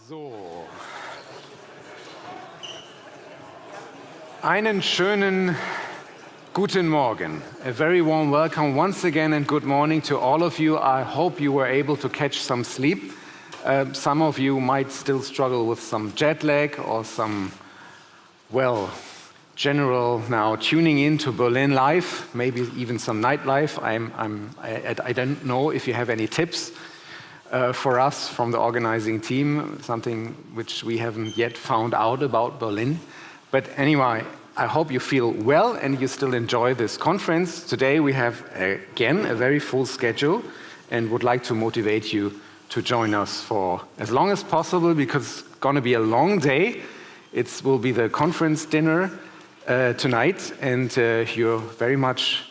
So. Einen schönen guten Morgen. A very warm welcome once again and good morning to all of you. I hope you were able to catch some sleep. Some of you might still struggle with some jet lag or some, well, general now tuning in to Berlin live, maybe even some nightlife. I don't know if you have any tips for us from the organizing team, something which we haven't yet found out about Berlin. But anyway, I hope you feel well and you still enjoy this conference. Today we have, again, a very full schedule and would like to motivate you to join us for as long as possible because it's going to be a long day. It will be the conference dinner tonight, and you're very much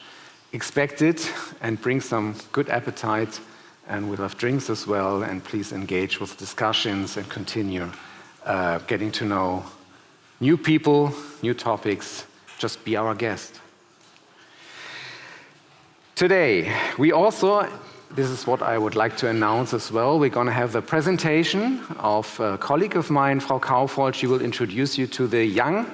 expected, and bring some good appetite, and we'll have drinks as well, and please engage with discussions and continue getting to know new people, new topics. Just be our guest. Today, we also, this is what I would like to announce as well, we're going to have the presentation of a colleague of mine, Frau Kaufold. She will introduce you to the Young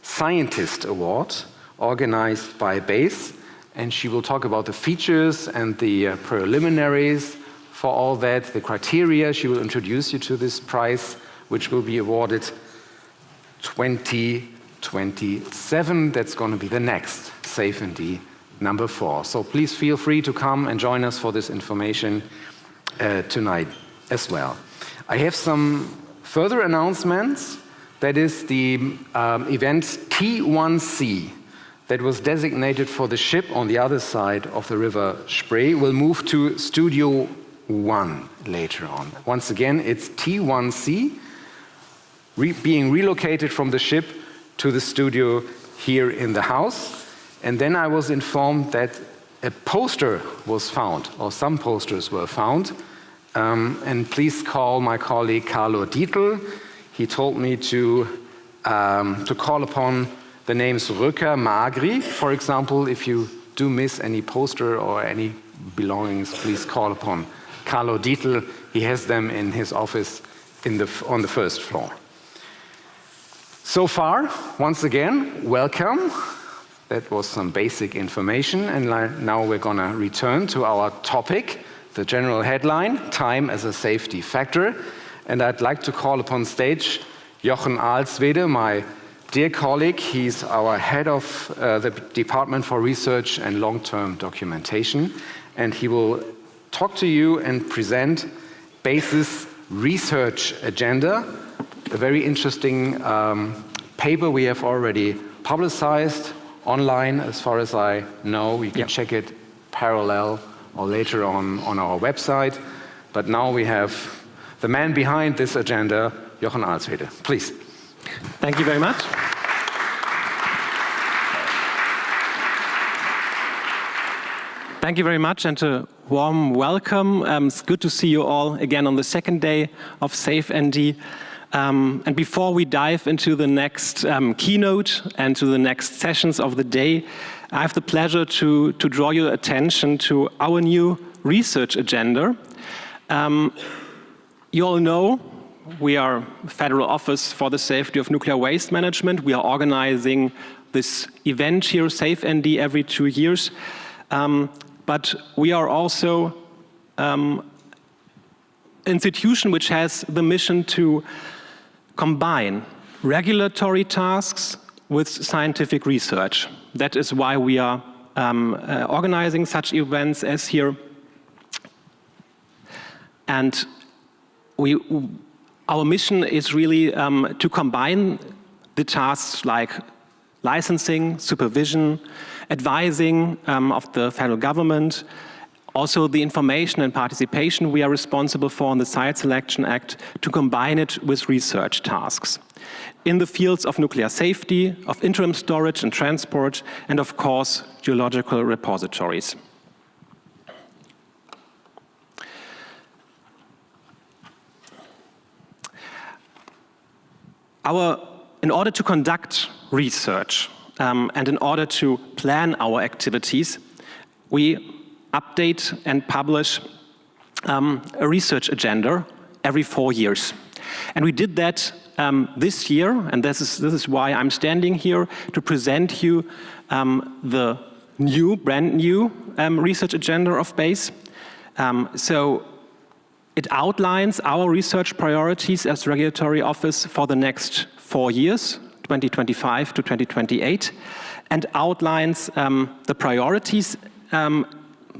Scientist Award organized by BASE, and she will talk about the features and the preliminaries for all that, the criteria. She will introduce you to this prize, which will be awarded 2027. That's going to be the next safeND number 4. So please feel free to come and join us for this information tonight as well. I have some further announcements. That is the event T1C that was designated for the ship on the other side of the river Spree will move to Studio 1 later on. Once again, it's T1C being relocated from the ship to the studio here in the house. And then I was informed that a poster was found, or some posters were found. And please call my colleague Carlo Dietl. He told me to call upon the names Röcker, Magri. For example, if you do miss any poster or any belongings, please call upon Carlo Dietl. He has them in his office on the first floor. So far, once again, welcome. That was some basic information, and now we're going to return to our topic, the general headline, Time as a Safety Factor. And I'd like to call upon stage Jochen Alswede, my dear colleague. He's our head of the Department for Research and Long-Term Documentation, and he will talk to you and present BASE's research agenda, a very interesting paper we have already publicized online, as far as I know. You can check it parallel or later on our website. But now we have the man behind this agenda, Jochen Alswede. Please. Thank you very much. Thank you very much, and a warm welcome. It's good to see you all again on the second day of safeND. And before we dive into the next keynote and to the next sessions of the day, I have the pleasure to draw your attention to our new research agenda. You all know we are a Federal Office for the Safety of Nuclear Waste Management. We are organizing this event here, safeND, every 2 years. But we are also an institution which has the mission to combine regulatory tasks with scientific research. That is why we are organizing such events as here. And our mission is really to combine the tasks like licensing, supervision, advising of the federal government, also the information and participation we are responsible for in the Site Selection Act, to combine it with research tasks in the fields of nuclear safety, of interim storage and transport, and of course, geological repositories. In order to conduct research and in order to plan our activities, we update and publish a research agenda every 4 years. And we did that this year, and this is why I'm standing here to present you the brand new research agenda of BASE. So it outlines our research priorities as regulatory office for the next 4 years, 2025 to 2028, and outlines the priorities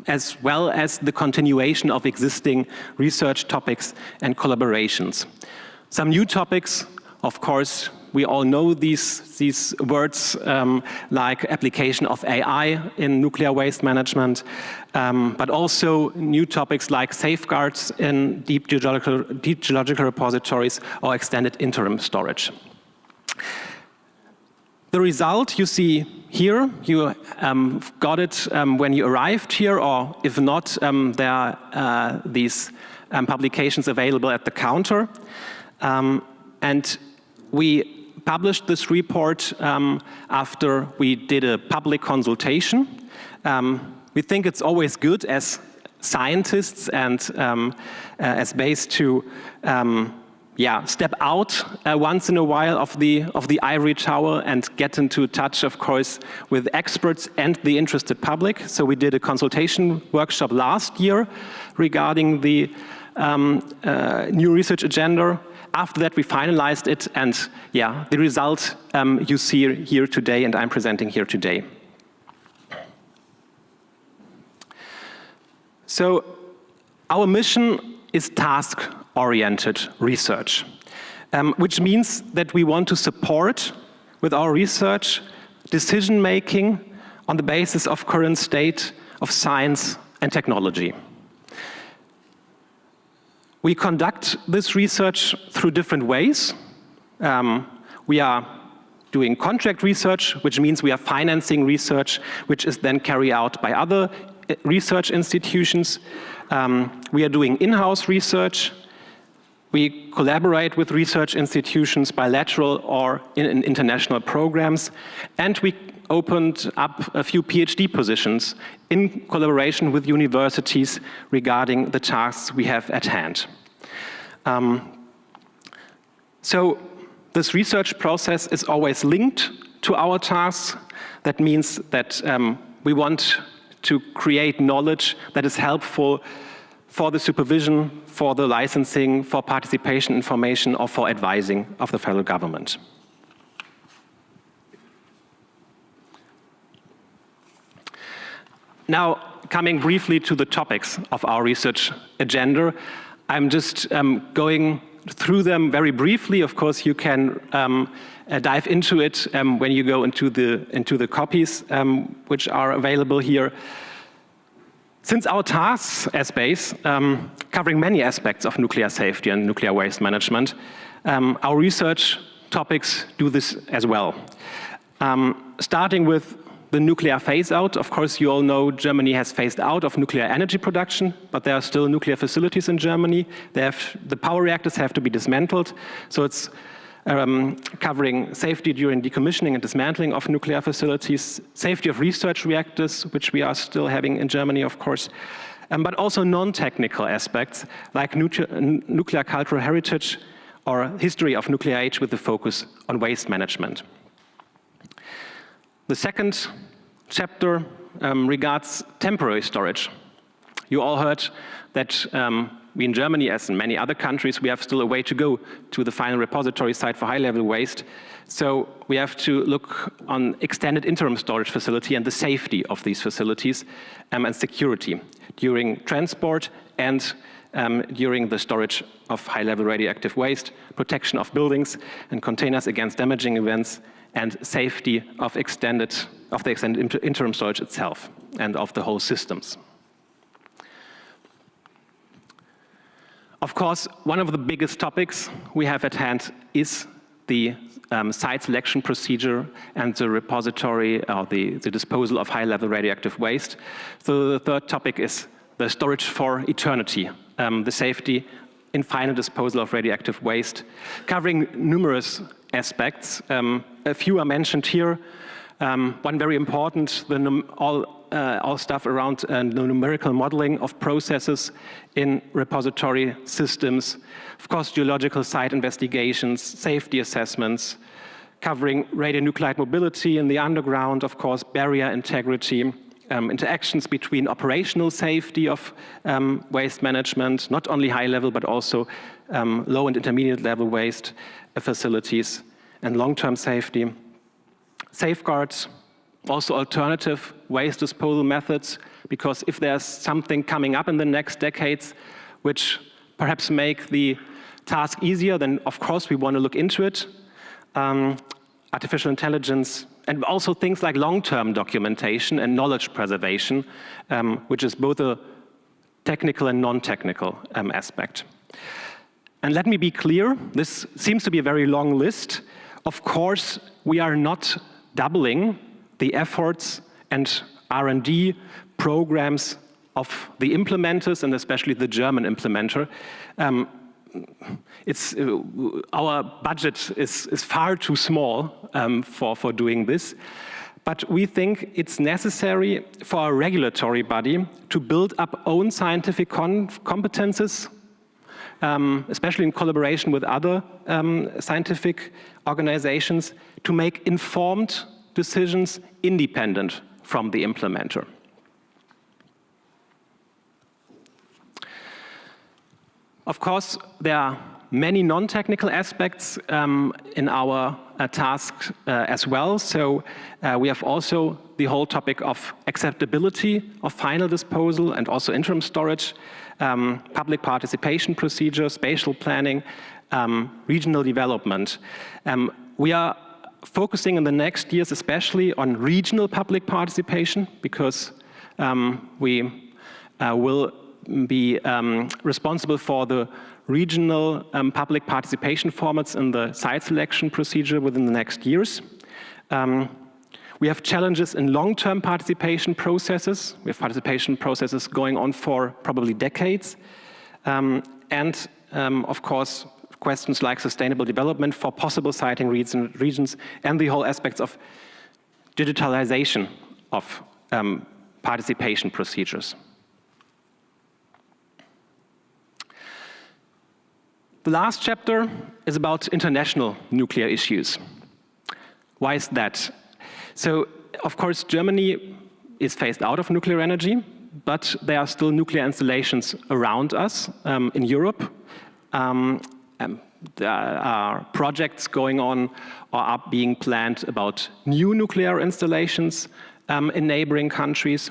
as well as the continuation of existing research topics and collaborations. Some new topics, of course, we all know these words like application of AI in nuclear waste management, but also new topics like safeguards in deep geological repositories or extended interim storage. The result you see here, you got it when you arrived here, or if not, there are these publications available at the counter. And we published this report after we did a public consultation. We think it's always good as scientists and as BASE to step out once in a while of the ivory tower and get into touch, of course, with experts and the interested public. So we did a consultation workshop last year regarding the new research agenda. After that, we finalized it, and the result you see here today, and I'm presenting here today. So our mission is task-oriented research, which means that we want to support, with our research, decision-making on the basis of current state of science and technology. We conduct this research through different ways. We are doing contract research, which means we are financing research, which is then carried out by other research institutions. We are doing in-house research. We collaborate with research institutions, bilateral or in international programs. And we opened up a few PhD positions in collaboration with universities regarding the tasks we have at hand. So this research process is always linked to our tasks. That means that we want to create knowledge that is helpful for the supervision, for the licensing, for participation information, or for advising of the federal government. Now, coming briefly to the topics of our research agenda, I'm just going through them very briefly. Of course, you can dive into it when you go into the copies which are available here. Since our tasks as BASE, covering many aspects of nuclear safety and nuclear waste management, our research topics do this as well. Starting with the nuclear phase-out. Of course, you all know Germany has phased out of nuclear energy production, but there are still nuclear facilities in Germany. The power reactors have to be dismantled, so it's covering safety during decommissioning and dismantling of nuclear facilities, safety of research reactors, which we are still having in Germany, of course, but also non-technical aspects like nuclear cultural heritage or history of nuclear age with the focus on waste management. The second chapter regards temporary storage. You all heard that we in Germany, as in many other countries, we have still a way to go to the final repository site for high-level waste. So we have to look on extended interim storage facility and the safety of these facilities and security during transport and during the storage of high-level radioactive waste, protection of buildings and containers against damaging events, and safety of the extended interim storage itself and of the whole systems. Of course, one of the biggest topics we have at hand is the site selection procedure and the repository or the disposal of high-level radioactive waste. So the third topic is the storage for eternity, the safety in final disposal of radioactive waste, covering numerous aspects. A few are mentioned here. One very important, all stuff around the numerical modeling of processes in repository systems. Of course, geological site investigations, safety assessments, covering radionuclide mobility in the underground, of course, barrier integrity, interactions between operational safety of waste management, not only high level, but also low and intermediate level waste facilities, and long-term safety. Safeguards, also alternative waste disposal methods, because if there's something coming up in the next decades which perhaps make the task easier, then of course we want to look into it. Artificial intelligence, and also things like long-term documentation and knowledge preservation, which is both a technical and non-technical aspect. And let me be clear, this seems to be a very long list. Of course, we are not doubling the efforts and R&D programs of the implementers, and especially the German implementer. Our budget is far too small for doing this, but we think it's necessary for a regulatory body to build up own scientific competences, especially in collaboration with other scientific organizations, to make informed decisions independent from the implementer. Of course, there are many non-technical aspects in our task as well. So we have also the whole topic of acceptability of final disposal and also interim storage, public participation procedures, spatial planning, regional development. We are focusing in the next years especially on regional public participation, because we will be responsible for the regional public participation formats in the site selection procedure within the next years. We have challenges in long-term participation processes. We have participation processes going on for probably decades. Of course, questions like sustainable development for possible siting regions, and the whole aspects of digitalization of participation procedures. The last chapter is about international nuclear issues. Why is that? So, of course, Germany is phased out of nuclear energy, but there are still nuclear installations around us in Europe. There are projects going on or are being planned about new nuclear installations in neighboring countries.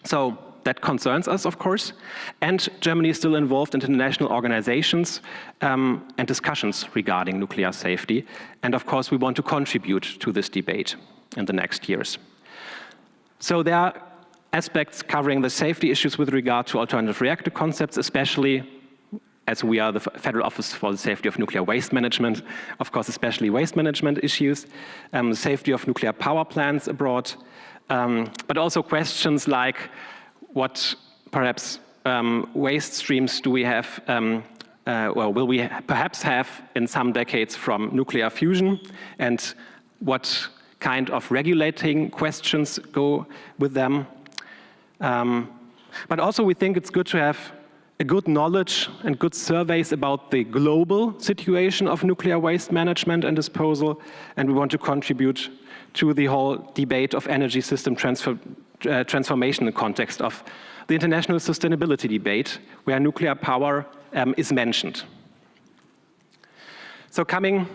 So that concerns us, of course. And Germany is still involved in international organizations and discussions regarding nuclear safety. And of course, we want to contribute to this debate in the next years. So there are aspects covering the safety issues with regard to alternative reactor concepts, especially as we are the Federal Office for the Safety of Nuclear Waste Management, of course, especially waste management issues, the safety of nuclear power plants abroad, but also questions like what perhaps waste streams do we have, or will we perhaps have in some decades from nuclear fusion, and what kind of regulating questions go with them. But also we think it's good to have a good knowledge and good surveys about the global situation of nuclear waste management and disposal, and we want to contribute to the whole debate of energy system transformation in the context of the international sustainability debate, where nuclear power is mentioned. So coming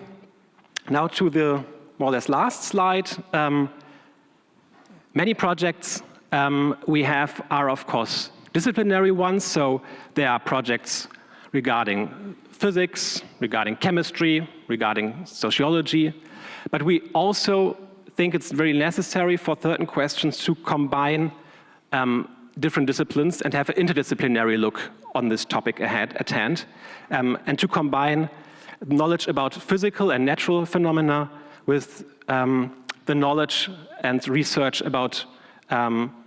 now to the more or less last slide, many projects we have are, of course, disciplinary ones. So there are projects regarding physics, regarding chemistry, regarding sociology. But we also think it's very necessary for certain questions to combine different disciplines and have an interdisciplinary look on this topic at hand, and to combine knowledge about physical and natural phenomena with the knowledge and research about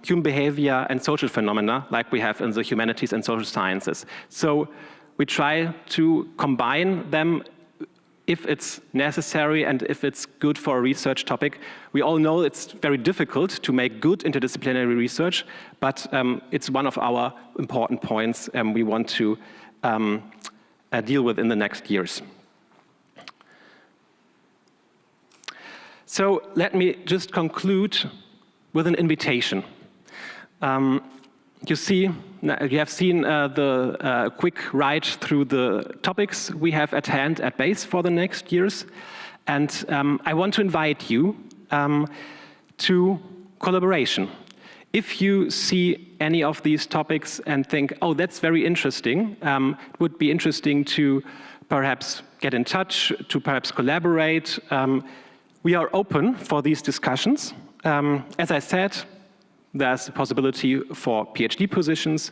human behavior and social phenomena, like we have in the humanities and social sciences. So we try to combine them if it's necessary and if it's good for a research topic. We all know it's very difficult to make good interdisciplinary research, but it's one of our important points we want to deal with in the next years. So let me just conclude with an invitation. You have seen the quick ride through the topics we have at hand at BASE for the next years. And I want to invite you to collaboration. If you see any of these topics and think, oh, that's very interesting, it would be interesting to perhaps get in touch, to perhaps collaborate. We are open for these discussions. As I said, there's a possibility for PhD positions.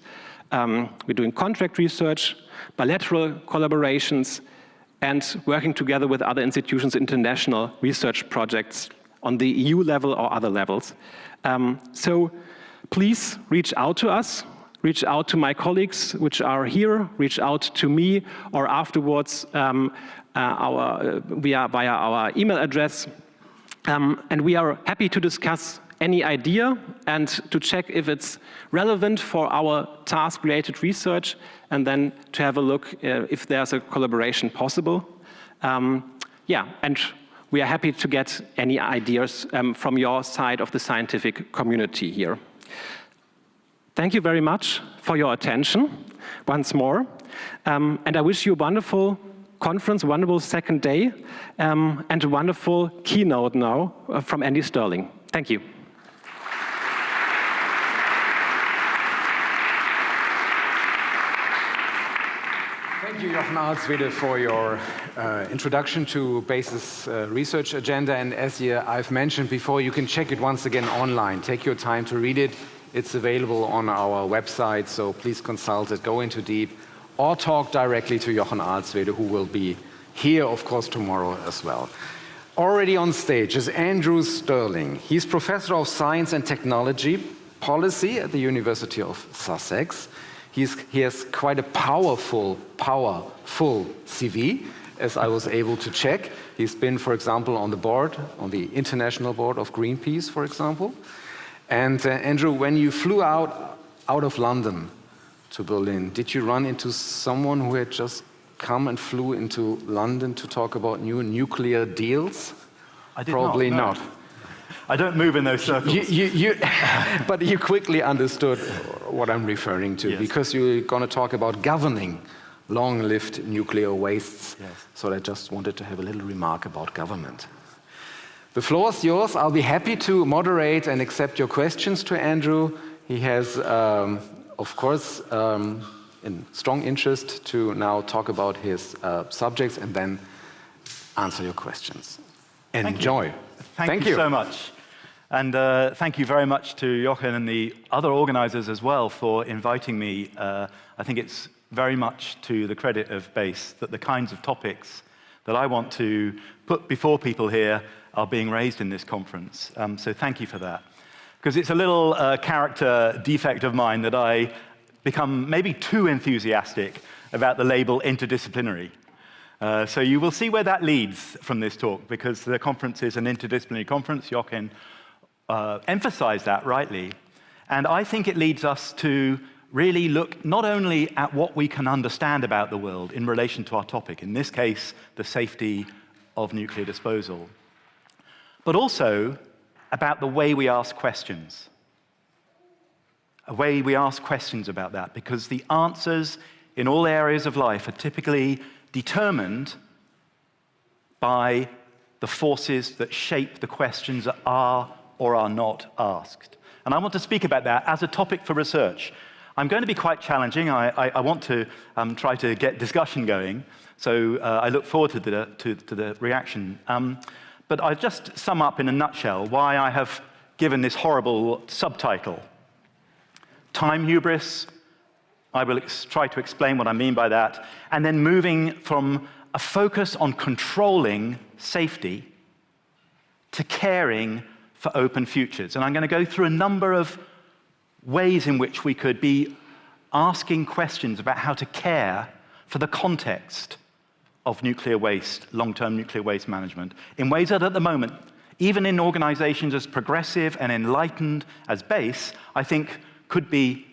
We're doing contract research, bilateral collaborations, and working together with other institutions, international research projects on the EU level or other levels. So please reach out to us, reach out to my colleagues which are here, reach out to me, or afterwards via our email address. And we are happy to discuss any idea and to check if it's relevant for our task-related research, and then to have a look if there's a collaboration possible. And we are happy to get any ideas from your side of the scientific community here. Thank you very much for your attention once more, and I wish you a wonderful conference, a wonderful second day, and a wonderful keynote now from Andy Sterling. Thank you. Thank you, Jochen Alswede, for your introduction to BASE's research agenda. And as I've mentioned before, you can check it once again online. Take your time to read it. It's available on our website, so please consult it, go into deep, or talk directly to Jochen Alswede, who will be here, of course, tomorrow as well. Already on stage is Andrew Sterling. He's Professor of Science and Technology Policy at the University of Sussex. He has quite a powerful CV, as I was able to check. He's been, for example, on the board, on the international board of Greenpeace, for example. And Andrew, when you flew out of London to Berlin, did you run into someone who had just come and flew into London to talk about new nuclear deals? I did Probably not. not. I don't move in those circles. But you quickly understood what I'm referring to, yes. Because you're going to talk about governing long-lived nuclear wastes. Yes. So I just wanted to have a little remark about government. The floor is yours. I'll be happy to moderate and accept your questions to Andrew. He has, of course, in strong interest to now talk about his subjects and then answer your questions. Enjoy. Thank you so much. And thank you very much to Jochen and the other organizers as well for inviting me. I think it's very much to the credit of BASE that the kinds of topics that I want to put before people here are being raised in this conference. So thank you for that. Because it's a little character defect of mine that I become maybe too enthusiastic about the label interdisciplinary. So you will see where that leads from this talk, because the conference is an interdisciplinary conference. Jochen emphasized that rightly. And I think it leads us to really look not only at what we can understand about the world in relation to our topic, in this case, the safety of nuclear disposal, but also about the way we ask questions. A way we ask questions about that, because the answers in all areas of life are typically determined by the forces that shape the questions that are or are not asked. And I want to speak about that as a topic for research. I'm going to be quite challenging. I want to try to get discussion going, so I look forward to the reaction. But I'll just sum up in a nutshell why I have given this horrible subtitle. Time hubris. I will try to explain what I mean by that, and then moving from a focus on controlling safety to caring for open futures. And I'm going to go through a number of ways in which we could be asking questions about how to care for the context of nuclear waste, long-term nuclear waste management, in ways that at the moment, even in organizations as progressive and enlightened as BASE, I think could be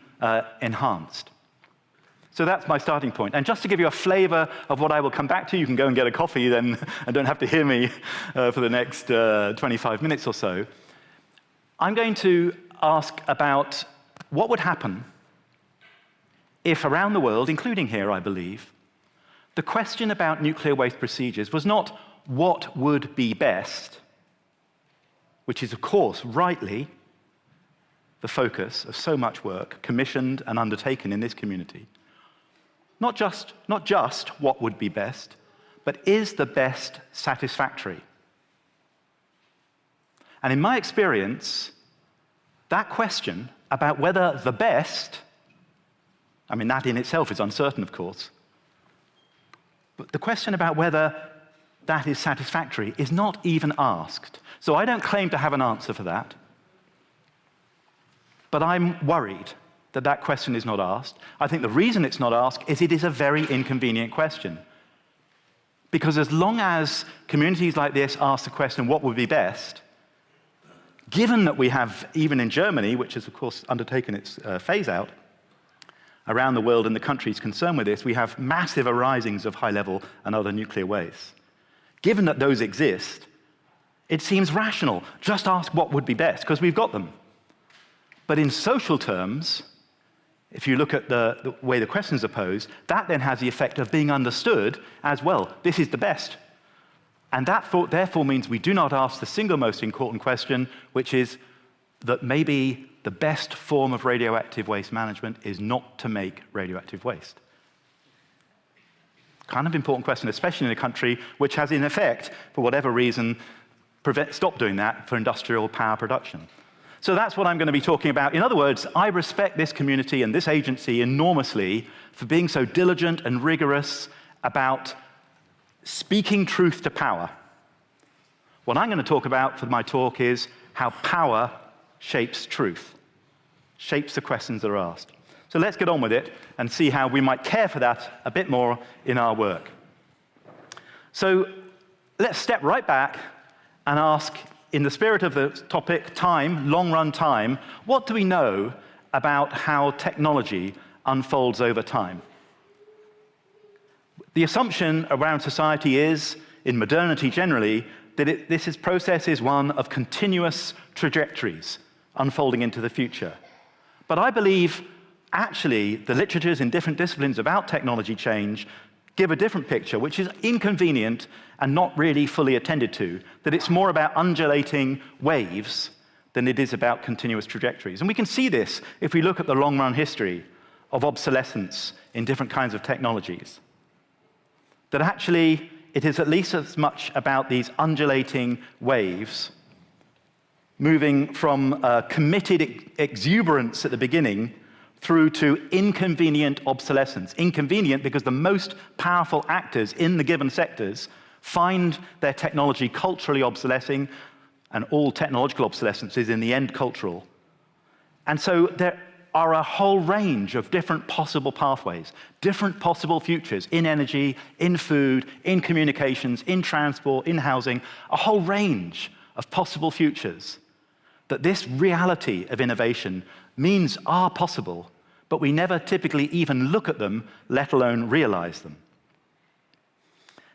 enhanced. So that's my starting point. And just to give you a flavor of what I will come back to, you can go and get a coffee then and don't have to hear me for the next 25 minutes or so. I'm going to ask about what would happen if around the world, including here, I believe, the question about nuclear waste procedures was not what would be best, which is, of course, rightly the focus of so much work commissioned and undertaken in this community. Not just what would be best, but is the best satisfactory? And in my experience, that question about whether the best, I mean, that in itself is uncertain, of course, but the question about whether that is satisfactory is not even asked. So I don't claim to have an answer for that, but I'm worried that that question is not asked. I think the reason it's not asked is it is a very inconvenient question. Because as long as communities like this ask the question, what would be best, given that we have, even in Germany, which has of course undertaken its phase out, around the world and the countries concerned with this, we have massive arisings of high-level and other nuclear waste. Given that those exist, it seems rational. Just ask what would be best, because we've got them. But in social terms, if you look at the way the questions are posed, that then has the effect of being understood as, well, this is the best. And that therefore means we do not ask the single most important question, which is that maybe the best form of radioactive waste management is not to make radioactive waste. Kind of important question, especially in a country which has, in effect, for whatever reason, stopped doing that for industrial power production. So that's what I'm going to be talking about. In other words, I respect this community and this agency enormously for being so diligent and rigorous about speaking truth to power. What I'm going to talk about for my talk is how power shapes truth, shapes the questions that are asked. So let's get on with it and see how we might care for that a bit more in our work. So let's step right back and ask, in the spirit of the topic, time, long-run time, what do we know about how technology unfolds over time? The assumption around society is, in modernity generally, that this process is one of continuous trajectories unfolding into the future. But I believe, actually, the literatures in different disciplines about technology change give a different picture, which is inconvenient and not really fully attended to, that it's more about undulating waves than it is about continuous trajectories. And we can see this if we look at the long-run history of obsolescence in different kinds of technologies. That actually, it is at least as much about these undulating waves moving from committed exuberance at the beginning through to inconvenient obsolescence. Inconvenient because the most powerful actors in the given sectors find their technology culturally obsolescing, and all technological obsolescence is in the end cultural. And so there are a whole range of different possible pathways, different possible futures in energy, in food, in communications, in transport, in housing, a whole range of possible futures that this reality of innovation means are possible, but we never typically even look at them, let alone realize them.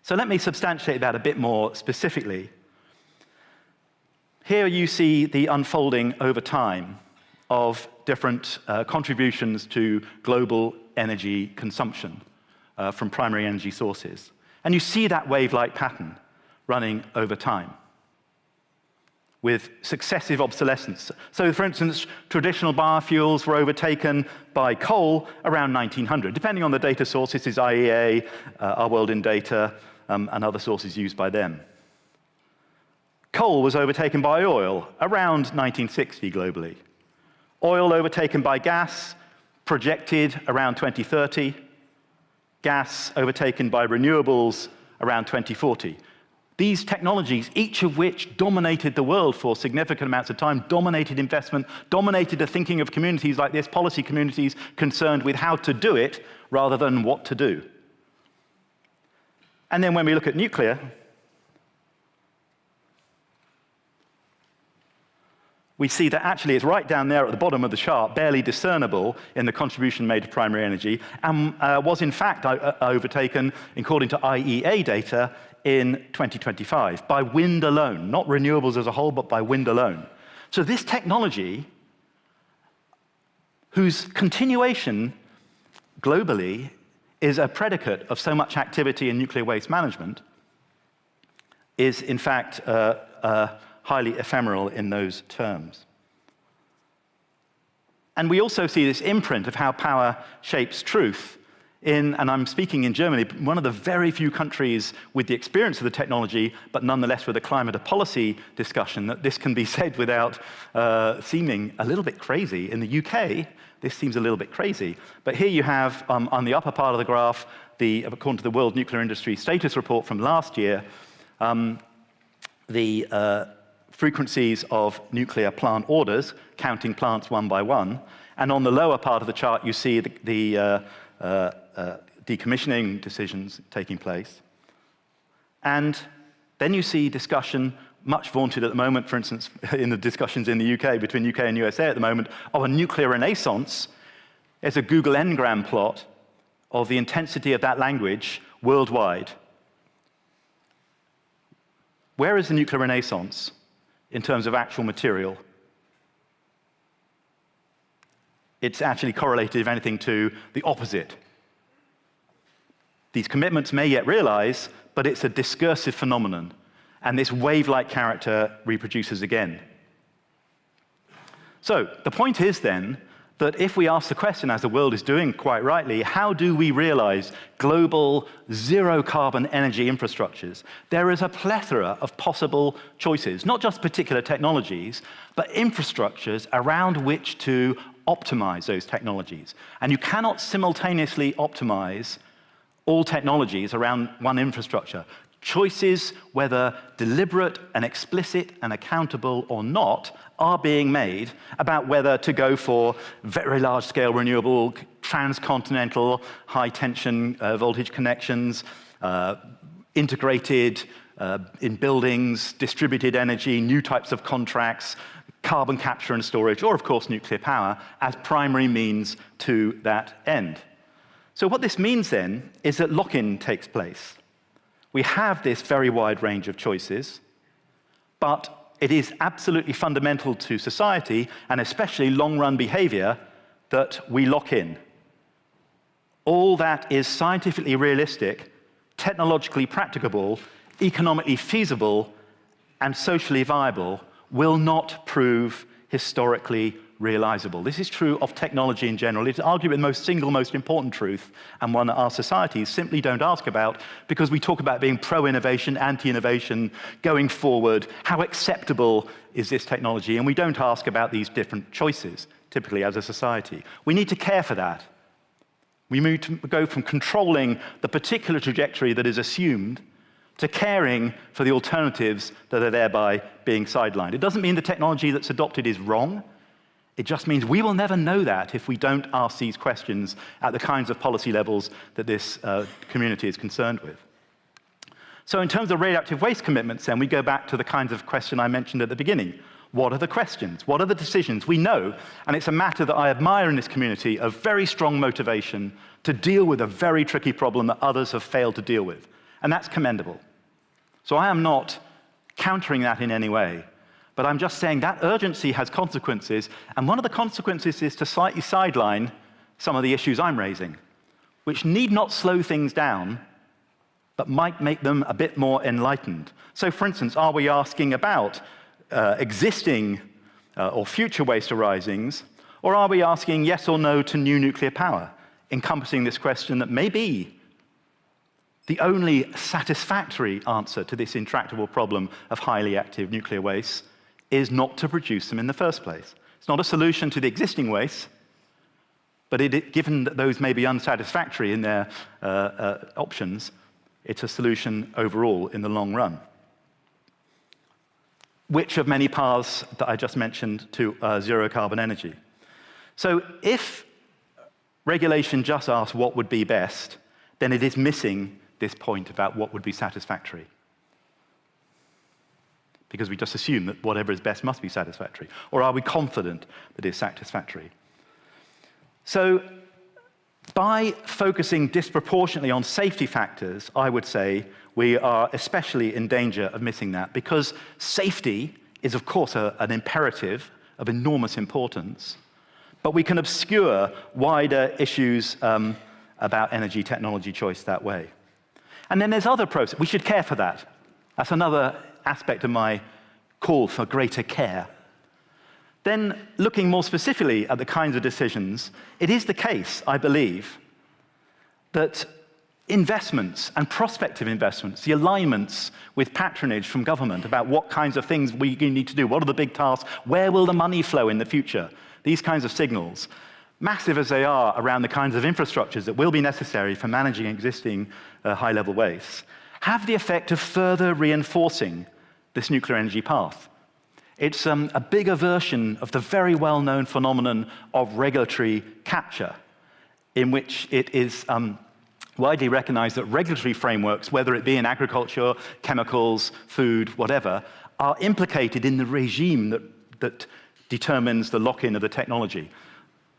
So let me substantiate that a bit more specifically. Here you see the unfolding over time of different contributions to global energy consumption from primary energy sources. And you see that wave-like pattern running over time with successive obsolescence. So, for instance, traditional biofuels were overtaken by coal around 1900. Depending on the data source, this is IEA, Our World in Data, and other sources used by them. Coal was overtaken by oil around 1960 globally. Oil overtaken by gas, projected around 2030. Gas overtaken by renewables around 2040. These technologies, each of which dominated the world for significant amounts of time, dominated investment, dominated the thinking of communities like this, policy communities concerned with how to do it rather than what to do. And then when we look at nuclear, we see that actually it's right down there at the bottom of the chart, barely discernible in the contribution made to primary energy, and was in fact overtaken, according to IEA data, in 2025 by wind alone, not renewables as a whole, but by wind alone. So this technology, whose continuation globally is a predicate of so much activity in nuclear waste management, is in fact highly ephemeral in those terms. And we also see this imprint of how power shapes truth in, and I'm speaking in Germany, one of the very few countries with the experience of the technology, but nonetheless with a climate of policy discussion, that this can be said without seeming a little bit crazy. In the UK, this seems a little bit crazy. But here you have, on the upper part of the graph, according to the World Nuclear Industry Status Report from last year, the frequencies of nuclear plant orders, counting plants one by one. And on the lower part of the chart, you see the decommissioning decisions taking place. And then you see discussion, much vaunted at the moment, for instance, in the discussions in the UK, between UK and USA at the moment, of a nuclear renaissance. There's a Google Ngram plot of the intensity of that language worldwide. Where is the nuclear renaissance in terms of actual material? It's actually correlated, if anything, to the opposite. These commitments may yet realize, but it's a discursive phenomenon, and this wave-like character reproduces again. So the point is then that if we ask the question, as the world is doing quite rightly, how do we realize global zero-carbon energy infrastructures? There is a plethora of possible choices, not just particular technologies, but infrastructures around which to optimize those technologies. And you cannot simultaneously optimize all technologies around one infrastructure. Choices, whether deliberate and explicit and accountable or not, are being made about whether to go for very large-scale renewable, transcontinental, high-tension voltage connections, integrated in buildings, distributed energy, new types of contracts, carbon capture and storage, or of course nuclear power, as primary means to that end. So what this means then is that lock-in takes place. We have this very wide range of choices, but it is absolutely fundamental to society, and especially long-run behavior, that we lock in. All that is scientifically realistic, technologically practicable, economically feasible, and socially viable will not prove historically realizable. This is true of technology in general. It's arguably the most important truth, and one that our societies simply don't ask about, because we talk about being pro-innovation, anti-innovation, going forward, how acceptable is this technology, and we don't ask about these different choices, typically as a society. We need to care for that. We need to go from controlling the particular trajectory that is assumed to caring for the alternatives that are thereby being sidelined. It doesn't mean the technology that's adopted is wrong. It just means we will never know that if we don't ask these questions at the kinds of policy levels that this community is concerned with. So in terms of radioactive waste commitments, then, we go back to the kinds of question I mentioned at the beginning. What are the questions? What are the decisions? We know, and it's a matter that I admire in this community, of very strong motivation to deal with a very tricky problem that others have failed to deal with. And that's commendable. So I am not countering that in any way. But I'm just saying that urgency has consequences, and one of the consequences is to slightly sideline some of the issues I'm raising, which need not slow things down, but might make them a bit more enlightened. So, for instance, are we asking about existing or future waste arisings, or are we asking yes or no to new nuclear power, encompassing this question that may be the only satisfactory answer to this intractable problem of highly active nuclear wastes is not to produce them in the first place. It's not a solution to the existing wastes, but given that those may be unsatisfactory in their options, it's a solution overall in the long run. Which of many paths that I just mentioned to zero carbon energy? So if regulation just asks what would be best, then it is missing this point about what would be satisfactory? Because we just assume that whatever is best must be satisfactory. Or are we confident that it's satisfactory? So by focusing disproportionately on safety factors, I would say we are especially in danger of missing that, because safety is, of course, an imperative of enormous importance, but we can obscure wider issues about energy technology choice that way. And then there's other processes. We should care for that. That's another aspect of my call for greater care. Then, looking more specifically at the kinds of decisions, it is the case, I believe, that investments and prospective investments, the alignments with patronage from government about what kinds of things we need to do, what are the big tasks, where will the money flow in the future, these kinds of signals, massive as they are around the kinds of infrastructures that will be necessary for managing existing high-level wastes, have the effect of further reinforcing this nuclear energy path. It's a bigger version of the very well-known phenomenon of regulatory capture, in which it is widely recognized that regulatory frameworks, whether it be in agriculture, chemicals, food, whatever, are implicated in the regime that determines the lock-in of the technology.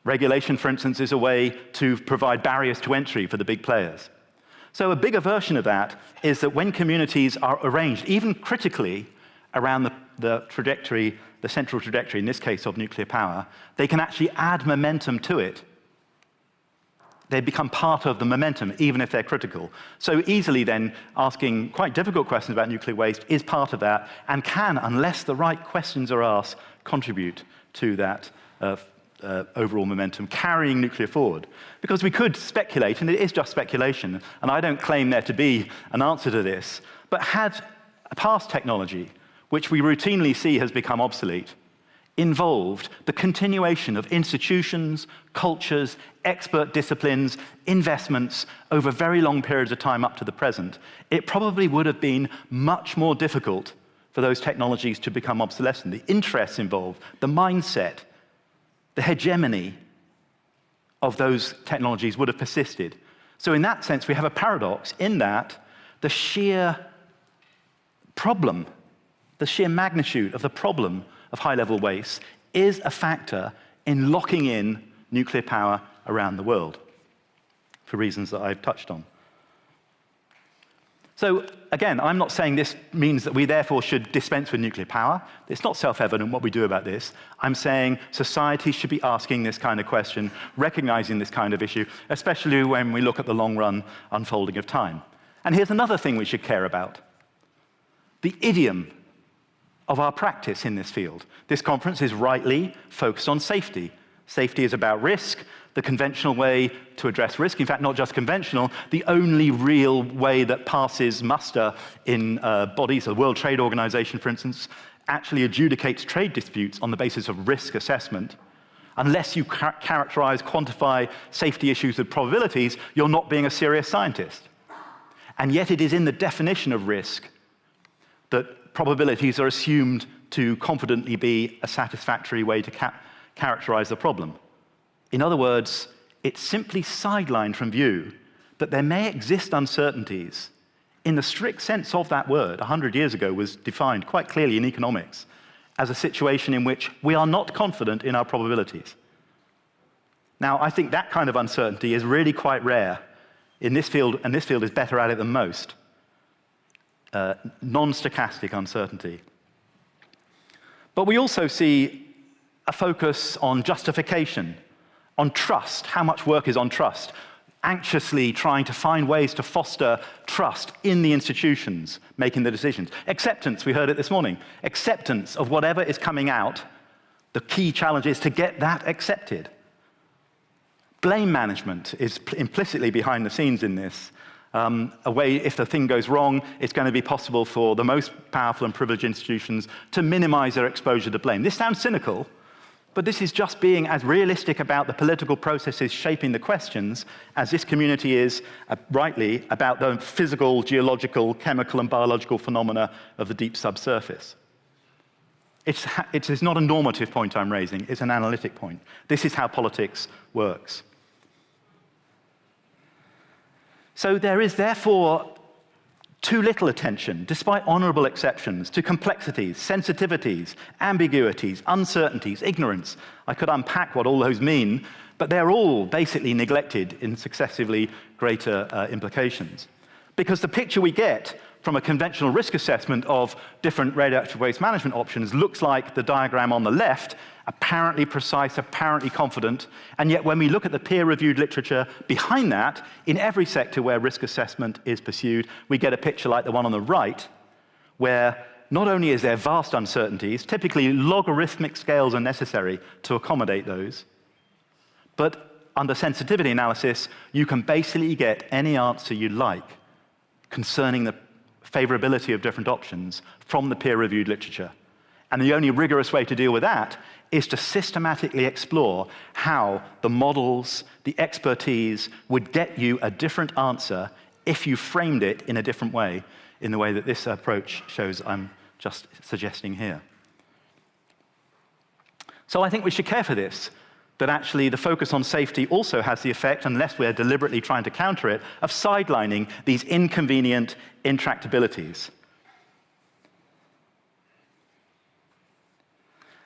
Regulation, for instance, is a way to provide barriers to entry for the big players. So a bigger version of that is that when communities are arranged, even critically, around the trajectory, the central trajectory, in this case of nuclear power, they can actually add momentum to it. They become part of the momentum, even if they're critical. So easily then, asking quite difficult questions about nuclear waste is part of that, and can, unless the right questions are asked, contribute to that overall momentum, carrying nuclear forward. Because we could speculate, and it is just speculation, and I don't claim there to be an answer to this, but had a past technology, which we routinely see has become obsolete, involved the continuation of institutions, cultures, expert disciplines, investments over very long periods of time up to the present, it probably would have been much more difficult for those technologies to become obsolescent. The interests involved, the mindset, the hegemony of those technologies would have persisted. So in that sense, we have a paradox in that the sheer problem, the sheer magnitude of the problem of high-level waste is a factor in locking in nuclear power around the world, for reasons that I've touched on. So again, I'm not saying this means that we therefore should dispense with nuclear power. It's not self-evident what we do about this. I'm saying society should be asking this kind of question, recognizing this kind of issue, especially when we look at the long-run unfolding of time. And here's another thing we should care about: the idiom of our practice in this field. This conference is rightly focused on safety. Safety is about risk, the conventional way to address risk. In fact, not just conventional, the only real way that passes muster in bodies. The World Trade Organization, for instance, actually adjudicates trade disputes on the basis of risk assessment. Unless you characterize, quantify safety issues with probabilities, you're not being a serious scientist. And yet it is in the definition of risk that probabilities are assumed to confidently be a satisfactory way to characterize the problem. In other words, it's simply sidelined from view that there may exist uncertainties in the strict sense of that word. 100 years ago was defined quite clearly in economics as a situation in which we are not confident in our probabilities. Now, I think that kind of uncertainty is really quite rare in this field, and this field is better at it than most. Non-stochastic uncertainty. But we also see a focus on justification, on trust, how much work is on trust, anxiously trying to find ways to foster trust in the institutions making the decisions. Acceptance, we heard it this morning, acceptance of whatever is coming out. The key challenge is to get that accepted. Blame management is implicitly behind the scenes in this. A way, if the thing goes wrong, it's going to be possible for the most powerful and privileged institutions to minimize their exposure to blame. This sounds cynical, but this is just being as realistic about the political processes shaping the questions as this community is, rightly, about the physical, geological, chemical, and biological phenomena of the deep subsurface. It is not a normative point I'm raising, it's an analytic point. This is how politics works. So there is therefore too little attention, despite honorable exceptions, to complexities, sensitivities, ambiguities, uncertainties, ignorance. I could unpack what all those mean, but they're all basically neglected in successively greater implications. Because the picture we get from a conventional risk assessment of different radioactive waste management options looks like the diagram on the left, apparently precise, apparently confident, and yet when we look at the peer-reviewed literature behind that, in every sector where risk assessment is pursued, we get a picture like the one on the right, where not only is there vast uncertainties, typically logarithmic scales are necessary to accommodate those, but under sensitivity analysis, you can basically get any answer you like concerning the favorability of different options from the peer-reviewed literature. And the only rigorous way to deal with that is to systematically explore how the models, the expertise would get you a different answer if you framed it in a different way, in the way that this approach shows I'm just suggesting here. So I think we should care for this, that actually the focus on safety also has the effect, unless we're deliberately trying to counter it, of sidelining these inconvenient intractabilities.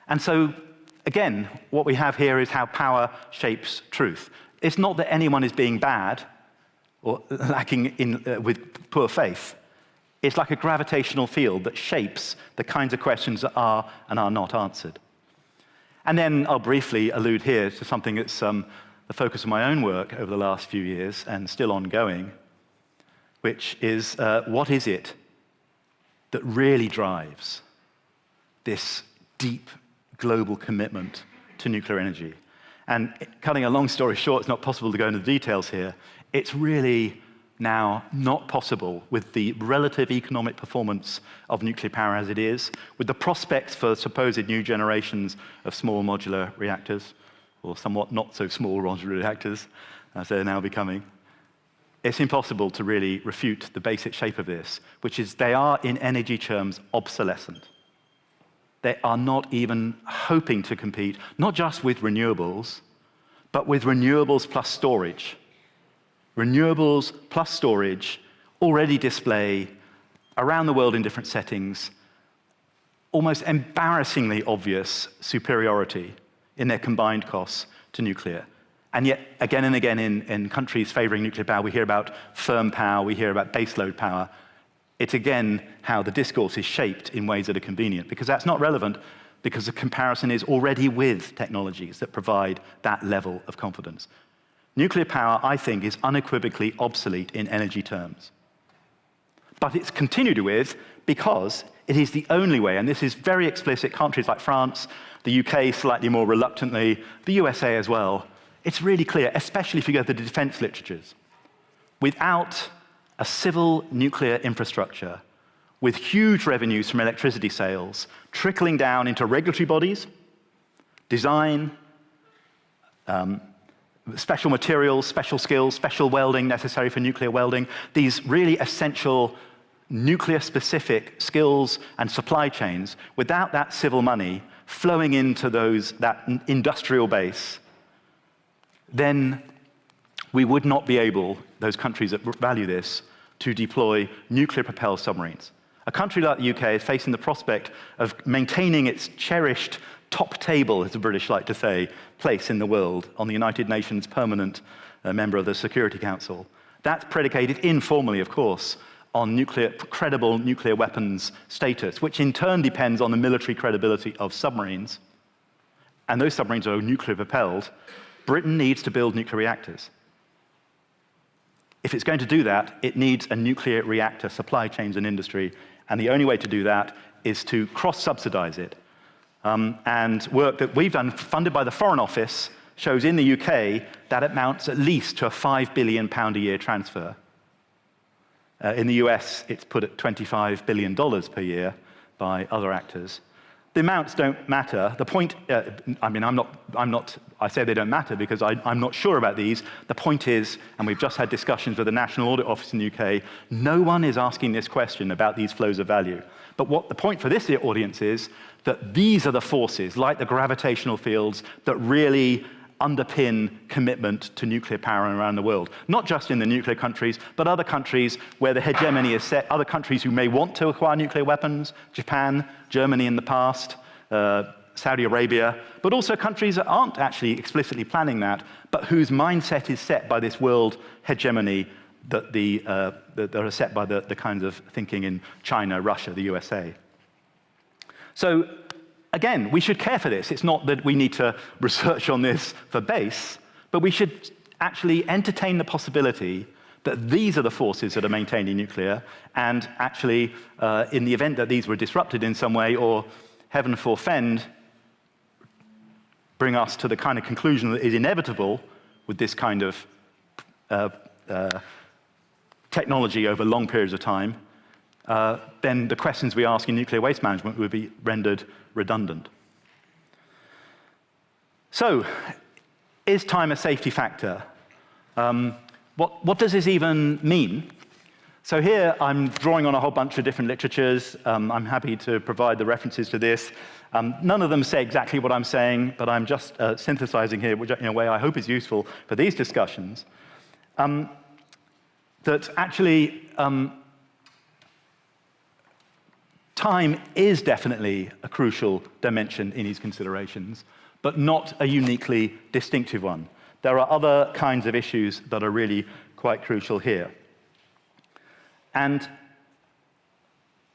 And so, again, what we have here is how power shapes truth. It's not that anyone is being bad or lacking with poor faith. It's like a gravitational field that shapes the kinds of questions that are and are not answered. And then I'll briefly allude here to something that's the focus of my own work over the last few years and still ongoing, which is what is it that really drives this deep global commitment to nuclear energy? And cutting a long story short, it's not possible to go into the details here. It's really now not possible with the relative economic performance of nuclear power as it is, with the prospects for supposed new generations of small modular reactors, or somewhat not so small modular reactors, as they're now becoming. It's impossible to really refute the basic shape of this, which is they are, in energy terms, obsolescent. They are not even hoping to compete, not just with renewables, but with renewables plus storage. Renewables plus storage already display, around the world in different settings, almost embarrassingly obvious superiority in their combined costs to nuclear. And yet, again and again, in countries favoring nuclear power, we hear about firm power, we hear about baseload power. It's again how the discourse is shaped in ways that are convenient, because that's not relevant, because the comparison is already with technologies that provide that level of confidence. Nuclear power, I think, is unequivocally obsolete in energy terms. But it's continued with because it is the only way, and this is very explicit, countries like France, the UK slightly more reluctantly, the USA as well. It's really clear, especially if you go to the defense literatures. Without a civil nuclear infrastructure with huge revenues from electricity sales trickling down into regulatory bodies, design, special materials, special skills, special welding necessary for nuclear welding, these really essential nuclear-specific skills and supply chains, without that civil money flowing into that industrial base, then we would not be able, those countries that value this, to deploy nuclear-propelled submarines. A country like the UK is facing the prospect of maintaining its cherished top table, as the British like to say, place in the world on the United Nations permanent member of the Security Council. That's predicated informally, of course, on credible nuclear weapons status, which in turn depends on the military credibility of submarines. And those submarines are nuclear propelled. Britain needs to build nuclear reactors. If it's going to do that, it needs a nuclear reactor supply chains and industry, and the only way to do that is to cross-subsidize it. And work that we've done, funded by the Foreign Office, shows in the UK that amounts at least to a £5 billion a year transfer. In the US, it's put at $25 billion per year by other actors. The amounts don't matter. The point, I say they don't matter because I'm not sure about these. The point is, and we've just had discussions with the National Audit Office in the UK, no one is asking this question about these flows of value. But what the point for this audience is that these are the forces, like the gravitational fields, that really underpin commitment to nuclear power around the world. Not just in the nuclear countries, but other countries where the hegemony is set, other countries who may want to acquire nuclear weapons, Japan, Germany in the past, Saudi Arabia, but also countries that aren't actually explicitly planning that, but whose mindset is set by this world hegemony that are set by the kinds of thinking in China, Russia, the USA. So again, we should care for this. It's not that we need to research on this for base, but we should actually entertain the possibility that these are the forces that are maintaining nuclear, and actually, in the event that these were disrupted in some way, or heaven forfend, bring us to the kind of conclusion that is inevitable with this kind of technology over long periods of time, then the questions we ask in nuclear waste management would be rendered redundant. So, is time a safety factor? What does this even mean? So here I'm drawing on a whole bunch of different literatures. I'm happy to provide the references to this. None of them say exactly what I'm saying, but I'm just synthesizing here, which in a way I hope is useful for these discussions. That actually time is definitely a crucial dimension in these considerations, but not a uniquely distinctive one. There are other kinds of issues that are really quite crucial here. And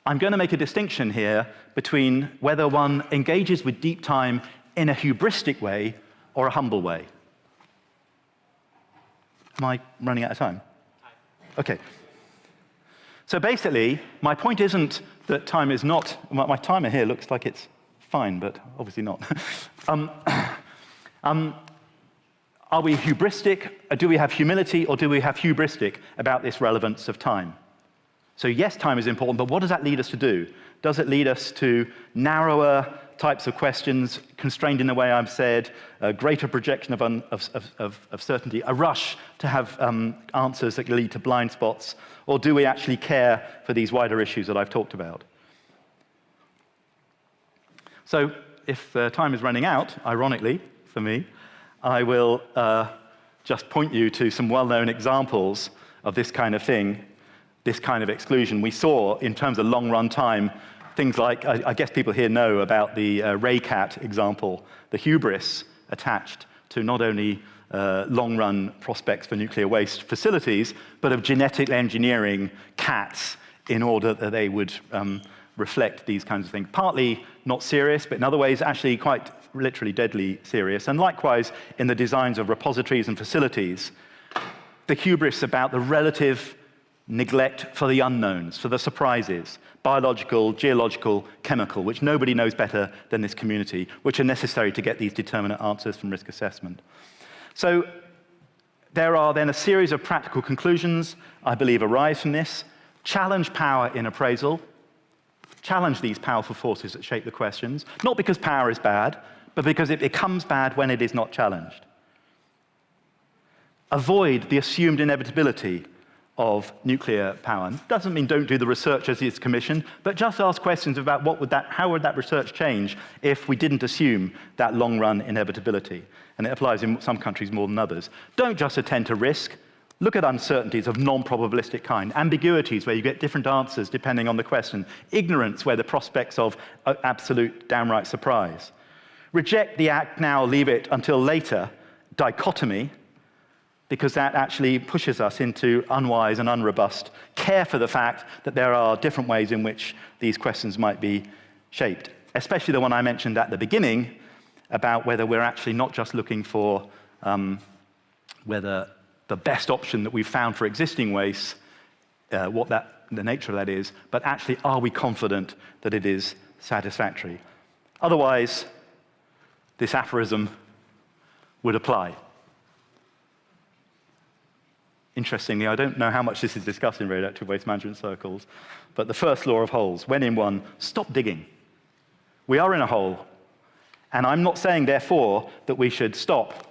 I'm going to make a distinction here between whether one engages with deep time in a hubristic way or a humble way. Am I running out of time? Okay. So basically, my point isn't that time is not, my timer here looks like it's fine, but obviously not. Are we hubristic, or do we have humility, or do we have hubristic about this relevance of time? So yes, time is important, but what does that lead us to do? Does it lead us to narrower types of questions, constrained in the way I've said, a greater projection of certainty, a rush to have answers that lead to blind spots, or do we actually care for these wider issues that I've talked about? So if time is running out, ironically for me, I will just point you to some well-known examples of this kind of thing, this kind of exclusion. We saw, in terms of long-run time, things like, I guess people here know about the Raycat example, the hubris attached to not only long-run prospects for nuclear waste facilities, but of genetic engineering cats in order that they would reflect these kinds of things. Partly not serious, but in other ways actually quite literally deadly serious. And likewise, in the designs of repositories and facilities, the hubris about the relative neglect for the unknowns, for the surprises, biological, geological, chemical, which nobody knows better than this community, which are necessary to get these determinate answers from risk assessment. So there are then a series of practical conclusions, I believe, arise from this. Challenge power in appraisal. Challenge these powerful forces that shape the questions, not because power is bad, but because it becomes bad when it is not challenged. Avoid the assumed inevitability of nuclear power. Doesn't mean don't do the research as is commissioned, but just ask questions about how would that research change if we didn't assume that long-run inevitability. And it applies in some countries more than others. Don't just attend to risk. Look at uncertainties of non-probabilistic kind, ambiguities where you get different answers depending on the question, ignorance where the prospects of absolute downright surprise. Reject the act now, leave it until later dichotomy, because that actually pushes us into unwise and unrobust. Care for the fact that there are different ways in which these questions might be shaped, especially the one I mentioned at the beginning about whether we're actually not just looking for whether the best option that we've found for existing waste, the nature of that is, but actually are we confident that it is satisfactory? Otherwise, this aphorism would apply. Interestingly, I don't know how much this is discussed in radioactive waste management circles, but the first law of holes, when in one, stop digging. We are in a hole, and I'm not saying, therefore, that we should stop.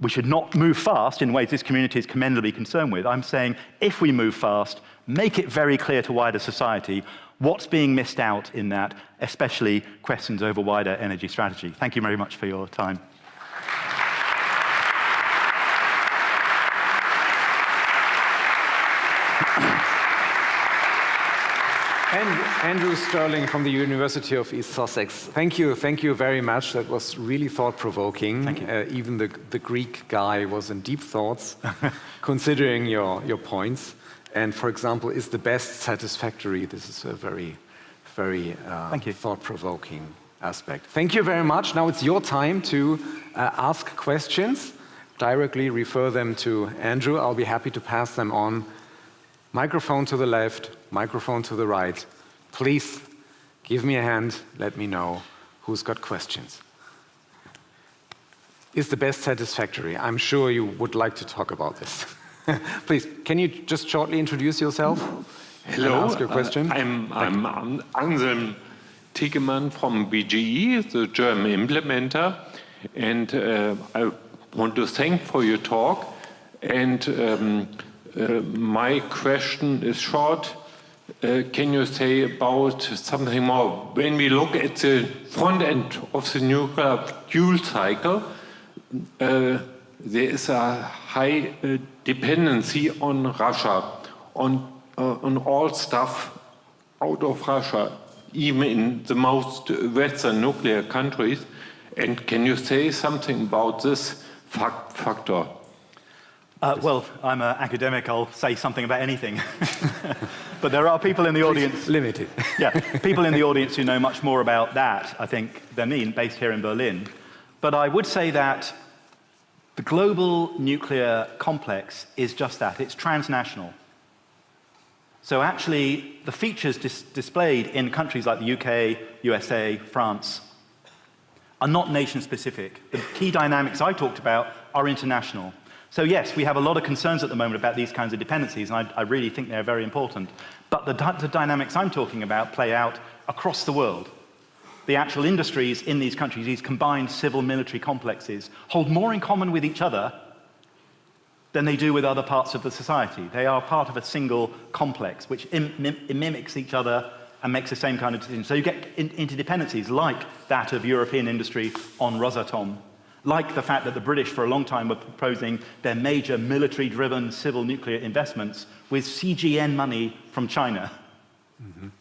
We should not move fast in ways this community is commendably concerned with. I'm saying if we move fast, make it very clear to wider society what's being missed out in that, especially questions over wider energy strategy. Thank you very much for your time. And Andrew Sterling from the University of East Sussex. Thank you very much. That was really thought-provoking. Thank you. Even the Greek guy was in deep thoughts, considering your points. And for example, is the best satisfactory? This is a very thought-provoking aspect. Thank you very much. Now it's your time to ask questions. Directly refer them to Andrew. I'll be happy to pass them on. Microphone to the left, microphone to the right. Please give me a hand, let me know who's got questions. Is the best satisfactory? I'm sure you would like to talk about this. Please, can you just shortly introduce yourself? Hello, and ask your question? I'm Anselm Tiggemann from BGE, the German implementer, and I want to thank for your talk. And my question is short. Can you say about something more? When we look at the front end of the nuclear fuel cycle, there is a high dependency on Russia, on all stuff out of Russia, even in the most Western nuclear countries. And can you say something about this factor? Well, I'm an academic, I'll say something about anything. But there are people in the audience... Limited. Yeah, people in the audience who know much more about that, I think, than me, based here in Berlin. But I would say that the global nuclear complex is just that, it's transnational. So actually, the features displayed in countries like the UK, USA, France, are not nation-specific. The key dynamics I talked about are international. So yes, we have a lot of concerns at the moment about these kinds of dependencies, and I really think they're very important. But the dynamics I'm talking about play out across the world. The actual industries in these countries, these combined civil-military complexes, hold more in common with each other than they do with other parts of the society. They are part of a single complex, which mimics each other and makes the same kind of decisions. So you get interdependencies like that of European industry on Rosatom, like the fact that the British for a long time were proposing their major military-driven civil nuclear investments with CGN money from China,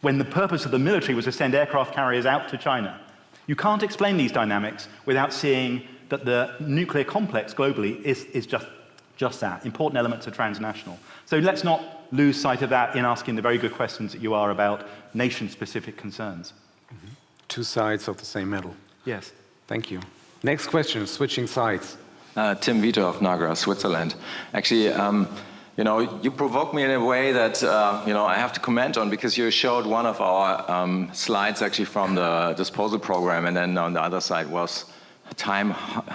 when the purpose of the military was to send aircraft carriers out to China. You can't explain these dynamics without seeing that the nuclear complex globally is just that. Important elements are transnational. So let's not lose sight of that in asking the very good questions that you are about nation-specific concerns. Two sides of the same medal. Yes. Thank you. Next question, switching sides. Tim Vito of Nagra, Switzerland. Actually, you know, you provoke me in a way that, you know, I have to comment on, because you showed one of our slides actually from the disposal program, and then on the other side was time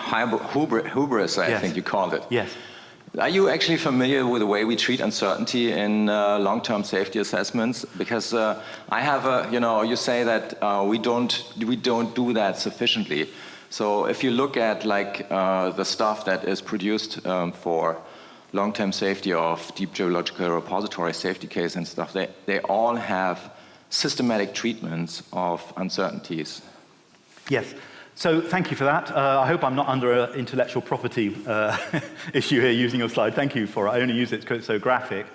hubris, I think you called it. Yes. Are you actually familiar with the way we treat uncertainty in long-term safety assessments? Because I have a, you know, you say that we don't do that sufficiently. So if you look at like the stuff that is produced for long-term safety of deep geological repository safety case and stuff, they all have systematic treatments of uncertainties. Yes. So thank you for that. I hope I'm not under an intellectual property issue here using your slide. Thank you for it. I only use it because it's so graphic.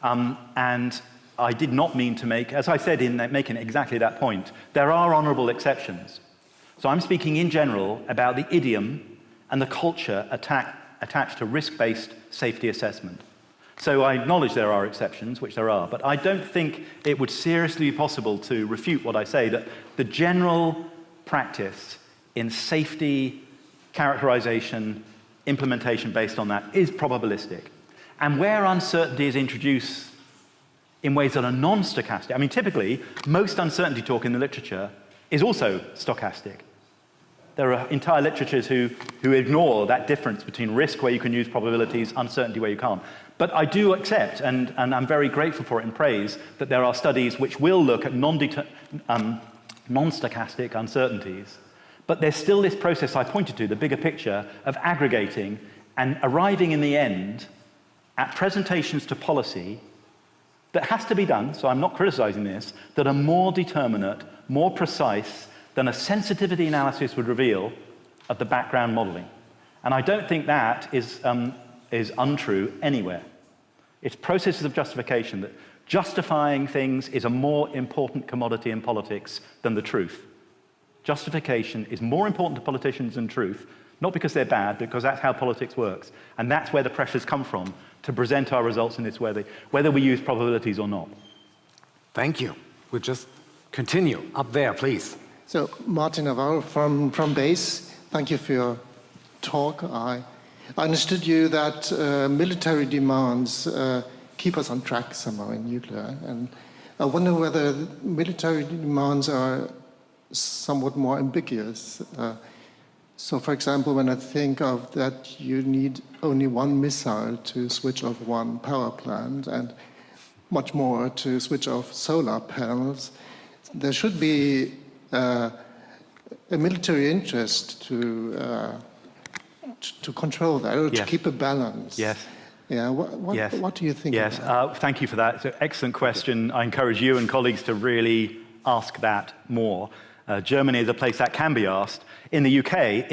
And I did not mean to make, as I said in making exactly that point, there are honorable exceptions. So I'm speaking in general about the idiom and the culture attached to risk-based safety assessment. So I acknowledge there are exceptions, which there are, but I don't think it would seriously be possible to refute what I say, that the general practice in safety, characterization, implementation based on that is probabilistic. And where uncertainty is introduced in ways that are non-stochastic, I mean, typically, most uncertainty talk in the literature is also stochastic. There are entire literatures who ignore that difference between risk, where you can use probabilities, uncertainty, where you can't. But I do accept, and I'm very grateful for it and praise, that there are studies which will look at non-stochastic uncertainties. But there's still this process I pointed to, the bigger picture, of aggregating and arriving in the end at presentations to policy that has to be done, so I'm not criticizing this, that are more determinate, more precise than a sensitivity analysis would reveal of the background modeling. And I don't think that is untrue anywhere. It's processes of justification, that justifying things is a more important commodity in politics than the truth. Justification is more important to politicians than truth, not because they're bad, because that's how politics works. And that's where the pressures come from to present our results in this way, whether we use probabilities or not. Thank you. We'll just continue. Up there, please. So, Martin Navarro from BASE, thank you for your talk. I understood you that military demands keep us on track somehow in nuclear. And I wonder whether military demands are somewhat more ambiguous. So, for example, when I think of that you need only one missile to switch off one power plant and much more to switch off solar panels, there should be a military interest to control that, or to keep a balance. Yes. Yeah. What do you think? Yes. Thank you for that. It's an excellent question. I encourage you and colleagues to really ask that more. Germany is a place that can be asked. In the UK,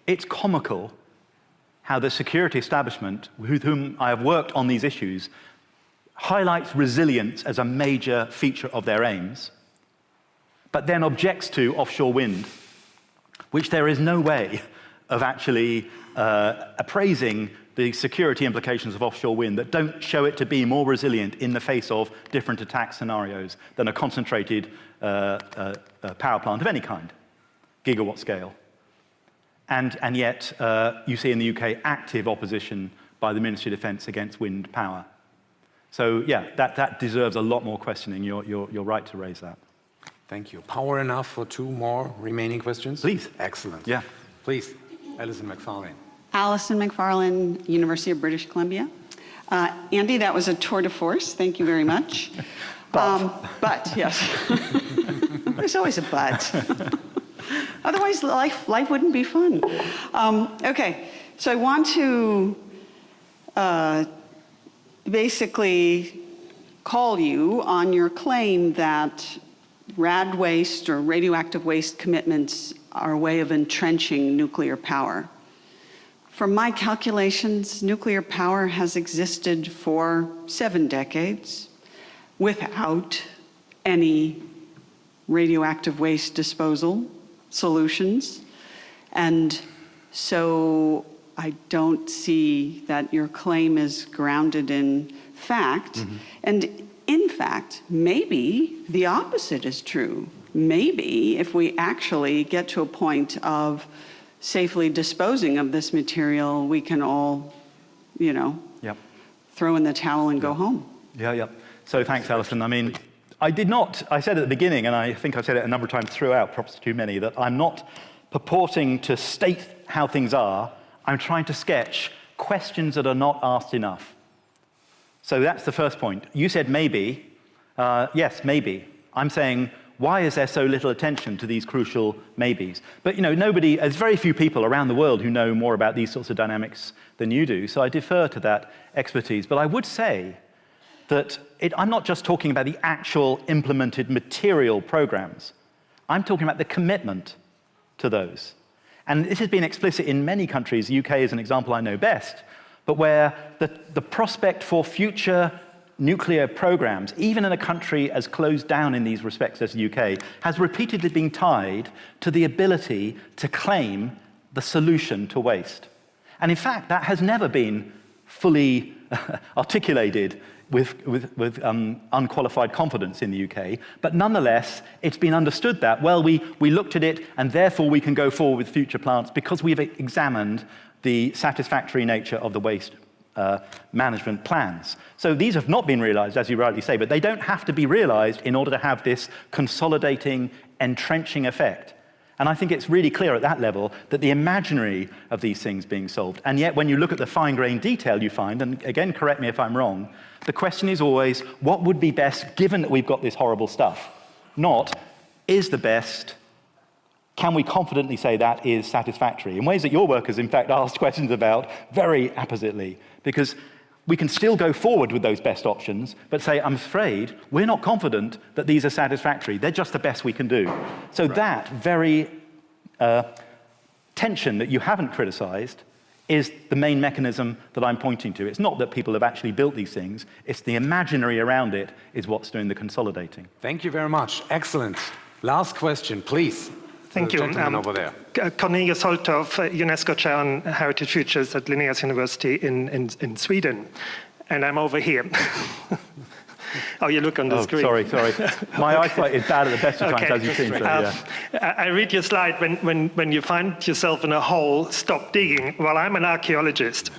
it's comical how the security establishment, with whom I have worked on these issues, highlights resilience as a major feature of their aims, but then objects to offshore wind, which there is no way of actually appraising the security implications of offshore wind that don't show it to be more resilient in the face of different attack scenarios than a concentrated power plant of any kind, gigawatt scale. And yet, you see in the UK active opposition by the Ministry of Defence against wind power. So yeah, that deserves a lot more questioning. You're right to raise that. Thank you. Power enough for 2 more remaining questions? Please. Excellent. Yeah. Please, Alison McFarlane. Alison McFarlane, University of British Columbia. Andy, that was a tour de force. Thank you very much. But yes, there's always a but. Otherwise, life wouldn't be fun. Okay, so I want to basically call you on your claim that rad waste or radioactive waste commitments are a way of entrenching nuclear power. From my calculations, nuclear power has existed for 7 decades without any radioactive waste disposal solutions. And so I don't see that your claim is grounded in fact. Mm-hmm. And in fact, maybe the opposite is true. Maybe if we actually get to a point of safely disposing of this material, we can all, throw in the towel and go home. Yeah. So thanks, Alison. I mean, I said at the beginning, and I think I've said it a number of times throughout, perhaps too many, that I'm not purporting to state how things are. I'm trying to sketch questions that are not asked enough. So that's the first point. You said maybe. Yes, maybe. I'm saying, why is there so little attention to these crucial maybes? But there's very few people around the world who know more about these sorts of dynamics than you do, so I defer to that expertise. But I would say that I'm not just talking about the actual implemented material programs. I'm talking about the commitment to those. And this has been explicit in many countries. The UK is an example I know best, but where the prospect for future nuclear programs, even in a country as closed down in these respects as the UK, has repeatedly been tied to the ability to claim the solution to waste. And in fact, that has never been fully articulated with unqualified confidence in the UK, but nonetheless, it's been understood that, well, we looked at it, and therefore we can go forward with future plants because we've examined the satisfactory nature of the waste management plans. So these have not been realized, as you rightly say, but they don't have to be realized in order to have this consolidating, entrenching effect. And I think it's really clear at that level that the imaginary of these things being solved. And yet, when you look at the fine-grained detail you find, and again, correct me if I'm wrong, the question is always, what would be best given that we've got this horrible stuff? Not, is the best, can we confidently say that is satisfactory? In ways that your work has, in fact, asked questions about very appositely. Because We can still go forward with those best options, but say, I'm afraid we're not confident that these are satisfactory. They're just the best we can do. So that very tension that you haven't criticized is the main mechanism that I'm pointing to. It's not that people have actually built these things, it's the imaginary around it is what's doing the consolidating. Thank you very much. Excellent. Last question, please. Thank you. Gentleman over there. Cornelius Holthoff, UNESCO Chair on Heritage Futures at Linnaeus University in Sweden. And I'm over here. Oh, you look on the screen. Sorry. My eyesight is bad at the best of times, as you've seen. So, I read your slide, when you find yourself in a hole, stop digging. Well, I'm an archaeologist.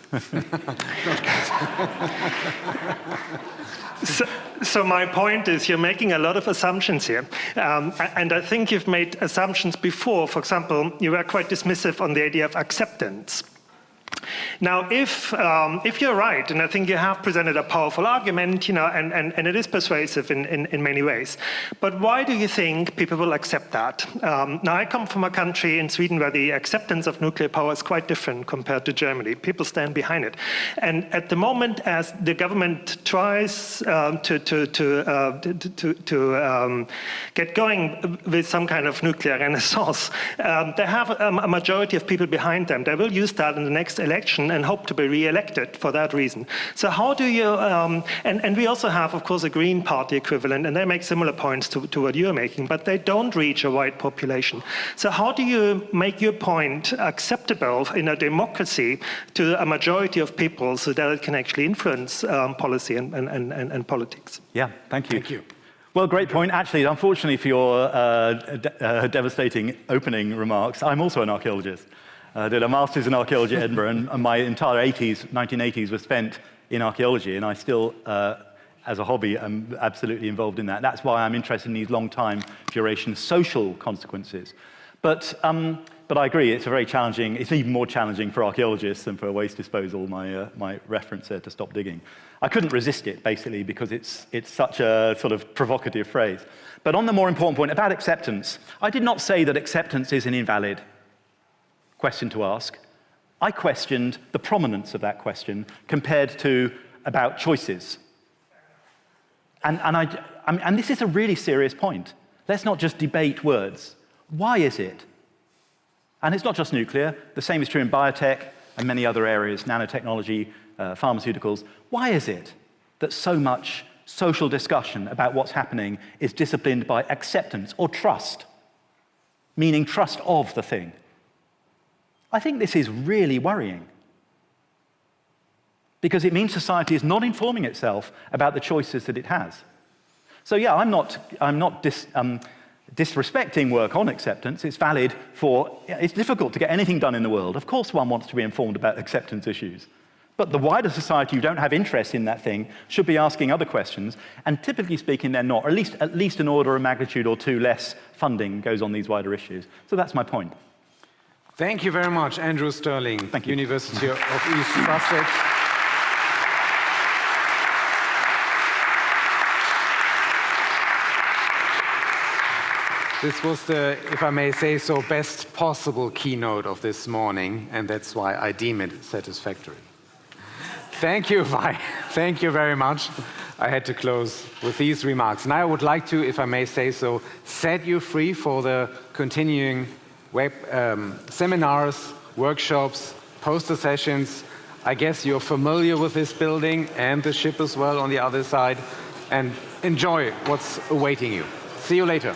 So my point is you're making a lot of assumptions here. And I think you've made assumptions before. For example, you were quite dismissive on the idea of acceptance. Now, if you're right, and I think you have presented a powerful argument, and it is persuasive in many ways, but why do you think people will accept that? Now, I come from a country in Sweden where the acceptance of nuclear power is quite different compared to Germany. People stand behind it. And at the moment, as the government tries to get going with some kind of nuclear renaissance, they have a majority of people behind them. They will use that in the next election and hope to be re-elected for that reason. So how do you, and we also have, of course, a Green Party equivalent, and they make similar points to what you're making, but they don't reach a wide population. So how do you make your point acceptable in a democracy to a majority of people so that it can actually influence policy and politics? Yeah, thank you. Well, great point. Actually, unfortunately for your devastating opening remarks, I'm also an archaeologist. I did a master's in archaeology at Edinburgh, and my entire 1980s was spent in archaeology, and I still, as a hobby, am absolutely involved in that. That's why I'm interested in these long-time duration social consequences. But I agree, it's it's even more challenging for archaeologists than for waste disposal, my reference there to stop digging. I couldn't resist it, basically, because it's such a sort of provocative phrase. But on the more important point about acceptance, I did not say that acceptance is an invalid question to ask. I questioned the prominence of that question compared to about choices. And this is a really serious point. Let's not just debate words. Why is it? And it's not just nuclear. The same is true in biotech and many other areas, nanotechnology, pharmaceuticals. Why is it that so much social discussion about what's happening is disciplined by acceptance or trust, meaning trust of the thing? I think this is really worrying, because it means society is not informing itself about the choices that it has. So yeah, I'm not disrespecting work on acceptance. It's valid it's difficult to get anything done in the world. Of course one wants to be informed about acceptance issues. But the wider society who don't have interest in that thing should be asking other questions, and typically speaking they're not, or at least an order of magnitude or two less funding goes on these wider issues. So that's my point. Thank you very much, Andrew Sterling, Thank you. University of East Sussex. This was the, if I may say so, best possible keynote of this morning, and that's why I deem it satisfactory. Thank you, Vi. Thank you very much. I had to close with these remarks. Now I would like to, if I may say so, set you free for the continuing web seminars, workshops, poster sessions. I guess you're familiar with this building and the ship as well on the other side, and enjoy what's awaiting you. See you later.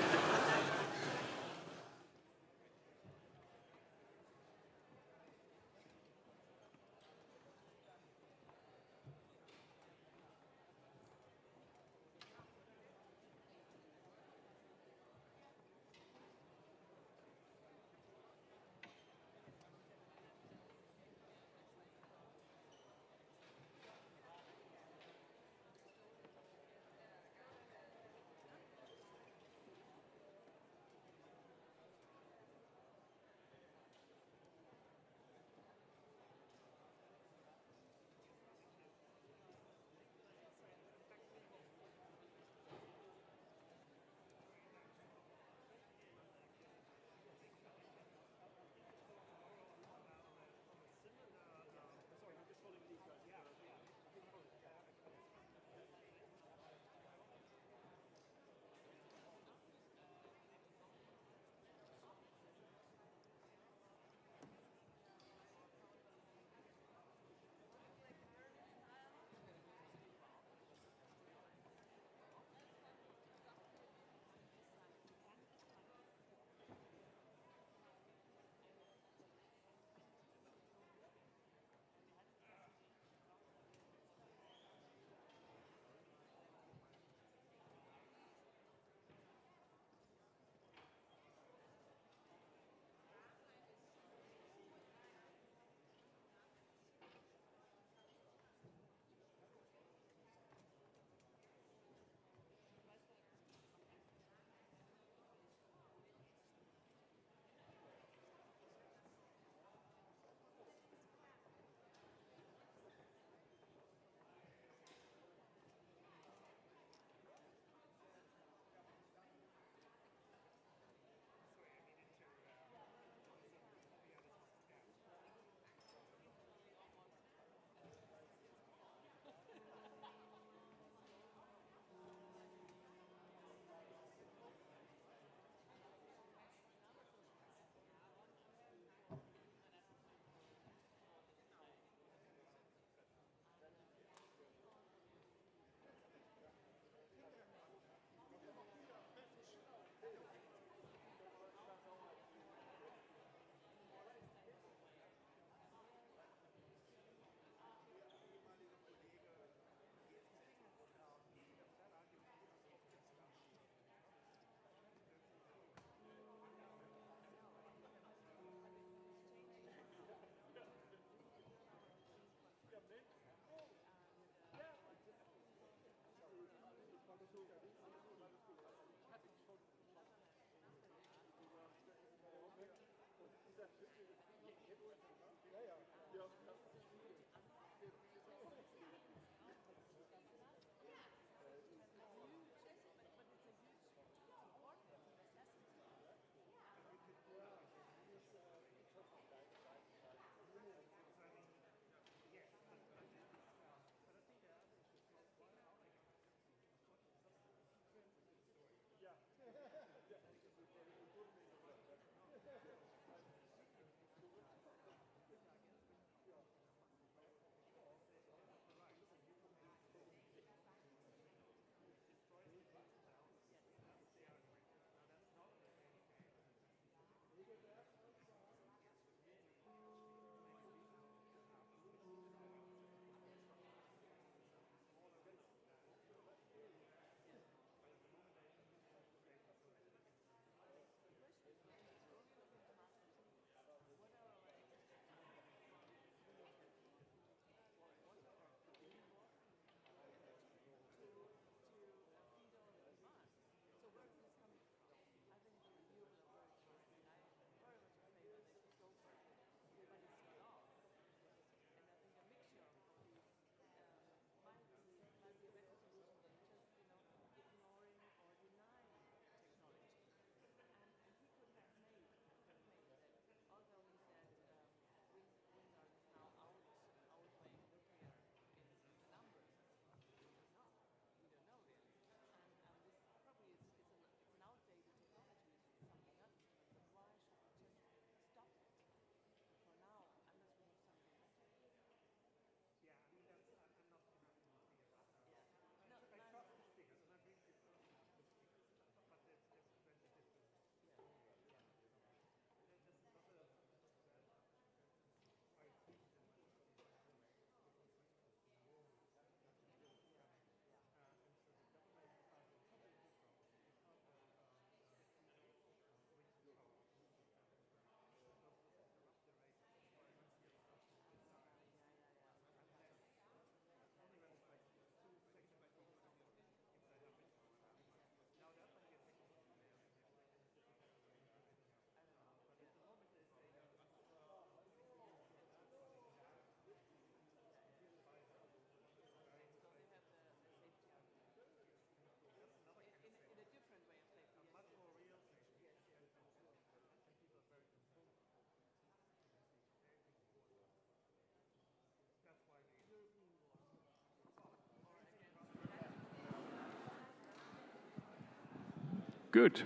Good.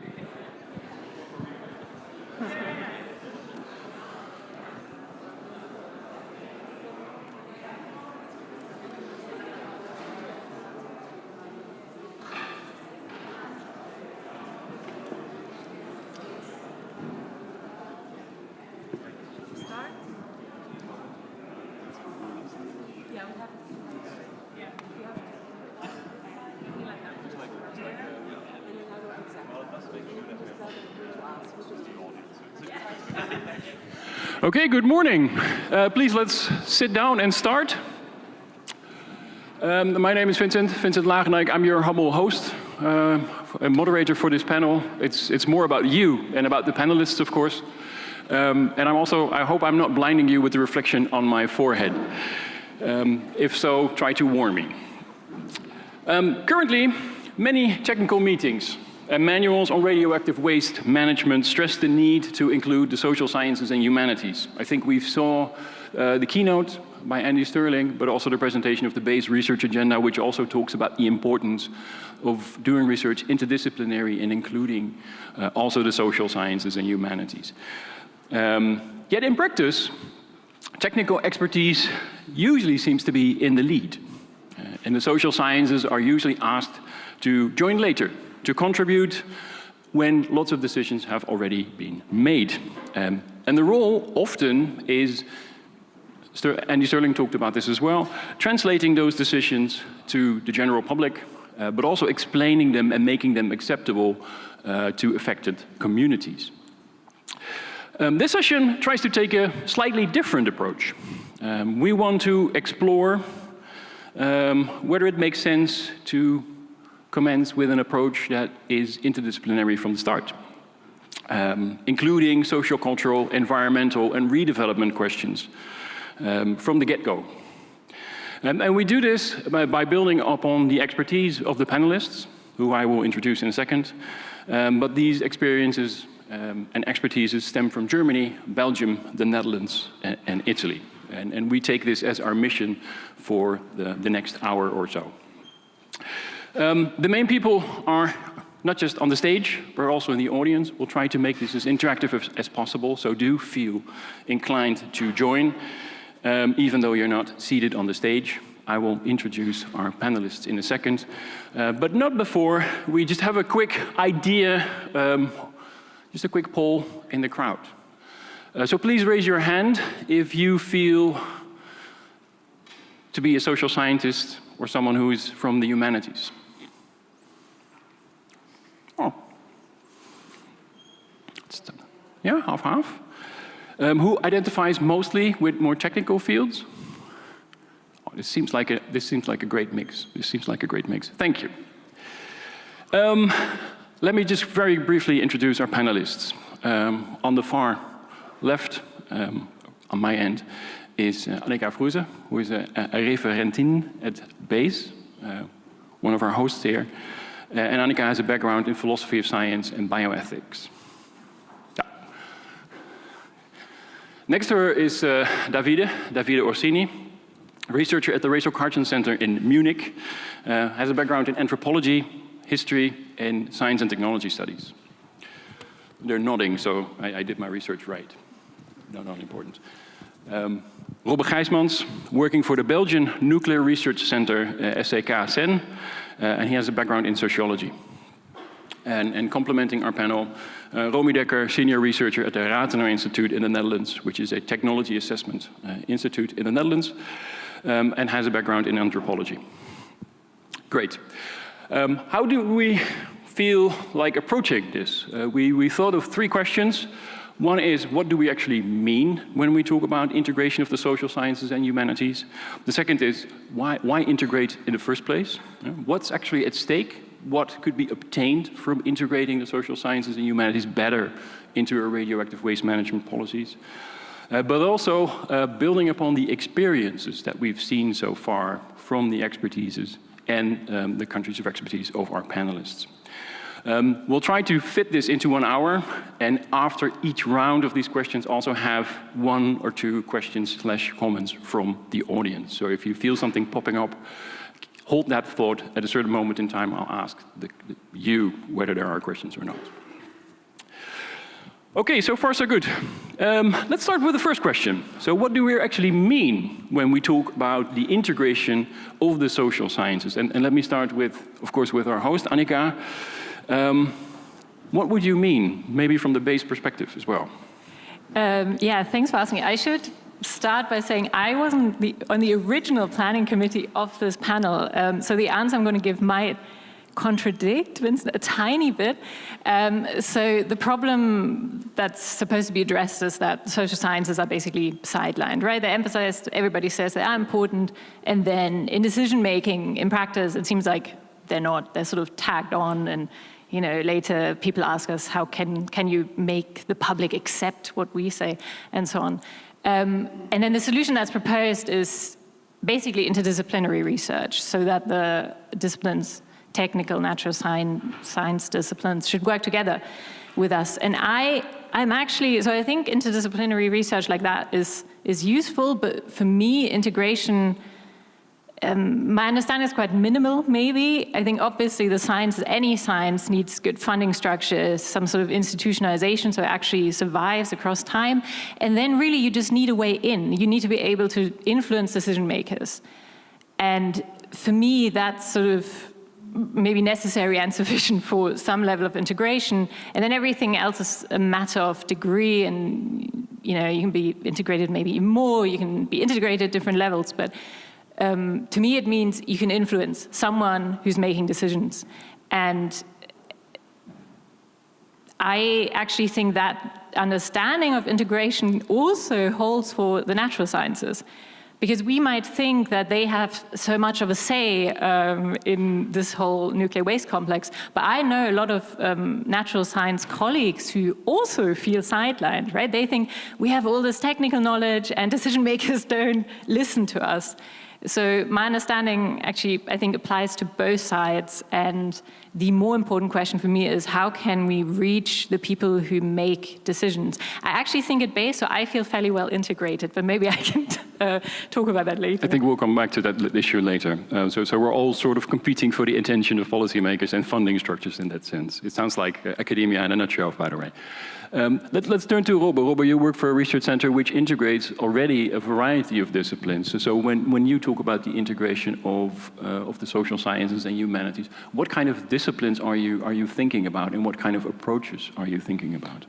Okay, good morning. Please let's sit down and start. My name is Vincent Lagenijk. I'm your humble host and moderator for this panel. It's more about you and about the panelists, of course. And I hope I'm not blinding you with the reflection on my forehead. If so, try to warn me. Currently, many technical meetings and manuals on radioactive waste management stress the need to include the social sciences and humanities. I think we saw the keynote by Andy Sterling, but also the presentation of the BASE research agenda, which also talks about the importance of doing research interdisciplinary and including also the social sciences and humanities. Yet in practice, technical expertise usually seems to be in the lead. And the social sciences are usually asked to join later, to contribute when lots of decisions have already been made. And the role often is, Andy Sterling talked about this as well, translating those decisions to the general public, but also explaining them and making them acceptable to affected communities. This session tries to take a slightly different approach. We want to explore whether it makes sense to commence with an approach that is interdisciplinary from the start, including social, cultural, environmental, and redevelopment questions from the get-go. And we do this by building upon the expertise of the panelists, who I will introduce in a second. But these experiences and expertises stem from Germany, Belgium, the Netherlands, and Italy. And we take this as our mission for the next hour or so. The main people are not just on the stage, but also in the audience. We'll try to make this as interactive as possible, so do feel inclined to join, even though you're not seated on the stage. I will introduce our panelists in a second, but not before we just have a quick idea, just a quick poll in the crowd. So please raise your hand if you feel to be a social scientist or someone who is from the humanities. Oh. Yeah, half-half. Who identifies mostly with more technical fields? Oh, this seems like a great mix. This seems like a great mix. Thank you. Let me just very briefly introduce our panelists. On the far left, on my end, is Annika Fruse, who is a referentin at BASE, one of our hosts here. And Annika has a background in philosophy of science and bioethics. Yeah. Next to her is Davide Orsini, researcher at the Rachel Carson Center in Munich, has a background in anthropology, history, and science and technology studies. They're nodding, so I did my research right. No, not important. Robbe Gijsmans, working for the Belgian Nuclear Research Center, SCKSN, and he has a background in sociology. And complementing our panel, Romy Dekker, senior researcher at the Rathenau Institute in the Netherlands, which is a technology assessment institute in the Netherlands, and has a background in anthropology. Great. How do we feel like approaching this? We thought of 3 questions. One is, what do we actually mean when we talk about integration of the social sciences and humanities? The second is, why integrate in the first place? What's actually at stake? What could be obtained from integrating the social sciences and humanities better into our radioactive waste management policies? But also building upon the experiences that we've seen so far from the expertises and the countries of expertise of our panelists. We'll try to fit this into 1 hour, and after each round of these questions also have 1 or 2 questions/comments from the audience. So if you feel something popping up, hold that thought. At a certain moment in time, I'll ask you whether there are questions or not. Okay, so far so good. Let's start with the first question. So what do we actually mean when we talk about the integration of the social sciences? And let me start with, of course, with our host, Annika. What would you mean, maybe from the base perspective as well? Yeah, thanks for asking. I should start by saying I wasn't on the original planning committee of this panel, so the answer I'm going to give might contradict Vincent a tiny bit. So the problem that's supposed to be addressed is that social sciences are basically sidelined, right? They're emphasized, everybody says they are important, and then in decision making, in practice, it seems like they're not. They're sort of tagged on, and later people ask us, how can you make the public accept what we say, and so on. And then the solution that's proposed is basically interdisciplinary research, so that the disciplines, technical, natural science disciplines, should work together with us. And I'm actually, so I think interdisciplinary research like that is useful, but for me, integration, my understanding is quite minimal, maybe. I think obviously the science, any science, needs good funding structures, some sort of institutionalization so it actually survives across time. And then really you just need a way in. You need to be able to influence decision makers. And for me, that's sort of maybe necessary and sufficient for some level of integration. And then everything else is a matter of degree, and you can be integrated maybe even more, you can be integrated at different levels, but to me, it means you can influence someone who's making decisions. And I actually think that understanding of integration also holds for the natural sciences, because we might think that they have so much of a say in this whole nuclear waste complex, but I know a lot of natural science colleagues who also feel sidelined, right? They think we have all this technical knowledge and decision makers don't listen to us. So my understanding actually, I think, applies to both sides. And the more important question for me is, how can we reach the people who make decisions? I actually think at base, so I feel fairly well integrated, but maybe I can talk about that later. I think we'll come back to that issue later. So we're all sort of competing for the attention of policymakers and funding structures in that sense. It sounds like academia in a nutshell, by the way. Let's turn to Robbe. Robbe, you work for a research center which integrates already a variety of disciplines. So when you talk about the integration of the social sciences and humanities, what kind of disciplines are you thinking about, and what kind of approaches are you thinking about?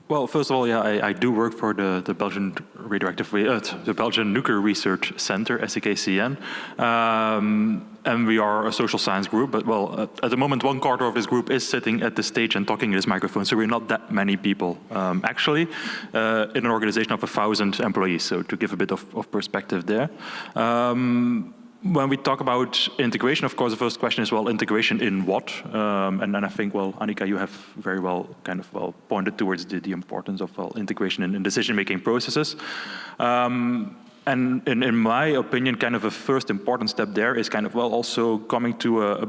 Well, first of all, yeah, I do work for the Belgian the Belgian Nuclear Research Center, SEKCN, and we are a social science group. But well, at the moment, 1/4 of this group is sitting at the stage and talking in this microphone. So we're not that many people, actually, in an organization of 1,000 employees. So to give a bit of perspective there. When we talk about integration, of course, the first question is, well, integration in what? And I think, well, Annika, you have very well pointed towards the importance of integration in decision-making processes. And in my opinion, kind of a first important step there is also coming to a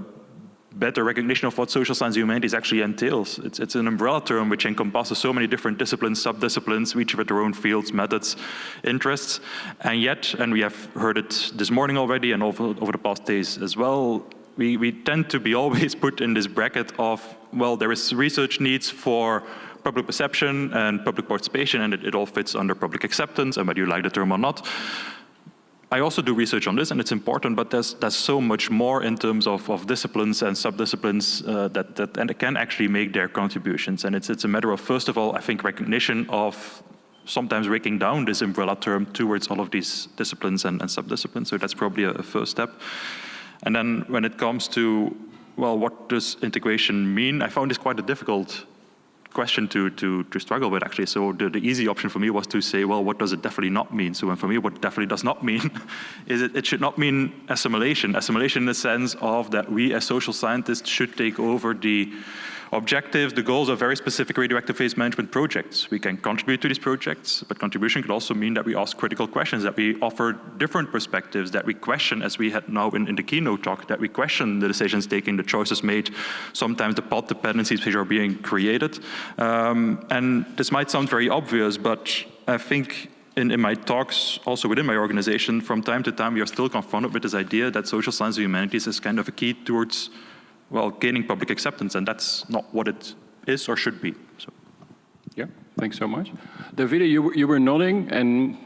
better recognition of what social science and humanities actually entails. It's an umbrella term which encompasses so many different disciplines, sub-disciplines, each with their own fields, methods, interests, and yet, and we have heard it this morning already and over the past days as well, we tend to be always put in this bracket of, well, there is research needs for public perception and public participation, and it all fits under public acceptance, and whether you like the term or not. I also do research on this, and it's important, but there's so much more in terms of disciplines and sub-disciplines that can actually make their contributions. And it's a matter of, first of all, I think, recognition of sometimes breaking down this umbrella term towards all of these disciplines and sub-disciplines. So that's probably a first step. And then when it comes to, well, what does integration mean? I found this quite a difficult question to struggle with, actually. So the easy option for me was to say, well, what does it definitely not mean? So for me, what definitely does not mean is it should not mean assimilation. Assimilation in the sense of that we as social scientists should take over the objectives, the goals of very specific radioactive waste management projects. We can contribute to these projects, but contribution could also mean that we ask critical questions, that we offer different perspectives, that we question, as we had now in the keynote talk, that we question the decisions taken, the choices made, sometimes the path dependencies which are being created. And this might sound very obvious, but I think in my talks, also within my organization, from time to time, we are still confronted with this idea that social science and humanities is kind of a key towards, well, gaining public acceptance, and that's not what it is or should be. So. Yeah, thanks so much. Davide, you were nodding and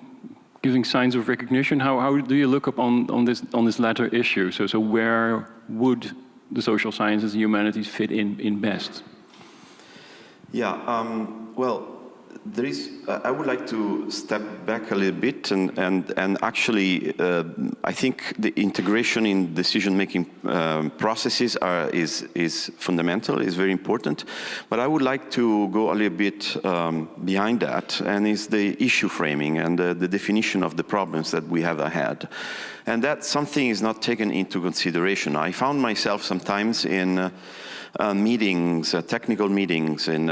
giving signs of recognition. How do you look upon on this latter issue? So where would the social sciences and humanities fit in best? Yeah, well, there is. I would like to step back a little bit, and actually, I think the integration in decision-making processes is fundamental, is very important. But I would like to go a little bit behind that, and is the issue framing and the definition of the problems that we have ahead, and that something is not taken into consideration. I found myself sometimes in meetings, technical meetings, in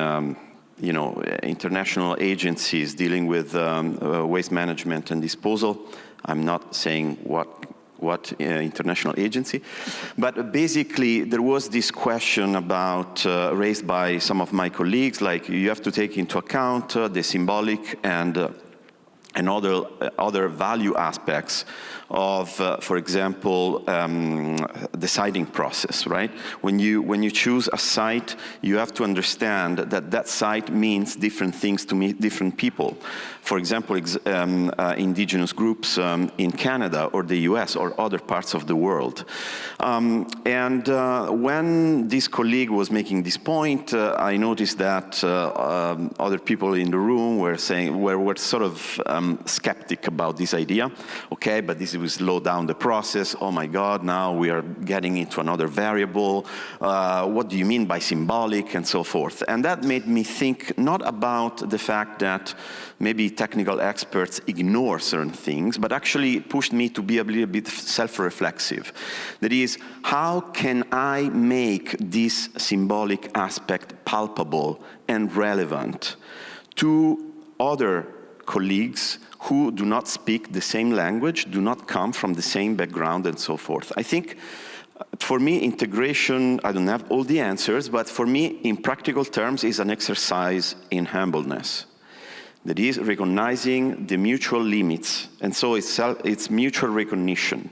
international agencies dealing with waste management and disposal. I'm not saying what international agency, but basically there was this question about raised by some of my colleagues, like you have to take into account the symbolic and other value aspects of, for example, the siting process, right? When you choose a site, you have to understand that that site means different things to different people. For example, indigenous groups in Canada or the US or other parts of the world. When this colleague was making this point, I noticed that other people in the room were sort of skeptic about this idea. Okay, but this will slow down the process. Oh my God, now we are getting into another variable. What do you mean by symbolic and so forth? And that made me think not about the fact that maybe technical experts ignore certain things, but actually pushed me to be a little bit self-reflexive. That is, how can I make this symbolic aspect palpable and relevant to other colleagues who do not speak the same language, do not come from the same background, and so forth. I think for me, integration, I don't have all the answers, but for me, in practical terms, is an exercise in humbleness. That is recognizing the mutual limits, and so it's mutual recognition.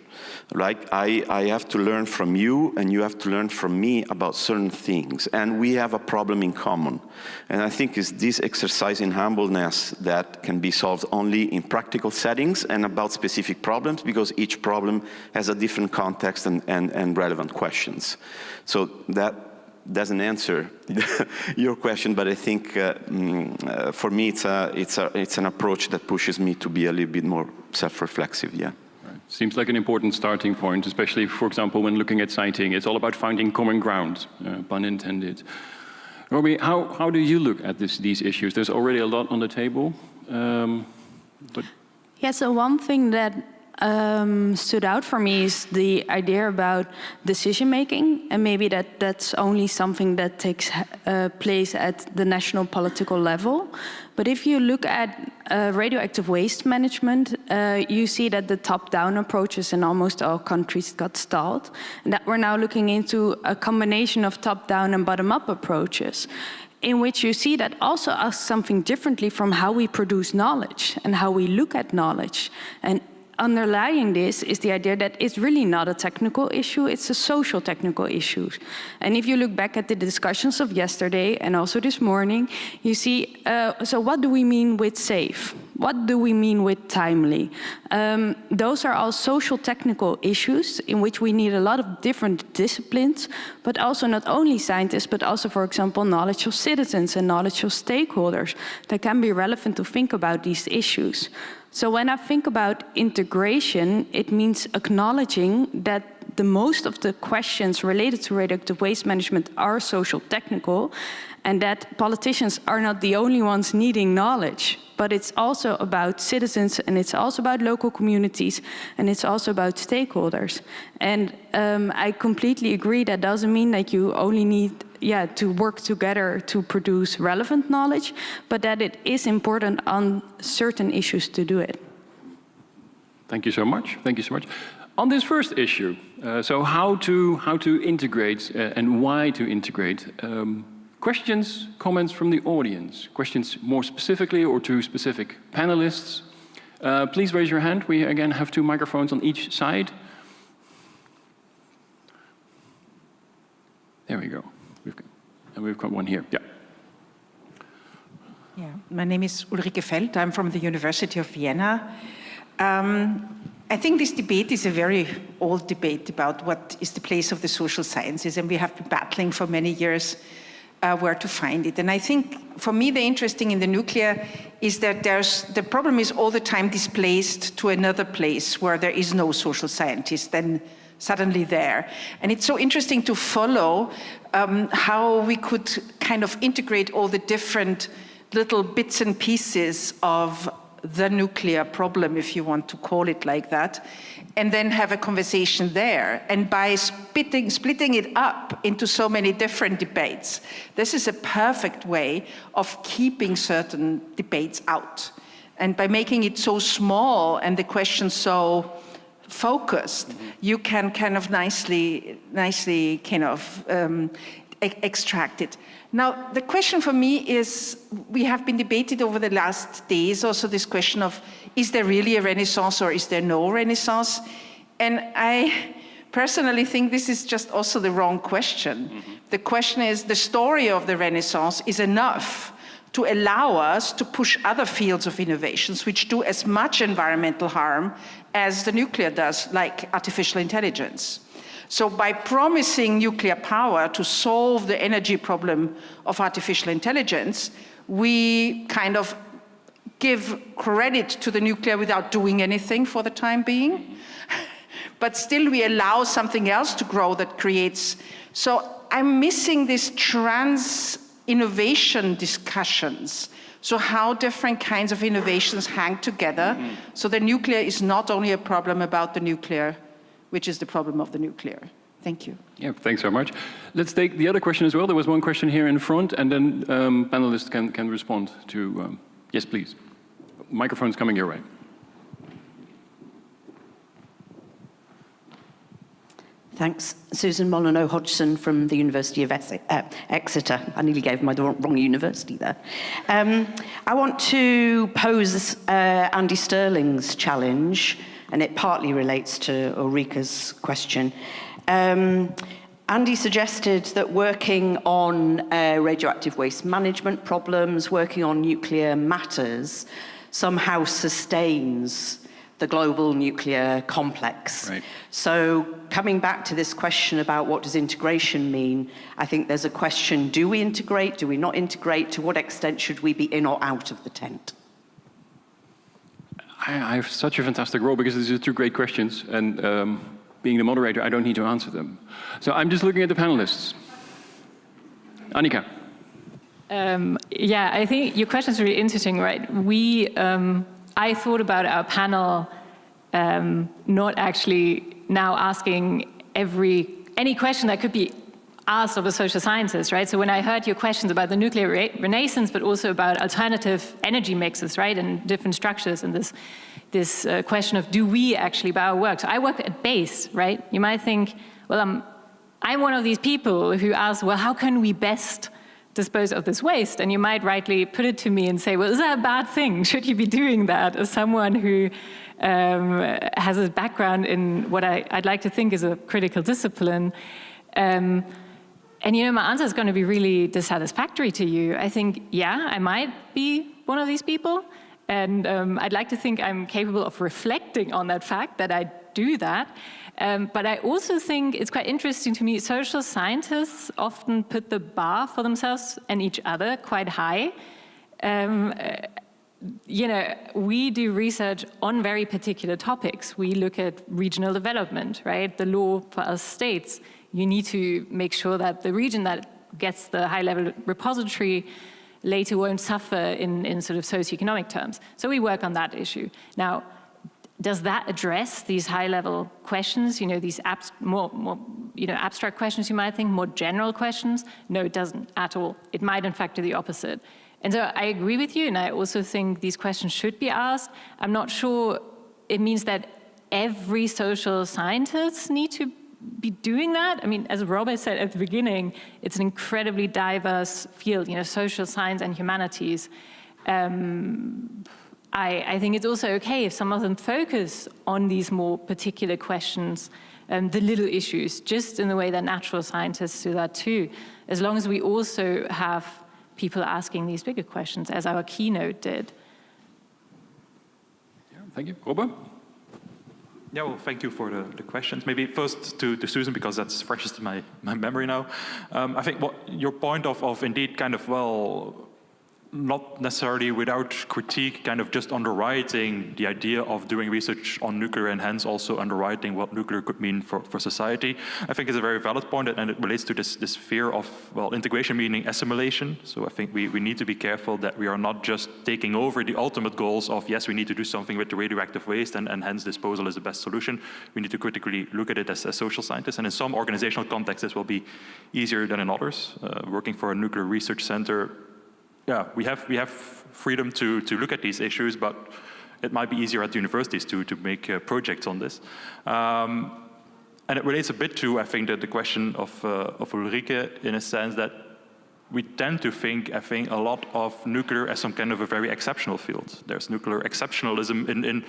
Like I have to learn from you, and you have to learn from me about certain things, and we have a problem in common. And I think it's this exercise in humbleness that can be solved only in practical settings and about specific problems, because each problem has a different context and relevant questions. So that doesn't answer your question, but I think for me it's an approach that pushes me to be a little bit more self-reflexive. Yeah. Right. Seems like an important starting point, especially, for example, when looking at citing. It's all about finding common ground, pun intended. Robbie, how do you look at these issues? There's already a lot on the table, but yeah. So one thing that stood out for me is the idea about decision-making, and maybe that's only something that takes place at the national political level. But if you look at radioactive waste management, you see that the top-down approaches in almost all countries got stalled, and that we're now looking into a combination of top-down and bottom-up approaches, in which you see that also asks something differently from how we produce knowledge and how we look at knowledge. And underlying this is the idea that it's really not a technical issue, it's a social technical issue. And if you look back at the discussions of yesterday and also this morning, you see, so what do we mean with safe? What do we mean with timely? Those are all social technical issues in which we need a lot of different disciplines, but also not only scientists, but also, for example, knowledge of citizens and knowledge of stakeholders that can be relevant to think about these issues. So when I think about integration, it means acknowledging that the most of the questions related to radioactive waste management are social technical, and that politicians are not the only ones needing knowledge, but it's also about citizens, and it's also about local communities, and it's also about stakeholders. And I completely agree that doesn't mean that you only need to work together to produce relevant knowledge, but that it is important on certain issues to do it. Thank you so much. Thank you so much. On this first issue, so how to integrate and why to integrate. Questions, comments from the audience? Questions more specifically or to specific panelists? Please raise your hand. We again have 2 microphones on each side. There we go. We've got one here. Yeah. Yeah, my name is Ulrike Feld. I'm from the University of Vienna. I think this debate is a very old debate about what is the place of the social sciences, and we have been battling for many years where to find it. And I think, for me, the interesting in the nuclear is that the problem is all the time displaced to another place where there is no social scientist, then suddenly there. And it's so interesting to follow how we could kind of integrate all the different little bits and pieces of the nuclear problem, if you want to call it like that, and then have a conversation there. And by splitting it up into so many different debates, this is a perfect way of keeping certain debates out. And by making it so small and the questions so focused, you can kind of nicely kind of extract it. Now, the question for me is, we have been debated over the last days also this question of, is there really a renaissance or is there no renaissance? And I personally think this is just also the wrong question. The question is, the story of the renaissance is enough to allow us to push other fields of innovations which do as much environmental harm as the nuclear does, like artificial intelligence. So by promising nuclear power to solve the energy problem of artificial intelligence, we kind of give credit to the nuclear without doing anything for the time being. But still we allow something else to grow that creates. So I'm missing these trans-innovation discussions. So how different kinds of innovations hang together. So the nuclear is not only a problem about the nuclear, which is the problem of the nuclear. Thank you. Yeah, thanks very much. Let's take the other question as well. There was one question here in front, and then panelists can respond to, yes, please. Microphone's coming your way. Thanks. Susan Molyneux-Hodgson from the University of Exeter. I nearly gave my wrong university there. I want to pose Andy Sterling's challenge, and it partly relates to Ulrike's question. Andy suggested that working on radioactive waste management problems, working on nuclear matters, somehow sustains the global nuclear complex. Right. So coming back to this question about what does integration mean, I think there's a question, do we integrate, do we not integrate, to what extent should we be in or out of the tent? I have such a fantastic role because these are 2 great questions, and being the moderator, I don't need to answer them. So I'm just looking at the panelists. Annika. Yeah, I think your question is really interesting, right? I thought about our panel not actually now asking any question that could be asked of a social scientist, right? So when I heard your questions about the nuclear renaissance, but also about alternative energy mixes, right, and different structures, and this question of, do we actually by our work? So I work at BASE, right? You might think, well, I'm one of these people who ask, well, how can we best dispose of this waste? And you might rightly put it to me and say, well, is that a bad thing? Should you be doing that as someone who has a background in what I'd like to think is a critical discipline? And you know, my answer is going to be really dissatisfactory to you. I think, yeah, I might be one of these people. And I'd like to think I'm capable of reflecting on that fact that I do that. But I also think it's quite interesting to me, social scientists often put the bar for themselves and each other quite high. You know, we do research on very particular topics. We look at regional development, right? The law for us states, you need to make sure that the region that gets the high-level repository later won't suffer in sort of socioeconomic terms. So we work on that issue. Now, does that address these high-level questions, you know, these more abstract questions you might think, more general questions? No, it doesn't at all. It might, in fact, do the opposite. And so I agree with you, and I also think these questions should be asked. I'm not sure it means that every social scientist need to be doing that. I mean, as Robert said at the beginning, it's an incredibly diverse field, you know, social science and humanities. I think it's also okay if some of them focus on these more particular questions, the little issues, just in the way that natural scientists do that too, as long as we also have people asking these bigger questions, as our keynote did. Yeah, thank you. Robert? Yeah, well, thank you for the questions. Maybe first to Susan, because that's freshest in my memory now. I think your point of indeed kind of, well, not necessarily without critique, kind of just underwriting the idea of doing research on nuclear and hence also underwriting what nuclear could mean for society, I think is a very valid point, and it relates to this fear of, well, integration meaning assimilation. So I think we need to be careful that we are not just taking over the ultimate goals of, yes, we need to do something with the radioactive waste and hence disposal is the best solution. We need to critically look at it as social scientists, and in some organizational contexts this will be easier than in others. Working for a nuclear research center, yeah, we have freedom to look at these issues, but it might be easier at universities to make projects on this. And it relates a bit to, I think, the question of Ulrike, in a sense that we tend to think, I think, a lot of nuclear as some kind of a very exceptional field. There's nuclear exceptionalism in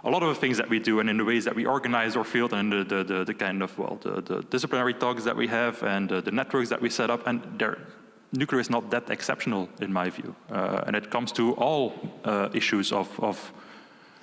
a lot of the things that we do and in the ways that we organize our field and the kind of, well, the disciplinary talks that we have and the networks that we set up, and nuclear is not that exceptional in my view. And it comes to all issues of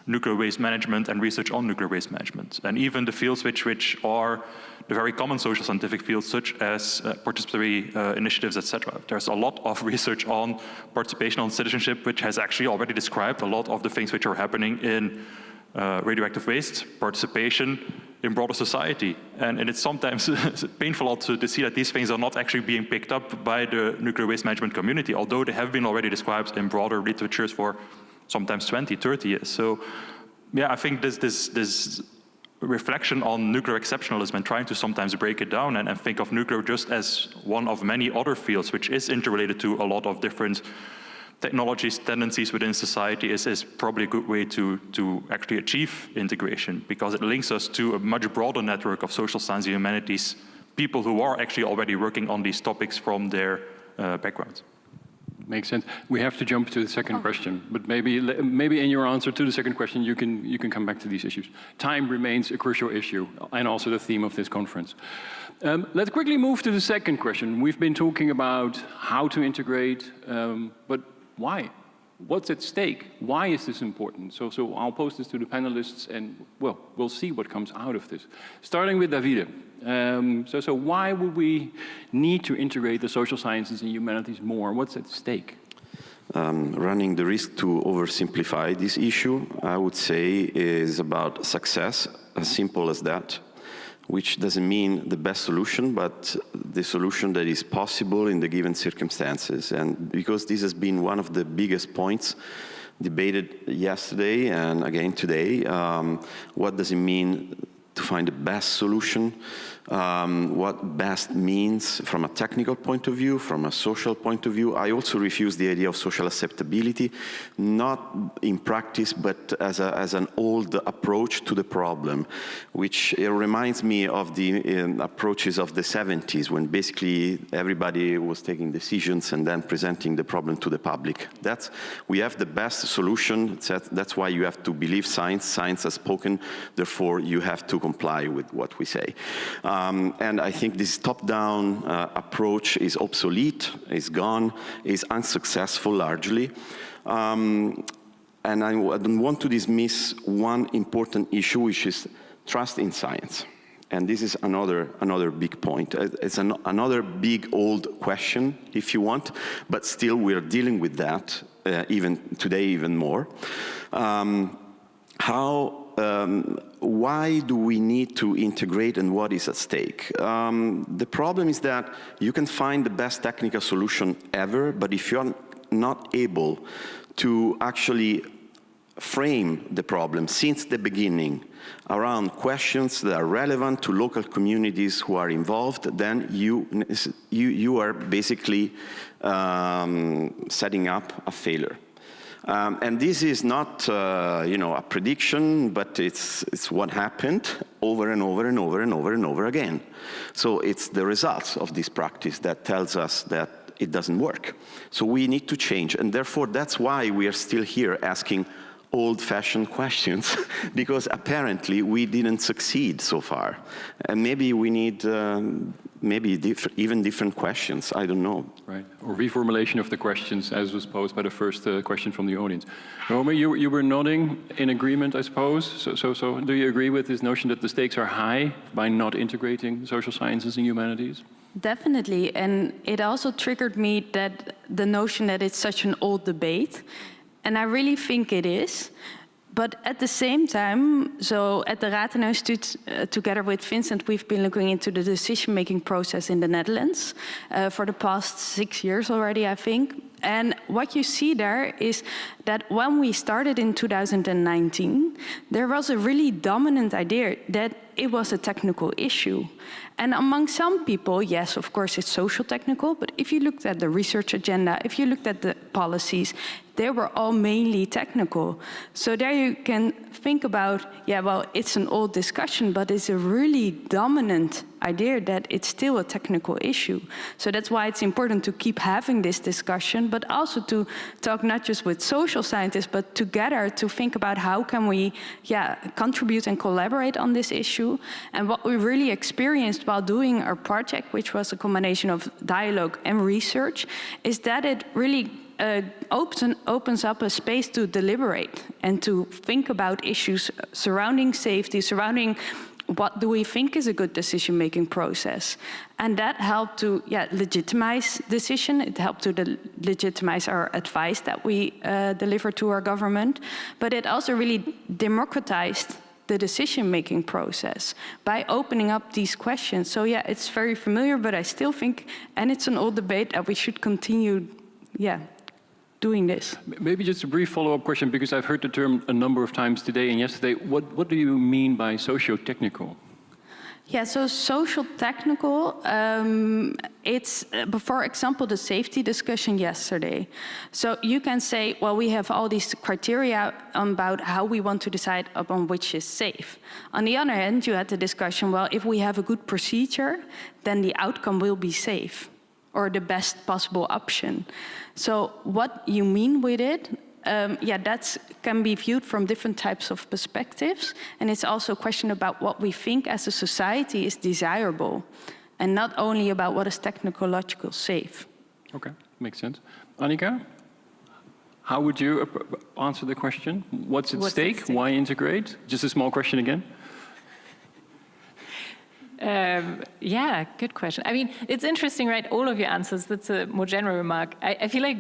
nuclear waste management and research on nuclear waste management. And even the fields which are the very common social scientific fields, such as participatory initiatives, etc. There's a lot of research on participation, on citizenship, which has actually already described a lot of the things which are happening in radioactive waste, participation in broader society. And it's sometimes painful also to see that these things are not actually being picked up by the nuclear waste management community, although they have been already described in broader literatures for sometimes 20, 30 years. So yeah, I think this reflection on nuclear exceptionalism and trying to sometimes break it down and think of nuclear just as one of many other fields, which is interrelated to a lot of different technologies, tendencies within society, is probably a good way to actually achieve integration, because it links us to a much broader network of social science and humanities, people who are actually already working on these topics from their backgrounds. Makes sense. We have to jump to the second question, but maybe in your answer to the second question, you can come back to these issues. Time remains a crucial issue, and also the theme of this conference. Let's quickly move to the second question. We've been talking about how to integrate, but why? What's at stake? Why is this important? So I'll pose this to the panelists, and well, we'll see what comes out of this. Starting with Davide. So why would we need to integrate the social sciences and humanities more? What's at stake? Running the risk to oversimplify this issue, I would say, is about success, as simple as that, which doesn't mean the best solution, but the solution that is possible in the given circumstances. And because this has been one of the biggest points debated yesterday and again today, what does it mean to find the best solution? What best means from a technical point of view, from a social point of view. I also refuse the idea of social acceptability, not in practice, but as an old approach to the problem, which reminds me of the approaches of the 70s, when basically everybody was taking decisions and then presenting the problem to the public. We have the best solution. That's why you have to believe science. Science has spoken, therefore you have to comply with what we say. And I think this top-down approach is obsolete, is gone, is unsuccessful largely. And I don't want to dismiss one important issue, which is trust in science. And this is another big point. It's another big old question, if you want, but still we're dealing with that even today, even more. Why do we need to integrate and what is at stake? The problem is that you can find the best technical solution ever, but if you're not able to actually frame the problem since the beginning around questions that are relevant to local communities who are involved, then you are basically setting up a failure. And this is not, a prediction, but it's what happened over and over and over and over and over again. So it's the results of this practice that tells us that it doesn't work. So we need to change, and therefore that's why we are still here asking old-fashioned questions, because apparently we didn't succeed so far. And maybe we need even different questions, I don't know. Right, or reformulation of the questions as was posed by the first question from the audience. Roma, you were nodding in agreement, I suppose. So do you agree with this notion that the stakes are high by not integrating social sciences and humanities? Definitely, and it also triggered me that the notion that it's such an old debate, and I really think it is. But at the same time, so at the Rathenau Institute, together with Vincent, we've been looking into the decision-making process in the Netherlands for the past 6 years already, I think. And what you see there is that when we started in 2019, there was a really dominant idea that it was a technical issue. And among some people, yes, of course, it's social technical, but if you looked at the research agenda, if you looked at the policies, they were all mainly technical. So there you can think about, yeah, well, it's an old discussion, but it's a really dominant idea that it's still a technical issue. So that's why it's important to keep having this discussion, but also to talk not just with social scientists, but together to think about how can we, contribute and collaborate on this issue. And what we really experienced while doing our project, which was a combination of dialogue and research, is that it really opens up a space to deliberate and to think about issues surrounding safety, surrounding what do we think is a good decision-making process. And that helped to legitimize decision. It helped to legitimize our advice that we deliver to our government. But it also really democratized the decision-making process by opening up these questions. So yeah, it's very familiar, but I still think, and it's an old debate, that we should continue, doing this. Maybe just a brief follow-up question, because I've heard the term a number of times today and yesterday. What do you mean by socio-technical? Yeah, so social technical, it's, for example, the safety discussion yesterday. So you can say, well, we have all these criteria about how we want to decide upon which is safe. On the other hand, you had the discussion, well, if we have a good procedure, then the outcome will be safe, or the best possible option. So what you mean with it, that can be viewed from different types of perspectives. And it's also a question about what we think as a society is desirable, and not only about what is technological safe. Okay, makes sense. Annika, how would you answer the question? What's at stake? Why integrate? Just a small question again. Good question. I mean, it's interesting, right? All of your answers, that's a more general remark. I feel like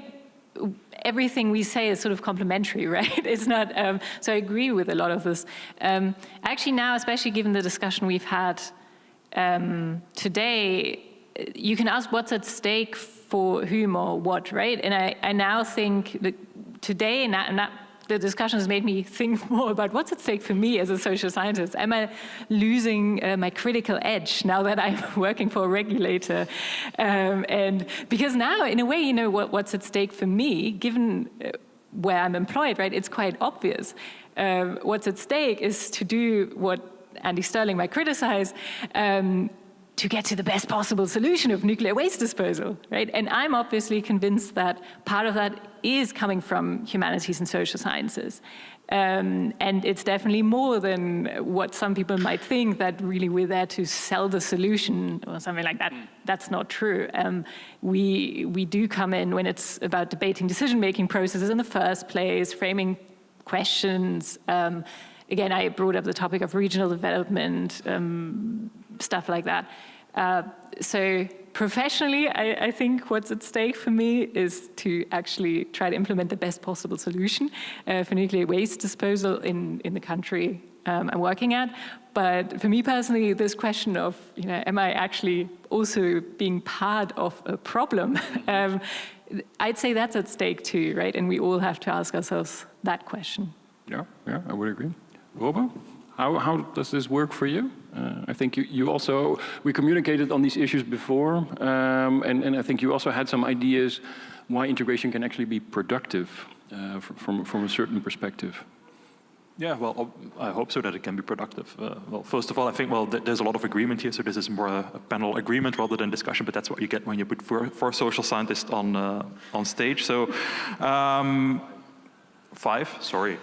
everything we say is sort of complementary, right? It's not, so I agree with a lot of this. Actually now, especially given the discussion we've had today, you can ask what's at stake for whom or what, right? And I now think that today, the discussion has made me think more about what's at stake for me as a social scientist. Am I losing my critical edge now that I'm working for a regulator? And because now, in a way, you know what's at stake for me, given where I'm employed, right? It's quite obvious. What's at stake is to do what Andy Sterling might criticize, to get to the best possible solution of nuclear waste disposal, right? And I'm obviously convinced that part of that is coming from humanities and social sciences. And it's definitely more than what some people might think, that really we're there to sell the solution or something like that. That's not true. We do come in when it's about debating decision-making processes in the first place, framing questions. Again, I brought up the topic of regional development, stuff like that. So professionally, I think what's at stake for me is to actually try to implement the best possible solution for nuclear waste disposal in the country I'm working at. But for me personally, this question of, am I actually also being part of a problem? I'd say that's at stake too, right? And we all have to ask ourselves that question. Yeah, I would agree. Robert, how does this work for you? I think you also, we communicated on these issues before, and I think you also had some ideas why integration can actually be productive from a certain perspective. Yeah, well, I hope so that it can be productive. Well, first of all, I think, well, there's a lot of agreement here, so this is more a panel agreement rather than discussion, but that's what you get when you put four social scientists on stage. So, 5, sorry.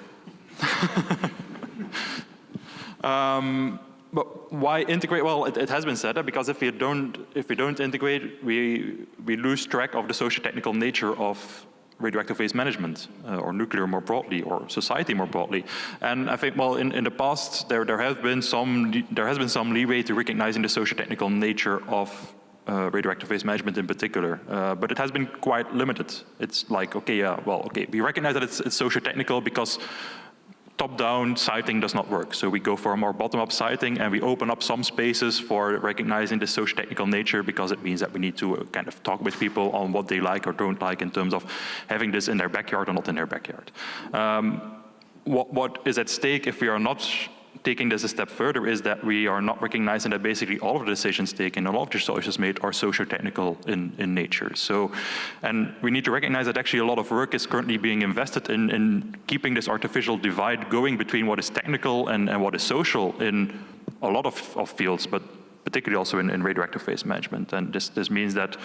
But why integrate? Well, it has been said that because if we don't integrate, we lose track of the socio-technical nature of radioactive waste management, or nuclear more broadly, or society more broadly. And I think, well, in the past, there has been some leeway to recognizing the socio-technical nature of radioactive waste management in particular, but it has been quite limited. It's like, okay, we recognize that it's socio-technical because top-down siting does not work. So we go for a more bottom-up siting, and we open up some spaces for recognizing the socio-technical nature, because it means that we need to kind of talk with people on what they like or don't like in terms of having this in their backyard or not in their backyard. What is at stake if we are not taking this a step further is that we are not recognizing that basically all of the decisions taken and all of the choices made are socio-technical in nature. So, and we need to recognize that actually a lot of work is currently being invested in keeping this artificial divide going between what is technical and what is social in a lot of fields, but particularly also in radioactive waste management. And this means that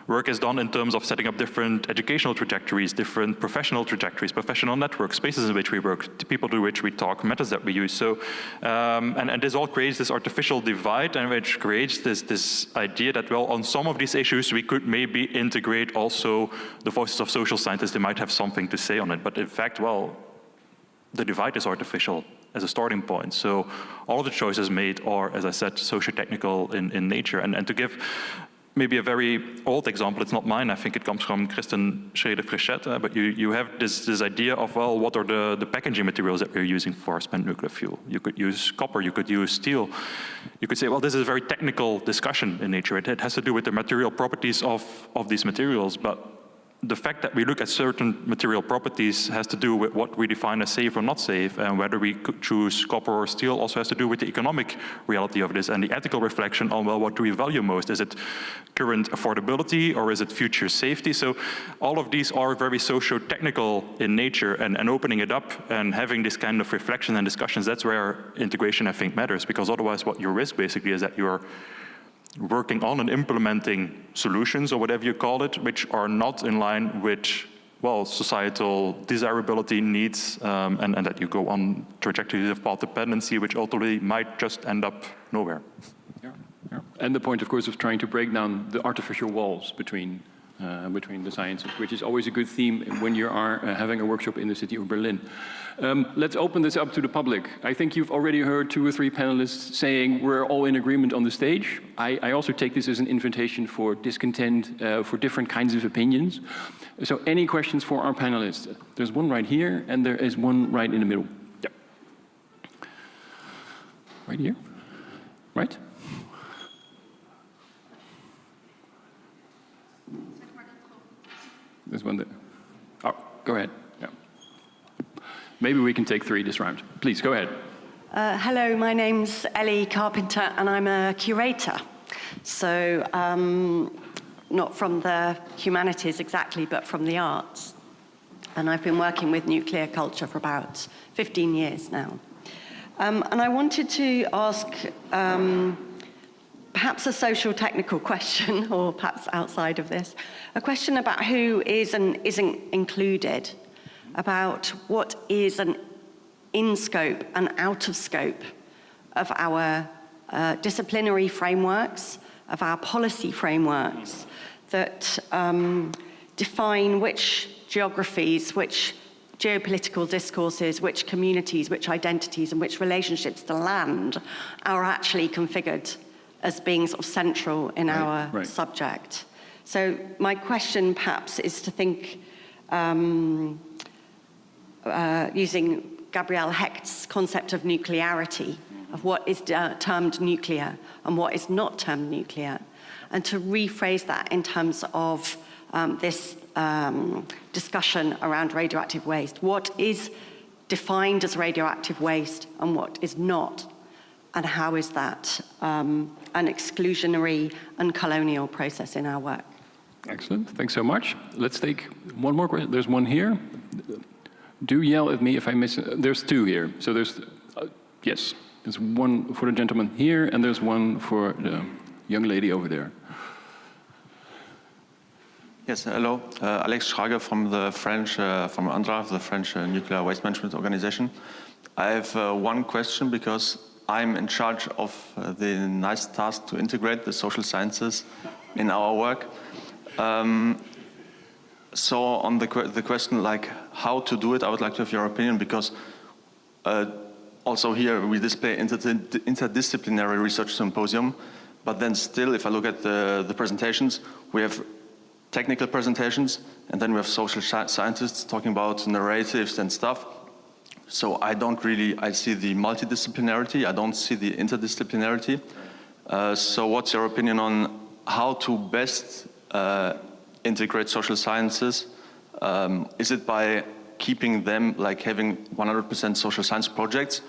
work is done in terms of setting up different educational trajectories, different professional trajectories, professional networks, spaces in which we work, the people to which we talk, methods that we use. So, and this all creates this artificial divide, and which creates this idea that, well, on some of these issues, we could maybe integrate also the voices of social scientists. They might have something to say on it. But in fact, well, the divide is artificial as a starting point. So all of the choices made are, as I said, socio-technical in nature. And to give maybe a very old example, it's not mine, I think it comes from Kristen Schroeder-Frischet, but you have this idea of, well, what are the packaging materials that we're using for spent nuclear fuel? You could use copper, you could use steel. You could say, well, this is a very technical discussion in nature. It has to do with the material properties of these materials, but the fact that we look at certain material properties has to do with what we define as safe or not safe, and whether we could choose copper or steel also has to do with the economic reality of this and the ethical reflection on, well, what do we value most? Is it current affordability or is it future safety? So all of these are very socio-technical in nature, and opening it up and having this kind of reflection and discussions, that's where integration, I think, matters, because otherwise what you risk basically is that you're working on and implementing solutions, or whatever you call it, which are not in line with, well, societal desirability needs, and that you go on trajectories of path dependency, which ultimately might just end up nowhere. Yeah. And the point, of course, of trying to break down the artificial walls between the sciences, which is always a good theme when you are having a workshop in the city of Berlin. Let's open this up to the public. I think you've already heard 2 or 3 panelists saying we're all in agreement on the stage. I also take this as an invitation for discontent, for different kinds of opinions. So any questions for our panelists? There's one right here, and there is one right in the middle. Yep. Right here? Right? There's one there. Oh, go ahead. Yeah. Maybe we can take 3 this round. Please, go ahead. Hello, my name's Ellie Carpenter, and I'm a curator. So not from the humanities exactly, but from the arts. And I've been working with nuclear culture for about 15 years now. And I wanted to ask perhaps a social technical question, or perhaps outside of this, a question about who is and isn't included, about what is an in scope and out of scope of our disciplinary frameworks, of our policy frameworks that define which geographies, which geopolitical discourses, which communities, which identities, and which relationships to land are actually configured as being sort of central in our subject. So my question perhaps is to think, using Gabrielle Hecht's concept of nuclearity, of what is termed nuclear and what is not termed nuclear, and to rephrase that in terms of this discussion around radioactive waste. What is defined as radioactive waste and what is not? And how is that an exclusionary and colonial process in our work? Excellent, thanks so much. Let's take one more question. There's one here. Do yell at me if I miss. There's two here. So there's, yes, there's one for the gentleman here, and there's one for the young lady over there. Yes, hello. Alex Schrage from the French, from ANDRA, the French Nuclear Waste Management Organization. I have one question because I'm in charge of the nice task to integrate the social sciences in our work. So on the question like how to do it, I would like to have your opinion because also here we display interdisciplinary research symposium, but then still if I look at the presentations, we have technical presentations and then we have social scientists talking about narratives and stuff. So I see the multidisciplinarity, I don't see the interdisciplinarity. So what's your opinion on how to best integrate social sciences? Is it by keeping them, like having 100% social science projects,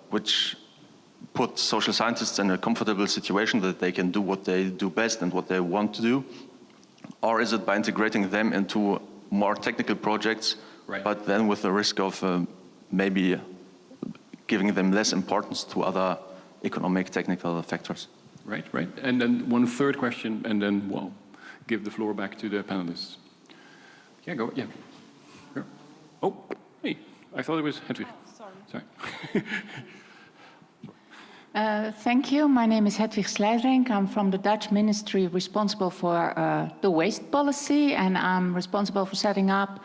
which put social scientists in a comfortable situation that they can do what they do best and what they want to do? Or is it by integrating them into more technical projects, right, but then with the risk of maybe giving them less importance to other economic, technical factors? Right, right. And then one third question, and then we'll give the floor back to the panelists. Yeah, go, yeah. Sure. Oh, hey, I thought it was Hedwig. Oh, sorry. Thank you. My name is Hedwig Slijdrink. I'm from the Dutch ministry responsible for the waste policy, and I'm responsible for setting up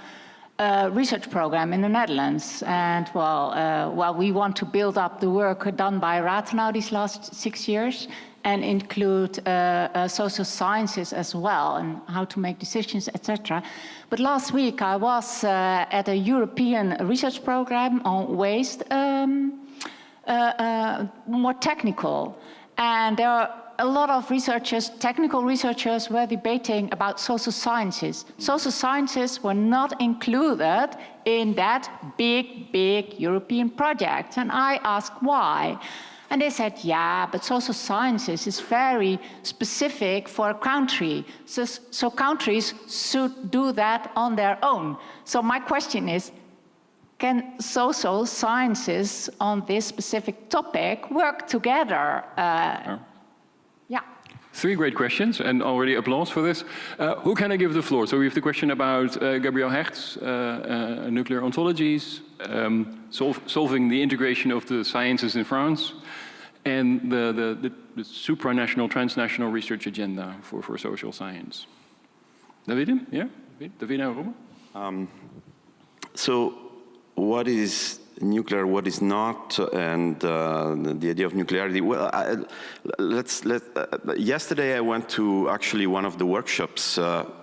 a research program in the Netherlands. And well, we want to build up the work done by Rathenau these last 6 years and include social sciences as well and how to make decisions, etc. But last week I was at a European research program on waste, more technical. And there are a lot of researchers, technical researchers, were debating about social sciences. Social sciences were not included in that big European project. And I asked why. And they said, yeah, but social sciences is very specific for a country. So countries should do that on their own. So my question is, can social sciences on this specific topic work together? Yeah. Three great questions, and already applause for this. Who can I give the floor? So we have the question about Gabriel Hertz, nuclear ontologies, solving the integration of the sciences in France, and the supranational, transnational research agenda for social science. David? Yeah? David and Robert? So what is nuclear, what is not, and the idea of nuclearity? Well, yesterday I went to actually one of the workshops,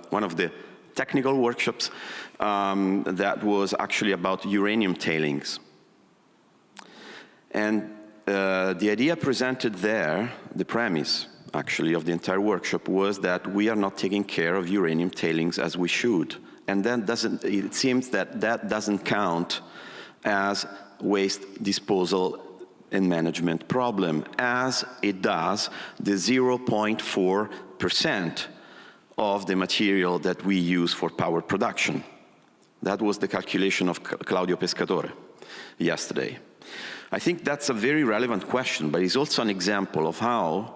one of the technical workshops that was actually about uranium tailings. And the idea presented there, the premise actually of the entire workshop, was that we are not taking care of uranium tailings as we should. And then it seems that that doesn't count as waste disposal and management problem, as it does the 0.4% of the material that we use for power production. That was the calculation of Claudio Pescatore yesterday. I think that's a very relevant question, but it's also an example of how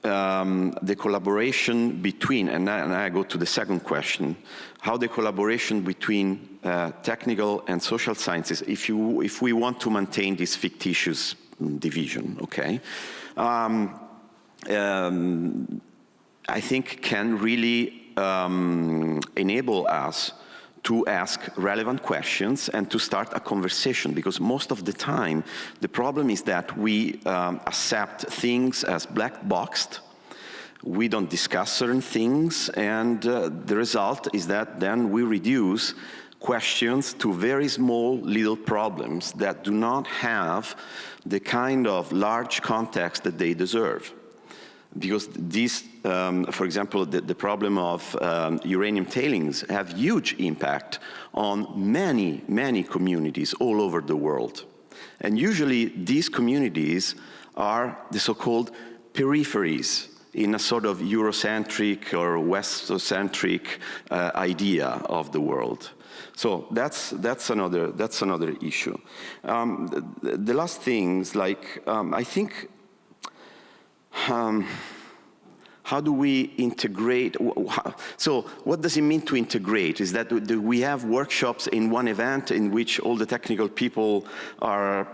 the collaboration between, and I go to the second question, how the collaboration between technical and social sciences, if we want to maintain this fictitious division, okay, I think can really enable us to ask relevant questions and to start a conversation, because most of the time the problem is that we accept things as black boxed, we don't discuss certain things, and the result is that then we reduce questions to very small little problems that do not have the kind of large context that they deserve. Because these, for example, the problem of uranium tailings have huge impact on many communities all over the world. And usually these communities are the so-called peripheries in a sort of Eurocentric or Westocentric idea of the world. So that's another issue. The last things, like I think, how do we integrate? So what does it mean to integrate? Is that we have workshops in one event in which all the technical people are,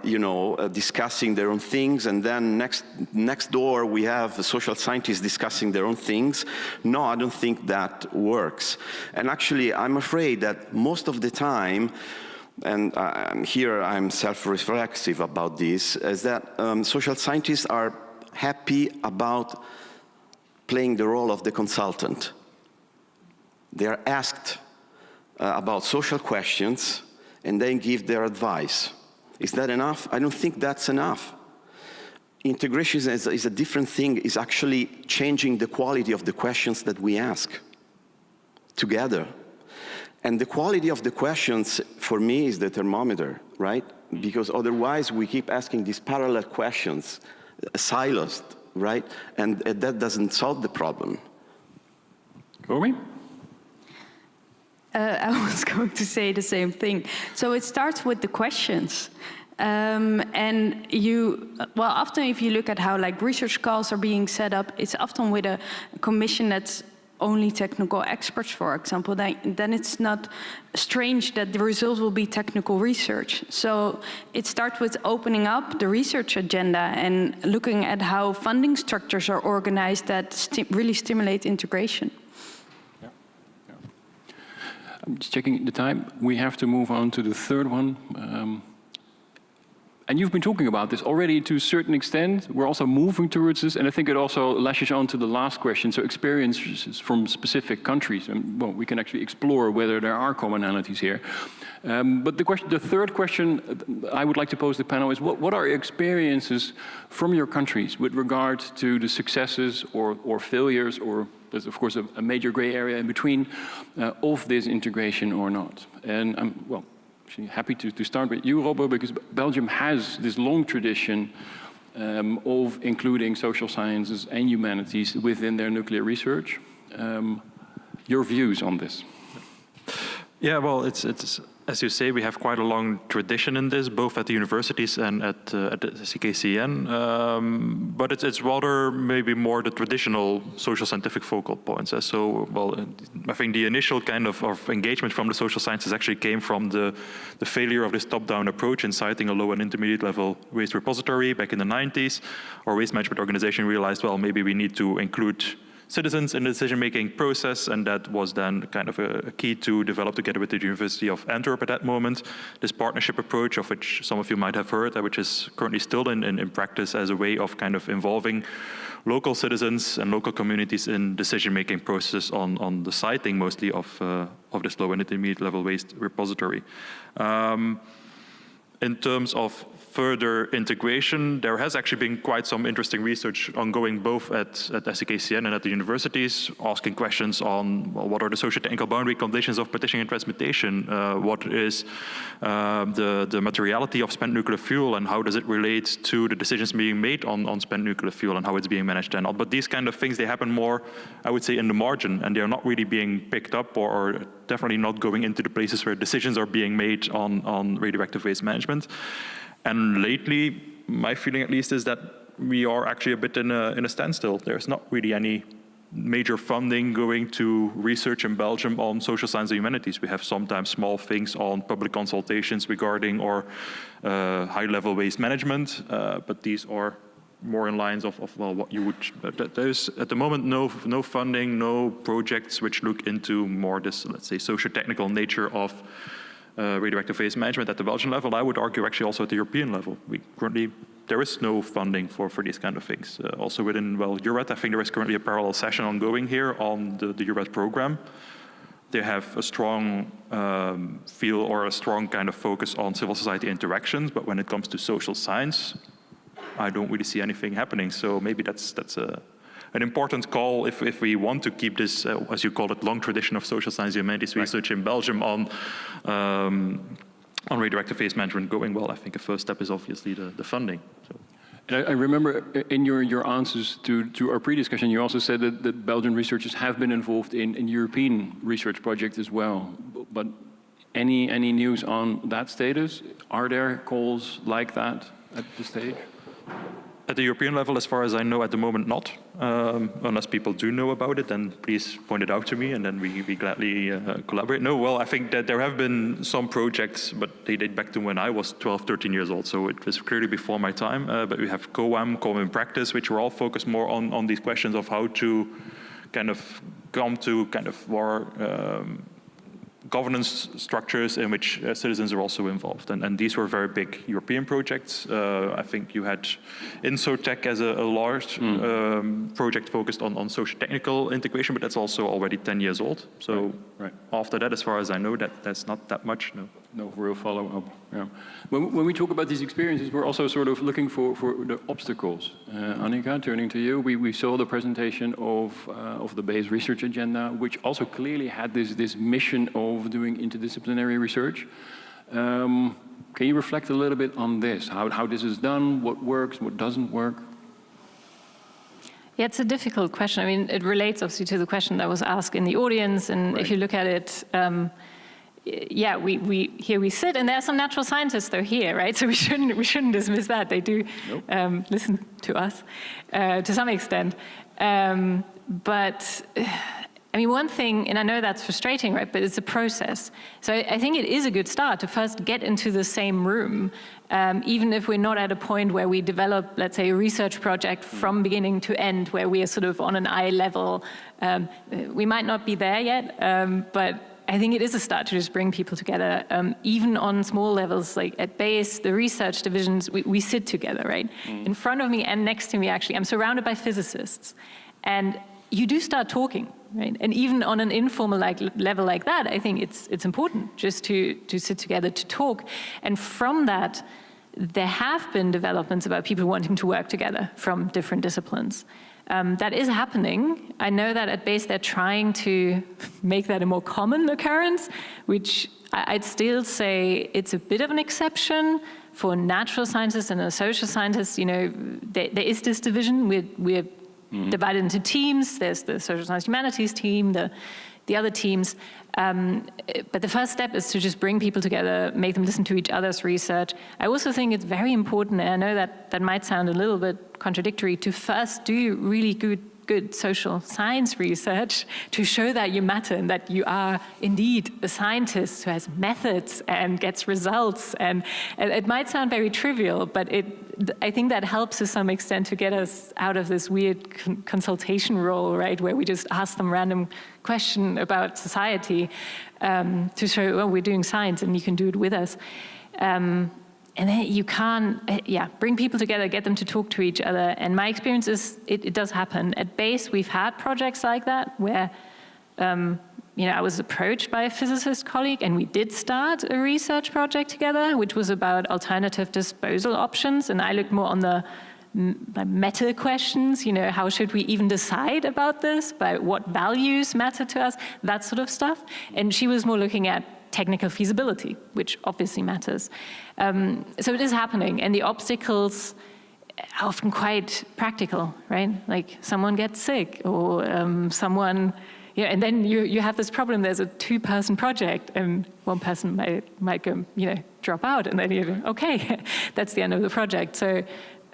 discussing their own things, and then next door we have the social scientists discussing their own things? No, I don't think that works. And actually, I'm afraid that most of the time, and here I'm self-reflexive about this, is that social scientists are happy about playing the role of the consultant. They are asked about social questions and then give their advice. Is that enough? I don't think that's enough. Integration is a different thing. It's actually changing the quality of the questions that we ask together. And the quality of the questions, for me, is the thermometer, right? Because otherwise we keep asking these parallel questions, silos, right? And that doesn't solve the problem. Romy? I was going to say the same thing. So it starts with the questions. And often if you look at how like research calls are being set up, it's often with a commission that's only technical experts, for example, then it's not strange that the result will be technical research. So it starts with opening up the research agenda and looking at how funding structures are organized that really stimulate integration. Yeah. I'm just checking the time. We have to move on to the third one. And you've been talking about this already to a certain extent. We're also moving towards this, and I think it also lashes on to the last question, so experiences from specific countries. And well, we can actually explore whether there are commonalities here. But the third question I would like to pose to the panel is, what are experiences from your countries with regard to the successes or failures, or there's of course a major gray area in between, of this integration or not? And I'm, happy to start with you, Robert, because Belgium has this long tradition of including social sciences and humanities within their nuclear research. Your views on this? Yeah, well, it's as you say, we have quite a long tradition in this, both at the universities and at the CKCN. But it's rather maybe more the traditional social scientific focal points. So, well, I think the initial kind of engagement from the social sciences actually came from the failure of this top-down approach in citing a low and intermediate level waste repository back in the 90s. Our waste management organization realized, well, maybe we need to include citizens in the decision-making process, and that was then kind of a key to develop together with the University of Antwerp at that moment, this partnership approach of which some of you might have heard, which is currently still in practice as a way of kind of involving local citizens and local communities in decision-making process on the siting mostly of this low and intermediate level waste repository. In terms of further integration, there has actually been quite some interesting research ongoing both at SCKCN and at the universities, asking questions on, well, what are the socio-technical boundary conditions of partitioning and transmutation? What is the materiality of spent nuclear fuel, and how does it relate to the decisions being made on spent nuclear fuel and how it's being managed and all? But these kind of things, they happen more, I would say, in the margin, and they're not really being picked up or definitely not going into the places where decisions are being made on radioactive waste management. And lately, my feeling at least is that we are actually a bit in a standstill. There's not really any major funding going to research in Belgium on social science and humanities. We have sometimes small things on public consultations regarding our high-level waste management, but these are more in lines of well, what you would. There's at the moment no funding, no projects which look into more this, let's say, socio-technical nature of radioactive waste management at the Belgian level. I would argue actually also at the European level. There is no funding for these kind of things. Also within, well, EURET, I think there is currently a parallel session ongoing here on the EURET program. They have a strong feel or a strong kind of focus on civil society interactions, but when it comes to social science, I don't really see anything happening. So maybe that's an important call if we want to keep this, as you call it, long tradition of social science and humanities research in Belgium on radioactive waste management going well. I think a first step is obviously the funding. So. I remember in your answers to our pre-discussion, you also said that Belgian researchers have been involved in European research projects as well. But any news on that status? Are there calls like that at this stage? At the European level, as far as I know, at the moment not. Unless people do know about it, then please point it out to me, and then we gladly collaborate. No, well, I think that there have been some projects, but they date back to when I was 12, 13 years old, so it was clearly before my time. But we have COAM, Common Practice, which were all focused more on these questions of how to kind of come to kind of more governance structures in which citizens are also involved. And these were very big European projects. I think you had InsoTech as a large project focused on social-technical integration, but that's also already 10 years old. So after that, as far as I know, that's not that much, no. No real follow-up, yeah. When we talk about these experiences, we're also sort of looking for the obstacles. Annika, turning to you, we saw the presentation of the BASE research agenda, which also clearly had this mission of doing interdisciplinary research. Can you reflect a little bit on this? How this is done, what works, what doesn't work? Yeah, it's a difficult question. I mean, it relates obviously to the question that was asked in the audience, and if you look at it, yeah, we sit, and there are some natural scientists though here, right? So we shouldn't dismiss that. They do listen to us to some extent. But I mean, one thing, and I know that's frustrating, right? But it's a process. So I think it is a good start to first get into the same room, even if we're not at a point where we develop, let's say, a research project from beginning to end, where we are sort of on an eye level. We might not be there yet, but I think it is a start to just bring people together, even on small levels, like at BASE, the research divisions, we sit together, right? In front of me and next to me, actually, I'm surrounded by physicists. And you do start talking, right? And even on an informal level like that, I think it's important just to sit together, to talk. And from that, there have been developments about people wanting to work together from different disciplines. That is happening. I know that at BASE they're trying to make that a more common occurrence, which I'd still say it's a bit of an exception for natural scientists and social scientists. You know, there is this division. We're divided into teams. There's the social science humanities team, the other teams. But the first step is to just bring people together, make them listen to each other's research. I also think it's very important, and I know that might sound a little bit contradictory, to first do really good social science research to show that you matter and that you are indeed a scientist who has methods and gets results. And it might sound very trivial, but I think that helps to some extent to get us out of this weird consultation role, right, where we just ask them random question about society to show, well, we're doing science and you can do it with us. And then you can't, bring people together, get them to talk to each other. And my experience is it does happen. At BASE, we've had projects like that where, I was approached by a physicist colleague and we did start a research project together, which was about alternative disposal options. And I looked more on the meta questions, how should we even decide about this? By what values matter to us? That sort of stuff. And she was more looking at technical feasibility, which obviously matters. So it is happening, and the obstacles are often quite practical, right? Like someone gets sick, or someone, and then you have this problem. There's a 2-person project, and one person might go, drop out, and then you're okay, that's the end of the project. So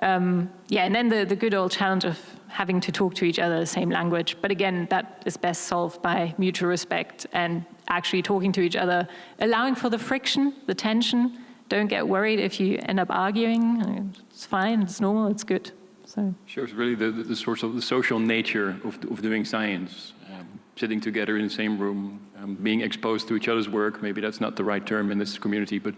and then the good old challenge of having to talk to each other the same language. But again, that is best solved by mutual respect and actually talking to each other, allowing for the friction, the tension. Don't get worried if you end up arguing. It's fine, it's normal, it's good. So shows really the source of the social nature of doing science. Sitting together in the same room, being exposed to each other's work, maybe that's not the right term in this community, but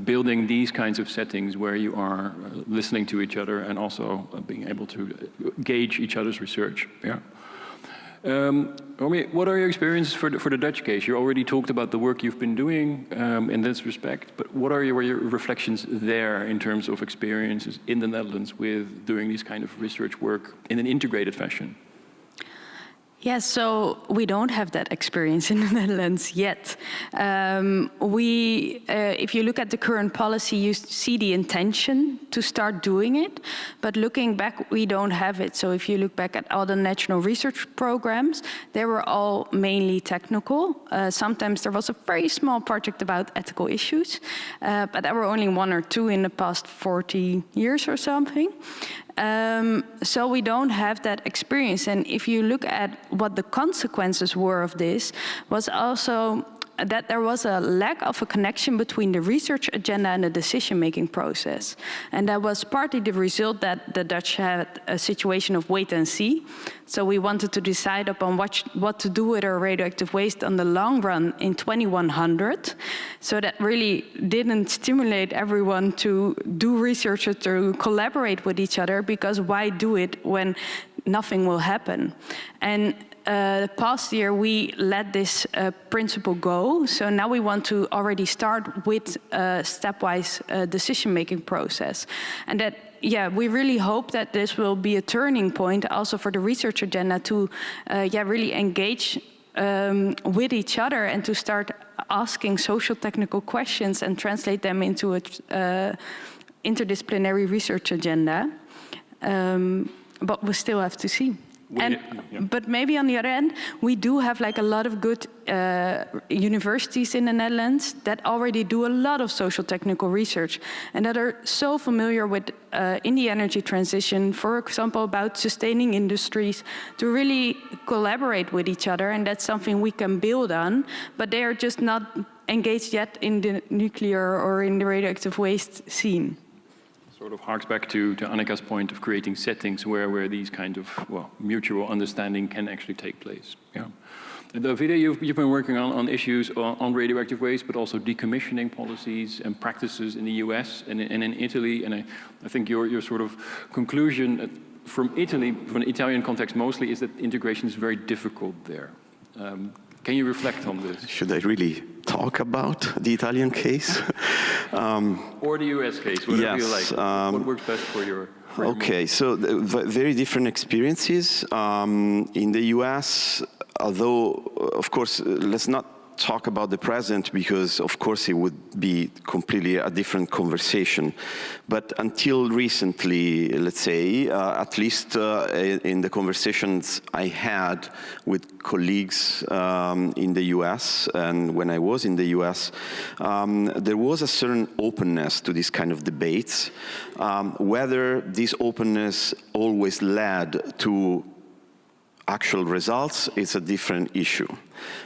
building these kinds of settings where you are listening to each other and also being able to gauge each other's research. Yeah. Romy, what are your experiences for the Dutch case? You already talked about the work you've been doing in this respect, but what are your reflections there in terms of experiences in the Netherlands with doing this kind of research work in an integrated fashion? Yes, so we don't have that experience in the Netherlands yet. If you look at the current policy, you see the intention to start doing it, but looking back, we don't have it. So if you look back at all the national research programs, they were all mainly technical. Sometimes there was a very small project about ethical issues, but there were only 1 or 2 in the past 40 years or something. So we don't have that experience. And if you look at what the consequences were of this, was also that there was a lack of a connection between the research agenda and the decision-making process. And that was partly the result that the Dutch had a situation of wait and see. So we wanted to decide upon what to do with our radioactive waste on the long run in 2100. So that really didn't stimulate everyone to do research or to collaborate with each other, because why do it when nothing will happen? And the past year, we let this principle go. So now we want to already start with a stepwise decision-making process. And that, yeah, we really hope that this will be a turning point also for the research agenda to really engage with each other and to start asking social technical questions and translate them into a interdisciplinary research agenda. But we still have to see. But maybe on the other end, we do have like a lot of good universities in the Netherlands that already do a lot of social technical research and that are so familiar with in the energy transition, for example, about sustaining industries, to really collaborate with each other, and that's something we can build on, but they are just not engaged yet in the nuclear or in the radioactive waste scene. Sort of harks back to Annika's point of creating settings where these kind of mutual understanding can actually take place. Yeah. Davide, you've been working on issues on radioactive waste, but also decommissioning policies and practices in the US and in Italy. And I think your sort of conclusion from Italy, from an Italian context mostly, is that integration is very difficult there. Can you reflect on this? Should I really talk about the Italian case? Or the US case, whatever you like. What works best for your framework? Okay, so very different experiences. In the US, although, of course, let's not talk about the present, because of course it would be completely a different conversation. But until recently, let's say, at least in the conversations I had with colleagues in the US, and when I was in the US, there was a certain openness to this kind of debates. Whether this openness always led to actual results is a different issue,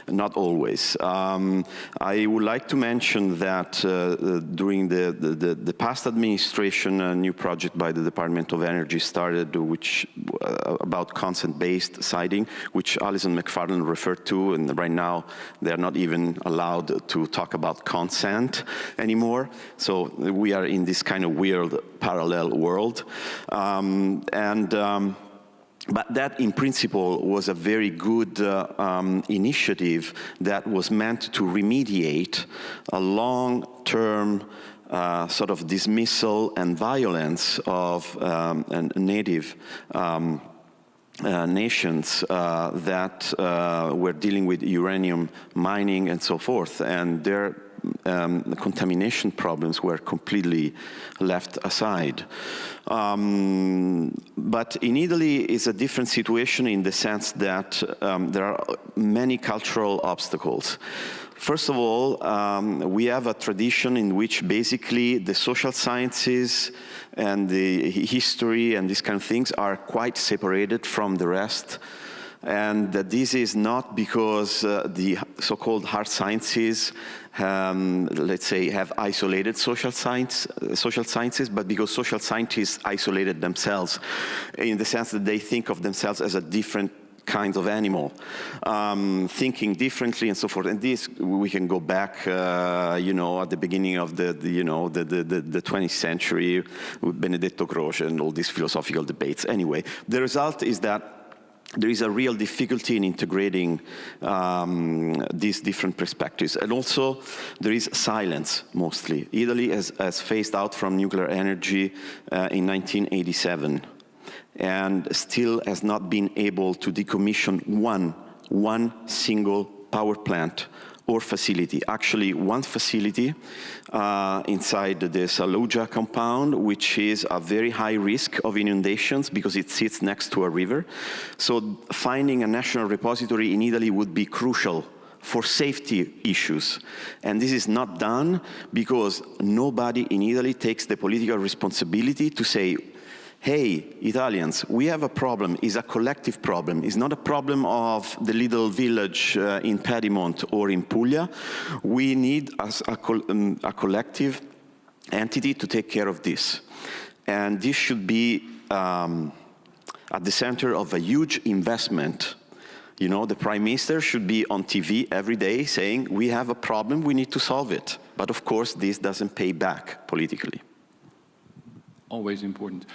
not always. I would like to mention that during the past administration, a new project by the Department of Energy started, which about consent-based siting, which Alison McFarlane referred to, and right now they're not even allowed to talk about consent anymore. So we are in this kind of weird parallel world. But that, in principle, was a very good initiative that was meant to remediate a long-term sort of dismissal and violence of native nations that were dealing with uranium mining and so forth, and their the contamination problems were completely left aside. But in Italy, it's a different situation in the sense that there are many cultural obstacles. First of all, we have a tradition in which basically the social sciences and the history and these kind of things are quite separated from the rest. And that this is not because the so-called hard sciences, let's say, have isolated social sciences, but because social scientists isolated themselves in the sense that they think of themselves as a different kind of animal, thinking differently and so forth. And this, we can go back, you know, at the beginning of the 20th century with Benedetto Croce and all these philosophical debates. Anyway, the result is that there is a real difficulty in integrating these different perspectives. And also, there is silence, mostly. Italy has phased out from nuclear energy in 1987. and still has not been able to decommission one single power plant or facility. Actually, one facility inside the Saluja compound, which is a very high risk of inundations because it sits next to a river. So finding a national repository in Italy would be crucial for safety issues. And this is not done because nobody in Italy takes the political responsibility to say, hey, Italians, we have a problem. It's a collective problem. It's not a problem of the little village in Piedmont or in Puglia. We need a collective entity to take care of this. And this should be at the center of a huge investment. You know, the Prime Minister should be on TV every day saying, we have a problem, we need to solve it. But of course, this doesn't pay back politically. Always important.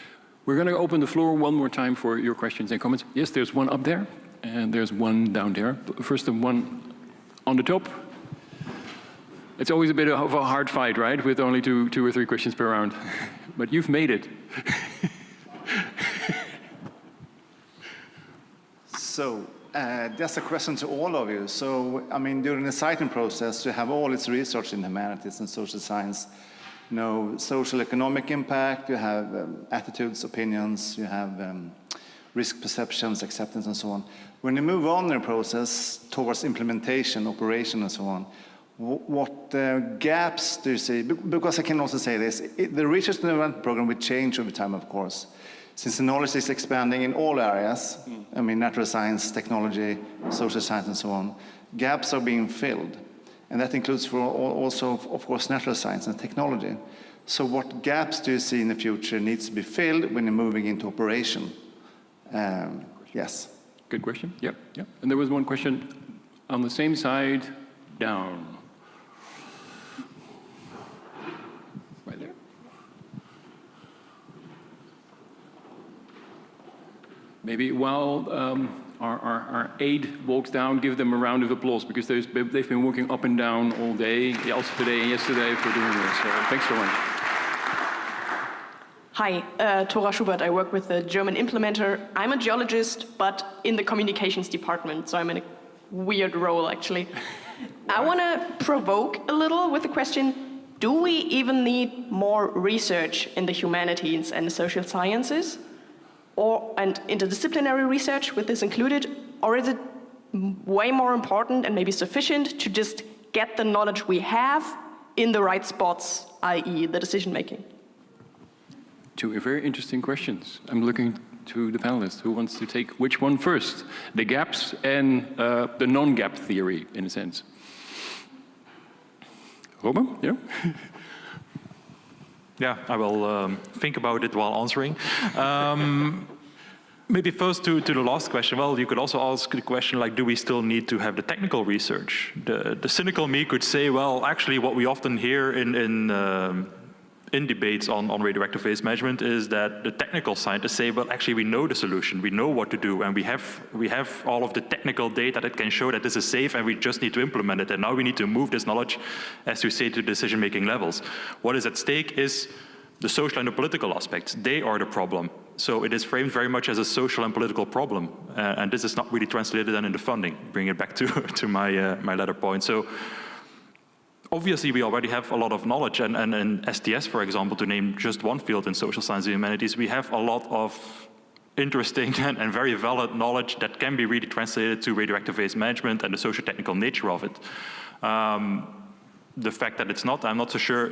We're going to open the floor one more time for your questions and comments. Yes, there's one up there, and there's one down there. First, the one on the top. It's always a bit of a hard fight, right, with only two or three questions per round. But you've made it. So, just a question to all of you. So, I mean, during the citing process, you have all its research in humanities and social science. You know, social economic impact, you have attitudes, opinions, you have risk perceptions, acceptance, and so on. When you move on in the process towards implementation, operation, and so on, what gaps do you see? Because I can also say this, the research and development program will change over time, of course. Since the knowledge is expanding in all areas, I mean, natural science, technology, social science, and so on, gaps are being filled. And that includes for also, of course, natural science and technology. So what gaps do you see in the future needs to be filled when you're moving into operation? Yes. Good question. Yep. And there was one question on the same side, down. Right there. Maybe while our aide walks down, give them a round of applause because they've been working up and down all day, also today and yesterday for doing this. So thanks so much. Hi, Tora Schubert. I work with the German implementer. I'm a geologist, but in the communications department, so I'm in a weird role, actually. I want to provoke a little with the question, do we even need more research in the humanities and the social sciences? And interdisciplinary research with this included, or is it way more important and maybe sufficient to just get the knowledge we have in the right spots, i.e. the decision making? Two very interesting questions. I'm looking to the panelists. Who wants to take which one first? The gaps and the non-gap theory, in a sense. Robin, yeah? Yeah, I will think about it while answering. Maybe first to the last question. Well, you could also ask the question like, do we still need to have the technical research? The cynical me could say, well, actually what we often hear in debates on radioactive waste management is that the technical scientists say, well, actually we know the solution, we know what to do, and we have all of the technical data that can show that this is safe, and we just need to implement it. And now we need to move this knowledge, as you say, to decision-making levels. What is at stake is the social and the political aspects. They are the problem. So it is framed very much as a social and political problem, and this is not really translated then into funding. Bring it back to my latter point. So obviously, we already have a lot of knowledge, and in STS, for example, to name just one field in social science and humanities, we have a lot of interesting and very valid knowledge that can be really translated to radioactive waste management and the socio-technical nature of it. The fact that it's not, I'm not so sure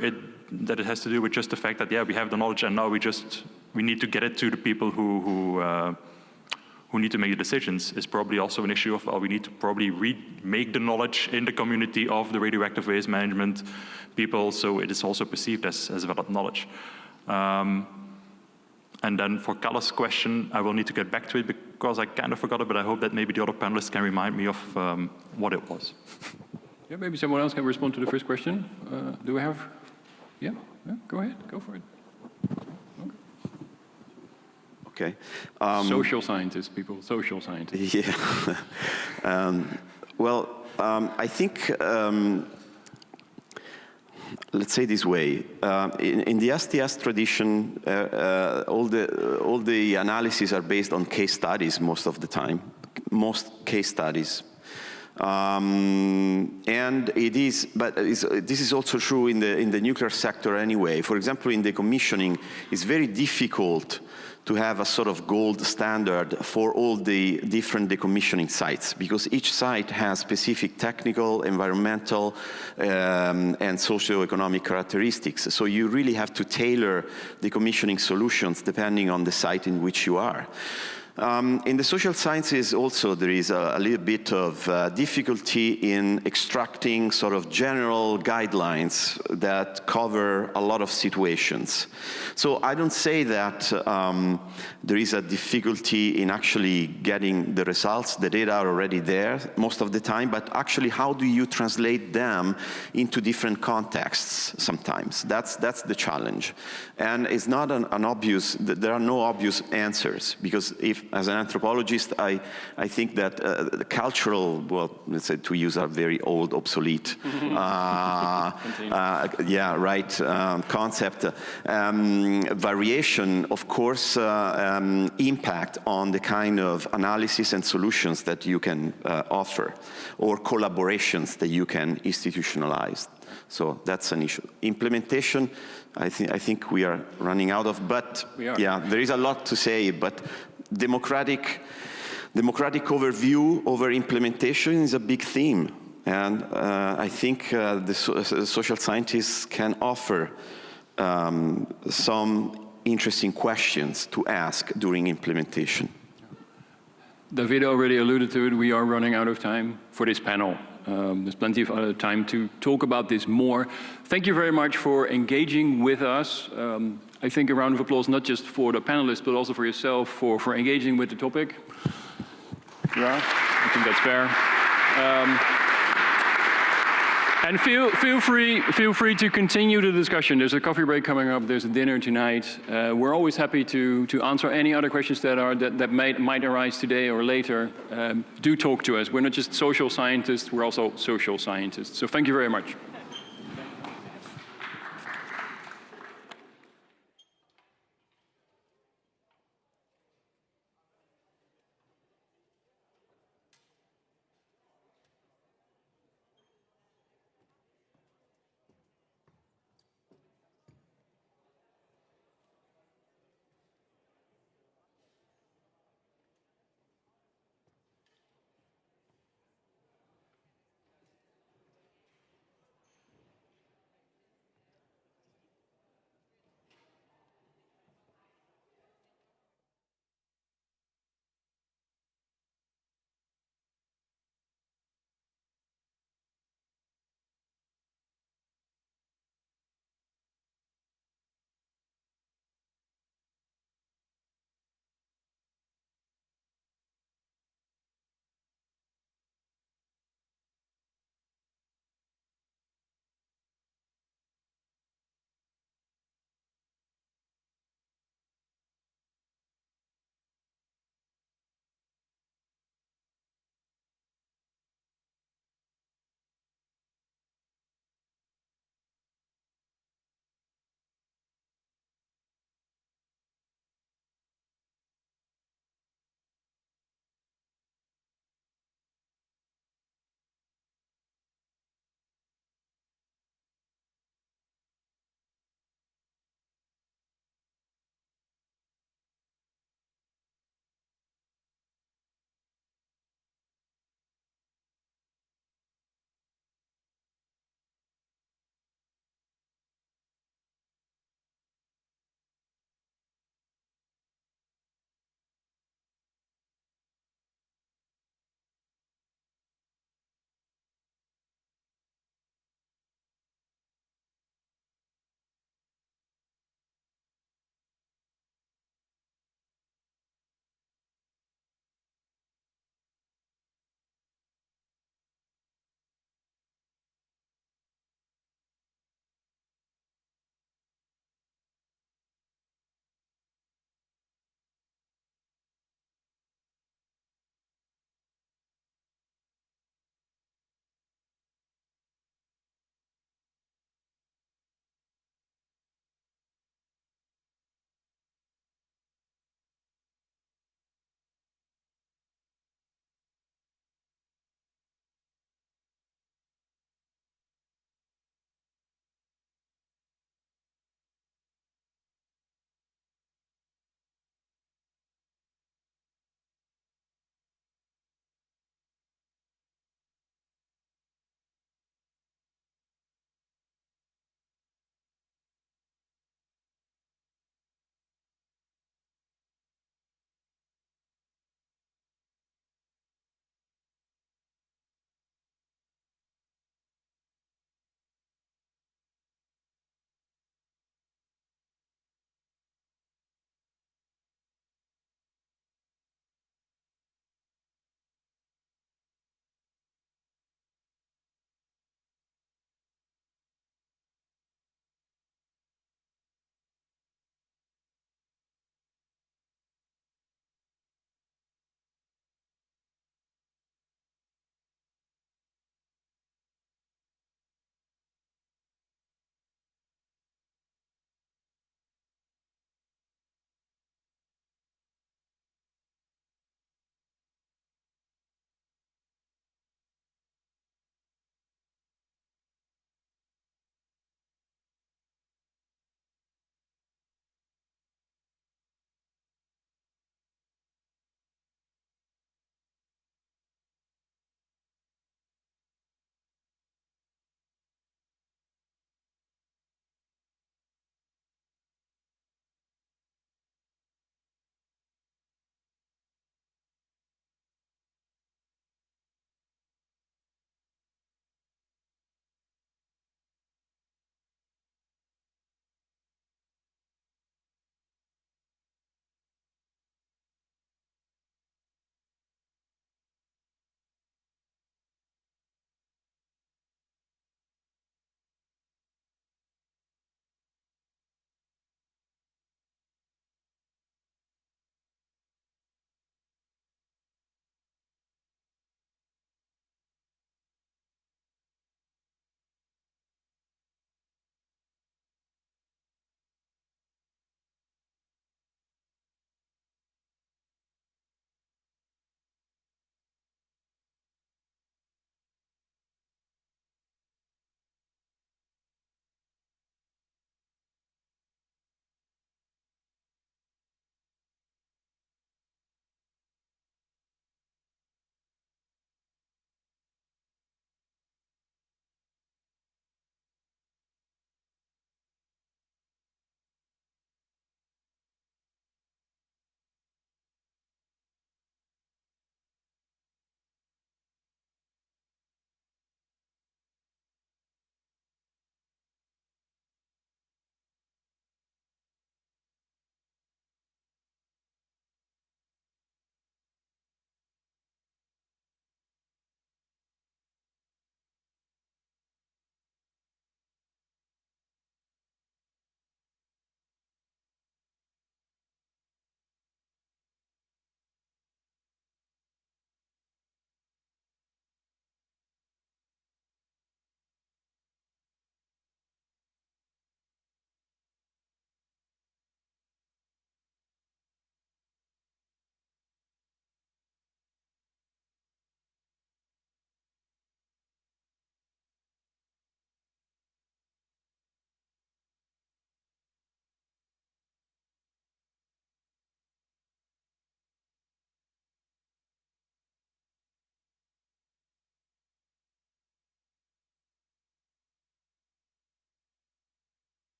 that it has to do with just the fact that, yeah, we have the knowledge and now we need to get it to the people who need to make the decisions is probably also an issue of, well, we need to probably remake the knowledge in the community of the radioactive waste management people, so it is also perceived as valid knowledge. And then for Calle's question, I will need to get back to it because I kind of forgot it, but I hope that maybe the other panelists can remind me of what it was. Yeah, maybe someone else can respond to the first question. Do we have? Yeah, go ahead, go for it. Okay. Social scientists, people, social scientists. Yeah. Well, I think let's say this way, in the STS tradition, all the analyses are based on case studies most of the time, most case studies. And it is, but this is also true in the nuclear sector anyway. For example, in decommissioning, it's very difficult to have a sort of gold standard for all the different decommissioning sites, because each site has specific technical, environmental, and socio-economic characteristics. So you really have to tailor decommissioning solutions depending on the site in which you are. In the social sciences also there is a little bit of difficulty in extracting sort of general guidelines that cover a lot of situations. So I don't say that there is a difficulty in actually getting the results. The data are already there most of the time, but actually how do you translate them into different contexts sometimes? That's the challenge. And it's not an obvious, there are no obvious answers, because if, as an anthropologist, I think that the cultural, well, let's say to use a very old, obsolete, yeah, right, concept, variation, of course, impact on the kind of analysis and solutions that you can offer, or collaborations that you can institutionalize. So that's an issue. Implementation, I think we are running out of, but yeah, there is a lot to say, but democratic overview over implementation is a big theme. And I think the social scientists can offer some interesting questions to ask during implementation. David already alluded to it, we are running out of time for this panel. There's plenty of time to talk about this more. Thank you very much for engaging with us. I think a round of applause not just for the panelists, but also for yourself for engaging with the topic. Yeah, I think that's fair. And feel free to continue the discussion. There's a coffee break coming up. There's a dinner tonight. We're always happy to answer any other questions that might arise today or later. Do talk to us. We're not just social scientists. We're also social scientists. So thank you very much.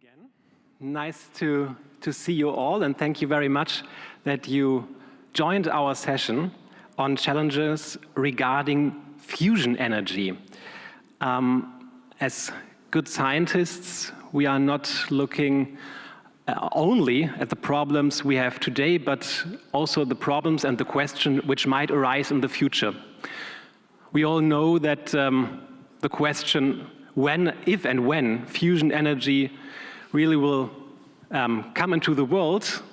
again. Nice to see you all, and thank you very much that you joined our session on challenges regarding fusion energy. As good scientists, we are not looking only at the problems we have today, but also the problems and the question which might arise in the future. We all know that the question if and when fusion energy really will come into the world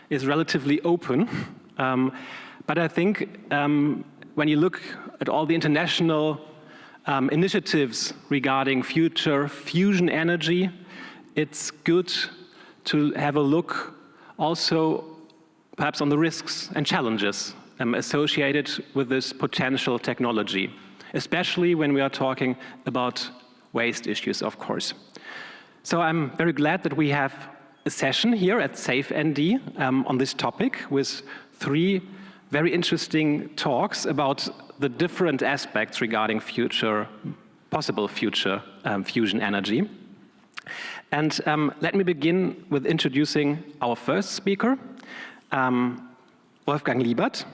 is relatively open. But I think when you look at all the international initiatives regarding future fusion energy, it's good to have a look also perhaps on the risks and challenges associated with this potential technology, especially when we are talking about waste issues, of course. So I'm very glad that we have a session here at safeND on this topic with 3 very interesting talks about the different aspects regarding possible future fusion energy. And let me begin with introducing our first speaker, Wolfgang Liebert.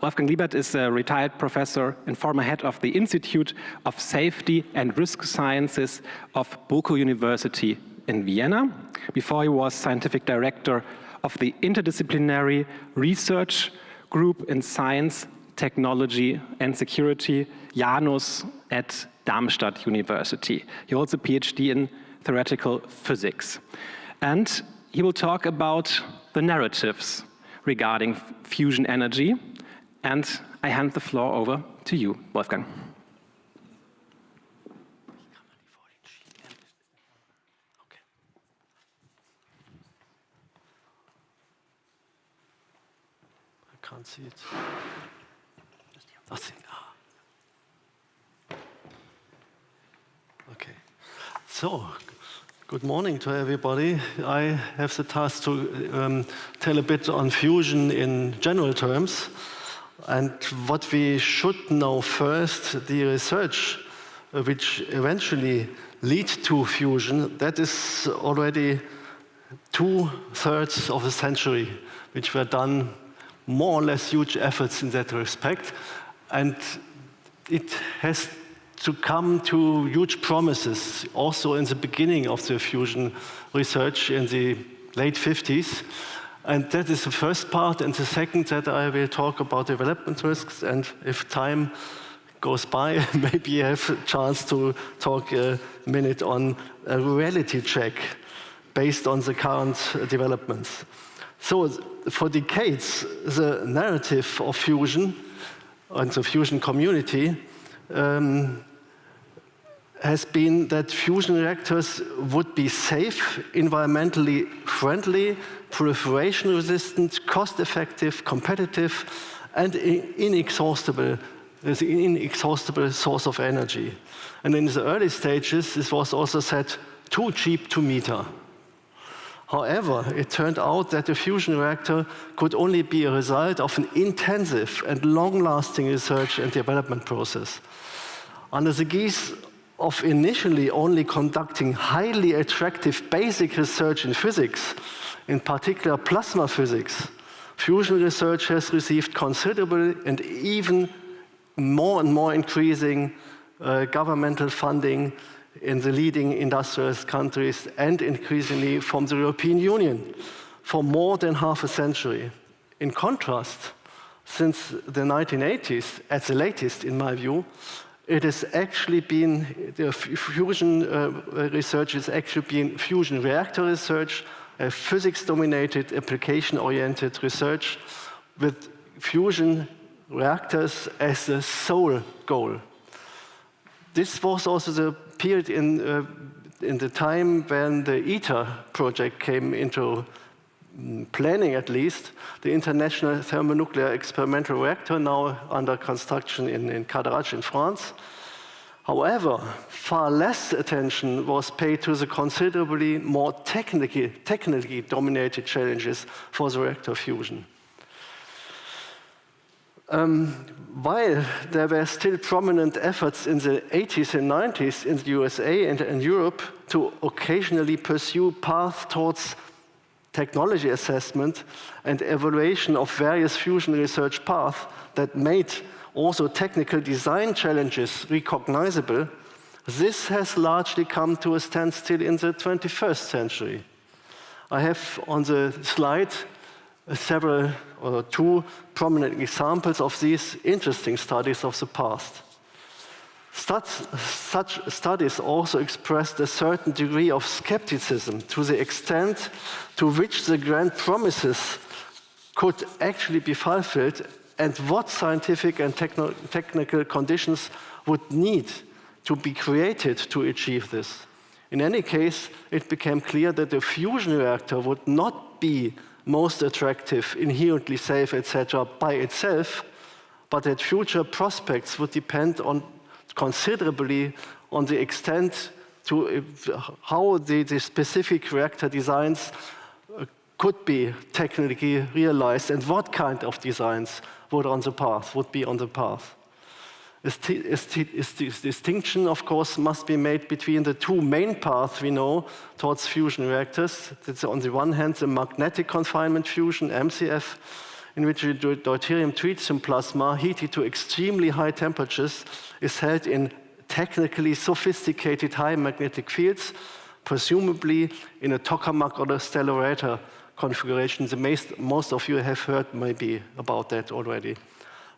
Wolfgang Liebert is a retired professor and former head of the Institute of Safety and Risk Sciences of Boco University in Vienna. Before, he was scientific director of the Interdisciplinary Research Group in Science, Technology and Security, Janus at Darmstadt University. He holds a PhD in theoretical physics. And he will talk about the narratives regarding fusion energy. And I hand the floor over to you, Wolfgang. I can't see it. Okay. So, good morning to everybody. I have the task to tell a bit on fusion in general terms. And what we should know first, the research which eventually lead to fusion, that is already 2/3 of a century, which were done more or less huge efforts in that respect. And it has to come to huge promises, also in the beginning of the fusion research in the late 50s. And that is the first part. And the second, that I will talk about development risks. And if time goes by, maybe I have a chance to talk a minute on a reality check based on the current developments. So for decades, the narrative of fusion and the fusion community has been that fusion reactors would be safe, environmentally friendly, proliferation resistant, cost effective, competitive, and inexhaustible source of energy. And in the early stages, this was also said too cheap to meter. However, it turned out that the fusion reactor could only be a result of an intensive and long-lasting research and development process. Under the guise of initially only conducting highly attractive basic research in physics, in particular plasma physics, fusion research has received considerable and even more and more increasing governmental funding in the leading industrialist countries and increasingly from the European Union for more than half a century. In contrast, since the 1980s, at the latest in my view, it has actually been, the fusion research has actually been fusion reactor research, a physics-dominated, application-oriented research with fusion reactors as the sole goal. This was also the period in the time when the ITER project came into planning, at least, the International Thermonuclear Experimental Reactor, now under construction in Cadarache in France. However, far less attention was paid to the considerably more technically dominated challenges for the reactor fusion. while there were still prominent efforts in the 80s and 90s in the USA and in Europe to occasionally pursue paths towards technology assessment and evaluation of various fusion research paths that made also technical design challenges recognizable, this has largely come to a standstill in the 21st century. I have on the slide several or two prominent examples of these interesting studies of the past. Such studies also expressed a certain degree of skepticism to the extent to which the grand promises could actually be fulfilled and what scientific and technical conditions would need to be created to achieve this. In any case, it became clear that the fusion reactor would not be most attractive, inherently safe, etc., by itself, but that future prospects would depend on considerably on the extent to how the specific reactor designs could be technically realized and what kind of designs would be on the path. This distinction, of course, must be made between the two main paths we know towards fusion reactors. That's on the one hand the magnetic confinement fusion, MCF, in which the deuterium-tritium plasma, heated to extremely high temperatures, is held in technically sophisticated high magnetic fields, presumably in a tokamak or a stellarator configuration. Most of you have heard maybe about that already.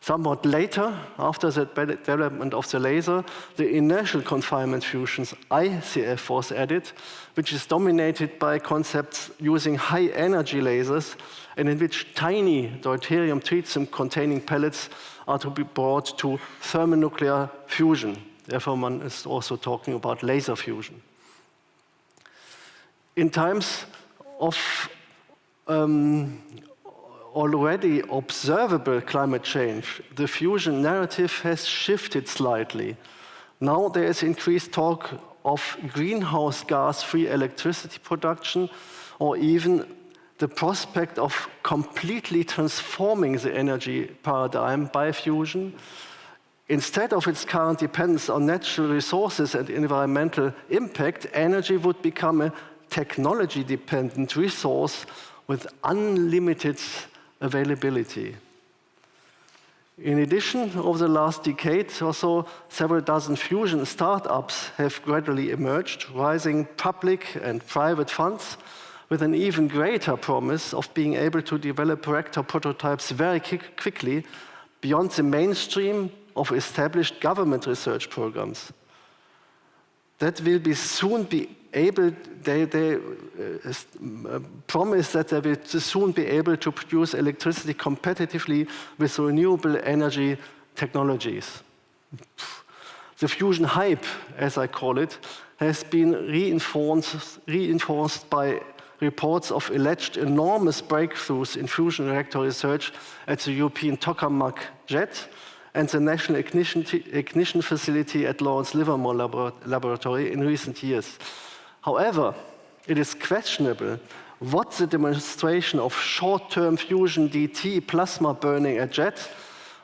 Somewhat later, after the development of the laser, the inertial confinement fusions, ICF, was added, which is dominated by concepts using high-energy lasers, and in which tiny deuterium-tritium containing pellets are to be brought to thermonuclear fusion. Therefore, one is also talking about laser fusion. In times of already observable climate change, the fusion narrative has shifted slightly. Now there is increased talk of greenhouse gas-free electricity production, or even the prospect of completely transforming the energy paradigm by fusion. Instead of its current dependence on natural resources and environmental impact, energy would become a technology-dependent resource with unlimited availability. In addition, over the last decade or so, several dozen fusion startups have gradually emerged, raising public and private funds with an even greater promise of being able to develop reactor prototypes very quickly beyond the mainstream of established government research programs. That will be soon be able, they promise that they will soon be able to produce electricity competitively with renewable energy technologies. The fusion hype, as I call it, has been reinforced by reports of alleged enormous breakthroughs in fusion reactor research at the European tokamak jet and the National Ignition Facility at Lawrence Livermore Laboratory in recent years. However, it is questionable what the demonstration of short-term fusion DT plasma burning at jet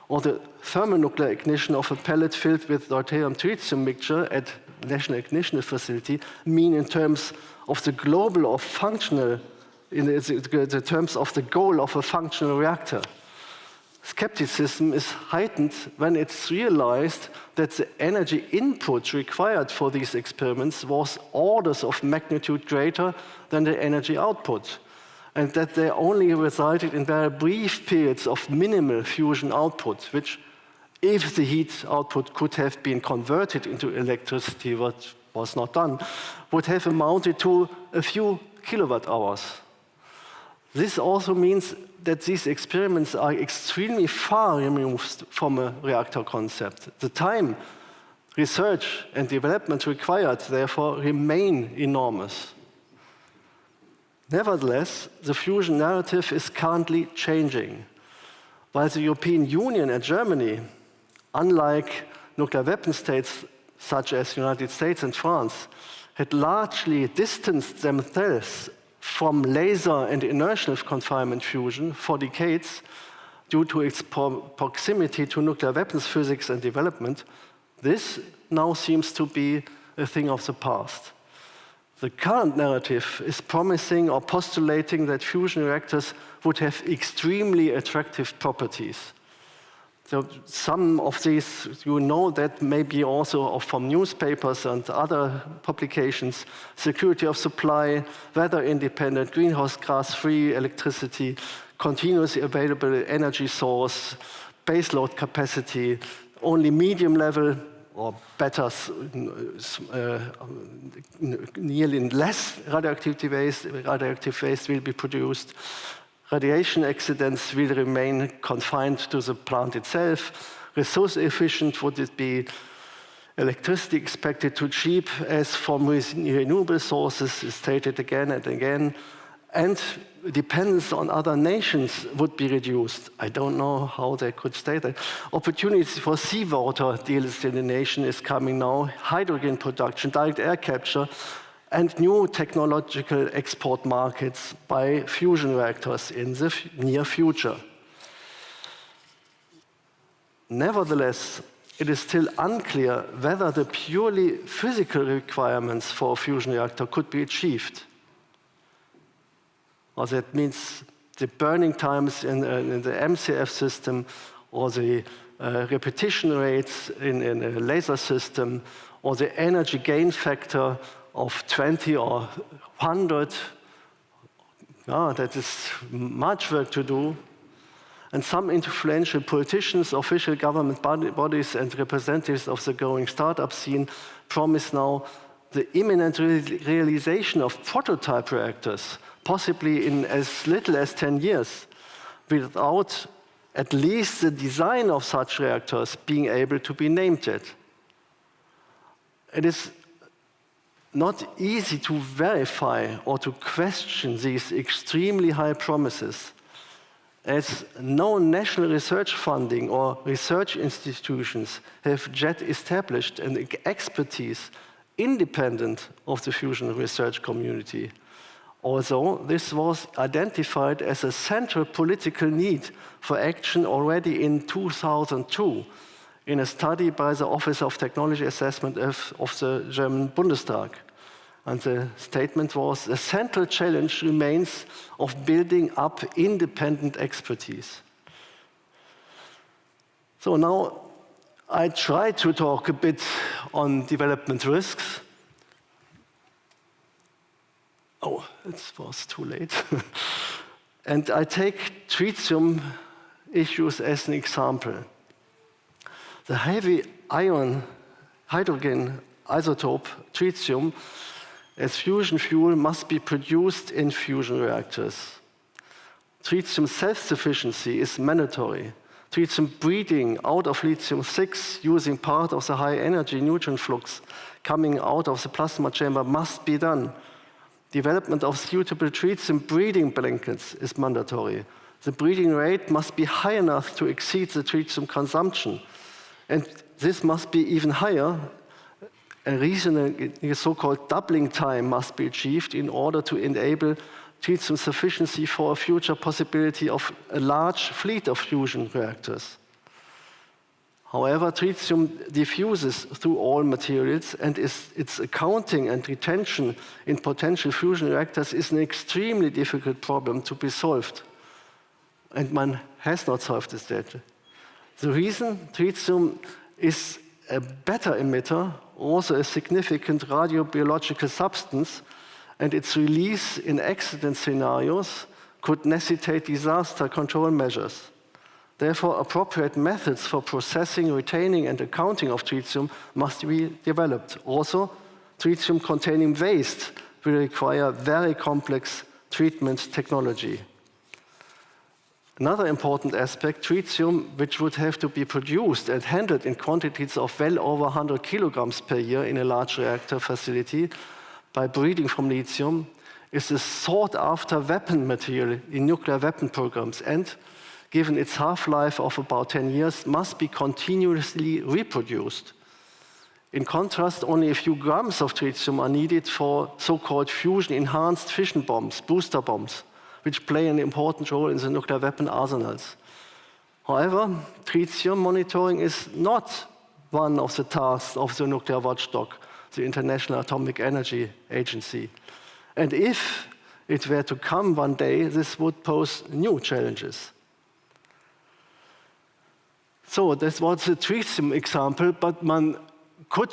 or the thermonuclear ignition of a pellet filled with deuterium-tritium mixture at National Ignition Facility mean in terms of the global or functional, in the terms of the goal of a functional reactor. Skepticism is heightened when it's realized that the energy input required for these experiments was orders of magnitude greater than the energy output, and that they only resulted in very brief periods of minimal fusion output, which, if the heat output could have been converted into electricity, what was not done, would have amounted to a few kilowatt hours. This also means that these experiments are extremely far removed from a reactor concept. The time, research, and development required, therefore, remain enormous. Nevertheless, the fusion narrative is currently changing. While the European Union and Germany, unlike nuclear weapon states such as the United States and France, had largely distanced themselves from laser and inertial confinement fusion for decades, due to its proximity to nuclear weapons physics and development, this now seems to be a thing of the past. The current narrative is promising or postulating that fusion reactors would have extremely attractive properties. So some of these, you know that maybe also from newspapers and other publications: security of supply, weather independent, greenhouse gas free electricity, continuously available energy source, baseload capacity, only medium level or better, nearly less radioactive waste will be produced. Radiation accidents will remain confined to the plant itself. Resource efficient would it be? Electricity expected to cheap as from renewable sources is stated again and again. And dependence on other nations would be reduced. I don't know how they could state that. Opportunities for seawater desalination is coming now. Hydrogen production, direct air capture, and new technological export markets by fusion reactors in the near future. Nevertheless, it is still unclear whether the purely physical requirements for a fusion reactor could be achieved. Or that means the burning times in the MCF system, or the repetition rates in a laser system, or the energy gain factor of 20 or 100. That is much work to do. And some influential politicians, official government bodies, and representatives of the growing startup scene promise now the imminent realization of prototype reactors, possibly in as little as 10 years, without at least the design of such reactors being able to be named yet. It is not easy to verify or to question these extremely high promises, as no national research funding or research institutions have yet established an expertise independent of the fusion research community. Although this was identified as a central political need for action already in 2002 in a study by the Office of Technology Assessment of the German Bundestag. And the statement was, the central challenge remains of building up independent expertise. So now I try to talk a bit on development risks. Oh, it was too late. And I take tritium issues as an example. The heavy ion hydrogen isotope tritium as fusion fuel must be produced in fusion reactors. Tritium self-sufficiency is mandatory. Tritium breeding out of lithium-6 using part of the high-energy neutron flux coming out of the plasma chamber must be done. Development of suitable tritium breeding blankets is mandatory. The breeding rate must be high enough to exceed the tritium consumption. And this must be even higher. A reasonable so-called doubling time must be achieved in order to enable tritium sufficiency for a future possibility of a large fleet of fusion reactors. However, tritium diffuses through all materials, and its accounting and retention in potential fusion reactors is an extremely difficult problem to be solved. And man has not solved this yet. The reason tritium is a better emitter, also a significant radiobiological substance, and its release in accident scenarios could necessitate disaster control measures. Therefore, appropriate methods for processing, retaining, and accounting of tritium must be developed. Also, tritium-containing waste will require very complex treatment technology. Another important aspect, tritium, which would have to be produced and handled in quantities of well over 100 kilograms per year in a large reactor facility by breeding from lithium, is a sought-after weapon material in nuclear weapon programs and, given its half-life of about 10 years, must be continuously reproduced. In contrast, only a few grams of tritium are needed for so-called fusion-enhanced fission bombs, booster bombs, which play an important role in the nuclear weapon arsenals. However, tritium monitoring is not one of the tasks of the nuclear watchdog, the International Atomic Energy Agency. And if it were to come one day, this would pose new challenges. So this was a tritium example, but one could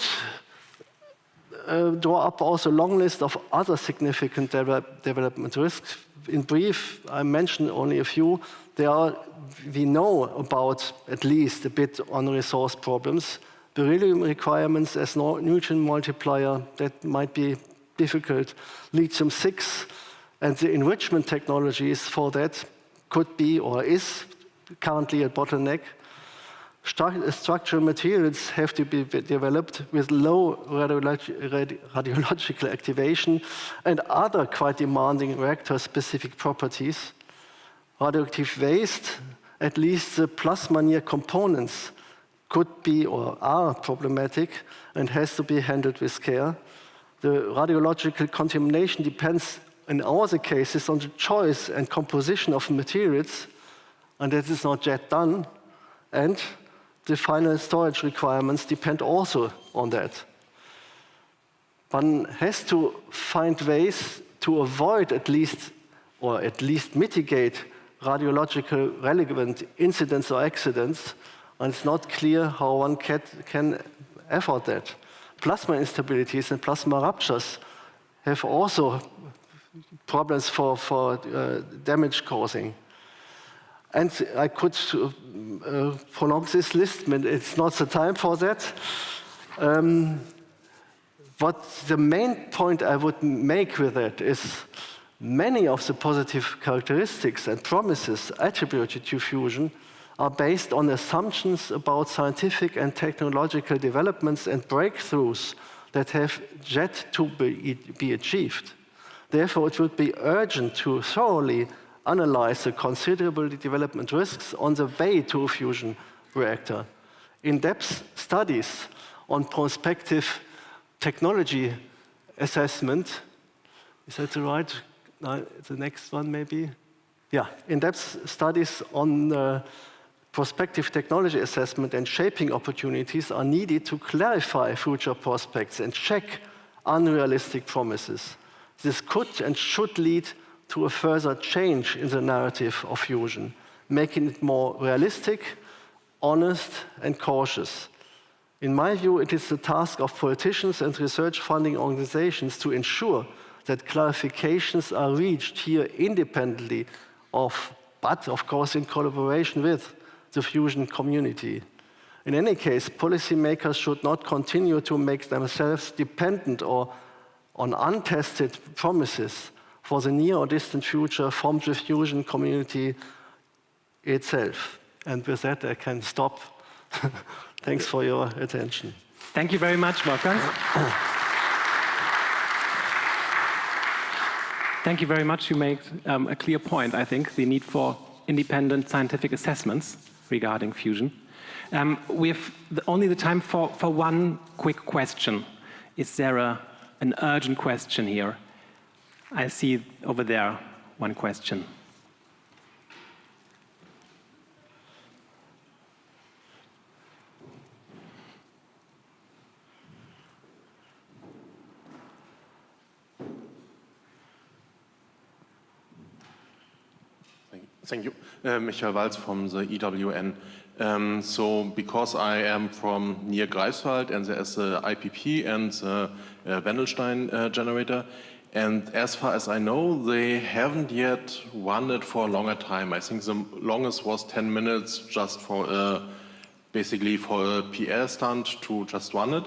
draw up also a long list of other significant development risks. In brief, I mentioned only a few. We know about at least a bit on resource problems. Beryllium requirements as neutron multiplier, that might be difficult. Lithium-6 and the enrichment technologies for that could be or is currently a bottleneck. Structural materials have to be developed with low radiological activation and other quite demanding reactor-specific properties. Radioactive waste, at least the plasma-near components, could be or are problematic and has to be handled with care. The radiological contamination depends, in all the cases, on the choice and composition of materials, and that is not yet done. And the final storage requirements depend also on that. One has to find ways to avoid at least mitigate radiological relevant incidents or accidents, and it's not clear how one can afford that. Plasma instabilities and plasma ruptures have also problems for damage causing. And I could prolong this list, but it's not the time for that. What the main point I would make with that is many of the positive characteristics and promises attributed to fusion are based on assumptions about scientific and technological developments and breakthroughs that have yet to be achieved. Therefore, it would be urgent to thoroughly analyze the considerable development risks on the way to a fusion reactor. In-depth studies on prospective technology assessment, is that the right? The next one maybe? Yeah, in-depth studies on prospective technology assessment and shaping opportunities are needed to clarify future prospects and check unrealistic promises. This could and should lead to a further change in the narrative of fusion, making it more realistic, honest, and cautious. In my view, it is the task of politicians and research funding organizations to ensure that clarifications are reached here independently of, but of course in collaboration with, the fusion community. In any case, policymakers should not continue to make themselves dependent or on untested promises for the near or distant future from the fusion community itself. And with that, I can stop. Thanks for your attention. Thank you very much, Wolfgang. Thank you very much. You made a clear point, I think, the need for independent scientific assessments regarding fusion. We have only the time for one quick question. Is there an urgent question here? I see over there one question. Thank you. Michael Walz from the EWN. So because I am from near Greifswald and there is the IPP and the Wendelstein generator, and as far as I know, they haven't yet run it for a longer time. I think the longest was 10 minutes just for basically for a PR stunt to just run it.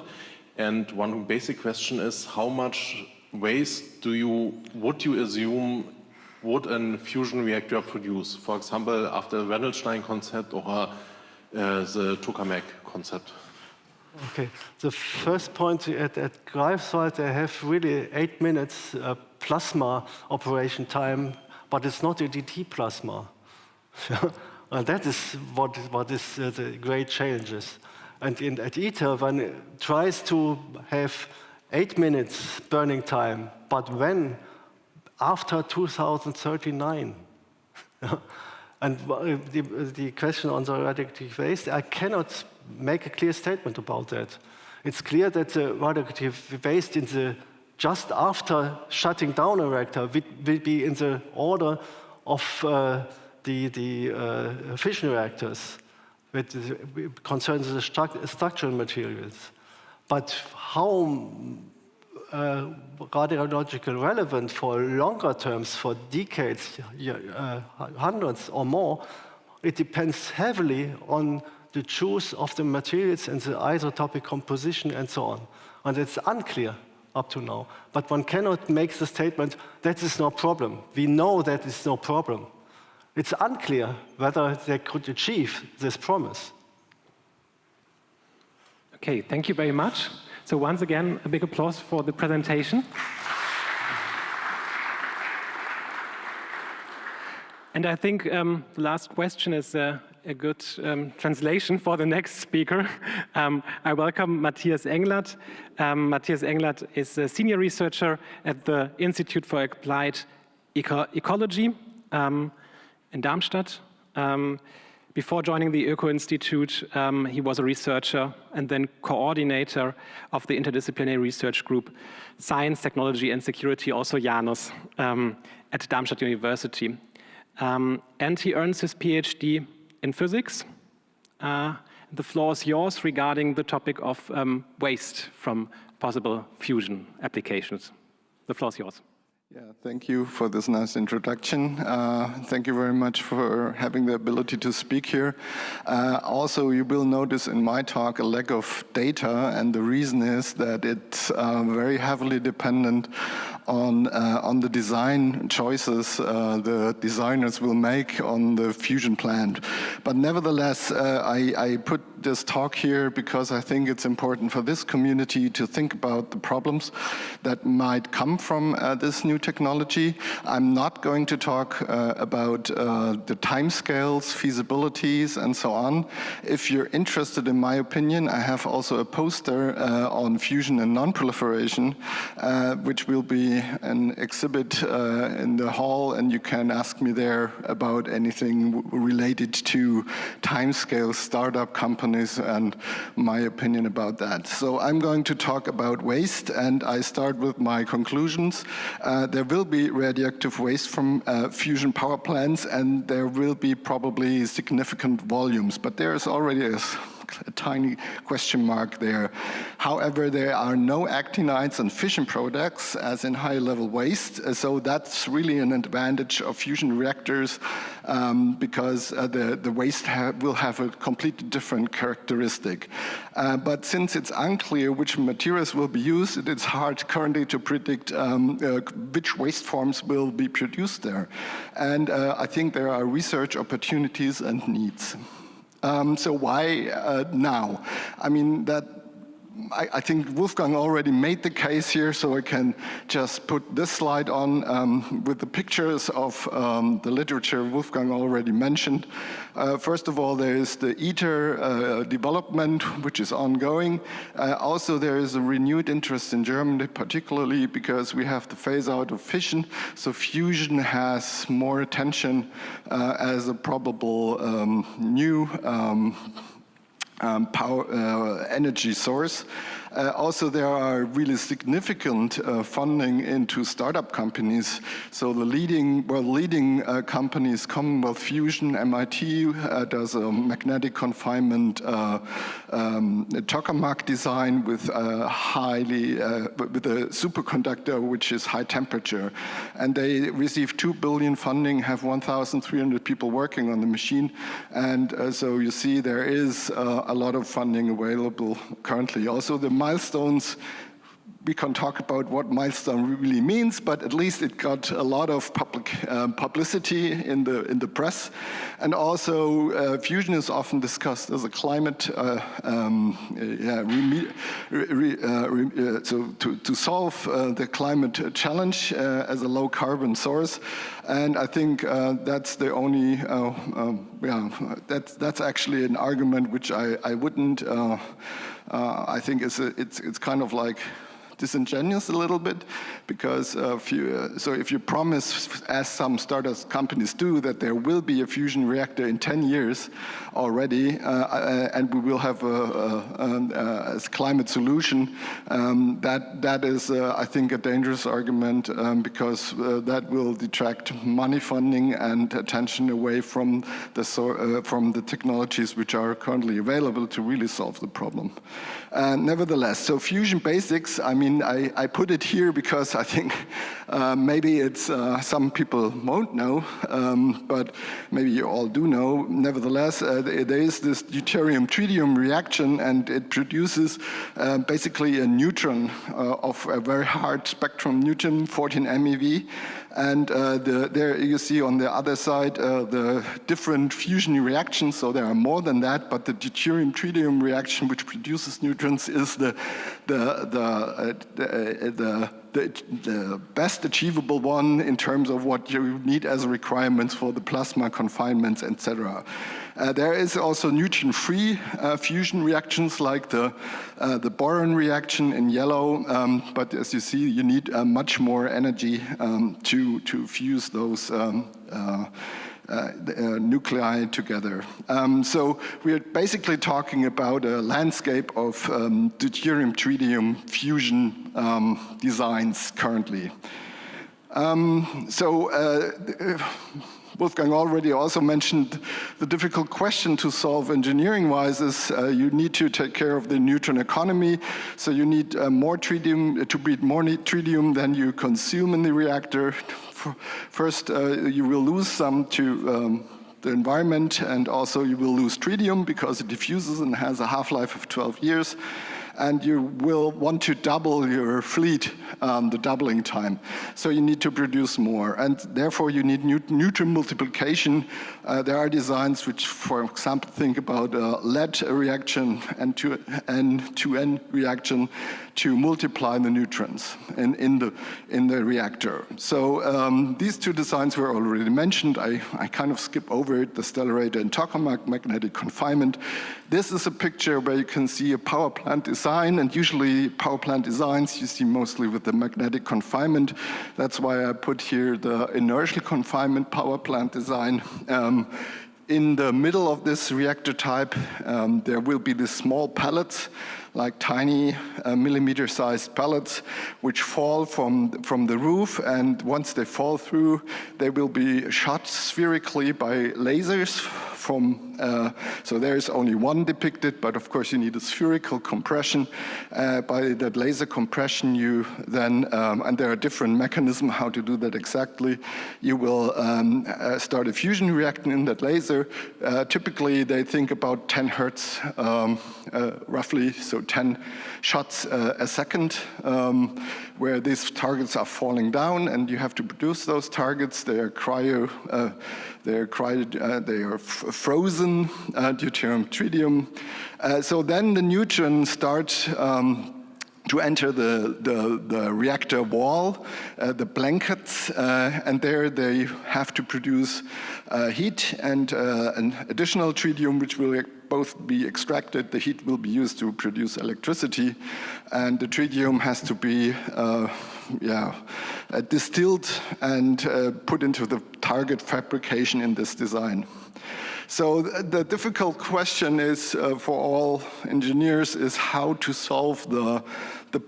And one basic question is, how much waste would you assume would a fusion reactor produce? For example, after the Wendelstein concept or the tokamak concept. Okay, the first point at Greifswald, they have really 8 minutes plasma operation time, but it's not a DT plasma. And that is what is the great challenges. And at ITER, one tries to have 8 minutes burning time, but when? After 2039. And the question on the radioactive waste, I cannot make a clear statement about that. It's clear that the radioactive waste just after shutting down a reactor will be in the order of the fission reactors, which concerns the structural materials. But how radiological relevant for longer terms, for decades, hundreds or more, it depends heavily on the choice of the materials and the isotopic composition and so on. And it's unclear up to now. But one cannot make the statement, that is no problem. We know that is no problem. It's unclear whether they could achieve this promise. Okay, thank you very much. So once again, a big applause for the presentation. And I think the last question is a good translation for the next speaker. I welcome Matthias Englert. Matthias Englert is a senior researcher at the Institute for Applied Ecology in Darmstadt. Before joining the Öko-Institute, he was a researcher and then coordinator of the Interdisciplinary Research Group, Science, Technology and Security, also Janus, at Darmstadt University. And he earns his PhD in physics. The floor is yours regarding the topic of waste from possible fusion applications. The floor is yours. Yeah, thank you for this nice introduction. Thank you very much for having the ability to speak here. Also, you will notice in my talk a lack of data, and the reason is that it's very heavily dependent on the design choices the designers will make on the fusion plant. But nevertheless, I put this talk here because I think it's important for this community to think about the problems that might come from this new technology. I'm not going to talk about the timescales, feasibilities, and so on. If you're interested in my opinion, I have also a poster on fusion and non-proliferation, which will be an exhibit in the hall, and you can ask me there about anything related to timescales, startup companies, and my opinion about that. So I'm going to talk about waste, and I start with my conclusions. There will be radioactive waste from fusion power plants, and there will be probably significant volumes, but there's already a tiny question mark there. However, there are no actinides and fission products as in high-level waste, so that's really an advantage of fusion reactors because the waste will have a completely different characteristic. But since it's unclear which materials will be used, it's hard currently to predict which waste forms will be produced there. And I think there are research opportunities and needs. So why now? I mean, I think Wolfgang already made the case here, so I can just put this slide on with the pictures of the literature Wolfgang already mentioned. First of all, there is the ITER development, which is ongoing. Also, there is a renewed interest in Germany, particularly because we have the phase out of fission, so fusion has more attention as a probable new power energy source. Also, there are really significant funding into startup companies. So the leading companies, Commonwealth Fusion, MIT does a magnetic confinement tokamak design with a superconductor which is high temperature, and they receive 2 billion funding, have 1,300 people working on the machine, and so you see there is a lot of funding available currently. Also, the milestones, we can talk about what milestone really means, but at least it got a lot of publicity in the press. And also, fusion is often discussed as a climate, to solve the climate challenge as a low carbon source. And I think that's the only, that's actually an argument which I wouldn't. I think it's kind of like disingenuous a little bit, because if you promise, as some startup companies do, that there will be a fusion reactor in 10 years already, and we will have a climate solution, that is, I think, a dangerous argument, because that will detract money funding and attention away from the technologies which are currently available to really solve the problem. Nevertheless, so fusion basics, I mean, I put it here because I think maybe it's some people won't know, but maybe you all do know. Nevertheless, there is this deuterium-tritium reaction, and it produces basically a neutron of a very hard spectrum neutron, 14 MeV. And there you see on the other side the different fusion reactions. So there are more than that, but the deuterium-tritium reaction, which produces neutrons, is the best achievable one in terms of what you need as requirements for the plasma confinements, etc. There is also neutron-free fusion reactions like the boron reaction in yellow, but as you see, you need much more energy to fuse those nuclei together. So we're basically talking about a landscape of deuterium-tritium fusion designs currently. Wolfgang already also mentioned the difficult question to solve engineering-wise is you need to take care of the neutron economy. So you need more tritium, to breed more tritium than you consume in the reactor. First, you will lose some to the environment, and also you will lose tritium because it diffuses and has a half-life of 12 years. And you will want to double your fleet, the doubling time. So you need to produce more, and therefore you need neutron multiplication. There are designs which, for example, think about a lead reaction and N2N reaction to multiply the neutrons in the reactor. So these two designs were already mentioned. I kind of skip over it, the stellarator and tokamak magnetic confinement. This is a picture where you can see a power plant design, and usually power plant designs you see mostly with the magnetic confinement. That's why I put here the inertial confinement power plant design. In the middle of this reactor type, there will be these small pellets, like tiny millimeter-sized pellets, which fall from the roof, and once they fall through, they will be shot spherically by lasers from, so there is only one depicted, but of course you need a spherical compression. By that laser compression, you then, and there are different mechanisms how to do that exactly, you will start a fusion reaction in that laser. Typically, they think about 10 hertz, roughly, so 10 shots a second, where these targets are falling down, and you have to produce those targets. They are frozen deuterium-tritium. So then the neutrons start to enter the reactor wall, the blankets, and there they have to produce heat and an additional tritium, which will both be extracted. The heat will be used to produce electricity, and the tritium has to be distilled and put into the target fabrication in this design. So the difficult question is for all engineers is how to solve the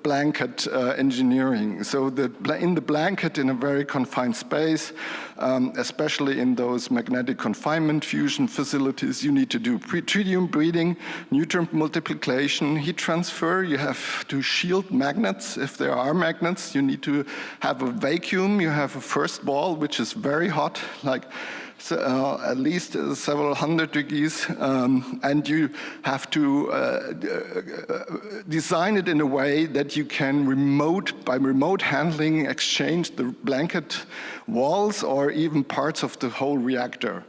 blanket engineering. So in the blanket, in a very confined space, especially in those magnetic confinement fusion facilities, you need to do tritium breeding, neutron multiplication, heat transfer. You have to shield magnets. If there are magnets, you need to have a vacuum. You have a first wall, which is very hot, like at least several hundred degrees, and you have to design it in a way that you can by remote handling, exchange the blanket walls or even parts of the whole reactor.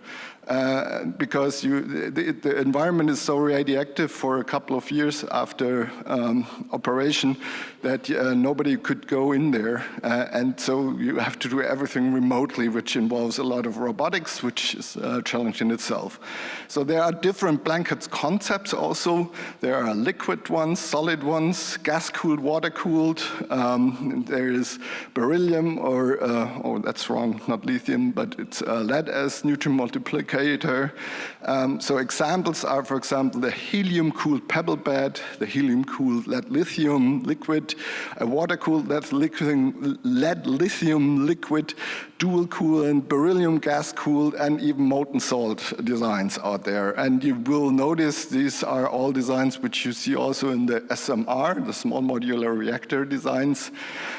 because the environment is so radioactive for a couple of years after operation that nobody could go in there. And so you have to do everything remotely, which involves a lot of robotics, which is a challenge in itself. So there are different blankets concepts also. There are liquid ones, solid ones, gas-cooled, water-cooled. There is beryllium, or oh, that's wrong, not lithium, but it's lead as neutron multiplicator. So examples are, for example, the helium-cooled pebble bed, the helium-cooled lead-lithium liquid, a water-cooled lead-lithium liquid, dual-cooled, beryllium gas-cooled, and even molten salt designs out there. And you will notice these are all designs which you see also in the SMR, the small modular reactor designs.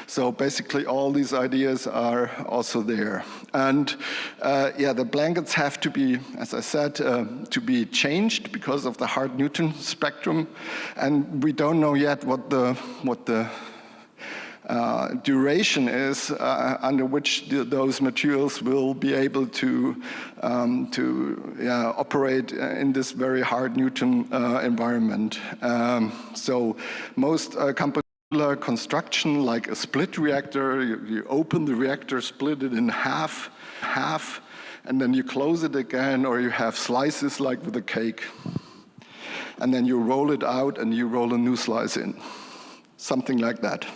So basically all these ideas are also there. And yeah, the blankets have to be, as I said, to be changed because of the hard Newton spectrum. And we don't know yet what the duration is under which those materials will be able to operate in this very hard Newton environment. So most companies construction, like a split reactor, you open the reactor, split it in half, and then you close it again, or you have slices like with a cake. And then you roll it out and you roll a new slice in. Something like that.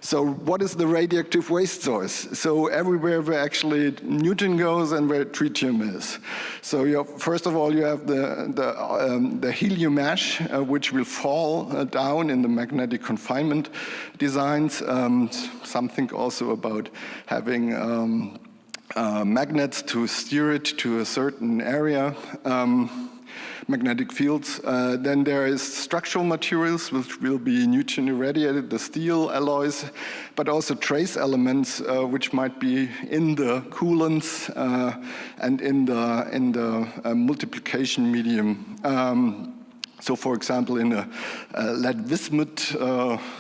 So what is the radioactive waste source? So everywhere where actually Newton goes and where tritium is. So first of all, you have the helium ash, which will fall down in the magnetic confinement designs. Some think also about having magnets to steer it to a certain area. Magnetic fields. Then there is structural materials which will be Newton irradiated, the steel alloys, but also trace elements which might be in the coolants and in the multiplication medium. So, for example, in a lead-bismuth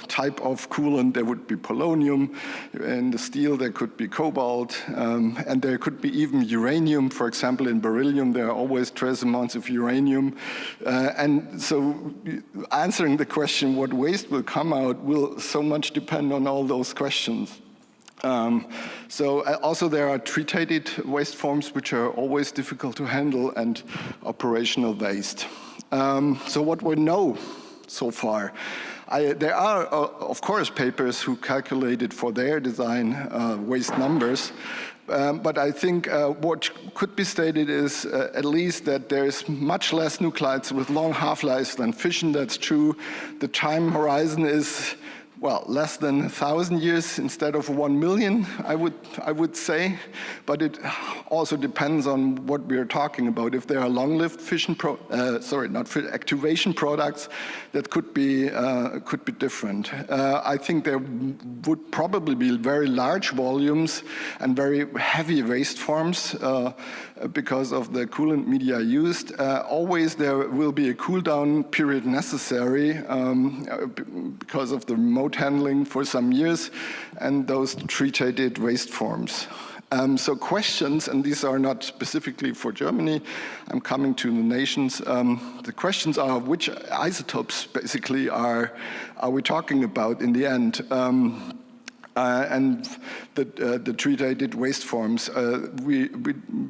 type of coolant, there would be polonium. In the steel, there could be cobalt. And there could be even uranium. For example, in beryllium, there are always trace amounts of uranium. And so answering the question what waste will come out will so much depend on all those questions. Also there are tritated waste forms which are always difficult to handle, and operational waste. So what we know so far, there are, of course, papers who calculated for their design waste numbers, but I think what could be stated is at least that there is much less nuclides with long half-lives than fission. That's true. The time horizon is, well, less than 1,000 years instead of 1 million, I would say. But it also depends on what we are talking about. If there are long-lived fission, activation products, that could be different. I think there would probably be very large volumes and very heavy waste forms because of the coolant media used. Always there will be a cool down period necessary because of the remote handling for some years and those tritated waste forms. So questions, and these are not specifically for Germany, I'm coming to the nations. The questions are which isotopes basically are we talking about in the end? And the tritated waste forms. We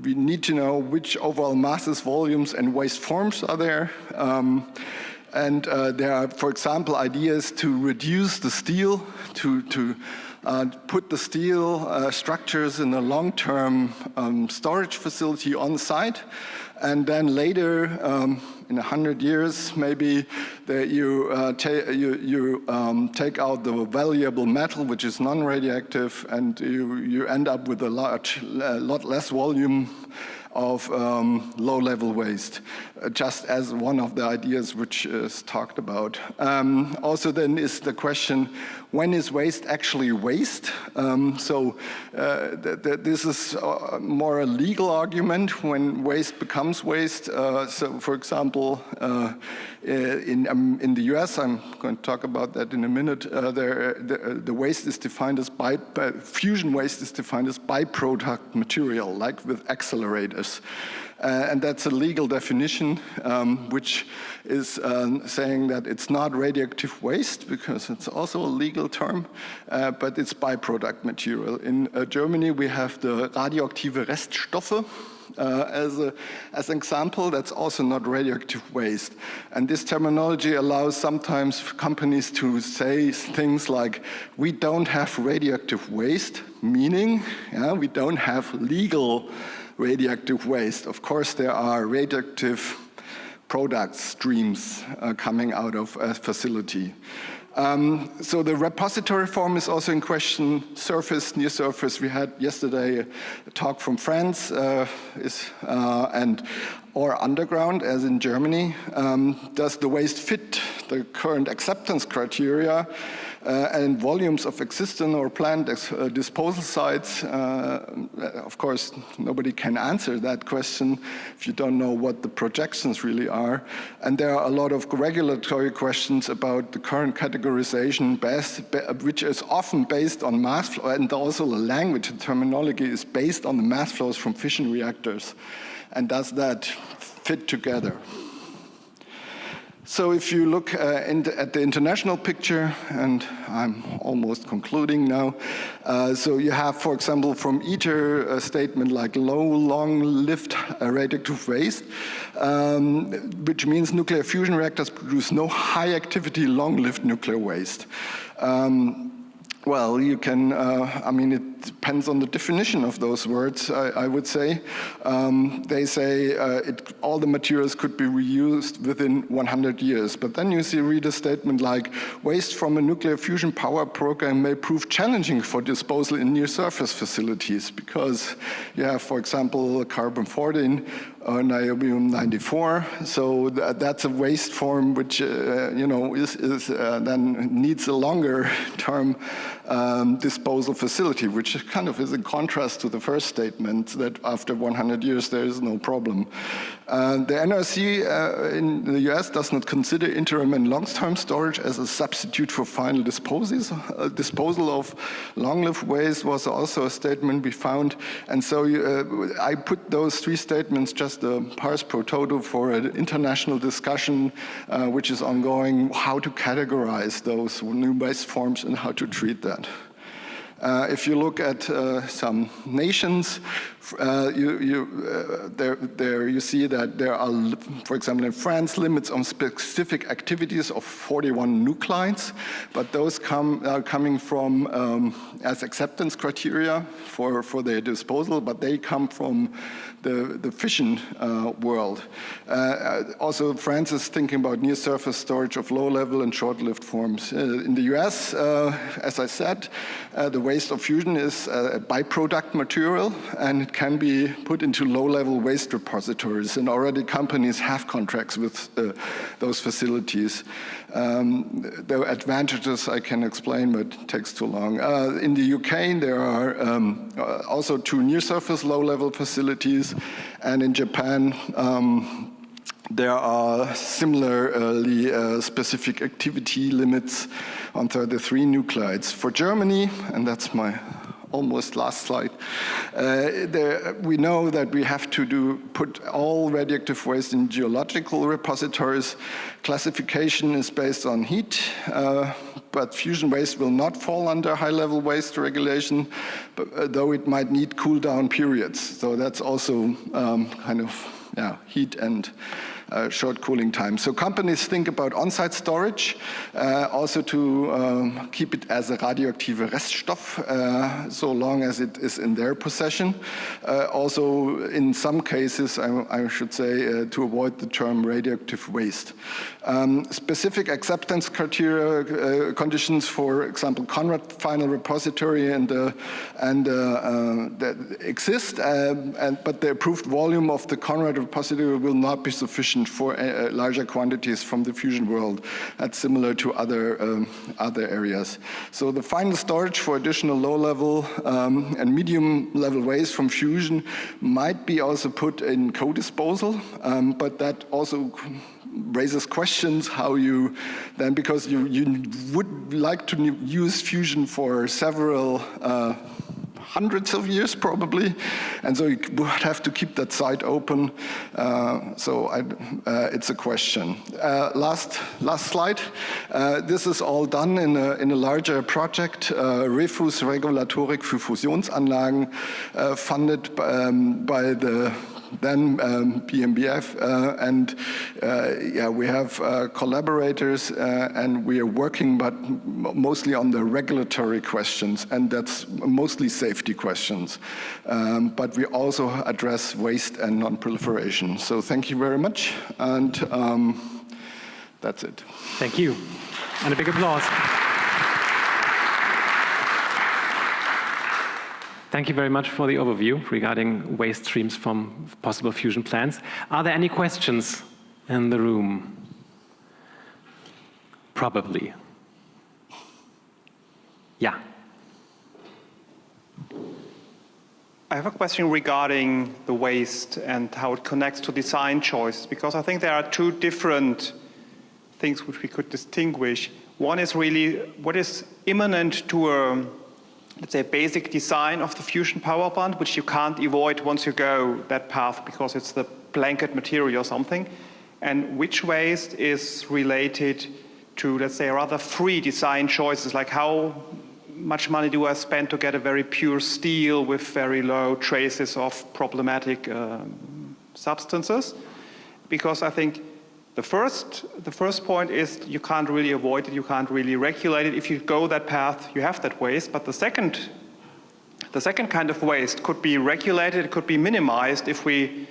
need to know which overall masses, volumes, and waste forms are there. And there are, for example, ideas to reduce the steel, to put the steel structures in a long-term storage facility on site, and then later, in 100 years, maybe you take out the valuable metal, which is non-radioactive, and you end up with a lot less volume of low-level waste, just as one of the ideas which is talked about. Also then is the question, when is waste actually waste? This is more a legal argument when waste becomes waste. So for example, in the US, I'm going to talk about that in a minute, the waste is defined as fusion waste is defined as byproduct material, like with accelerators. And that's a legal definition, which is saying that it's not radioactive waste, because it's also a legal term, but it's byproduct material. In Germany, we have the radioaktive Reststoffe, as an example. That's also not radioactive waste. And this terminology allows sometimes companies to say things like, we don't have radioactive waste, meaning we don't have legal radioactive waste. Of course, there are radioactive product streams coming out of a facility. So the repository form is also in question. Surface, near surface. We had yesterday a talk from France, or underground, as in Germany. Does the waste fit the current acceptance criteria and volumes of existing or planned disposal sites? Of course, nobody can answer that question if you don't know what the projections really are. And there are a lot of regulatory questions about the current categorization, which is often based on mass flow, and also the language and terminology is based on the mass flows from fission reactors. And does that fit together? So if you look at the international picture, and I'm almost concluding now, so you have, for example, from ITER a statement like low, long-lived radioactive waste, which means nuclear fusion reactors produce no high-activity, long-lived nuclear waste. Well, you can, I mean, it depends on the definition of those words, I would say. They say all the materials could be reused within 100 years. But then you read a statement like, waste from a nuclear fusion power program may prove challenging for disposal in near-surface facilities, because you have, for example, carbon-14 or niobium-94. So that's a waste form which, then needs a longer-term disposal facility, which kind of is in contrast to the first statement that after 100 years there is no problem. The NRC in the US does not consider interim and long-term storage as a substitute for final disposal of long-lived waste was also a statement we found. And so I put those three statements just a pars pro toto for an international discussion which is ongoing, how to categorize those new waste forms and how to treat that. If you look at some nations, you see that there are, for example, in France, limits on specific activities of 41 nuclides, but those are coming from as acceptance criteria for their disposal, but they come from the fission world. Also, France is thinking about near-surface storage of low-level and short-lived forms. In the US, as I said, the waste of fusion is a byproduct material, and it can be put into low-level waste repositories, and already companies have contracts with those facilities. The advantages I can explain, but it takes too long. In the UK, there are also 2 near-surface low-level facilities, and in Japan, there are similarly specific activity limits on 33 nuclides. For Germany, and that's my almost last slide, we know that we have to put all radioactive waste in geological repositories. Classification is based on heat, but fusion waste will not fall under high-level waste regulation, though it might need cool-down periods. So that's also kind of heat and short cooling time. So companies think about on-site storage, also to keep it as a radioactive Reststoff, so long as it is in their possession. Also, in some cases, I should say, to avoid the term radioactive waste. Specific acceptance criteria, conditions, for example, Conrad final repository that exist, but the approved volume of the Conrad repository will not be sufficient for larger quantities from the fusion world. That's similar to other areas. So the final storage for additional low-level and medium-level waste from fusion might be also put in co-disposal, but that also raises questions how you then, because you would like to use fusion for several hundreds of years probably, and so you would have to keep that site open. It's a question. Last slide. This is all done in a larger project, Refus Regulatorik für Fusionsanlagen, funded by the then BMBF, and we have collaborators, and we are working, but mostly on the regulatory questions, and that's mostly safety questions. But we also address waste and non-proliferation. So thank you very much, and that's it. Thank you, and a big applause. Thank you very much for the overview regarding waste streams from possible fusion plants. Are there any questions in the room? Probably. Yeah. I have a question regarding the waste and how it connects to design choices, because I think there are two different things which we could distinguish. One is really what is immanent to a, let's say, basic design of the fusion power plant, which you can't avoid once you go that path because it's the blanket material or something, and which waste is related to, let's say, rather free design choices, like how much money do I spend to get a very pure steel with very low traces of problematic substances? Because I think the first point is you can't really avoid it, you can't really regulate it. If you go that path, you have that waste. But the second kind of waste could be regulated, it could be minimized if we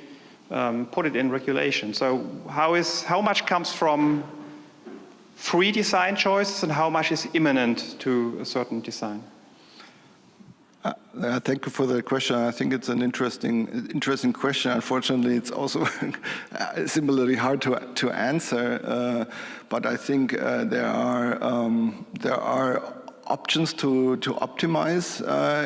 put it in regulation. So how much comes from free design choices and how much is immanent to a certain design? Thank you for the question. I think it's an interesting question. Unfortunately, it's also similarly hard to answer. But I think there are options to optimize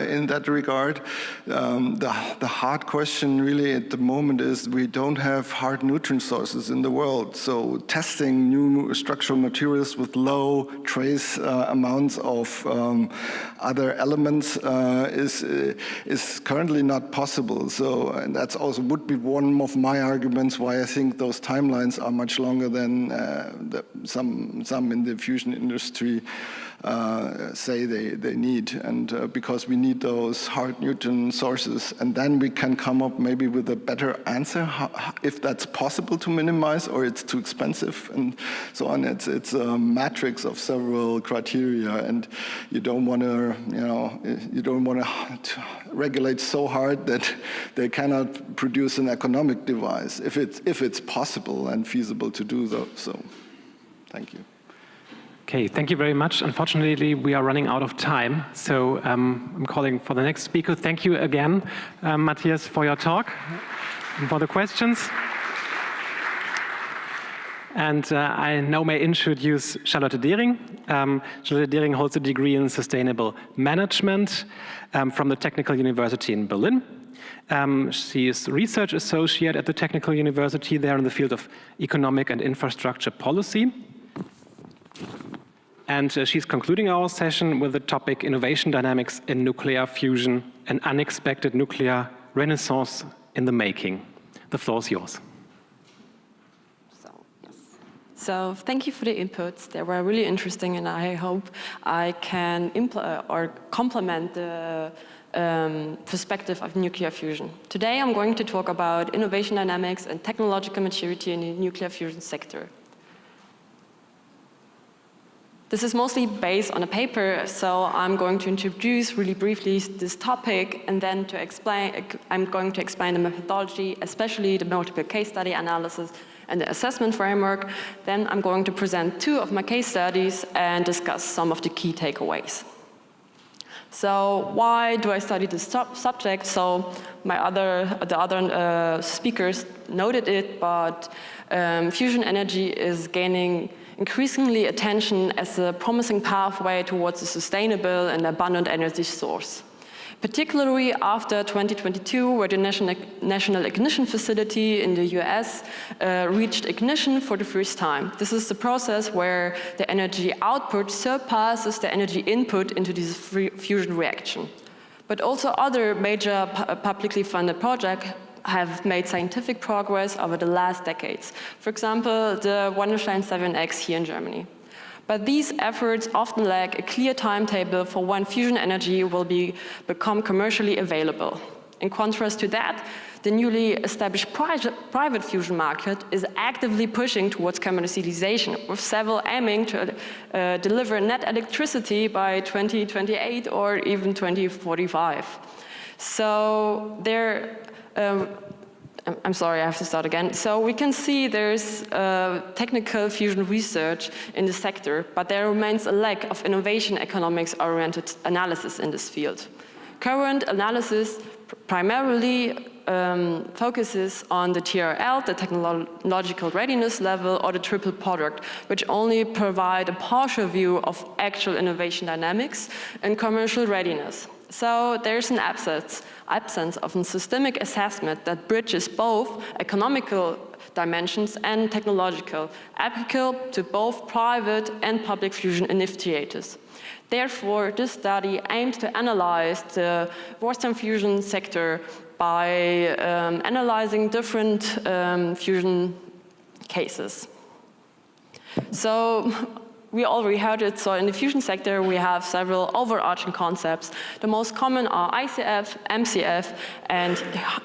in that regard. The hard question really at the moment is we don't have hard nutrient sources in the world. So testing new structural materials with low trace amounts of other elements is currently not possible. So, and that's also would be one of my arguments why I think those timelines are much longer than some in the fusion industry say they need, and because we need those hard Newton sources, and then we can come up maybe with a better answer if that's possible to minimize or it's too expensive and so on. It's a matrix of several criteria, and you don't want to regulate so hard that they cannot produce an economic device if it's possible and feasible to do so. Thank you. Okay, thank you very much. Unfortunately, we are running out of time, so I'm calling for the next speaker. Thank you again, Matthias, for your talk and for the questions. And I now may introduce Charlotte Dehring. Charlotte Dehring holds a degree in sustainable management from the Technical University in Berlin. She is research associate at the Technical University there in the field of economic and infrastructure policy. And she's concluding our session with the topic Innovation Dynamics in Nuclear Fusion, an Unexpected Nuclear Renaissance in the Making. The floor is yours. So thank you for the inputs. They were really interesting, and I hope I can complement the perspective of nuclear fusion. Today I'm going to talk about innovation dynamics and technological maturity in the nuclear fusion sector. This is mostly based on a paper, so I'm going to introduce really briefly this topic, and then I'm going to explain the methodology, especially the multiple case study analysis and the assessment framework. Then I'm going to present 2 of my case studies and discuss some of the key takeaways. So why do I study this subject? So the other speakers noted it, but fusion energy is gaining increasingly attention as a promising pathway towards a sustainable and abundant energy source. Particularly after 2022, where the National Ignition Facility in the US reached ignition for the first time. This is the process where the energy output surpasses the energy input into this fusion reaction. But also other major publicly funded projects have made scientific progress over the last decades. For example, the Wendelstein 7X here in Germany. But these efforts often lack a clear timetable for when fusion energy will become commercially available. In contrast to that, the newly established private fusion market is actively pushing towards commercialization, with several aiming to deliver net electricity by 2028 or even 2045. So there, I'm sorry, I have to start again. So we can see there's technical fusion research in the sector, but there remains a lack of innovation economics-oriented analysis in this field. Current analysis primarily focuses on the TRL, the technological readiness level, or the triple product, which only provide a partial view of actual innovation dynamics and commercial readiness. So there's an absence of a systemic assessment that bridges both economical dimensions and technological, applicable to both private and public fusion initiators. Therefore, this study aims to analyze the Western fusion sector by analyzing different fusion cases. So we already heard it, so in the fusion sector we have several overarching concepts. The most common are ICF, MCF, and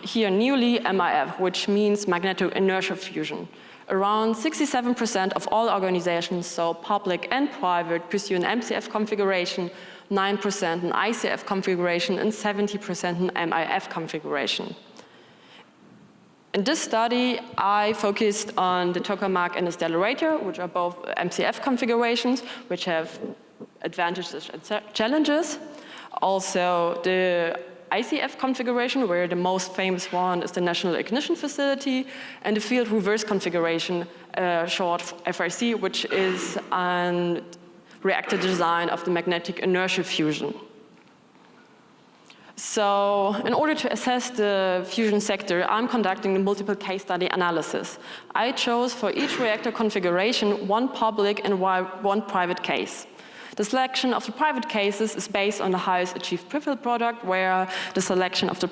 here newly MIF, which means magnetic inertia fusion. Around 67% of all organizations, so public and private, pursue an MCF configuration, 9% an ICF configuration, and 70% an MIF configuration. In this study, I focused on the tokamak and the stellarator, which are both MCF configurations, which have advantages and challenges. Also, the ICF configuration, where the most famous one is the National Ignition Facility, and the field reverse configuration, short FRC, which is a reactor design of the magnetic inertia fusion. So, in order to assess the fusion sector, I'm conducting a multiple case study analysis. I chose for each reactor configuration one public and one private case. The selection of the private cases is based on the highest achieved triple product, where the selection of the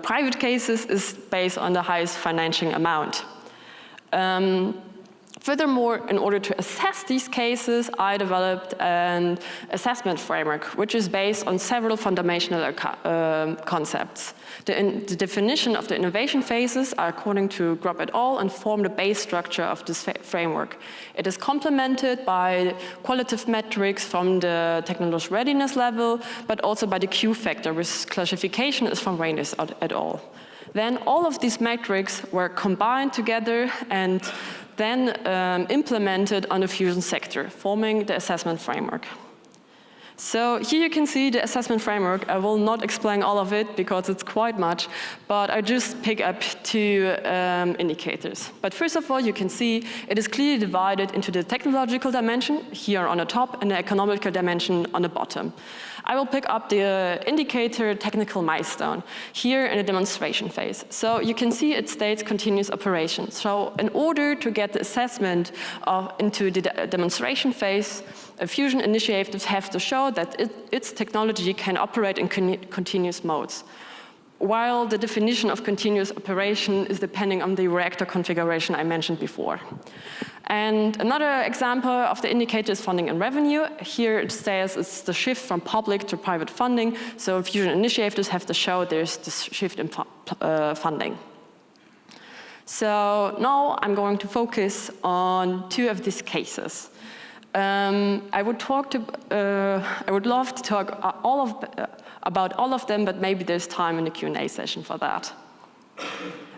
private cases is based on the highest financing amount. Furthermore, in order to assess these cases, I developed an assessment framework, which is based on several fundamental concepts. The definition of the innovation phases are according to Grob et al. And form the base structure of this framework. It is complemented by qualitative metrics from the technological readiness level, but also by the Q factor, which classification is from Reines et al. Then all of these metrics were combined together and then implemented on the fusion sector, forming the assessment framework. So here you can see the assessment framework. I will not explain all of it because it's quite much, but I just pick up two indicators. But first of all, you can see it is clearly divided into the technological dimension here on the top and the economical dimension on the bottom. I will pick up the indicator technical milestone here in the demonstration phase. So you can see it states continuous operation. So in order to get the assessment into the demonstration phase, fusion initiatives have to show that its technology can operate in continuous modes, while the definition of continuous operation is depending on the reactor configuration I mentioned before. And another example of the indicator is funding and revenue. Here it says it's the shift from public to private funding, so fusion initiatives have to show there's this shift in funding. So now I'm going to focus on two of these cases. I would love to talk about all of them, but maybe there's time in the Q&A session for that.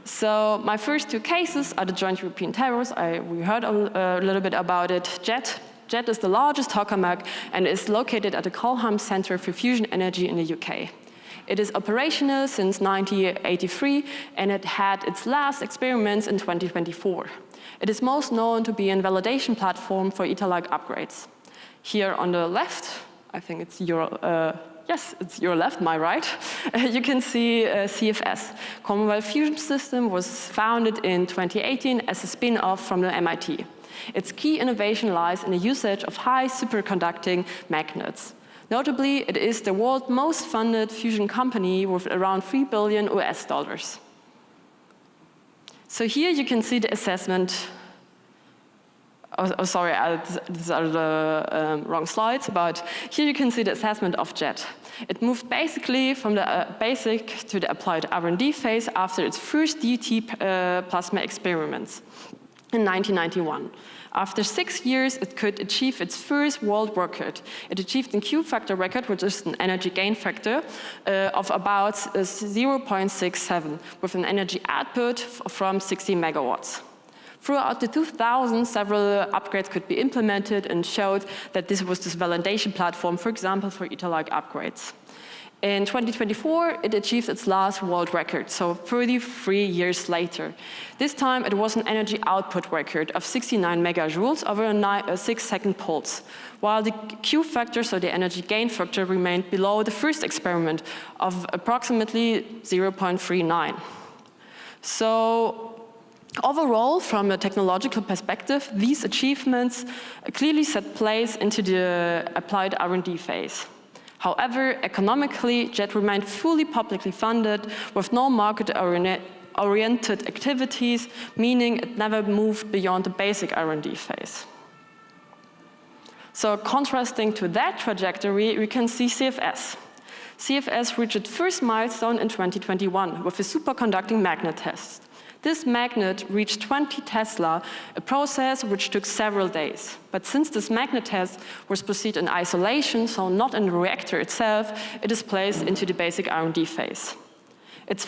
So my first two cases are the Joint European Towers. We heard a little bit about it. JET. JET is the largest tokamak and is located at the Culham Centre for Fusion Energy in the UK. It is operational since 1983 and it had its last experiments in 2024. It is most known to be a validation platform for ITER-like upgrades. Here on the left, I think it's yes, it's your left, my right. You can see CFS. Commonwealth Fusion System was founded in 2018 as a spin-off from the MIT. Its key innovation lies in the usage of high superconducting magnets. Notably, it is the world's most funded fusion company with around $3 billion US. So here you can see the assessment. Sorry, these are the wrong slides, but here you can see the assessment of JET. It moved basically from the basic to the applied R&D phase after its first DT plasma experiments in 1991. After 6 years, it could achieve its first world record. It achieved a Q factor record, which is an energy gain factor, of about 0.67, with an energy output from 60 megawatts. Throughout the 2000s, several upgrades could be implemented and showed that this was this validation platform, for example, for ITER-like upgrades. In 2024, it achieved its last world record, so 33 years later. This time, it was an energy output record of 69 megajoules over a 6-second pulse, while the Q factor, so the energy gain factor, remained below the first experiment of approximately 0.39. So, overall, from a technological perspective, these achievements clearly set place into the applied R&D phase. However, economically, JET remained fully publicly funded with no market-oriented activities, meaning it never moved beyond the basic R&D phase. So contrasting to that trajectory, we can see CFS. CFS reached its first milestone in 2021 with a superconducting magnet test. This magnet reached 20 Tesla, a process which took several days. But since this magnet test was proceeded in isolation, so not in the reactor itself, it is placed into the basic R&D phase. Its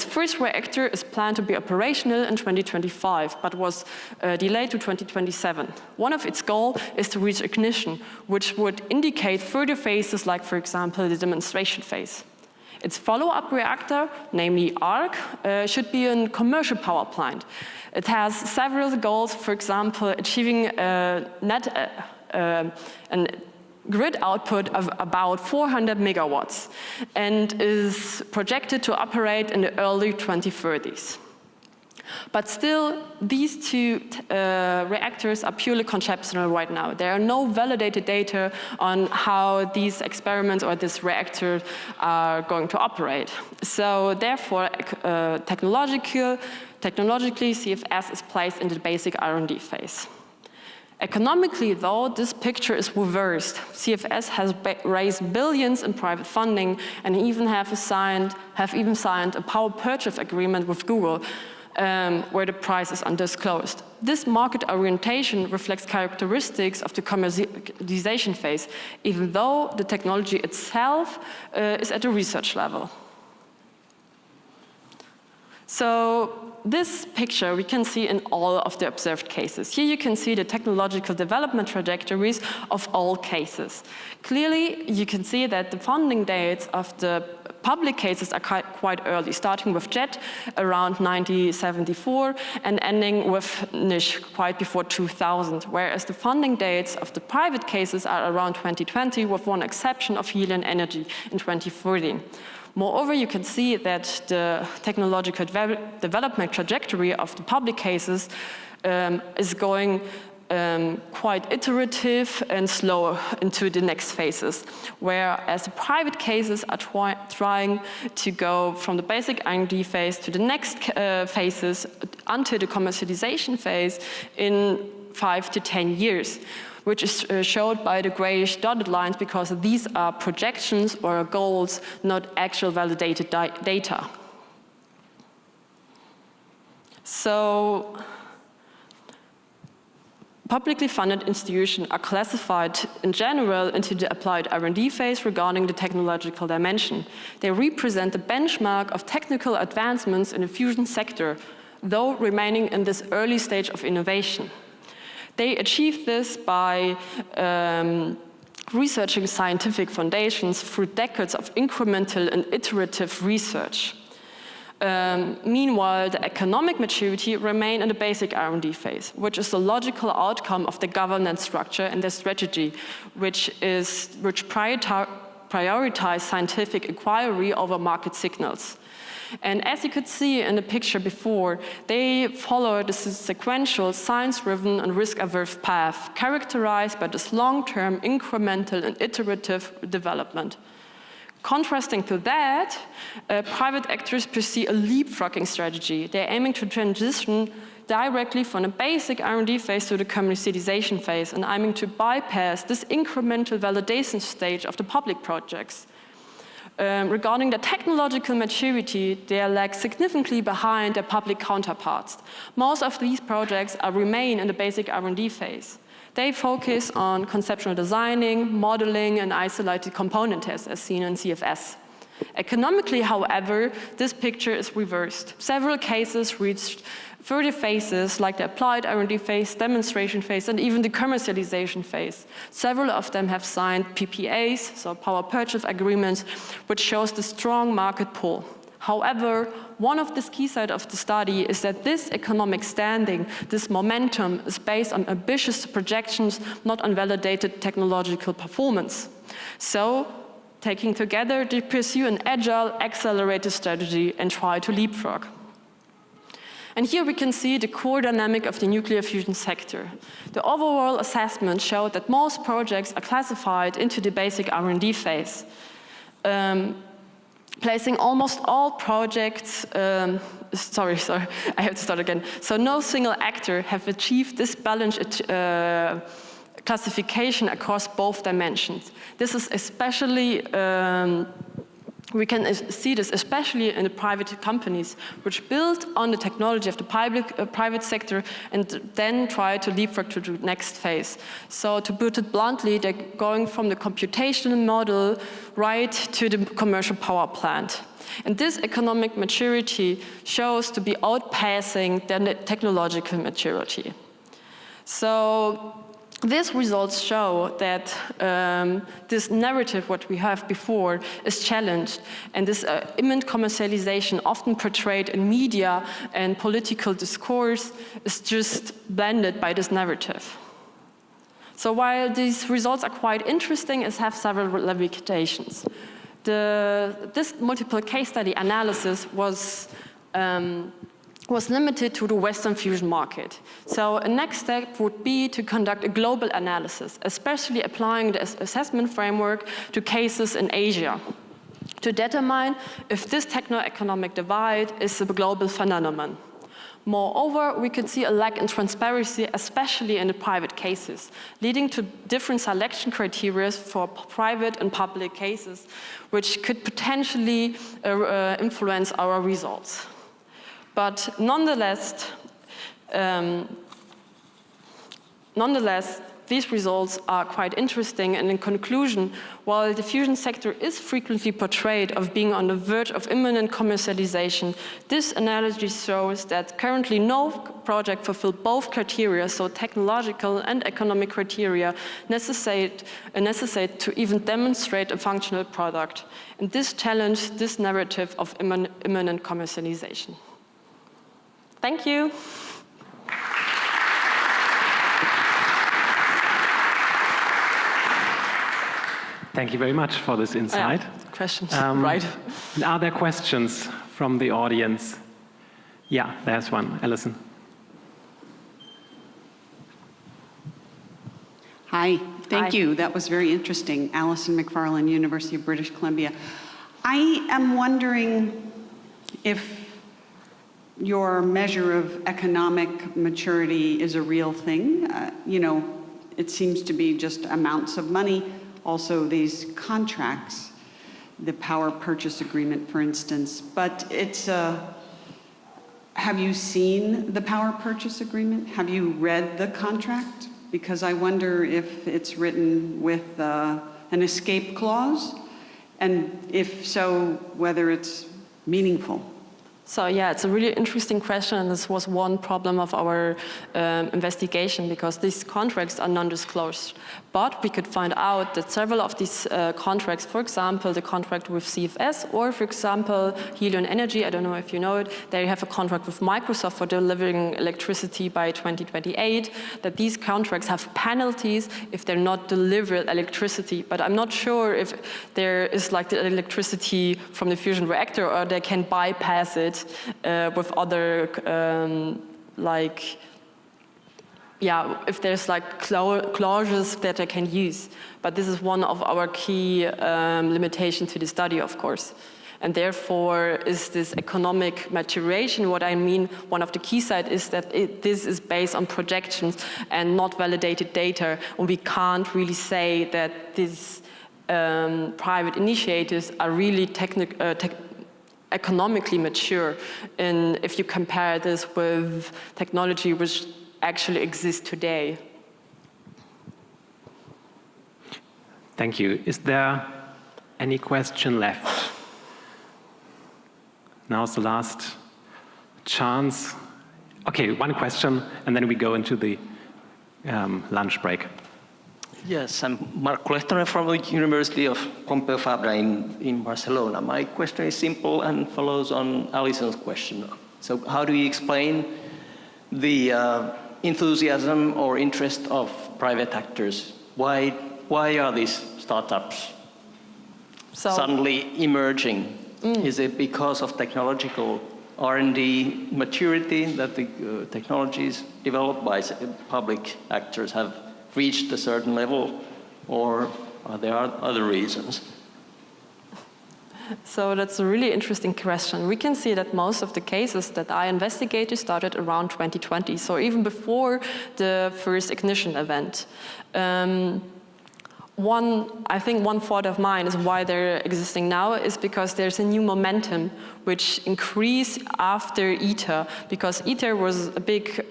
first reactor is planned to be operational in 2025, but was delayed to 2027. One of its goals is to reach ignition, which would indicate further phases like, for example, the demonstration phase. Its follow-up reactor, namely ARC, should be a commercial power plant. It has several goals, for example, achieving a grid output of about 400 megawatts and is projected to operate in the early 2030s. But still, these two reactors are purely conceptual right now. There are no validated data on how these experiments or this reactor are going to operate. So therefore, technologically, CFS is placed in the basic R&D phase. Economically, though, this picture is reversed. CFS has raised billions in private funding and even have signed a power purchase agreement with Google, where the price is undisclosed. This market orientation reflects characteristics of the commercialization phase, even though the technology itself is at the research level. So this picture we can see in all of the observed cases. Here you can see the technological development trajectories of all cases. Clearly, you can see that the funding dates of the public cases are quite early, starting with JET around 1974 and ending with NISH quite before 2000, whereas the funding dates of the private cases are around 2020, with one exception of helium energy in 2014. Moreover, you can see that the technological development trajectory of the public cases is going quite iterative and slow into the next phases, whereas the private cases are trying to go from the basic R&D phase to the next phases until the commercialization phase in 5 to 10 years. Which is showed by the grayish dotted lines because these are projections or goals, not actual validated data. So, publicly funded institutions are classified in general into the applied R&D phase regarding the technological dimension. They represent the benchmark of technical advancements in the fusion sector, though remaining in this early stage of innovation. They achieve this by researching scientific foundations through decades of incremental and iterative research. Meanwhile, the economic maturity remain in the basic R&D phase, which is the logical outcome of the governance structure and the strategy, which prioritize scientific inquiry over market signals. And as you could see in the picture before, they follow this sequential, science-driven and risk-averse path characterized by this long-term, incremental and iterative development. Contrasting to that, private actors pursue a leapfrogging strategy. They're aiming to transition directly from the basic R&D phase to the commercialization phase and aiming to bypass this incremental validation stage of the public projects. Regarding the technological maturity, they lag significantly behind their public counterparts. Most of these projects remain in the basic R&D phase. They focus on conceptual designing, modeling, and isolated component tests, as seen in CFS. Economically, however, this picture is reversed. Several cases reached further phases, like the applied R&D phase, demonstration phase, and even the commercialization phase. Several of them have signed PPAs, so power purchase agreements, which shows the strong market pull. However, one of the key sides of the study is that this economic standing, this momentum, is based on ambitious projections, not on validated technological performance. So, taking together, they pursue an agile, accelerated strategy and try to leapfrog. And here we can see the core dynamic of the nuclear fusion sector. The overall assessment showed that most projects are classified into the basic R&D phase. Placing almost all projects, sorry, I have to start again. So no single actor have achieved this balanced classification across both dimensions. This is especially, we can see this especially in the private companies, which build on the technology of the private sector and then try to leapfrog to the next phase. So to put it bluntly, they're going from the computational model right to the commercial power plant. And this economic maturity shows to be outpacing the technological maturity. So these results show that this narrative, what we have before, is challenged, and this imminent commercialization, often portrayed in media and political discourse, is just blended by this narrative. So while these results are quite interesting, it has several limitations. This multiple case study analysis was limited to the Western fusion market. So a next step would be to conduct a global analysis, especially applying the assessment framework to cases in Asia, to determine if this techno-economic divide is a global phenomenon. Moreover, we could see a lack in transparency, especially in the private cases, leading to different selection criteria for private and public cases, which could potentially influence our results. But nonetheless, these results are quite interesting, and in conclusion, while the fusion sector is frequently portrayed of being on the verge of imminent commercialization, this analysis shows that currently no project fulfills both criteria, so technological and economic criteria, necessary to even demonstrate a functional product. And this challenged this narrative of imminent commercialization. Thank you. Thank you very much for this insight. Questions, right? Are there questions from the audience? Yeah, there's one. Alison. Hi, thank you. That was very interesting. Alison McFarlane, University of British Columbia. I am wondering if your measure of economic maturity is a real thing. You know, it seems to be just amounts of money. Also these contracts, the power purchase agreement, for instance. But it's, have you seen the power purchase agreement? Have you read the contract? Because I wonder if it's written with an escape clause, and if so, whether it's meaningful. So yeah, it's a really interesting question, and this was one problem of our investigation, because these contracts are non-disclosed. But we could find out that several of these contracts, for example, the contract with CFS, or for example, Helion Energy, I don't know if you know it, they have a contract with Microsoft for delivering electricity by 2028, that these contracts have penalties if they're not delivered electricity. But I'm not sure if there is like the electricity from the fusion reactor, or they can bypass it with other if there's like clauses that I can use. But this is one of our key limitations to the study, of course. And therefore is this economic maturation. What I mean, one of the key sides is that this is based on projections and not validated data. And we can't really say that these private initiatives are really economically mature, and if you compare this with technology which actually exists today. Thank you. Is there any question left? Now's the last chance. Okay, one question, and then we go into the lunch break. Yes, I'm Marc Colestor from the University of Pompeu Fabra in Barcelona. My question is simple and follows on Alison's question. So how do you explain the enthusiasm or interest of private actors? Why are these startups suddenly emerging? Is it because of technological R&D maturity that the technologies developed by public actors have reached a certain level, or are there other reasons? So that's a really interesting question. We can see that most of the cases that I investigated started around 2020, so even before the first ignition event. I think one thought of mine is why they're existing now is because there's a new momentum which increased after ITER, because ITER was a big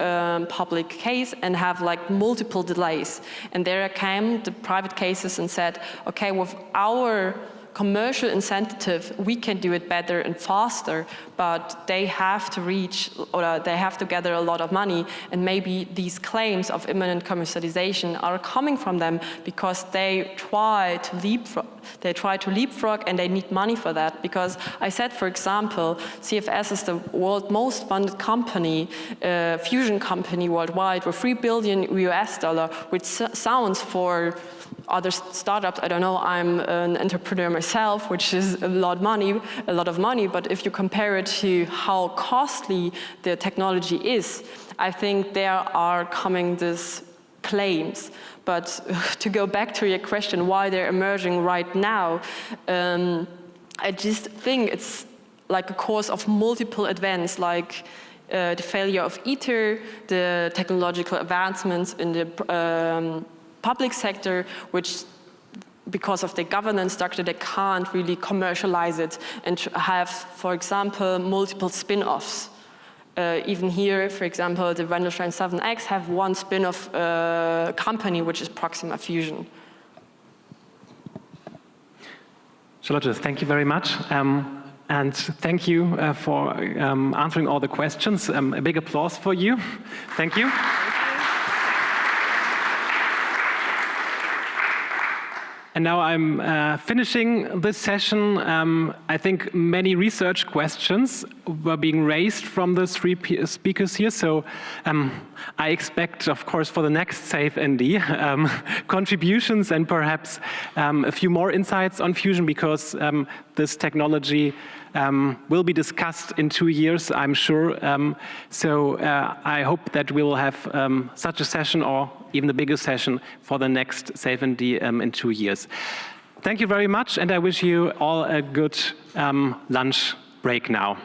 public case and have like multiple delays. And there came the private cases and said, okay, with our commercial incentive, we can do it better and faster, but they have to reach, or they have to gather a lot of money, and maybe these claims of imminent commercialization are coming from them because they try to leapfrog and they need money for that. Because I said, for example, CFS is the world's most funded company, fusion company worldwide, with $3 billion US, which sounds for other startups, I don't know, I'm an entrepreneur myself, which is a lot of money, but if you compare it to how costly the technology is, I think there are coming these claims. But to go back to your question, why they're emerging right now, I just think it's like a course of multiple events, like the failure of ITER, the technological advancements in the public sector, which because of the governance structure, they can't really commercialize it and have, for example, multiple spin-offs. Even here, for example, the Wendelstein 7X have one spin-off company, which is Proxima Fusion. Charlotte, thank you very much. And thank you for answering all the questions. A big applause for you. Thank you. And now I'm finishing this session. I think many research questions were being raised from the three speakers here. So I expect, of course, for the next safeND, contributions and perhaps a few more insights on fusion, because this technology will be discussed in 2 years, I'm sure. So I hope that we will have such a session, or even the bigger session, for the next safeND in 2 years. Thank you very much, and I wish you all a good lunch break now.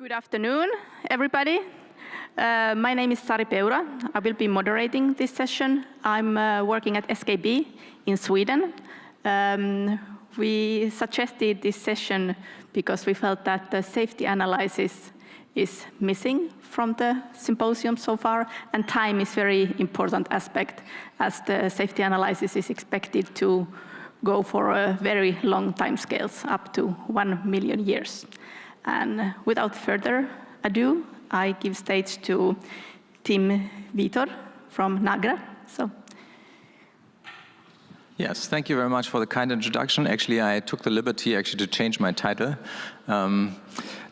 Good afternoon, everybody. My name is Sari Peura. I will be moderating this session. I'm working at SKB in Sweden. We suggested this session because we felt that the safety analysis is missing from the symposium so far, and time is a very important aspect, as the safety analysis is expected to go for a very long time scales, up to 1 million years. And without further ado, I give stage to Tim Vitor from NAGRA. So. Yes, thank you very much for the kind introduction. Actually, I took the liberty to change my title.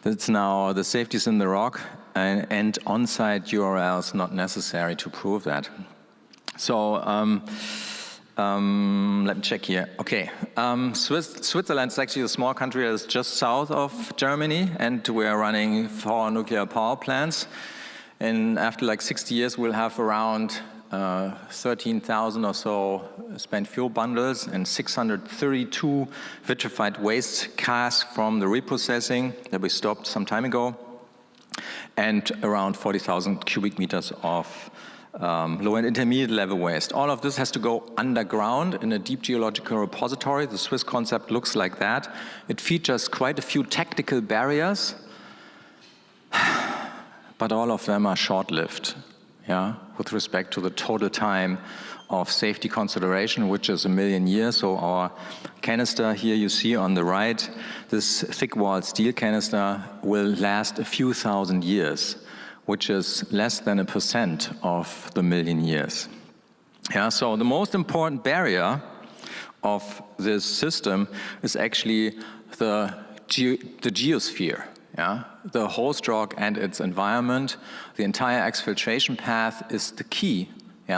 It's now The Safety's in the Rock, and on-site URLs not necessary to prove that. So let me check here. Okay, Switzerland is actually a small country that is just south of Germany, and we are running 4 nuclear power plants. And after like 60 years, we'll have around 13,000 or so spent fuel bundles and 632 vitrified waste casks from the reprocessing that we stopped some time ago, and around 40,000 cubic meters of low and intermediate level waste. All of this has to go underground in a deep geological repository. The Swiss concept looks like that. It features quite a few technical barriers, but all of them are short-lived, with respect to the total time of safety consideration, which is 1 million years. So our canister here you see on the right, this thick-walled steel canister will last a few thousand years, which is less than 1% of the 1 million years. So the most important barrier of this system is actually the geosphere. The host rock and its environment. The entire exfiltration path is the key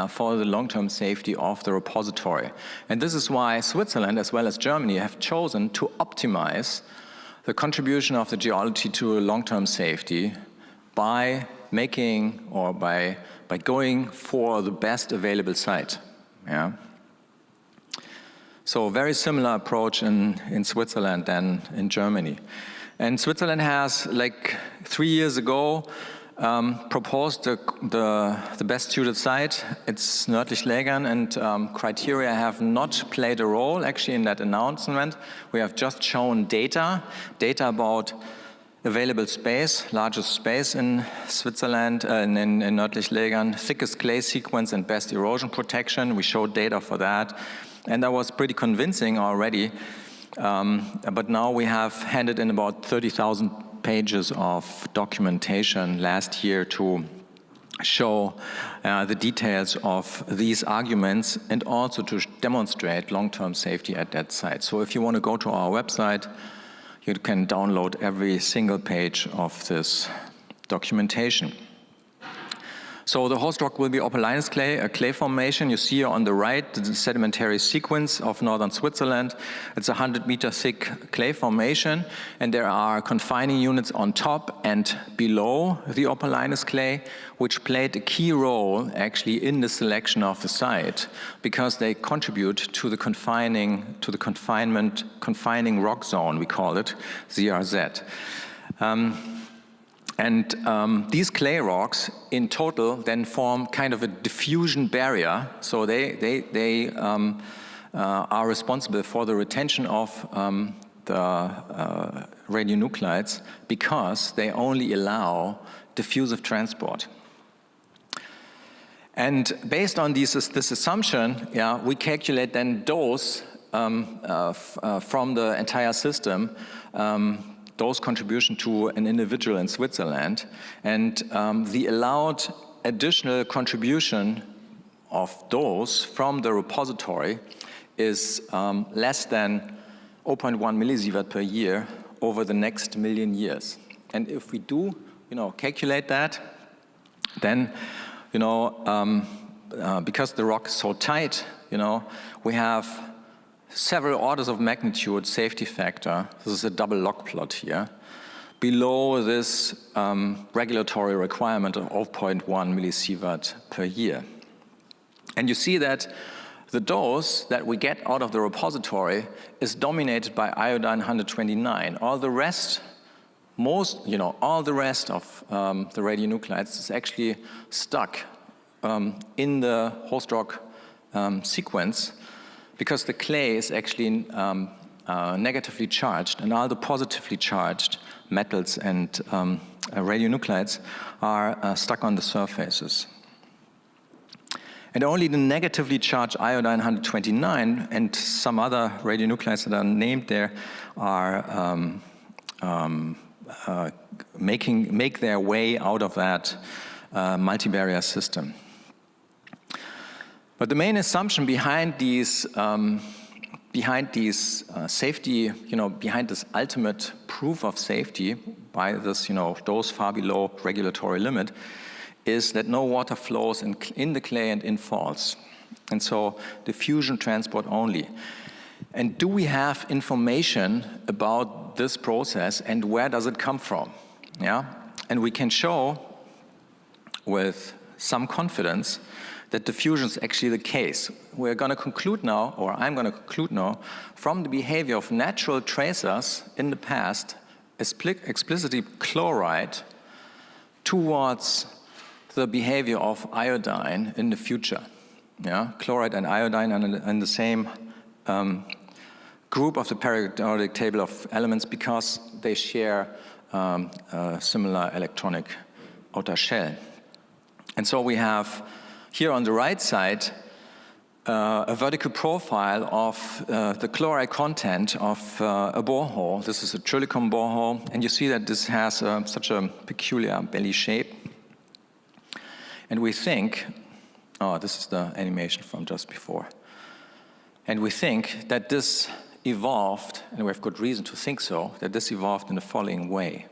for the long-term safety of the repository. And this is why Switzerland, as well as Germany, have chosen to optimize the contribution of the geology to long-term safety by making or by going for the best available site. So a very similar approach in Switzerland than in Germany. And Switzerland has, like 3 years ago, proposed the best suited site. It's Nördlich-Lägern, and criteria have not played a role actually in that announcement. We have just shown data about available space, largest space in Switzerland, in Nördlich-Lägern, thickest clay sequence and best erosion protection. We showed data for that, and that was pretty convincing already. But now we have handed in about 30,000 pages of documentation last year to show the details of these arguments and also to demonstrate long-term safety at that site. So if you want to go to our website, you can download every single page of this documentation. So the host rock will be Opalines clay, a clay formation. You see on the right the sedimentary sequence of northern Switzerland. It's a 100-meter thick clay formation, and there are confining units on top and below the Opalines clay, which played a key role actually in the selection of the site because they contribute to the confining rock zone, we call it, ZRZ. These clay rocks in total then form kind of a diffusion barrier. So they are responsible for the retention of the radionuclides because they only allow diffusive transport. And based on this assumption, we calculate then dose from the entire system, dose contribution to an individual in Switzerland, and the allowed additional contribution of dose from the repository is less than 0.1 millisievert per year over the next 1 million years. And if we do, calculate that, then, because the rock is so tight, we have several orders of magnitude safety factor. This is a double log plot here, below this regulatory requirement of 0.1 millisievert per year. And you see that the dose that we get out of the repository is dominated by iodine 129. All the rest all the rest of the radionuclides is actually stuck in the host rock sequence, because the clay is actually negatively charged, and all the positively charged metals and radionuclides are stuck on the surfaces. And only the negatively charged iodine-129 and some other radionuclides that are named there are make their way out of that multi-barrier system. But the main assumption behind these safety, behind this ultimate proof of safety by this, dose far below regulatory limit, is that no water flows in the clay and in faults. And so diffusion transport only. And do we have information about this process, and where does it come from? Yeah? And we can show with some confidence that diffusion is actually the case. We're going to conclude now, or I'm going to conclude now, from the behavior of natural tracers in the past, explicitly chloride, towards the behavior of iodine in the future. Yeah? Chloride and iodine are in the same group of the periodic table of elements because they share a similar electronic outer shell. And so we have here on the right side a vertical profile of the chloride content of a borehole. This is a Trilicum borehole, and you see that this has such a peculiar belly shape. And we think, this is the animation from just before. And we think that this evolved, and we have good reason to think so, that this evolved in the following way.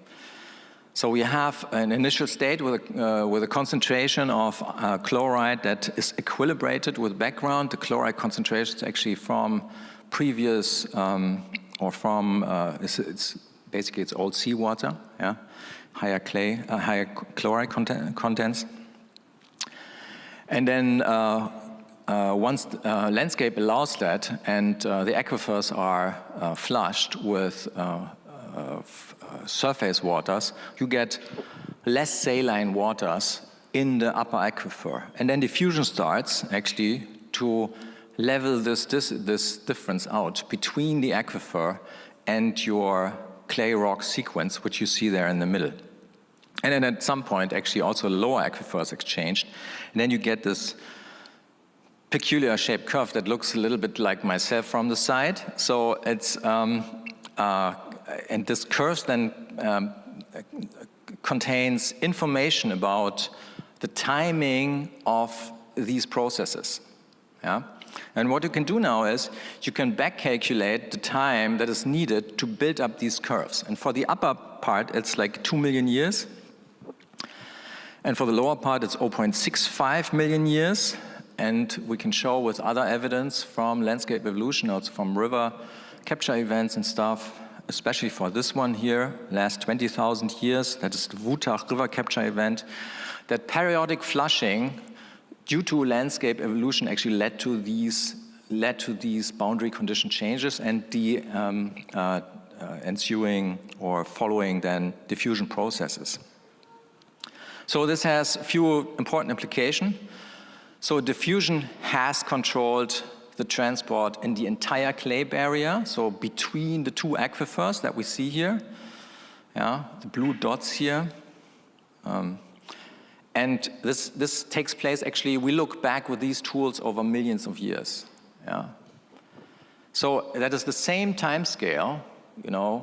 So we have an initial state with a concentration of chloride that is equilibrated with background. The chloride concentration is actually from previous, it's basically it's old seawater, yeah? Higher chloride contents. And then once the landscape allows that, and the aquifers are flushed with surface waters, you get less saline waters in the upper aquifer. And then diffusion starts actually to level this difference out between the aquifer and your clay rock sequence, which you see there in the middle. And then at some point, actually also lower aquifers exchanged. And then you get this peculiar shaped curve that looks a little bit like myself from the side. So it's, and this curve then contains information about the timing of these processes. Yeah? And what you can do now is you can back calculate the time that is needed to build up these curves. And for the upper part, it's like 2 million years. And for the lower part, it's 0.65 million years. And we can show with other evidence from landscape evolution, also from river capture events and stuff, especially for this one here, last 20,000 years, that is the Wutach river capture event, that periodic flushing due to landscape evolution actually led to these boundary condition changes and the ensuing or following then diffusion processes. So this has a few important implications. So diffusion has controlled the transport in the entire clay barrier, so between the two aquifers that we see here, yeah, the blue dots here. And this takes place actually, we look back with these tools over millions of years. Yeah. So that is the same time scale,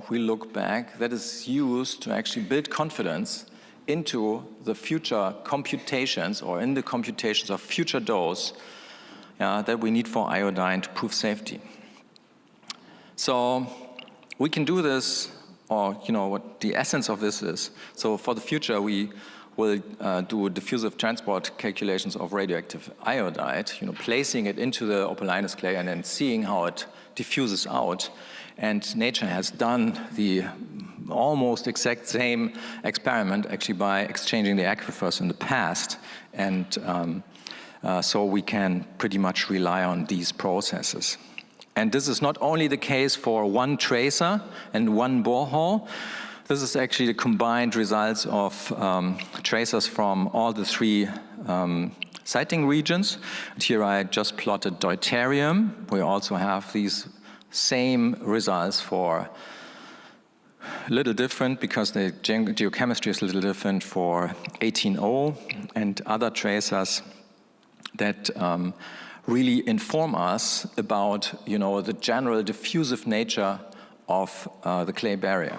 we look back, that is used to actually build confidence into the future computations or in the computations of future dose that we need for iodine to prove safety. So we can do this, or what the essence of this is. So for the future, we will do diffusive transport calculations of radioactive iodide, placing it into the opalinous clay and then seeing how it diffuses out. And nature has done the almost exact same experiment actually by exchanging the aquifers in the past. And so we can pretty much rely on these processes. And this is not only the case for one tracer and one borehole. This is actually the combined results of tracers from all the three sighting regions. And here I just plotted deuterium. We also have these same results for a little different because the geochemistry is a little different for 18O and other tracers that really inform us about, the general diffusive nature of the clay barrier.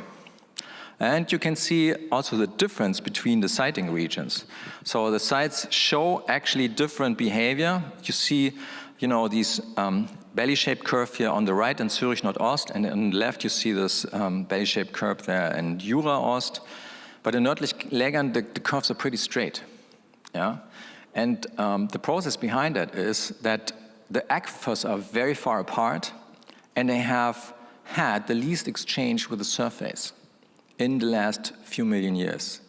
And you can see also the difference between the sighting regions. So the sites show actually different behavior. You see, these belly-shaped curve here on the right in Zürich Nordost, and on the left you see this belly-shaped curve there in Jura Ost. But in Nördlich-Lägern, the curves are pretty straight. Yeah? And the process behind that is that the aquifers are very far apart, and they have had the least exchange with the surface in the last few million years.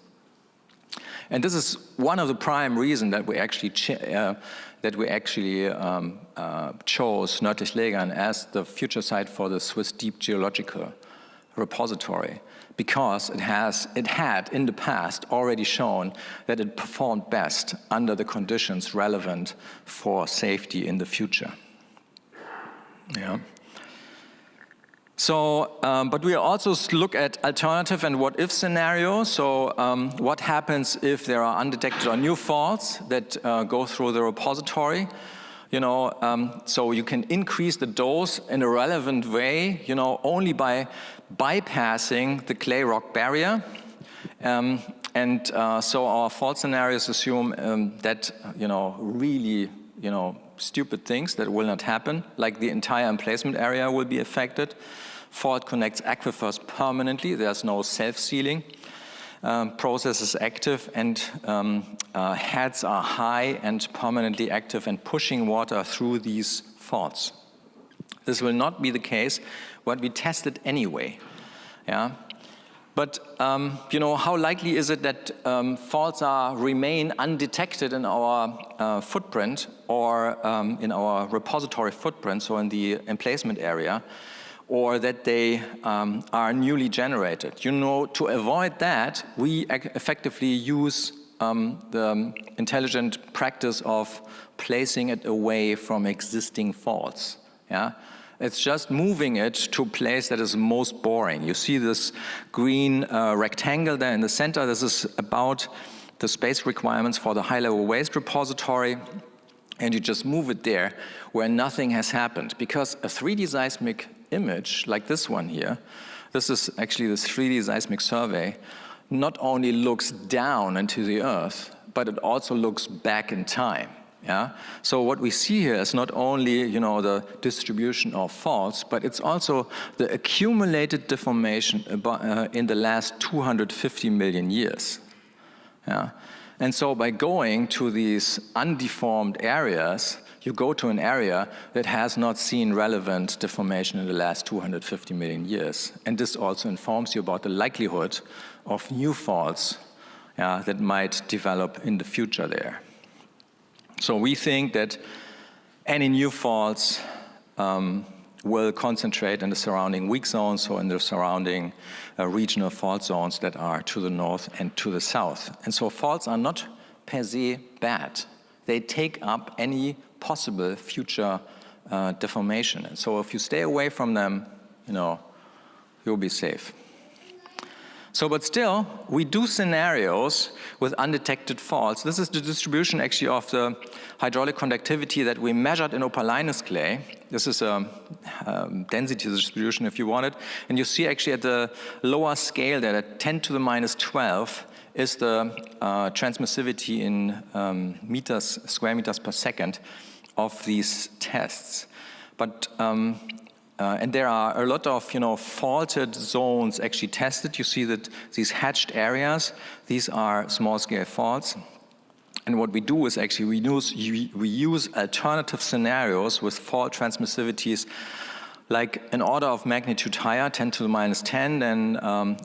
And this is one of the prime reasons that we actually chose Nördlich-Lägern as the future site for the Swiss Deep Geological Repository, because it had in the past already shown that it performed best under the conditions relevant for safety in the future. Yeah. So, but we also look at alternative and what-if scenarios. So, what happens if there are undetected or new faults that go through the repository? So you can increase the dose in a relevant way, only by bypassing the clay rock barrier. So our fault scenarios assume that, really, stupid things that will not happen, like the entire emplacement area will be affected. Fault connects aquifers permanently. There's no self-sealing. Process is active, and heads are high and permanently active and pushing water through these faults. This will not be the case, but we test it anyway. Yeah. But how likely is it that faults remain undetected in our footprint or in our repository footprint, so in the emplacement area, or that they are newly generated? To avoid that, we effectively use the intelligent practice of placing it away from existing faults. Yeah. It's just moving it to a place that is most boring. You see this green rectangle there in the center. This is about the space requirements for the high-level waste repository. And you just move it there where nothing has happened. Because a 3D seismic image, like this one here, this is actually this 3D seismic survey, not only looks down into the Earth, but it also looks back in time. Yeah? So what we see here is not only, the distribution of faults, but it's also the accumulated deformation in the last 250 million years. Yeah? And so by going to these undeformed areas, you go to an area that has not seen relevant deformation in the last 250 million years. And this also informs you about the likelihood of new faults that might develop in the future there. So we think that any new faults will concentrate in the surrounding weak zones, or in the surrounding regional fault zones that are to the north and to the south. And so faults are not per se bad. They take up any possible future deformation. And so if you stay away from them, you'll be safe. So, but still, we do scenarios with undetected faults. This is the distribution actually of the hydraulic conductivity that we measured in opalinous clay. This is a density distribution if you want it. And you see actually at the lower scale there, at 10 to the minus 12, is the transmissivity in square meters per second of these tests. But and there are a lot of faulted zones actually tested. You see that these hatched areas, these are small-scale faults. And what we do is actually we use alternative scenarios with fault transmissivities like an order of magnitude higher, 10 to the minus 10, than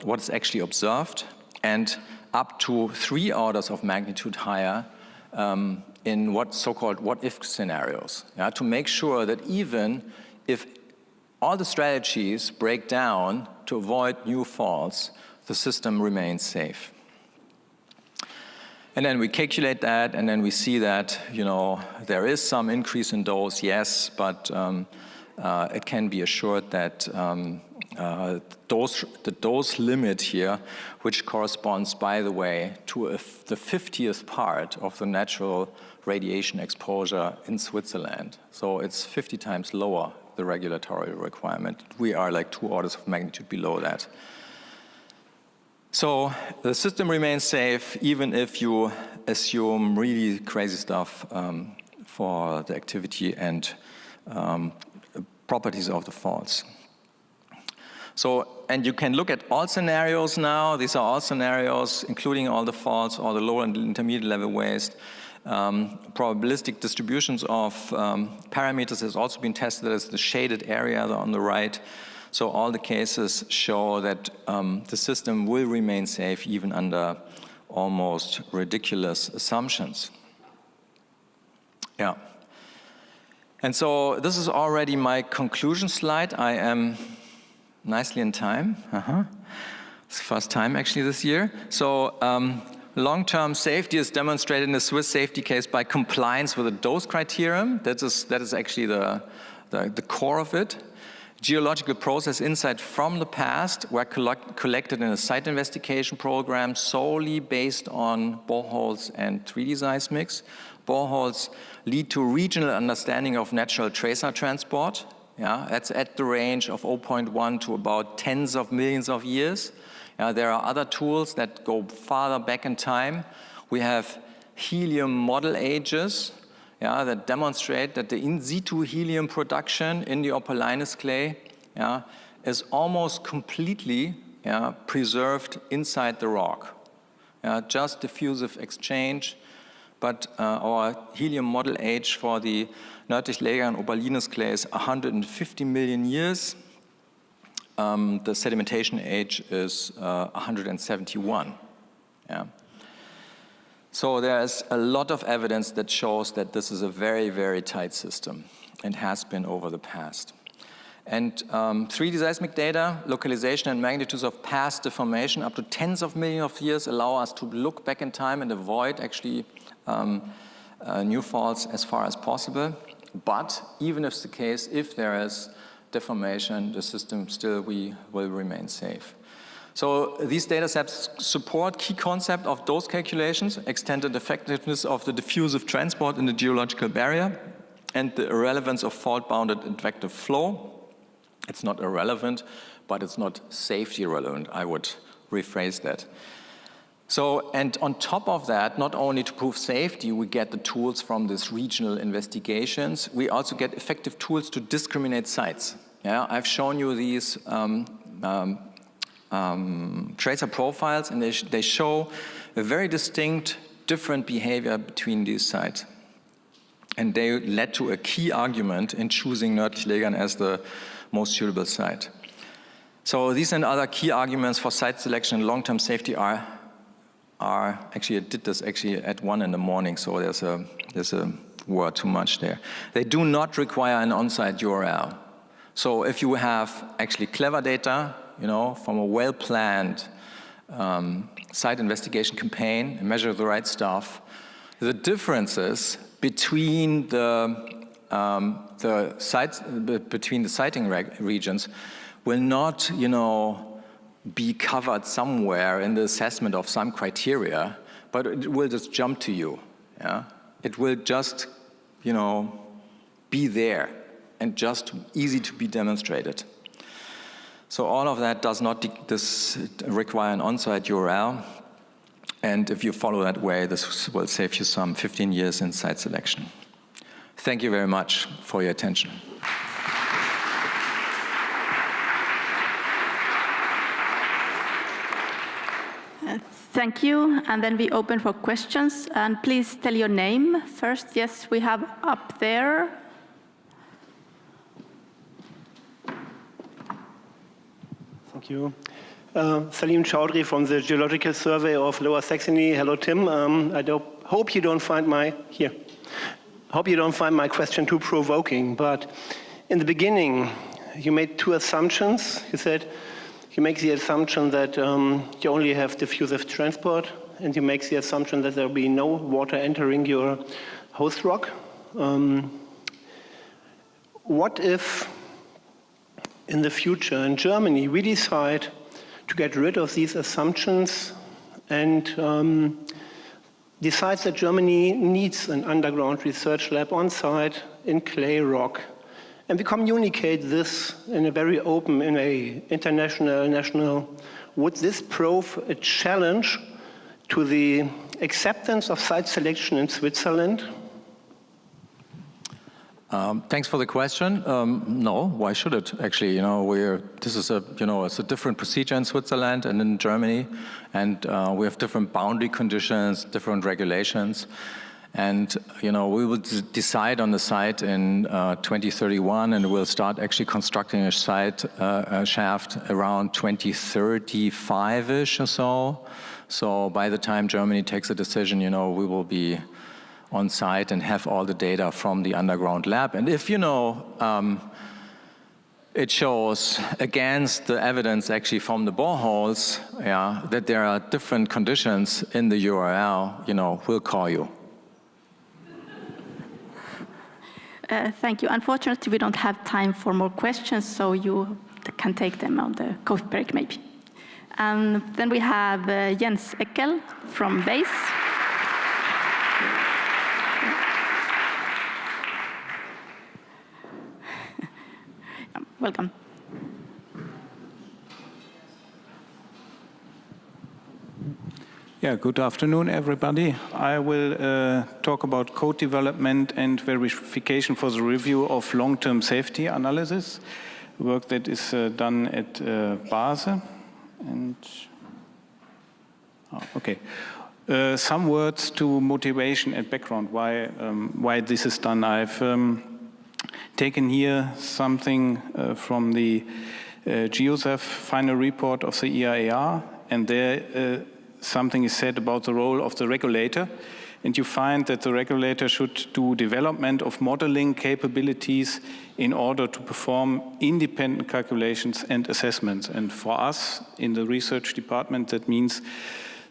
what is actually observed, and up to 3 orders of magnitude higher in what so-called what-if scenarios, to make sure that even if all the strategies break down to avoid new faults, the system remains safe. And then we calculate that, and then we see that, you know, there is some increase in dose, yes, but it can be assured that the dose limit here, which corresponds, by the way, to the 50th part of the natural radiation exposure in Switzerland. So it's 50 times lower, the regulatory requirement. We are like 2 orders of magnitude below that. So the system remains safe even if you assume really crazy stuff for the activity and properties of the faults. So, and you can look at all scenarios now. These are all scenarios, including all the faults, all the low and intermediate level waste. Probabilistic distributions of parameters has also been tested as the shaded area on the right. So all the cases show that the system will remain safe even under almost ridiculous assumptions. Yeah. And so this is already my conclusion slide. I am nicely in time. It's the first time actually this year. So long-term safety is demonstrated in the Swiss safety case by compliance with the dose criterion. That is actually the core of it. Geological process insight from the past were collected in a site investigation program solely based on boreholes and 3D seismics. Boreholes lead to regional understanding of natural tracer transport. Yeah, that's at the range of 0.1 to about tens of millions of years. There are other tools that go farther back in time. We have helium model ages that demonstrate that the in situ helium production in the Opolinus clay is almost completely preserved inside the rock. Just diffusive exchange, but our helium model age for the Nördlich-Lager and Opolinus clay is 150 million years. The sedimentation age is 171. So there's a lot of evidence that shows that this is a very, very tight system and has been over the past. And 3D seismic data, localization and magnitudes of past deformation up to tens of millions of years allow us to look back in time and avoid actually new faults as far as possible. But even if it's the case, if there is deformation, the system still will remain safe. So these data sets support key concept of dose calculations, extended effectiveness of the diffusive transport in the geological barrier, and the irrelevance of fault-bounded advective flow. It's not irrelevant, but it's not safety relevant, I would rephrase that. So, and on top of that, not only to prove safety, we get the tools from these regional investigations, we also get effective tools to discriminate sites. I've shown you these tracer profiles, and they show a very distinct, different behavior between these sites. And they led to a key argument in choosing Nördlich-Legern as the most suitable site. So these and other key arguments for site selection and long-term safety are actually, I did this actually at 1 in the morning, so there's a word too much there. They do not require an on-site URL. So if you have actually clever data, from a well-planned site investigation campaign and measure the right stuff, the differences between the siting regions will not, be covered somewhere in the assessment of some criteria, but it will just jump to you. It will just, be there and just easy to be demonstrated. So all of that does not require an on-site URL. And if you follow that way, this will save you some 15 years in site selection. Thank you very much for your attention. Thank you. And then we open for questions. And please tell your name first. Yes, we have up there. Thank you. Salim Chowdhury from the Geological Survey of Lower Saxony. Hello, Tim. I hope you don't find my question too provoking. But in the beginning, you made two assumptions. You said you make the assumption that you only have diffusive transport, and you make the assumption that there will be no water entering your host rock. What if in the future in Germany we decide to get rid of these assumptions and decides that Germany needs an underground research lab on site in clay rock? And we communicate this in a very open, in a international, national. Would this prove a challenge to the acceptance of site selection in Switzerland? Thanks for the question. No, why should it? Actually, this is it's a different procedure in Switzerland and in Germany, and we have different boundary conditions, different regulations. And we will decide on the site in 2031, and we'll start actually constructing a site shaft around 2035-ish or so. So by the time Germany takes a decision, we will be on site and have all the data from the underground lab. And if it shows against the evidence actually from the boreholes, that there are different conditions in the URL, we'll call you. Thank you. Unfortunately, we don't have time for more questions, so you can take them on the coffee break, maybe. And then we have Jens Eckel from BASE. Welcome. Yeah, good afternoon, everybody. I will talk about code development and verification for the review of long-term safety analysis, work that is done at Basel. And some words to motivation and background, why this is done. I've taken here something from the GeoSAF final report of the EIAR, and there something is said about the role of the regulator, and you find that the regulator should do development of modeling capabilities in order to perform independent calculations and assessments. And for us in the research department, that means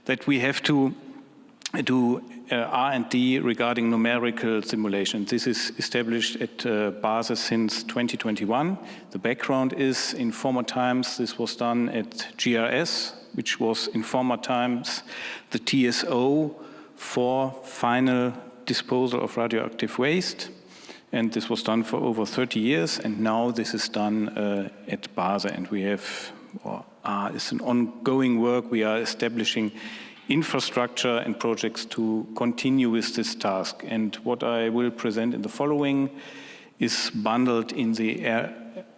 that we have to do R&D regarding numerical simulation. This is established at Basel since 2021. The background is, in former times, this was done at GRS, which was in former times the TSO for final disposal of radioactive waste. And this was done for over 30 years, and now this is done at Basel. And we have, it's an ongoing work. We are establishing infrastructure and projects to continue with this task. And what I will present in the following is bundled in the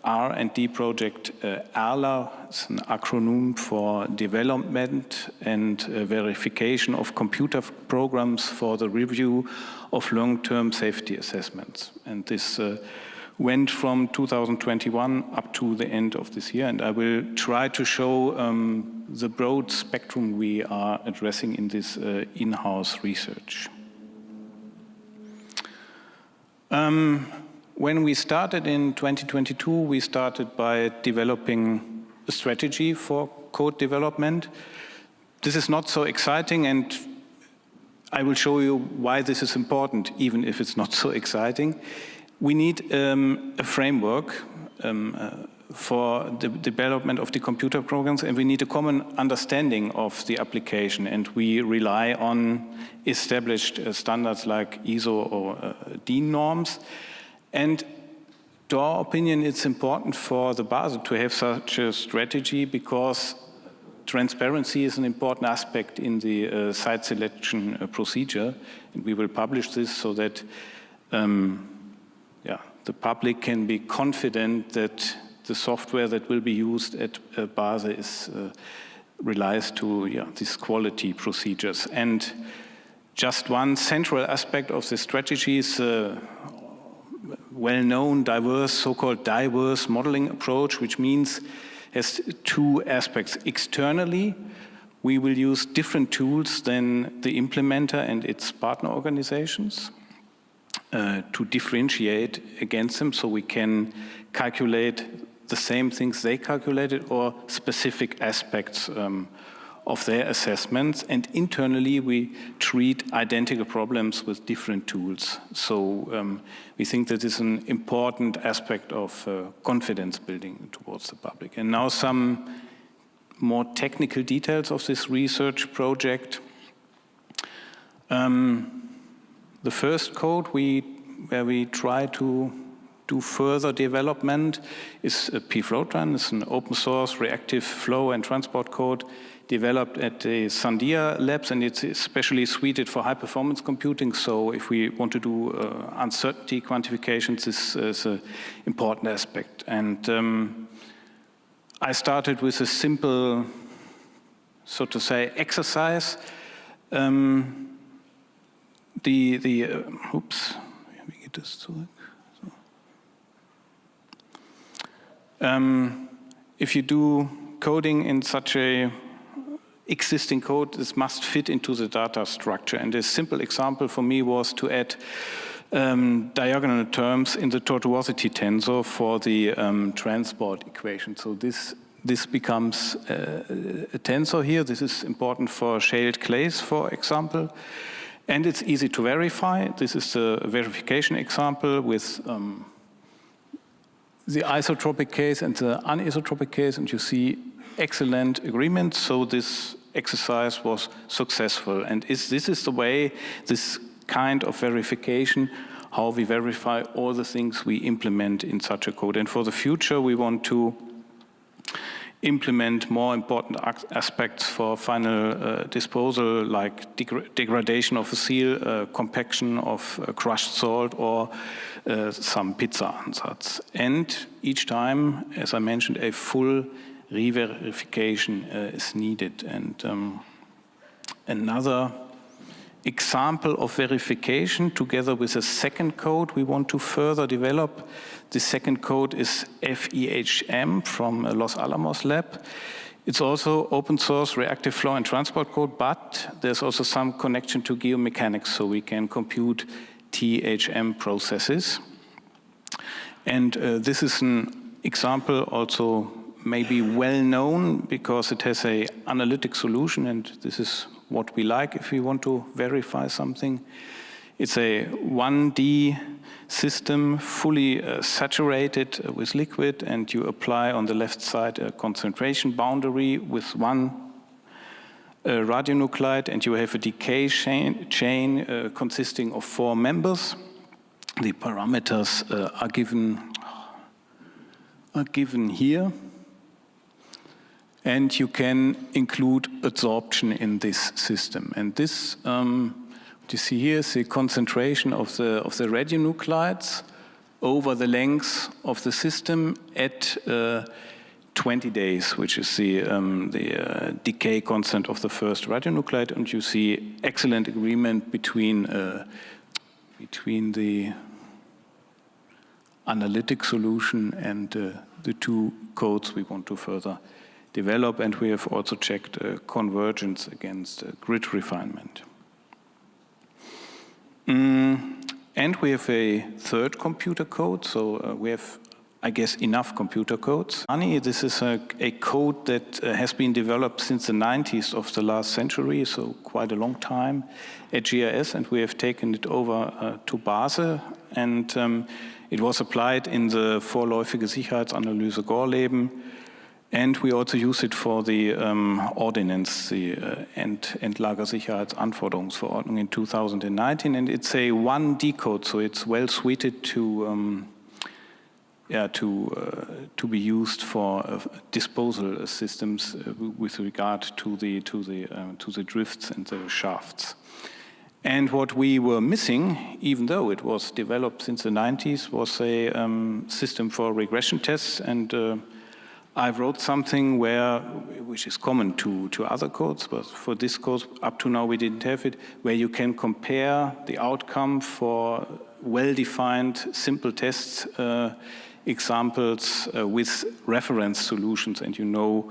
R&D project ARLA. It's an acronym for Development and Verification of Computer Programs for the Review of Long-Term Safety Assessments. And this went from 2021 up to the end of this year. And I will try to show the broad spectrum we are addressing in this in-house research. When we started in 2022, we started by developing a strategy for code development. This is not so exciting, and I will show you why this is important, even if it's not so exciting. We need a framework for the development of the computer programs, and we need a common understanding of the application, and we rely on established standards like ISO or DIN norms. And to our opinion, it's important for the Basel to have such a strategy because transparency is an important aspect in the site selection procedure. And we will publish this so that the public can be confident that the software that will be used at Basel relies to these quality procedures. And just one central aspect of the strategy is well-known, diverse, so-called diverse modeling approach, which means has two aspects. Externally, we will use different tools than the implementer and its partner organizations to differentiate against them, so we can calculate the same things they calculated or specific aspects of their assessments. And internally, we treat identical problems with different tools. So we think that is an important aspect of confidence building towards the public. And now some more technical details of this research project. The first code where we try to do further development is pfloatRun. It's an open source reactive flow and transport code developed at the Sandia labs, and it's especially suited for high performance computing. So if we want to do uncertainty quantifications, this is an important aspect. And I started with a simple, so to say, exercise. Oops, let me get this zurück. If you do coding in such a existing code, this must fit into the data structure. And a simple example for me was to add diagonal terms in the tortuosity tensor for the transport equation. So this becomes a tensor here. This is important for shale clays, for example. And it's easy to verify. This is the verification example with the isotropic case and the anisotropic case, and you see excellent agreement. So this exercise was successful. And this is the way, this kind of verification, how we verify all the things we implement in such a code. And for the future, we want to implement more important aspects for final disposal, like degradation of a seal, compaction of crushed salt, or some pizza ansatz. And each time, as I mentioned, a full re-verification is needed. And another example of verification, together with a second code we want to further develop. The second code is FEHM from Los Alamos lab. It's also open source reactive flow and transport code, but there's also some connection to geomechanics, so we can compute THM processes. And this is an example also maybe well known because it has an analytic solution, and this is what we like if we want to verify something. It's a 1D system, fully saturated with liquid, and you apply on the left side a concentration boundary with one radionuclide, and you have a decay chain consisting of 4 members. The parameters are given here. And you can include adsorption in this system. And this, what you see here is the concentration of the radionuclides over the length of the system at 20 days, which is the decay constant of the first radionuclide. And you see excellent agreement between the analytic solution and the two codes we want to further develop, and we have also checked convergence against grid refinement. And we have a third computer code, so we have, I guess, enough computer codes. This is a code that has been developed since the 90s of the last century, so quite a long time at GIS, and we have taken it over to Basel, and it was applied in the Vorläufige Sicherheitsanalyse Gorleben. And we also use it for the ordinance, the Endlagersicherheitsanforderungsverordnung in 2019. And it's a 1D code, so it's well suited to be used for disposal systems with regard to the drifts and the shafts. And what we were missing, even though it was developed since the 90s, was a system for regression tests. And I wrote something which is common to other codes, but for this code, up to now we didn't have it, where you can compare the outcome for well-defined simple test examples with reference solutions, and you know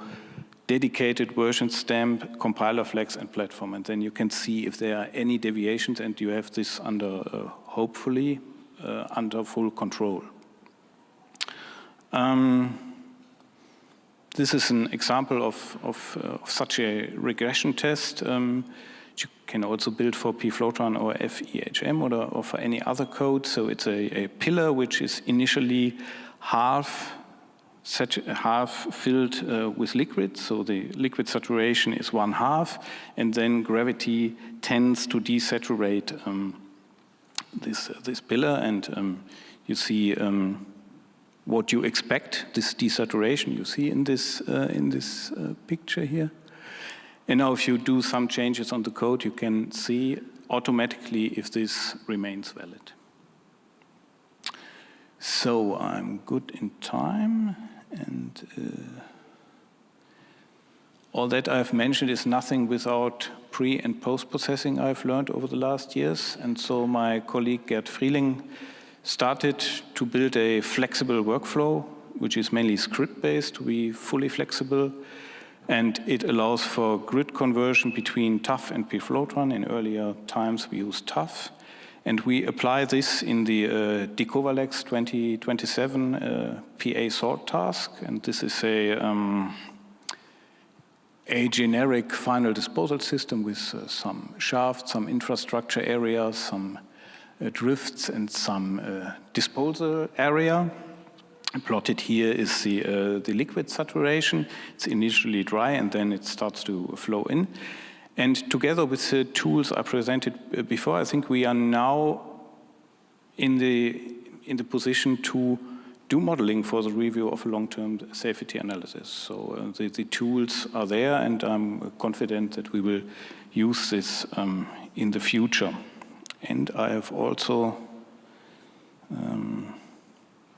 dedicated version stamp, compiler flags, and platform. And then you can see if there are any deviations, and you have this under, hopefully, under full control. This is an example of such a regression test. You can also build for pfloatran or FEHM or for any other code. So it's a pillar which is initially half filled with liquid. So the liquid saturation is 1/2, and then gravity tends to desaturate this pillar, and you see what you expect, this desaturation you see in this picture here. And now if you do some changes on the code, you can see automatically if this remains valid. So I'm good in time, and all that I've mentioned is nothing without pre- and post-processing I've learned over the last years. And so my colleague Gerd Frieling started to build a flexible workflow, which is mainly script-based, to be fully flexible. And it allows for grid conversion between TUF and pfloatran. In earlier times, we used TUF. And we apply this in the Decovalex 2027 PA sort task. And this is a generic final disposal system with some shafts, some infrastructure areas, some drifts, and some disposal area. Plotted here is the liquid saturation. It's initially dry, and then it starts to flow in. And together with the tools I presented before, I think we are now in the position to do modeling for the review of a long-term safety analysis. So the tools are there, and I'm confident that we will use this in the future. And I have also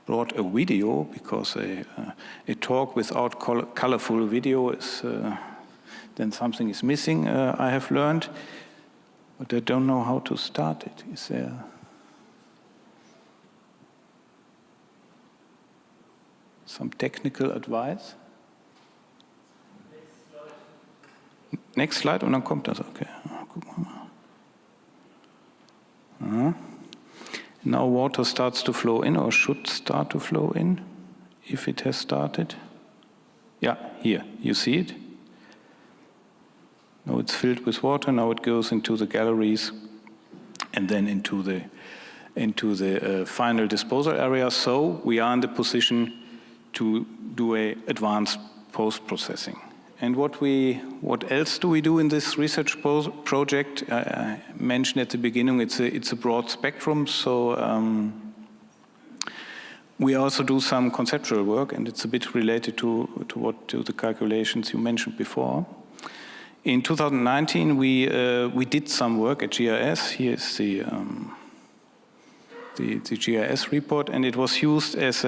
brought a video, because a talk without colorful video is then something is missing, I have learned, but I don't know how to start it. Is there some technical advice? Next slide, und dann kommt das, okay. Guck mal. Now water starts to flow in, or should start to flow in, if it has started. Yeah, here, you see it? Now it's filled with water, now it goes into the galleries and then into the final disposal area. So we are in the position to do a advanced post-processing. And what else do we do in this research project? I mentioned at the beginning it's a broad spectrum, so we also do some conceptual work, and it's a bit related to the calculations you mentioned before. In 2019, we did some work at GIS. Here's the GIS report, and it was used as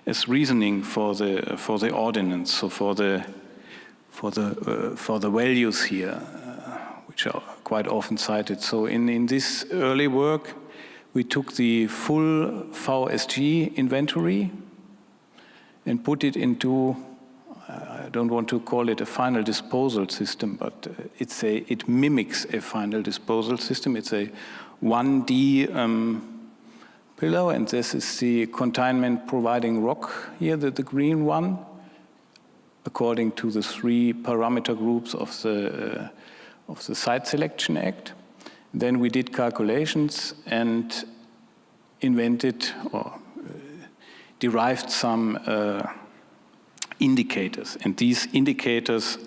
as reasoning for the ordinance, so for the values here, which are quite often cited. So in this early work, we took the full VSG inventory and put it into, I don't want to call it a final disposal system, but it mimics a final disposal system. It's a 1D pillar, and this is the containment providing rock here, the green one, according to the 3 parameter groups of the Site Selection Act. Then we did calculations and invented or derived some indicators, and these indicators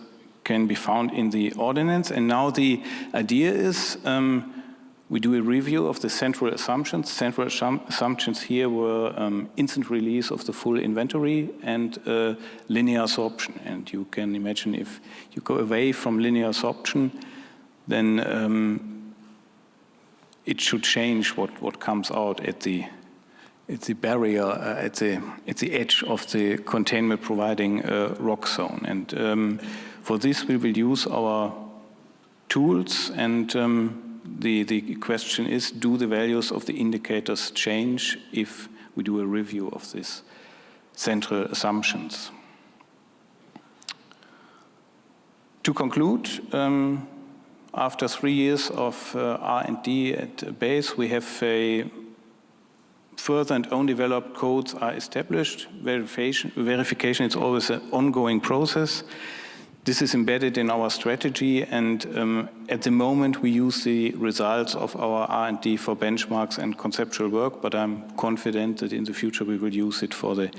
can be found in the ordinance. And now the idea is we do a review of the central assumptions. Central assumptions here were instant release of the full inventory and linear absorption. And you can imagine if you go away from linear absorption, then it should change what comes out at the barrier, at the edge of the containment providing rock zone. And for this we will use our tools, and the question is, do the values of the indicators change if we do a review of these central assumptions? To conclude, after 3 years of R&D at BASE, we have a further and undeveloped codes are established. Verification is always an ongoing process. This is embedded in our strategy, and at the moment we use the results of our R&D for benchmarks and conceptual work, but I'm confident that in the future we will use it for the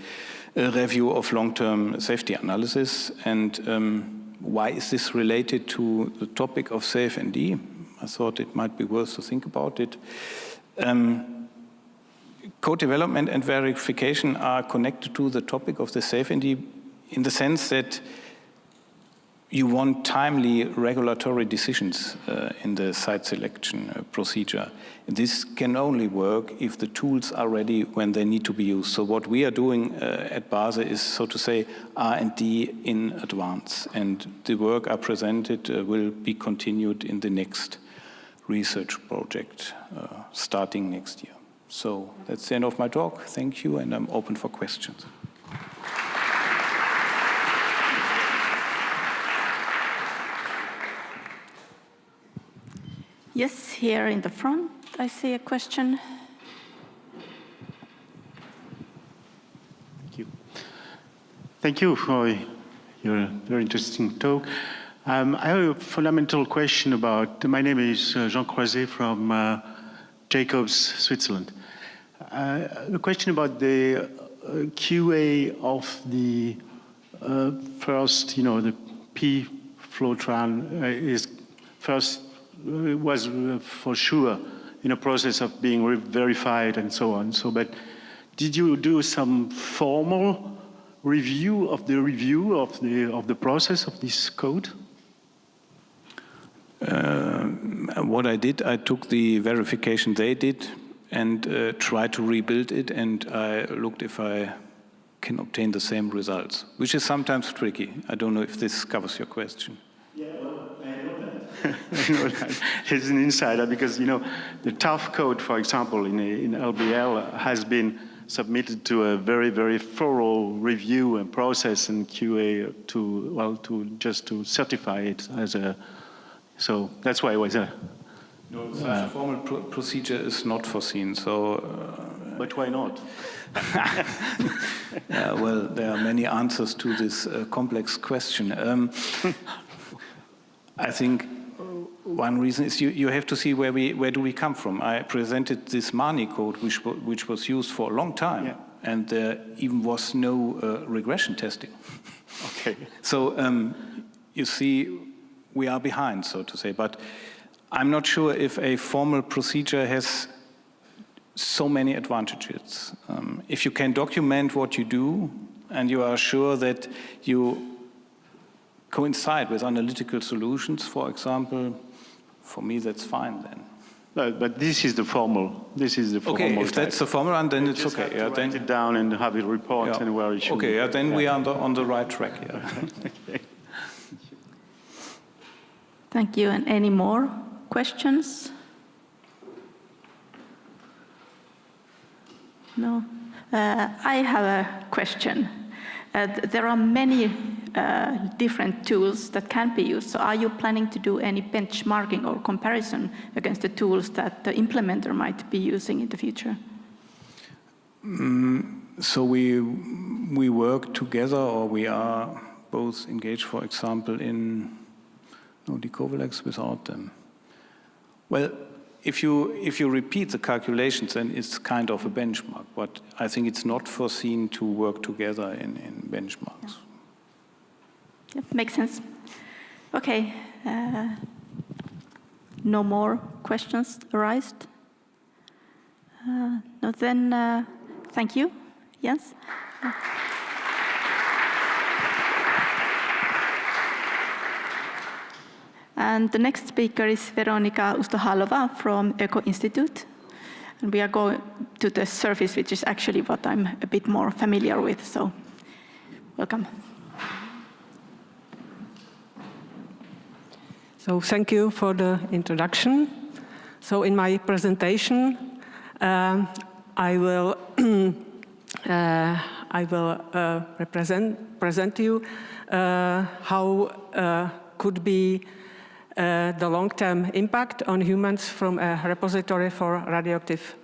review of long-term safety analysis. And why is this related to the topic of safeND? I thought it might be worth to think about it. Code development and verification are connected to the topic of the safeND in the sense that you want timely regulatory decisions in the site selection procedure. This can only work if the tools are ready when they need to be used. So what we are doing at BASE is, so to say, R&D in advance. And the work I presented will be continued in the next research project starting next year. So that's the end of my talk. Thank you, and I'm open for questions. Yes, here in the front, I see a question. Thank you. Thank you for your very interesting talk. I have a fundamental question about, my name is Jean Croiset from Jacobs, Switzerland. A question about the QA of the first, the P Flowtran is first was for sure in a process of being verified and so on. So, but did you do some formal review of the process of this code? What I did, I took the verification they did and tried to rebuild it, and I looked if I can obtain the same results, which is sometimes tricky. I don't know if this covers your question. Yeah, well, I know that. I know that. It's an insider because, the TAF code, for example, in LBL has been submitted to a very, very thorough review and process and QA to certify it as a. So that's why it was a. No, such a formal procedure is not foreseen. So. But why not? Well, there are many answers to this complex question. I think one reason is you have to see where do we come from. I presented this Mani code, which was used for a long time, yeah. And there even was no regression testing. Okay. So you see, we are behind, so to say. But I'm not sure if a formal procedure has so many advantages. If you can document what you do, and you are sure that you coincide with analytical solutions, for example, for me that's fine then. No, but this is the formal. Okay, if that's the formal one, then it's okay. Yeah, then write it down and have it report anywhere it should. Okay, yeah, then we are on the right track. Yeah. Okay. Thank you. And any more questions? No. I have a question. There are many different tools that can be used. So are you planning to do any benchmarking or comparison against the tools that the implementer might be using in the future? So we work together, or we are both engaged, for example, in the Covalex without them. Well, if you repeat the calculations, then it's kind of a benchmark, but I think it's not foreseen to work together in benchmarks. Yeah, makes sense. Okay. No more questions arised? No, then thank you. Yes? And the next speaker is Veronika Ustohalova from Eco Institute. And we are going to the surface, which is actually what I'm a bit more familiar with. So, welcome. So, thank you for the introduction. So, in my presentation, I will present you how could be the long-term impact on humans from a repository for radioactive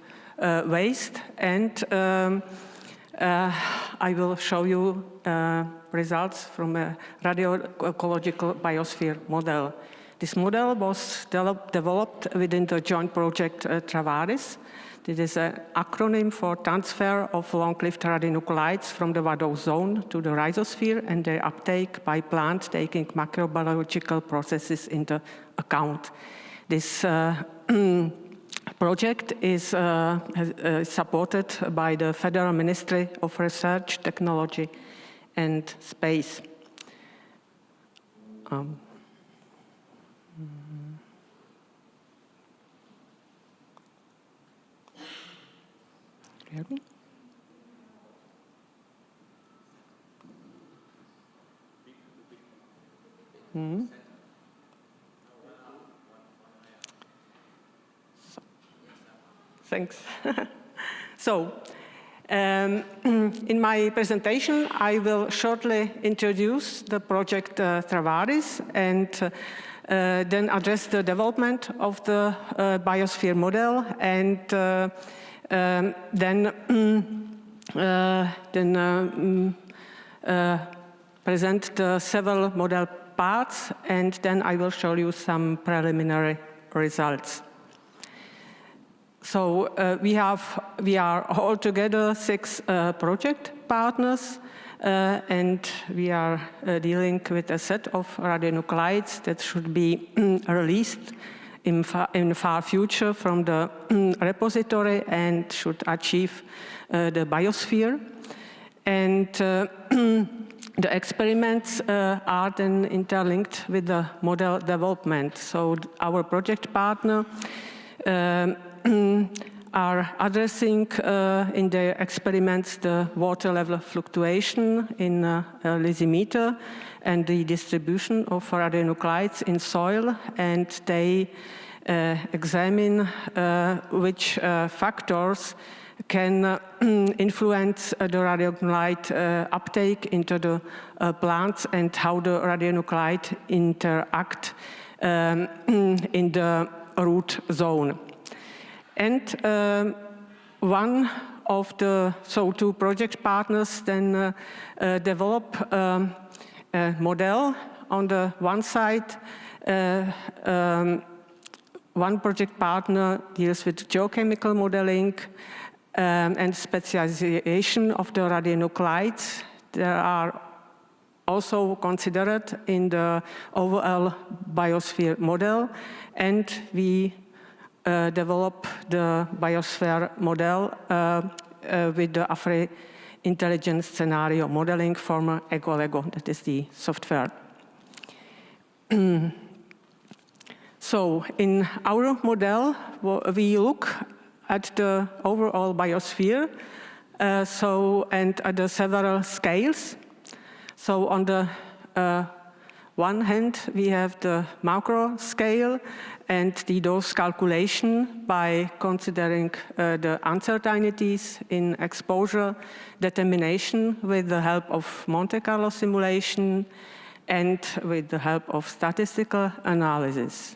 waste, and I will show you results from a radioecological biosphere model. This model was developed within the joint project Travaris. This is an acronym for transfer of long-lived radionuclides from the Vadose zone to the rhizosphere and their uptake by plant taking macrobiological processes into account. This project is supported by the Federal Ministry of Research, Technology and Space. Thanks. So, in my presentation, I will shortly introduce the project Travaris and then address the development of the biosphere model and then present the several model parts, and then I will show you some preliminary results. So we are altogether 6 project partners, and we are dealing with a set of radionuclides that should be released in far future from the repository and should achieve the biosphere. And the experiments are then interlinked with the model development. So our project partner are addressing in their experiments the water level fluctuation in lysimeter and the distribution of radionuclides in soil, and they examine which factors can influence the radionuclide uptake into the plants and how the radionuclide interact in the root zone. And one of the two project partners then develop a model. On the one side, one project partner deals with geochemical modeling and specialization of the radionuclides. They are also considered in the overall biosphere model, and we develop the biosphere model with the AFRE intelligence scenario modeling from EgoLego, that is the software. So in our model, we look at the overall biosphere and at the several scales. So on the one hand, we have the macro scale and the dose calculation by considering the uncertainties in exposure determination with the help of Monte Carlo simulation and with the help of statistical analysis.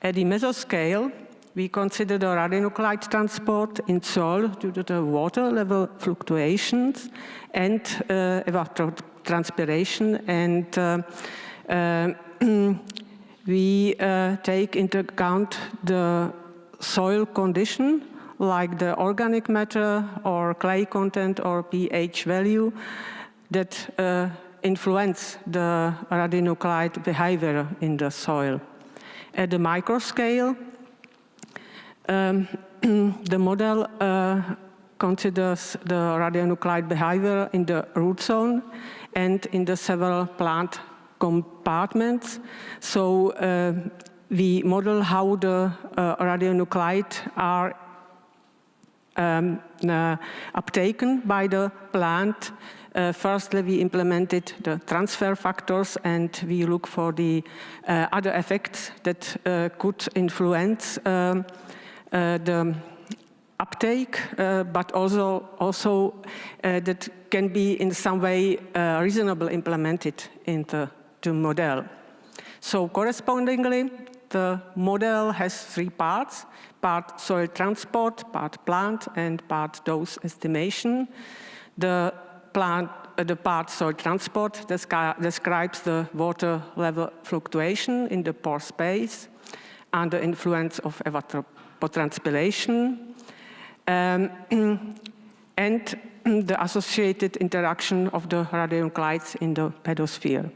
At the mesoscale, we consider the radionuclide transport in soil due to the water level fluctuations and evapotranspiration, and we take into account the soil condition, like the organic matter or clay content or pH value that influence the radionuclide behavior in the soil. At the microscale, the model considers the radionuclide behavior in the root zone and in the several plant compartments. So we model how the radionuclides are uptaken by the plant. Firstly, we implemented the transfer factors, and we look for the other effects that could influence the uptake, but also that can be in some way reasonably implemented into the model. So correspondingly, The model has 3 parts: part soil transport, part plant, and part dose estimation. The part soil transport describes the water level fluctuation in the pore space under influence of evapotranspiration, and the associated interaction of the radionuclides in the pedosphere.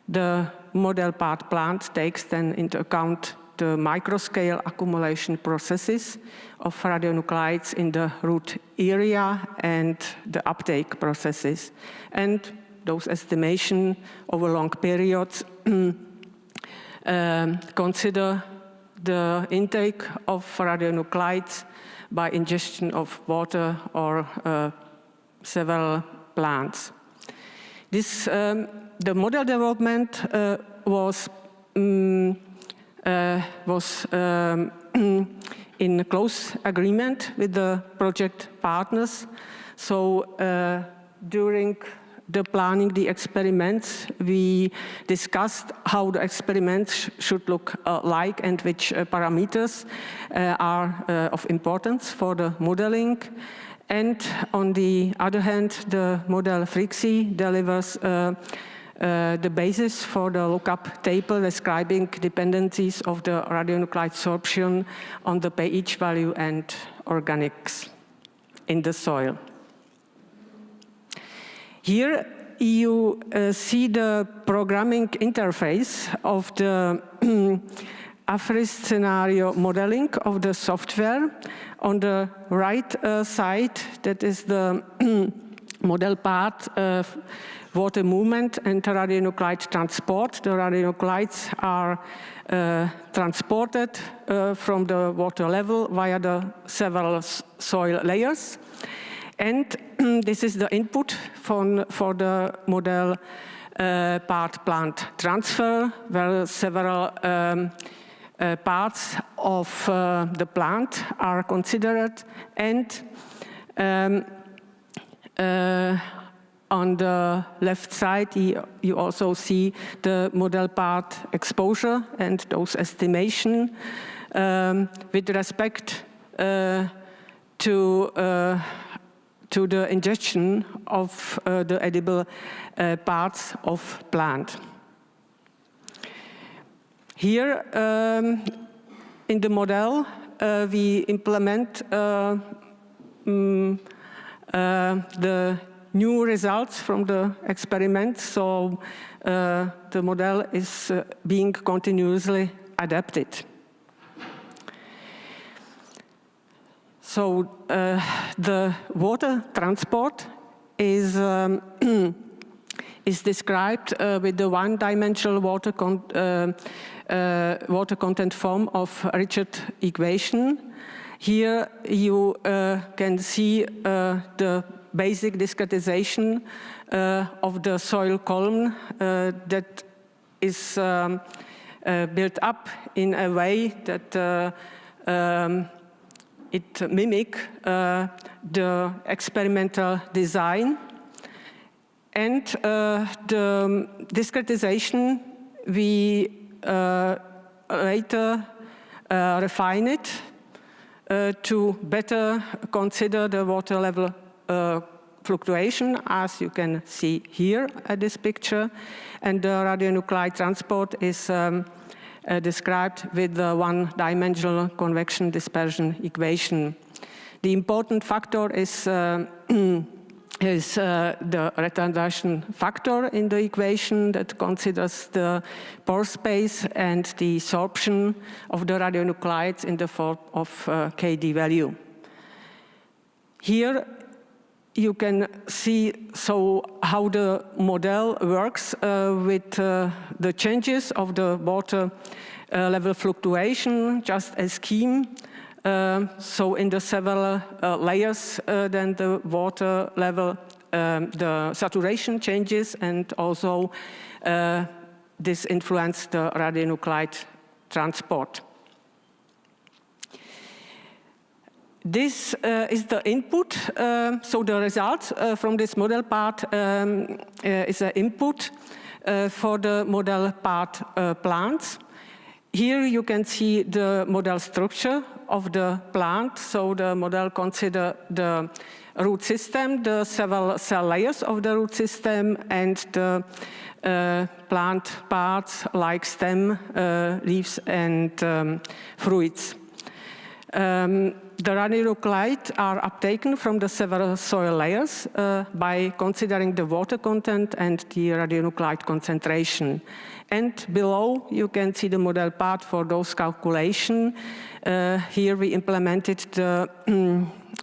The model part plant takes then into account the microscale accumulation processes of radionuclides in the root area and the uptake processes. And those estimation over long periods consider the intake of radionuclides by ingestion of water or several plants. The model development was in close agreement with the project partners. So during the planning the experiments, we discussed how the experiments should look like and which parameters are of importance for the modeling. And on the other hand, the model FRIXI delivers the basis for the lookup table describing dependencies of the radionuclide sorption on the pH value and organics in the soil. Here you see the programming interface of the hubris scenario modeling of the software. On the right side, that is the model part of water movement and radionuclide transport. The radionuclides are transported from the water level via the several soil layers. And this is the input for the model part plant transfer, where several parts of the plant are considered. And on the left side, you also see the model part exposure and dose estimation with respect to the ingestion of the edible parts of plant. Here in the model, we implement the new results from the experiment, so the model is being continuously adapted. So the water transport is described with the one-dimensional water content form of Richard equation. Here you can see the basic discretization of the soil column that is built up in a way that it mimics the experimental design. And the discretization, we later refine it to better consider the water level fluctuation, as you can see here at this picture. And the radionuclide transport is described with the one-dimensional convection dispersion equation. The important factor is the retardation factor in the equation that considers the pore space and the sorption of the radionuclides in the form of Kd value. Here you can see how the model works with the changes of the water level fluctuation, just a scheme. So in the several layers, then the water level, the saturation changes, and also this influences the radionuclide transport. This is the input, so the results from this model part is an input for the model part plants. here you can see the model structure of the plant. So the model considers the root system, the several cell layers of the root system, and the plant parts like stem, leaves, and fruits. The radionuclides are uptaken from the several soil layers by considering the water content and the radionuclide concentration. And below, you can see the model part for those calculations. Here we implemented the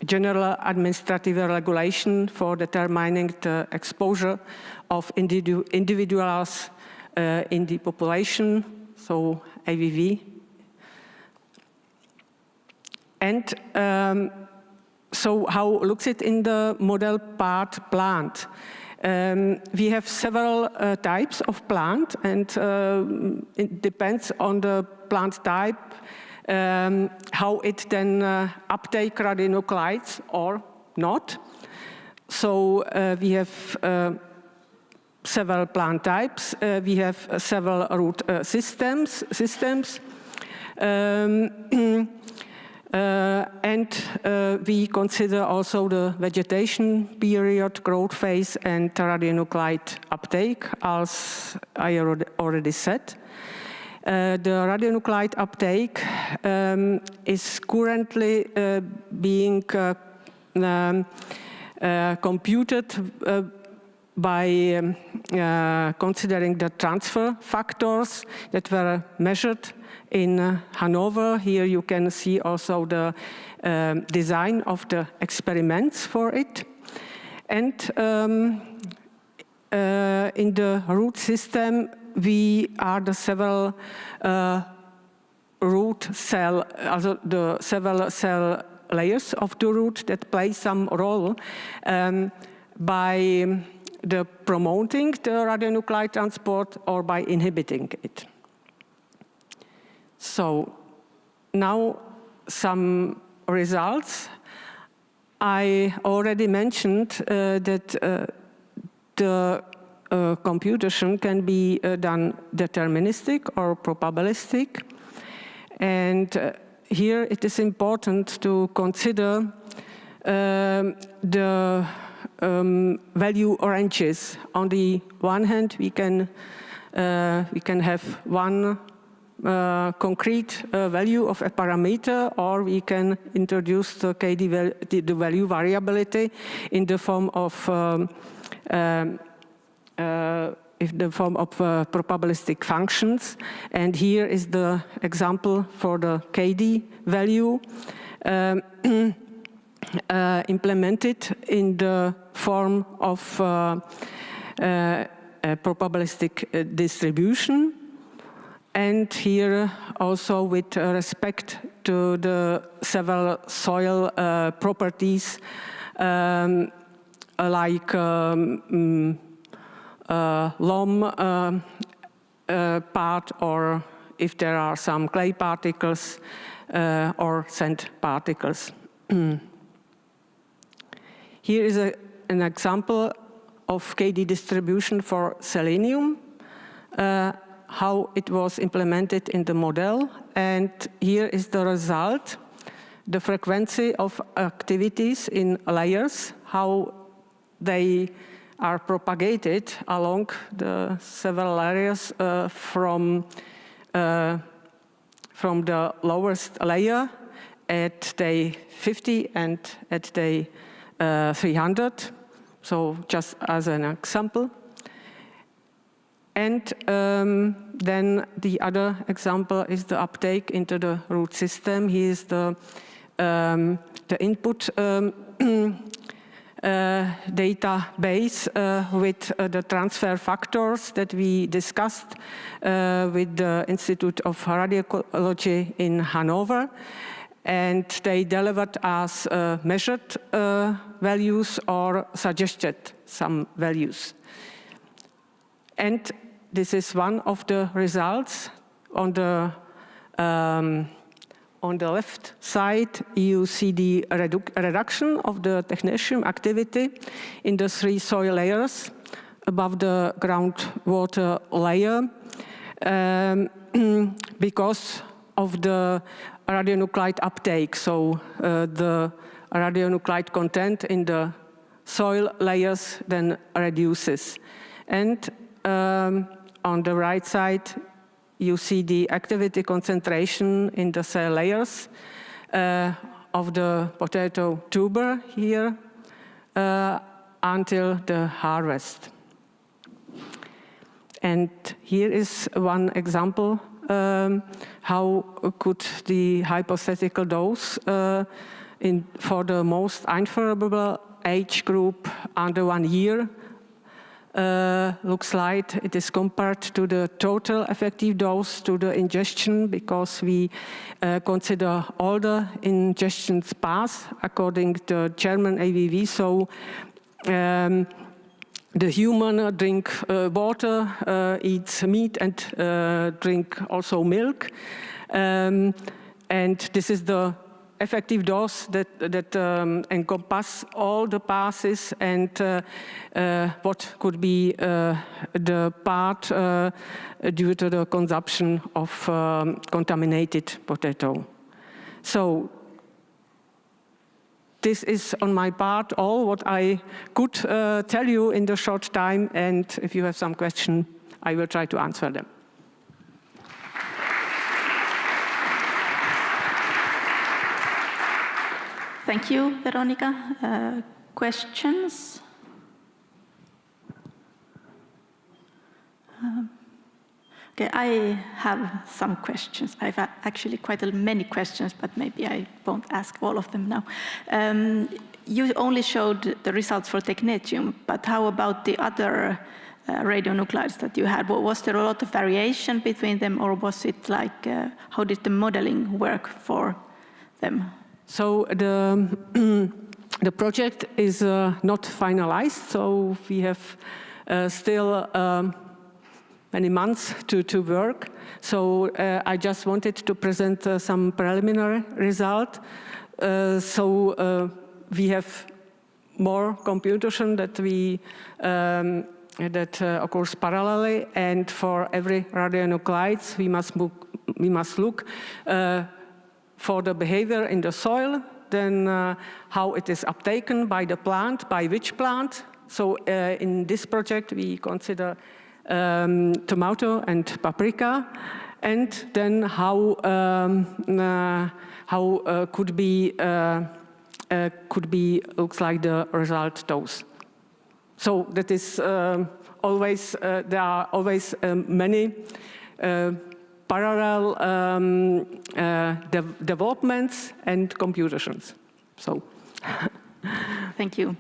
general administrative regulation for determining the exposure of individuals in the population, so AVV. And so how looks it in the model part plant? We have several types of plant, and it depends on the plant type how it then uptake radionuclides or not. So we have several plant types. We have several root systems. And we consider also the vegetation period, growth phase, and radionuclide uptake, as I already said. The radionuclide uptake is currently being computed by considering the transfer factors that were measured in Hanover. Here you can see also the design of the experiments for it. And in the root system, we are the several root cell, also the several cell layers of the root that play some role by the promoting the radionuclide transport or by inhibiting it. So now some results. I already mentioned that the computation can be done deterministic or probabilistic. And here it is important to consider the value ranges. On the one hand, we can have one concrete value of a parameter, or we can introduce the KD the value variability in the form of probabilistic functions. And here is the example for the KD value implemented in the form of a probabilistic distribution. And here also with respect to the several soil properties like loam part, or if there are some clay particles or sand particles. Here is an example of KD distribution for selenium, how it was implemented in the model. And here is the result, the frequency of activities in layers, how they are propagated along the several areas from the lowest layer at day 50 and at day 300, so just as an example. And then the other example is the uptake into the root system. Here is the input database with the transfer factors that we discussed with the Institute of Radiology in Hanover. And they delivered us measured values or suggested some values. And this is one of the results. On the left side, you see the reduction of the technetium activity in the 3 soil layers above the groundwater layer. because of the radionuclide uptake. So the radionuclide content in the soil layers then reduces. And on the right side, you see the activity concentration in the cell layers of the potato tuber here until the harvest. And here is one example how could the hypothetical dose for the most unfavorable age group under 1 year looks like. It is compared to the total effective dose to the ingestion, because we consider all the ingestions pass according to German ABV. So the human drink water, eats meat, and drink also milk. And this is the effective dose that encompass all the passes, and what could be the part due to the consumption of contaminated potato. So this is on my part all what I could tell you in the short time, and if you have some question, I will try to answer them. Thank you, Veronica. Questions? Okay, I have some questions. I have actually quite many questions, but maybe I won't ask all of them now. You only showed the results for technetium, but how about the other radionuclides that you had? Was there a lot of variation between them, or was it like, how did the modeling work for them? So the project is not finalized, so we have still many months to work. So I just wanted to present some preliminary result. So we have more computation that occurs parallelly, and for every radionuclides we must look for the behavior in the soil, then how it is uptaken by the plant, by which plant. So in this project we consider tomato and paprika, and then how could be looks like the result dose. So that is always there are always many parallel developments and computations. So, thank you.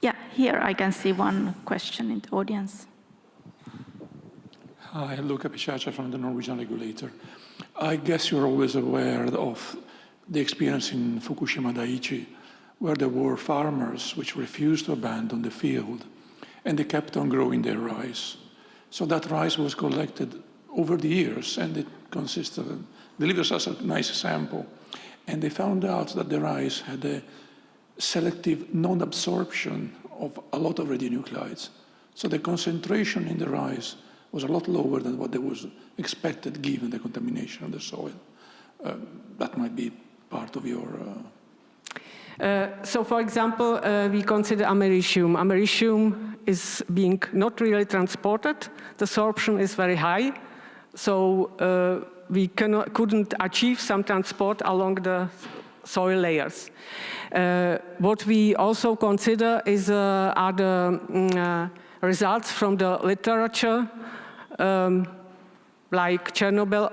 Yeah, here I can see one question in the audience. Hi, Luca Pisciaccia from the Norwegian regulator. I guess you're always aware of the experience in Fukushima Daiichi, where there were farmers which refused to abandon the field, and they kept on growing their rice. So that rice was collected over the years, and it delivers us a nice sample. And they found out that the rice had a selective non-absorption of a lot of radionuclides. So the concentration in the rice was a lot lower than what was expected given the contamination of the soil. That might be part of your... So, for example, we consider americium. Americium is being not really transported. The absorption is very high, so we couldn't achieve some transport along the soil layers. What we also consider is are the results from the literature, like Chernobyl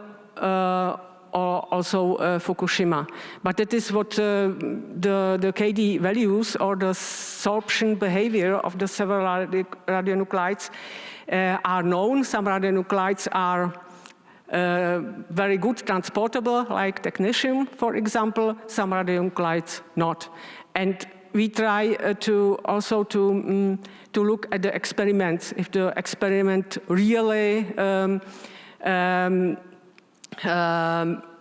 or also Fukushima. But that is what the KD values, or the absorption behavior of the several radionuclides are known. Some radionuclides are very good transportable, like technetium, for example. Some radionuclides not. And we try to also to look at the experiments. If the experiment really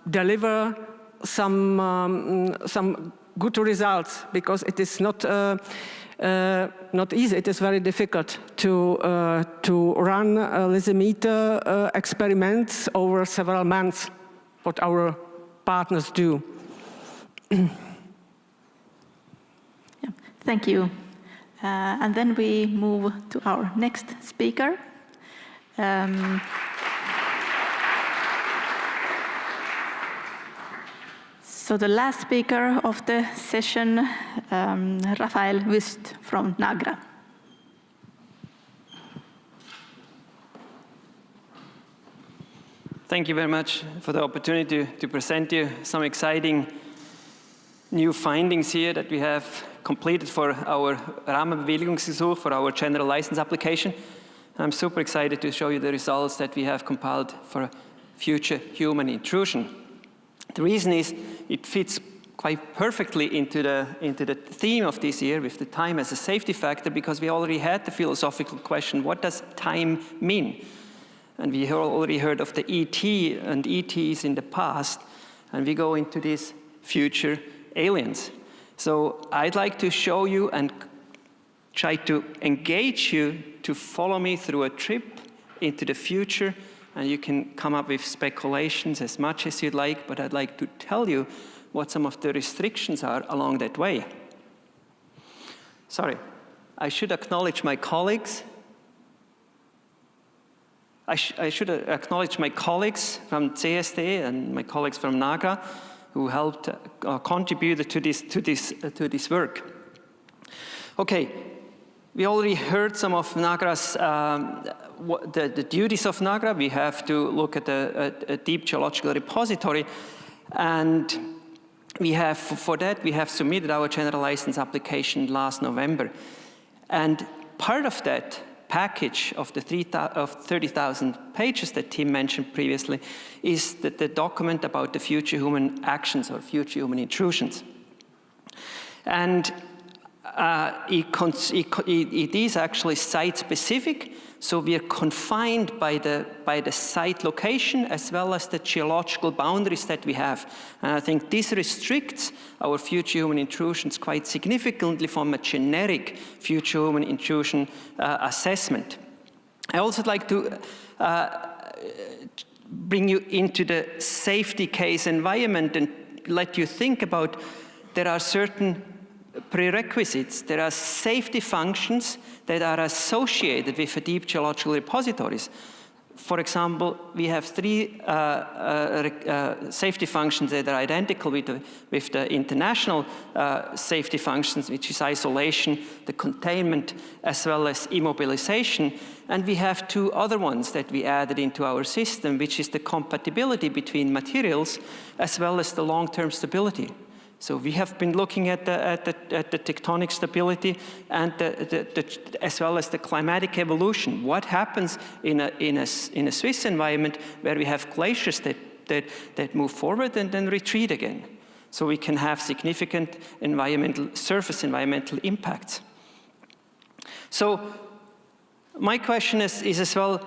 deliver some good results, because it is not not easy. It is very difficult to run lysimeter experiments over several months, what our partners do. Thank you. And then we move to our next speaker. So the last speaker of the session, Rafael Wüst from NAGRA. Thank you very much for the opportunity to present you some exciting new findings here that we have completed for our Rahmenbewilligungsgesuch, for our general license application. I'm super excited to show you the results that we have compiled for future human intrusion. The reason is it fits quite perfectly into the theme of this year with the time as a safety factor, because we already had the philosophical question, what does time mean? And we already heard of the ET and ETs in the past, and we go into these future aliens. So I'd like to show you and try to engage you to follow me through a trip into the future, and you can come up with speculations as much as you'd like, but I'd like to tell you what some of the restrictions are along that way. Sorry, I should acknowledge my colleagues. I should acknowledge my colleagues from CSD and my colleagues from NAGRA who helped contribute to this work. Okay, we already heard some of NAGRA's, the duties of NAGRA. We have to look at a deep geological repository, and we have, for that, we have submitted our general license application last November. And part of that package of the 30,000 pages that Tim mentioned previously is the document about the future human actions or future human intrusions. And it is actually site-specific, so we are confined by the site location as well as the geological boundaries that we have. And I think this restricts our future human intrusions quite significantly from a generic future human intrusion assessment. I also would like to bring you into the safety case environment and let you think about there are certain prerequisites. There are safety functions that are associated with deep geological repositories. For example, we have three safety functions that are identical with the international safety functions, which is isolation, the containment, as well as immobilization. And we have two other ones that we added into our system, which is the compatibility between materials, as well as the long-term stability. So we have been looking at the tectonic stability and as well as the climatic evolution. What happens in a Swiss environment where we have glaciers that move forward and then retreat again? So we can have significant surface environmental impacts. So my question is as well,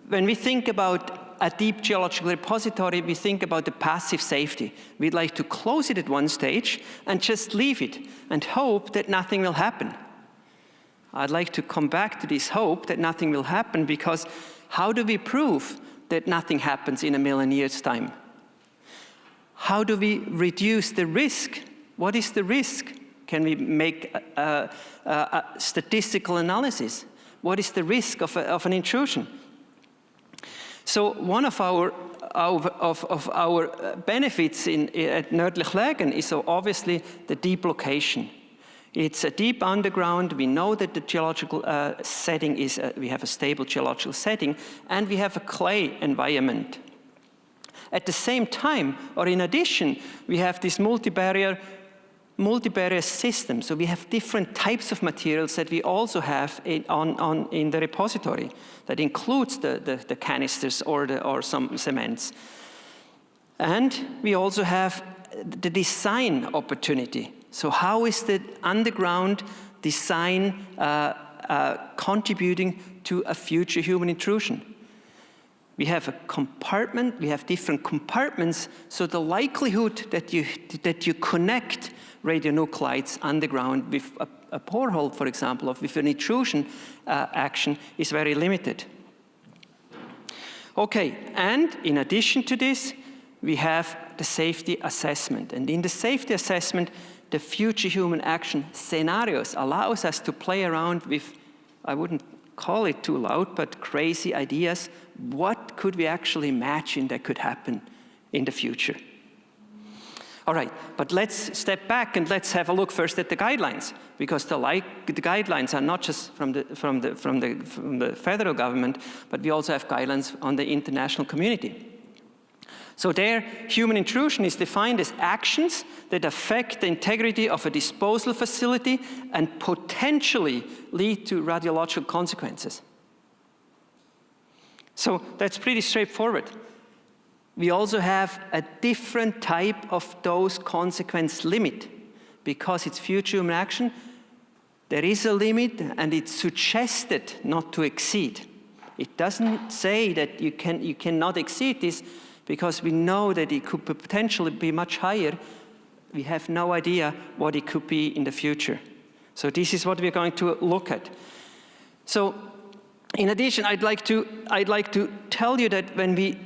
when we think about a deep geological repository, we think about the passive safety. We'd like to close it at one stage and just leave it and hope that nothing will happen. I'd like to come back to this hope that nothing will happen, because how do we prove that nothing happens in 1,000,000 years' time? How do we reduce the risk? What is the risk? Can we make a statistical analysis? What is the risk of an intrusion? So one of our benefits at Nördlich Lägen is obviously the deep location. It's a deep underground. We know that the geological setting is, we have a stable geological setting, and we have a clay environment. At the same time, or in addition, we have this multi-barrier system. So we have different types of materials that we also have in the repository. That includes the canisters or some cements. And we also have the design opportunity. So how is the underground design contributing to a future human intrusion? We have a compartment, we have different compartments, so the likelihood that you connect radionuclides underground with a borehole, for example, or with an intrusion action is very limited. Okay, and in addition to this, we have the safety assessment. And in the safety assessment, the future human action scenarios allows us to play around with, I wouldn't call it too loud, but crazy ideas. What could we actually imagine that could happen in the future? All right, but let's step back and let's have a look first at the guidelines, because the guidelines are not just from the federal government, but we also have guidelines on the international community. So there, human intrusion is defined as actions that affect the integrity of a disposal facility and potentially lead to radiological consequences. So that's pretty straightforward. We also have a different type of dose consequence limit. Because it's future human action, there is a limit and it's suggested not to exceed. It doesn't say that you cannot exceed this, because we know that it could potentially be much higher. We have no idea what it could be in the future. So this is what we're going to look at. So in addition, I'd like to tell you that when we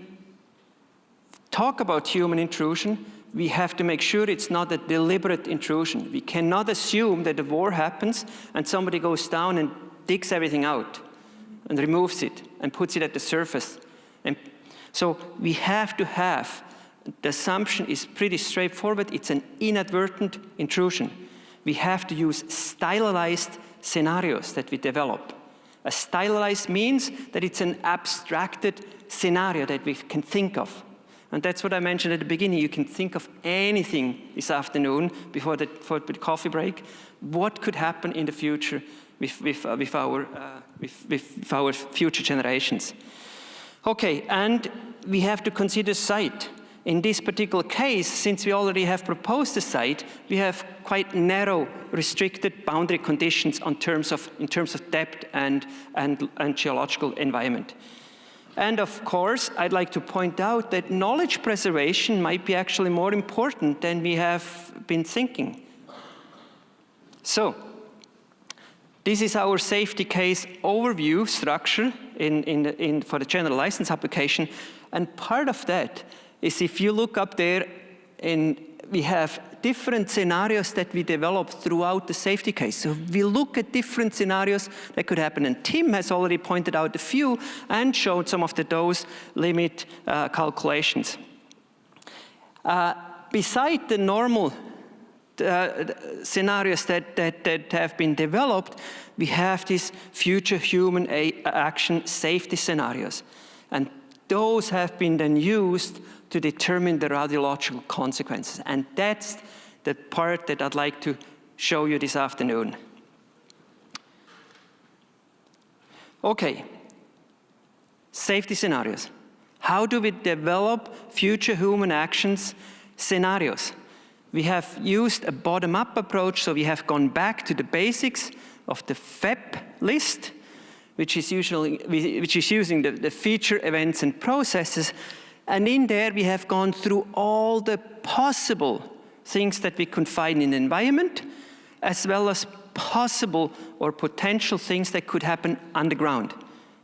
talk about human intrusion, we have to make sure it's not a deliberate intrusion. We cannot assume that a war happens and somebody goes down and digs everything out and removes it and puts it at the surface. And so we have to have, the assumption is pretty straightforward, it's an inadvertent intrusion. We have to use stylized scenarios that we develop. A stylized means that it's an abstracted scenario that we can think of. And that's what I mentioned at the beginning. You can think of anything this afternoon before the coffee break. What could happen in the future with our future generations? Okay, and we have to consider site. In this particular case, since we already have proposed a site, we have quite narrow, restricted boundary conditions in terms of depth and geological environment. And of course, I'd like to point out that knowledge preservation might be actually more important than we have been thinking. So, this is our safety case overview structure for the general license application. And part of that is, if you look up there, we have different scenarios that we develop throughout the safety case. So we look at different scenarios that could happen. And Tim has already pointed out a few and showed some of the dose limit calculations. Beside the normal scenarios that have been developed, we have these future human action safety scenarios. And those have been then used to determine the radiological consequences. And that's the part that I'd like to show you this afternoon. Okay, safety scenarios. How do we develop future human actions scenarios? We have used a bottom-up approach, so we have gone back to the basics of the FEP list, which is using the feature, events, and processes. And in there, we have gone through all the possible things that we can find in the environment, as well as possible or potential things that could happen underground,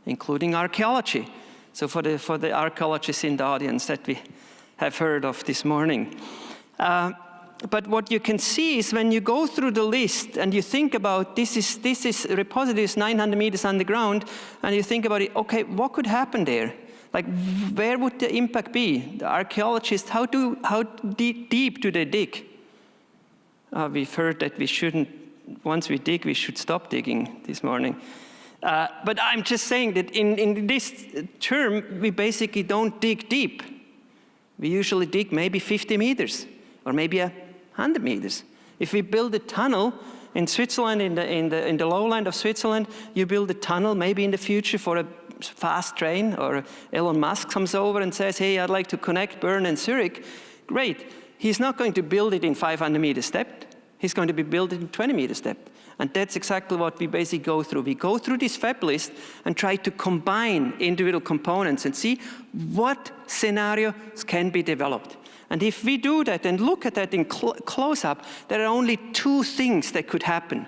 including archaeology. So for the archaeologists in the audience that we have heard of this morning. But what you can see is when you go through the list and you think about this is repository is 900 meters underground, and you think about it, okay, what could happen there? Like, where would the impact be? The archaeologists, how deep do they dig? We've heard that we shouldn't, once we dig, we should stop digging this morning. But I'm just saying that in this term, we basically don't dig deep. We usually dig maybe 50 meters or maybe 100 meters. If we build a tunnel in Switzerland, in the lowland of Switzerland, you build a tunnel maybe in the future for a fast train, or Elon Musk comes over and says, hey, I'd like to connect Bern and Zurich. Great. He's not going to build it in 500 meters depth. He's going to be built in 20 meters depth. And that's exactly what we basically go through. We go through this fab list and try to combine individual components and see what scenarios can be developed. And if we do that and look at that in close-up, there are only two things that could happen.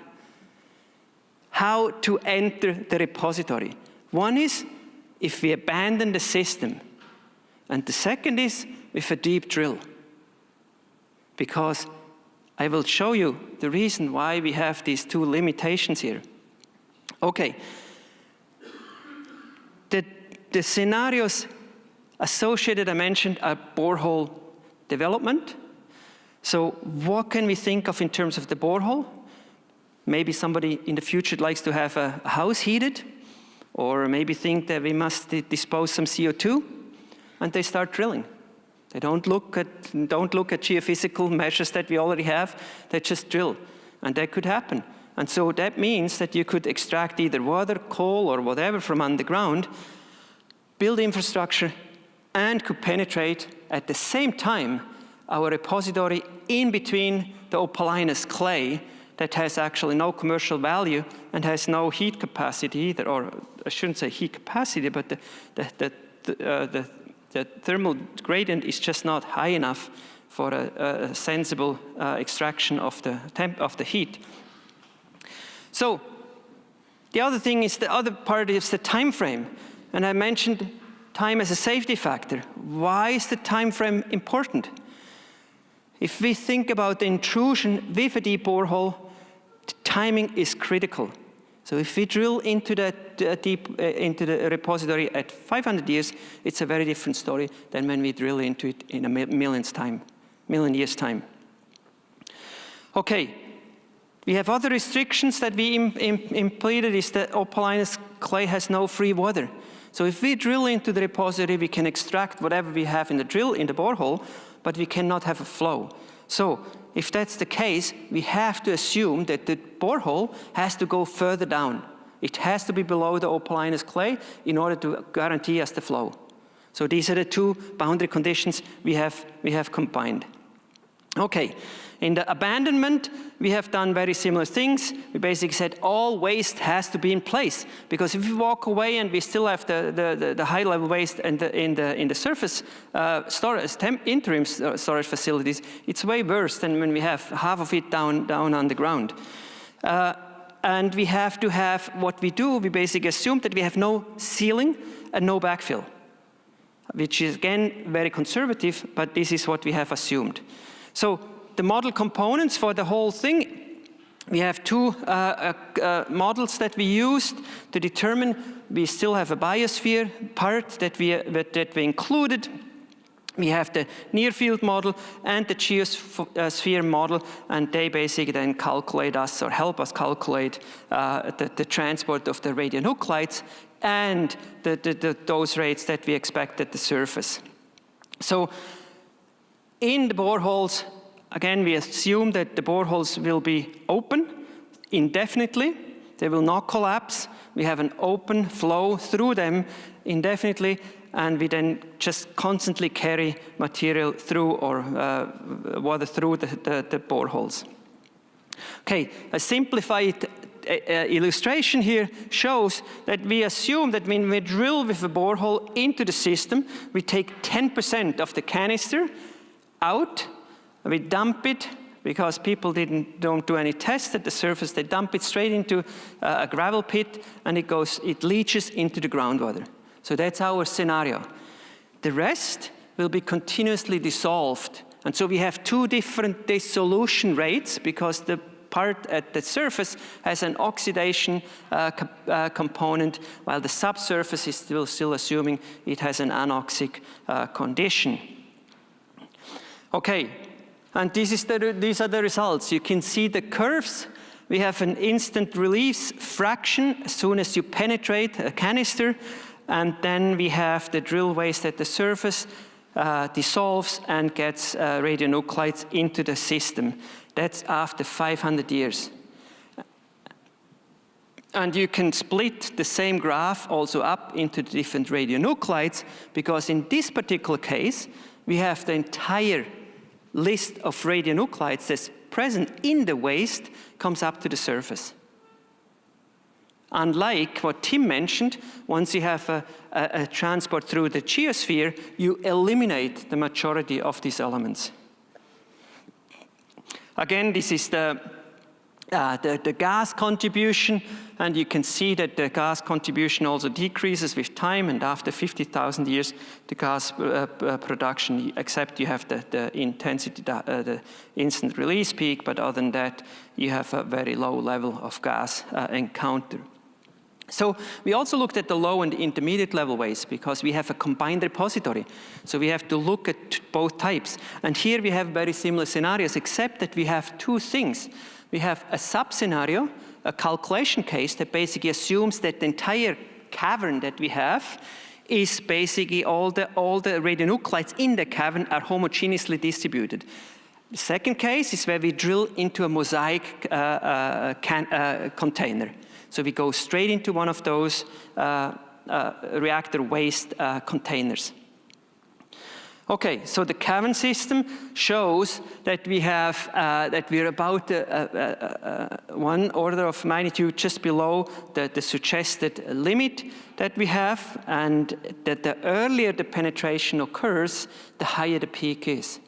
How to enter the repository. One is if we abandon the system. And the second is with a deep drill. Because I will show you the reason why we have these two limitations here. Okay. The scenarios associated, I mentioned, are borehole development. So what can we think of in terms of the borehole? Maybe somebody in the future likes to have a house heated, or maybe think that we must dispose some CO2, and they start drilling. They don't look at geophysical measures that we already have, they just drill, and that could happen. And so that means that you could extract either water, coal, or whatever from underground, build infrastructure, and could penetrate at the same time our repository in between the opalinous clay that has actually no commercial value and has no heat capacity either, or I shouldn't say heat capacity, but the thermal gradient is just not high enough for a sensible extraction of the heat. So the other thing is, the other part is the time frame. And I mentioned time as a safety factor. Why is the time frame important? If we think about the intrusion with a deep borehole, timing is critical. So if we drill into into the repository at 500 years, it's a very different story than when we drill into it in a million years' time. Okay, we have other restrictions that we implemented is that opalinous clay has no free water. So if we drill into the repository, we can extract whatever we have in the borehole, but we cannot have a flow. So if that's the case, we have to assume that the borehole has to go further down. It has to be below the opalinous clay in order to guarantee us the flow. So these are the two boundary conditions we have combined. Okay, in the abandonment, we have done very similar things. We basically said all waste has to be in place, because if we walk away and we still have the high-level waste in the surface storage, interim storage facilities, it's way worse than when we have half of it down on the ground. And we have to have what we do. We basically assume that we have no sealing and no backfill, which is again very conservative, but this is what we have assumed. So the model components for the whole thing, we have two models that we used to determine. We still have a biosphere part that we included. We have the near-field model and the geosphere model, and they basically then calculate us or help us calculate the transport of the radionuclides and the dose rates that we expect at the surface. So in the boreholes, again, we assume that the boreholes will be open indefinitely. They will not collapse. We have an open flow through them indefinitely, and we then just constantly carry material through or water through the boreholes. Okay, a simplified illustration here shows that we assume that when we drill with a borehole into the system, we take 10% of the canister out, we dump it, because people don't do any tests at the surface, they dump it straight into a gravel pit, and it leaches into the groundwater. So that's our scenario. The rest will be continuously dissolved. And so we have two different dissolution rates, because the part at the surface has an oxidation component, while the subsurface is still assuming it has an anoxic condition. Okay, and these are the results. You can see the curves. We have an instant release fraction as soon as you penetrate a canister, and then we have the drill waste at the surface dissolves and gets radionuclides into the system. That's after 500 years. And you can split the same graph also up into the different radionuclides, because in this particular case, we have the entire list of radionuclides that's present in the waste comes up to the surface. unlike what Tim mentioned, once you have a transport through the geosphere, you eliminate the majority of these elements. Again, this is the gas contribution, and you can see that the gas contribution also decreases with time, and after 50,000 years, the gas production, except you have the intensity, the instant release peak, but other than that, you have a very low level of gas encounter. So we also looked at the low and intermediate level waste because we have a combined repository. So we have to look at both types. And here we have very similar scenarios, except that we have two things. We have a sub-scenario, a calculation case that basically assumes that the entire cavern that we have is basically all the radionuclides in the cavern are homogeneously distributed. The second case is where we drill into a mosaic container. So we go straight into one of those reactor waste containers. Okay, so the cavern system shows that we have that we're about 1 order of magnitude just below the suggested limit that we have, and that the earlier the penetration occurs, the higher the peak is.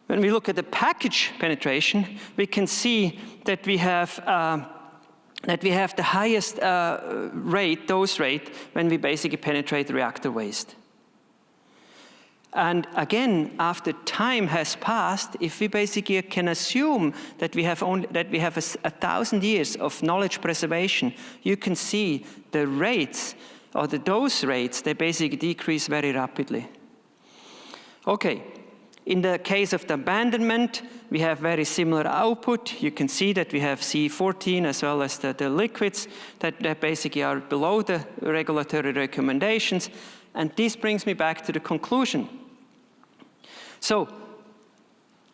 When we look at the package penetration, we can see that we have the highest dose rate when we basically penetrate the reactor waste. And again, after time has passed, if we basically can assume that we have 1,000 years of knowledge preservation, you can see the rates or the dose rates, they basically decrease very rapidly. Okay. In the case of the abandonment, we have very similar output. You can see that we have C14 as well as the liquids that basically are below the regulatory recommendations. And this brings me back to the conclusion. So,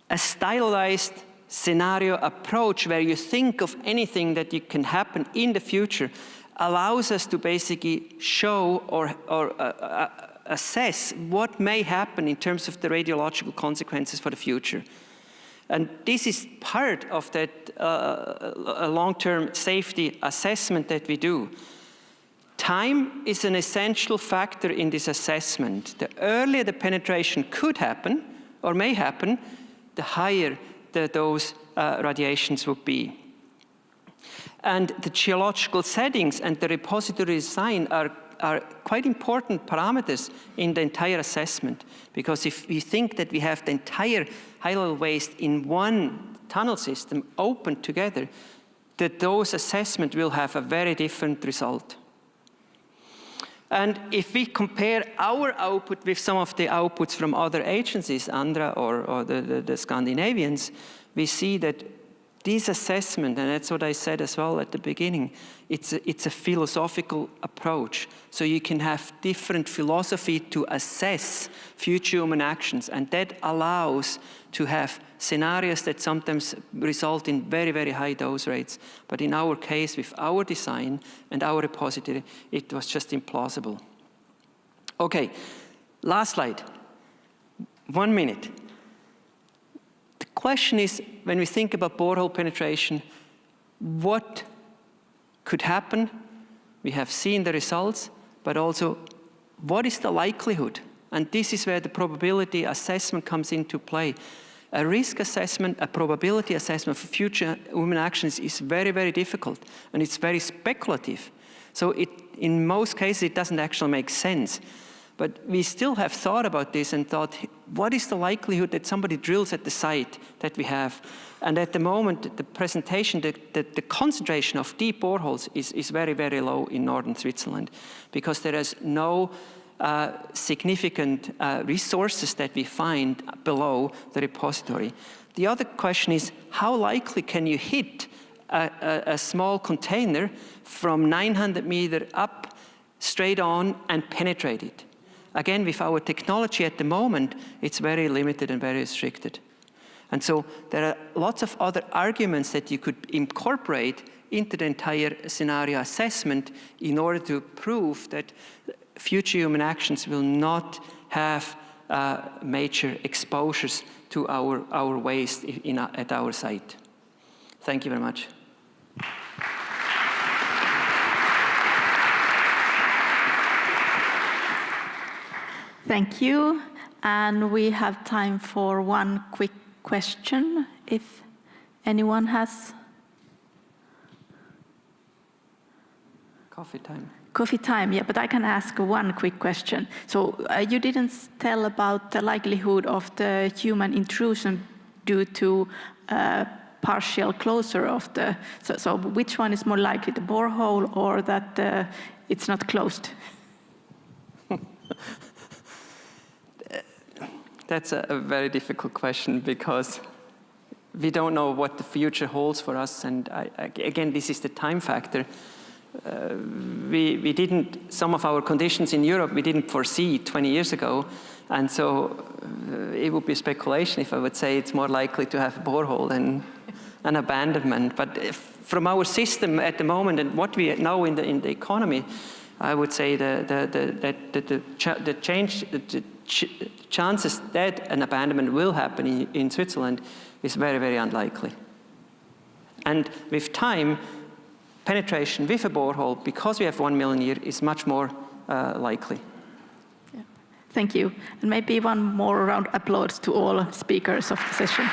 a stylized scenario approach where you think of anything that can happen in the future allows us to basically show or assess what may happen in terms of the radiological consequences for the future. And this is part of that long-term safety assessment that we do. Time is an essential factor in this assessment. The earlier the penetration could happen or may happen, the higher those radiations would be. And the geological settings and the repository design are quite important parameters in the entire assessment, because if we think that we have the entire high-level waste in one tunnel system open together, that those assessment will have a very different result. And if we compare our output with some of the outputs from other agencies, ANDRA or the Scandinavians, we see that this assessment, and that's what I said as well at the beginning, it's a philosophical approach. So you can have different philosophy to assess future human actions, and that allows to have scenarios that sometimes result in very, very high dose rates. But in our case, with our design and our repository, it was just implausible. Okay, last slide. 1 minute. The question is, when we think about borehole penetration, what could happen? We have seen the results, but also what is the likelihood? And this is where the probability assessment comes into play. A risk assessment, a probability assessment for future human actions is very, very difficult, and it's very speculative. So in most cases, it doesn't actually make sense. But we still have thought about this and thought, what is the likelihood that somebody drills at the site that we have? And at the moment, the presentation, the concentration of deep boreholes is very, very low in northern Switzerland, because there is no significant resources that we find below the repository. The other question is, how likely can you hit a small container from 900 meters up straight on and penetrate it? Again, with our technology at the moment, it's very limited and very restricted. And so there are lots of other arguments that you could incorporate into the entire scenario assessment in order to prove that future human actions will not have major exposures to our waste at our site. Thank you very much. Thank you. And we have time for one quick question, if anyone has. Coffee time. Coffee time, yeah, but I can ask one quick question. So you didn't tell about the likelihood of the human intrusion due to partial closure of the, so which one is more likely, the borehole or that it's not closed? That's a very difficult question because we don't know what the future holds for us. And again, this is the time factor. We didn't, some of our conditions in Europe, we didn't foresee 20 years ago. And so it would be speculation if I would say it's more likely to have a borehole than an abandonment. But from our system at the moment and what we know in the economy, I would say the chances that an abandonment will happen in Switzerland is very, very unlikely. And with time, penetration with a borehole, because we have 1 million a year, is much more likely. Yeah. Thank you. And maybe one more round of applause to all speakers of the session.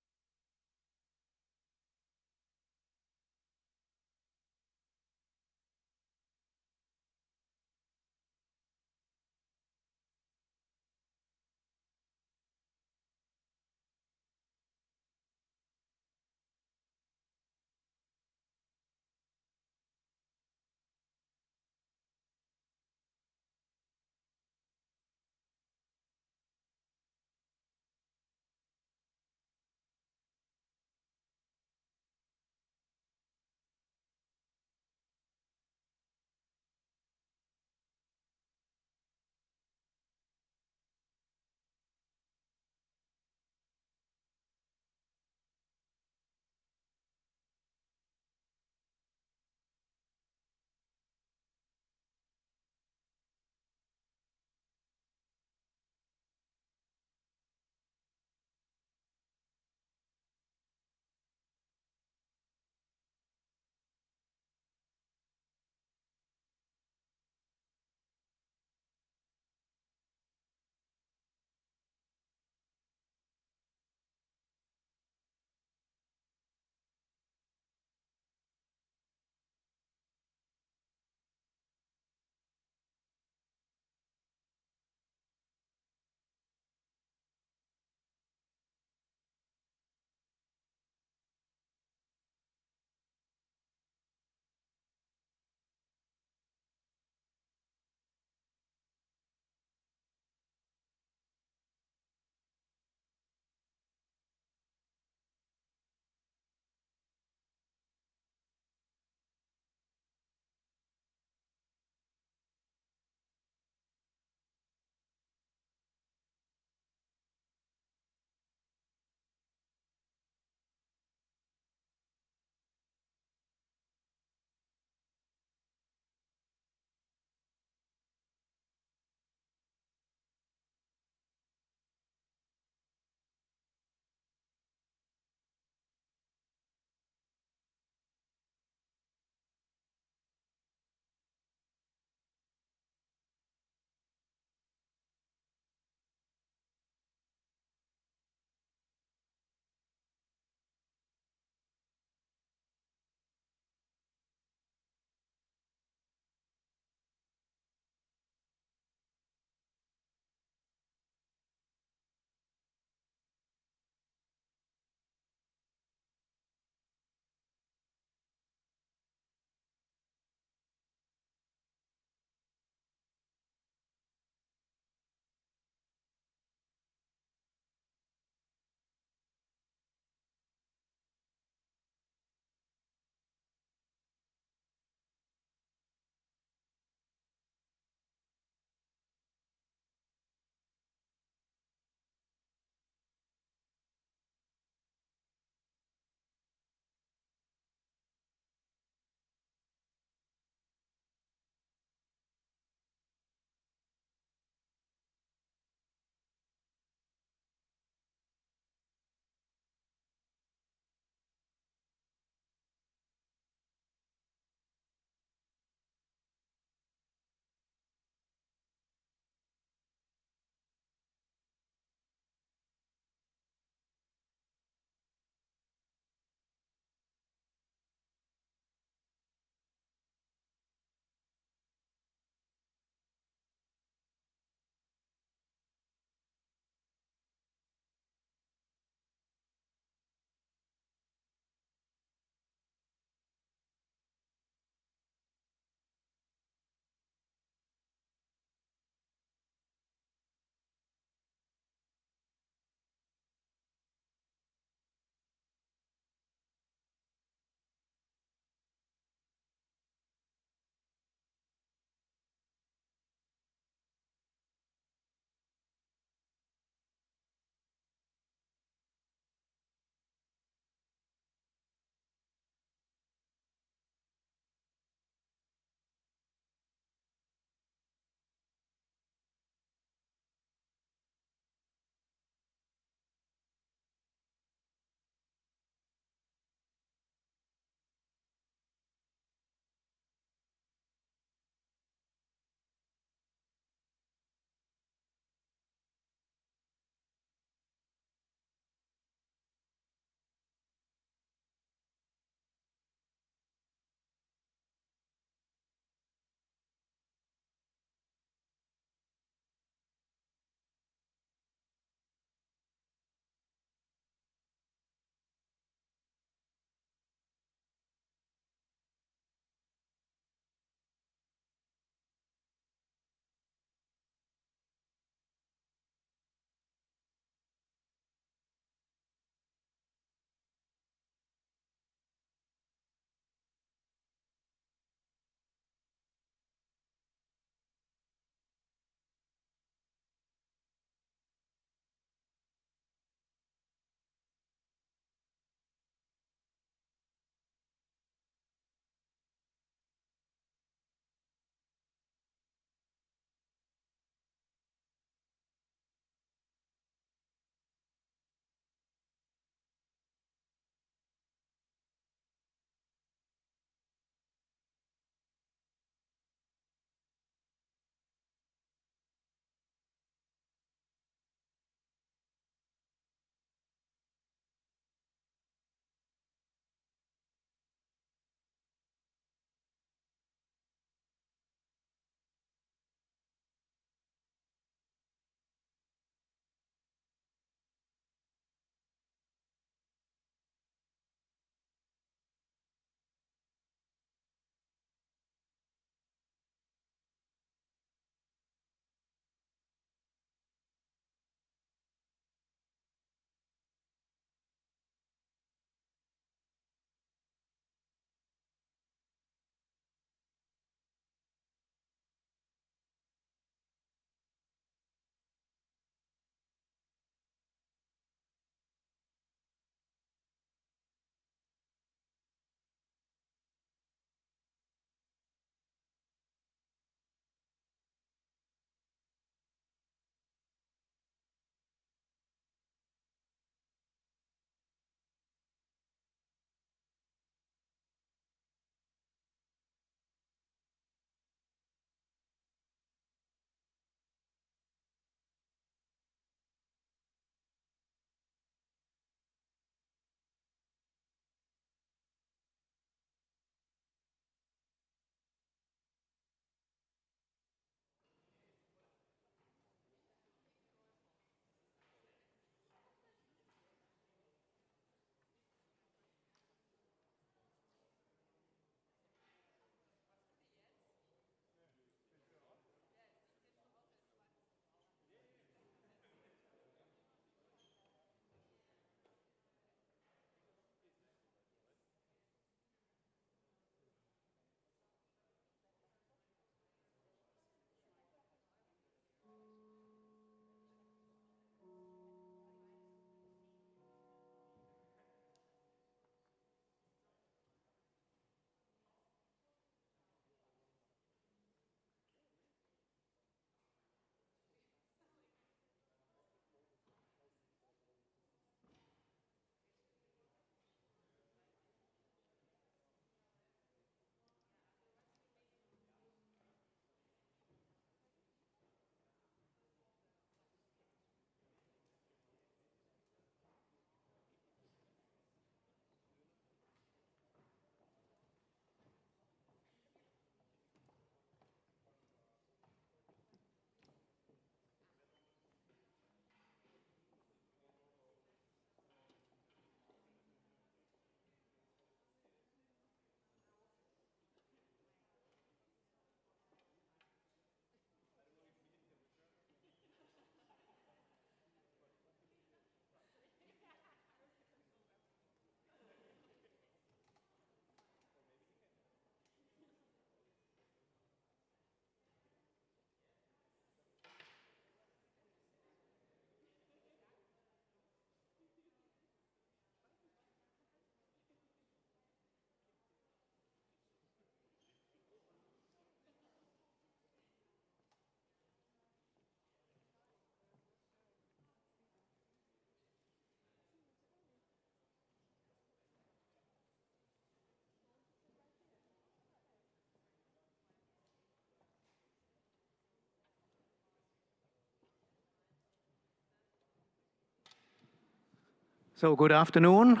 So good afternoon.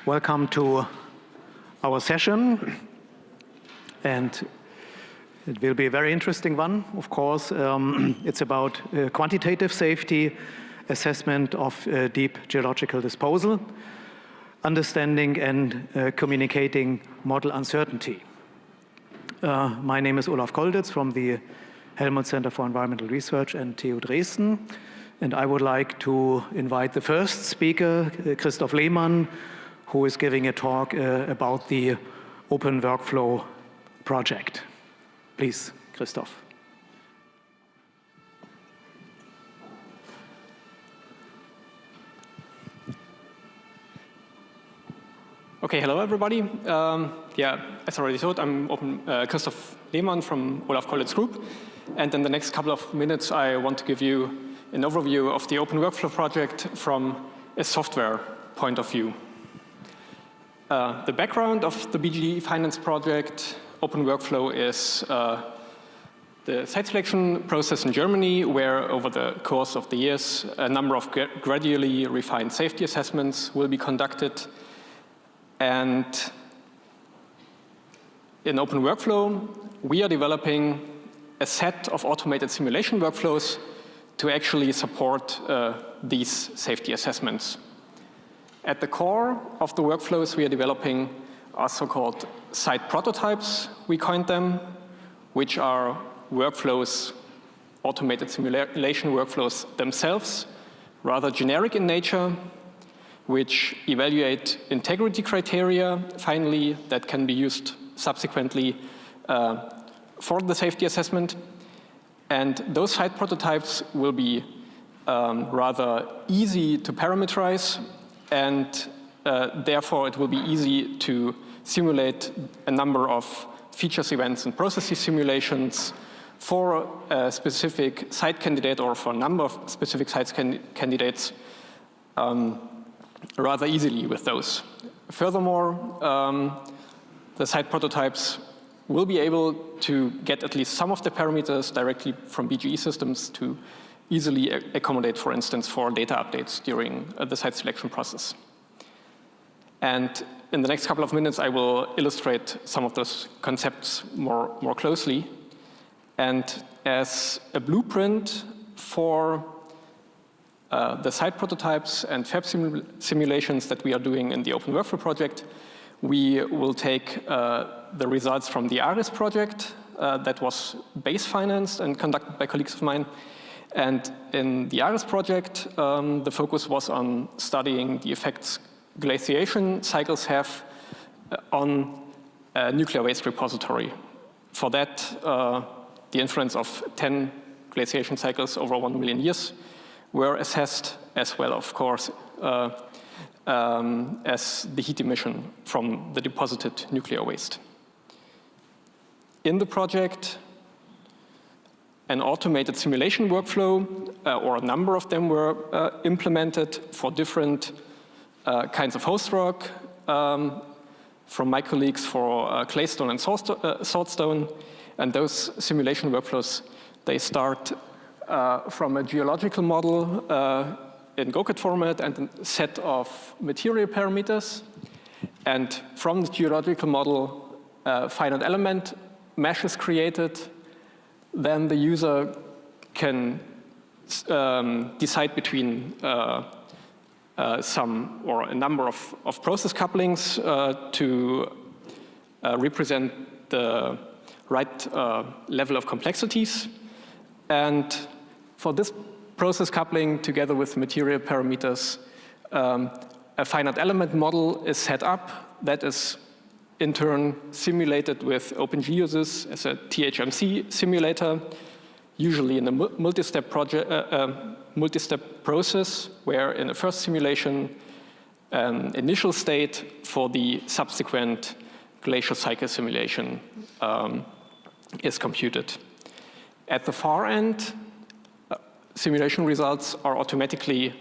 Welcome to our session. And it will be a very interesting one, of course. It's about quantitative safety, assessment of deep geological disposal, understanding and communicating model uncertainty. My name is Olaf Kolditz from the Helmut Center for Environmental Research and TU Dresden. And I would like to invite the first speaker, Christoph Lehmann, who is giving a talk about the Open Workflow project. Please, Christoph. Okay, hello everybody. As already thought, I'm Christoph Lehmann from Olaf Kolditz Group. And in the next couple of minutes, I want to give you an overview of the Open Workflow project from a software point of view. The background of the BGE Finance project, Open Workflow, is the site selection process in Germany, where over the course of the years, a number of gradually refined safety assessments will be conducted. And in Open Workflow, we are developing a set of automated simulation workflows to actually support these safety assessments. At the core of the workflows we are developing are so-called site prototypes, we coined them, which are workflows, automated simulation workflows themselves, rather generic in nature, which evaluate integrity criteria, finally, that can be used subsequently for the safety assessment. And those site prototypes will be rather easy to parameterize, and therefore it will be easy to simulate a number of features, events, and processes simulations for a specific site candidate or for a number of specific site candidates rather easily with those. Furthermore, the site prototypes will be able to get at least some of the parameters directly from BGE systems to easily accommodate, for instance, for data updates during the site selection process. And in the next couple of minutes, I will illustrate some of those concepts more closely. And as a blueprint for the site prototypes and FAB simulations that we are doing in the Open Workflow project, we will take the results from the ARIS project that was base financed and conducted by colleagues of mine. And in the ARIS project, the focus was on studying the effects glaciation cycles have on a nuclear waste repository. For that, the influence of 10 glaciation cycles over 1 million years were assessed, as well, of course, as the heat emission from the deposited nuclear waste. In the project, an automated simulation workflow, or a number of them, were implemented for different kinds of host rock, from my colleagues for claystone and saltstone. And those simulation workflows, they start from a geological model in GoCAD format and a set of material parameters. And from the geological model, a finite element mesh is created. Then the user can decide between some or a number of process couplings to represent the right level of complexities. And for this process coupling, together with material parameters, a finite element model is set up that is in turn simulated with OpenGeodesys as a THMC simulator, usually in a multi-step process, where in the first simulation, an initial state for the subsequent glacial cycle simulation is computed. At the far end, simulation results are automatically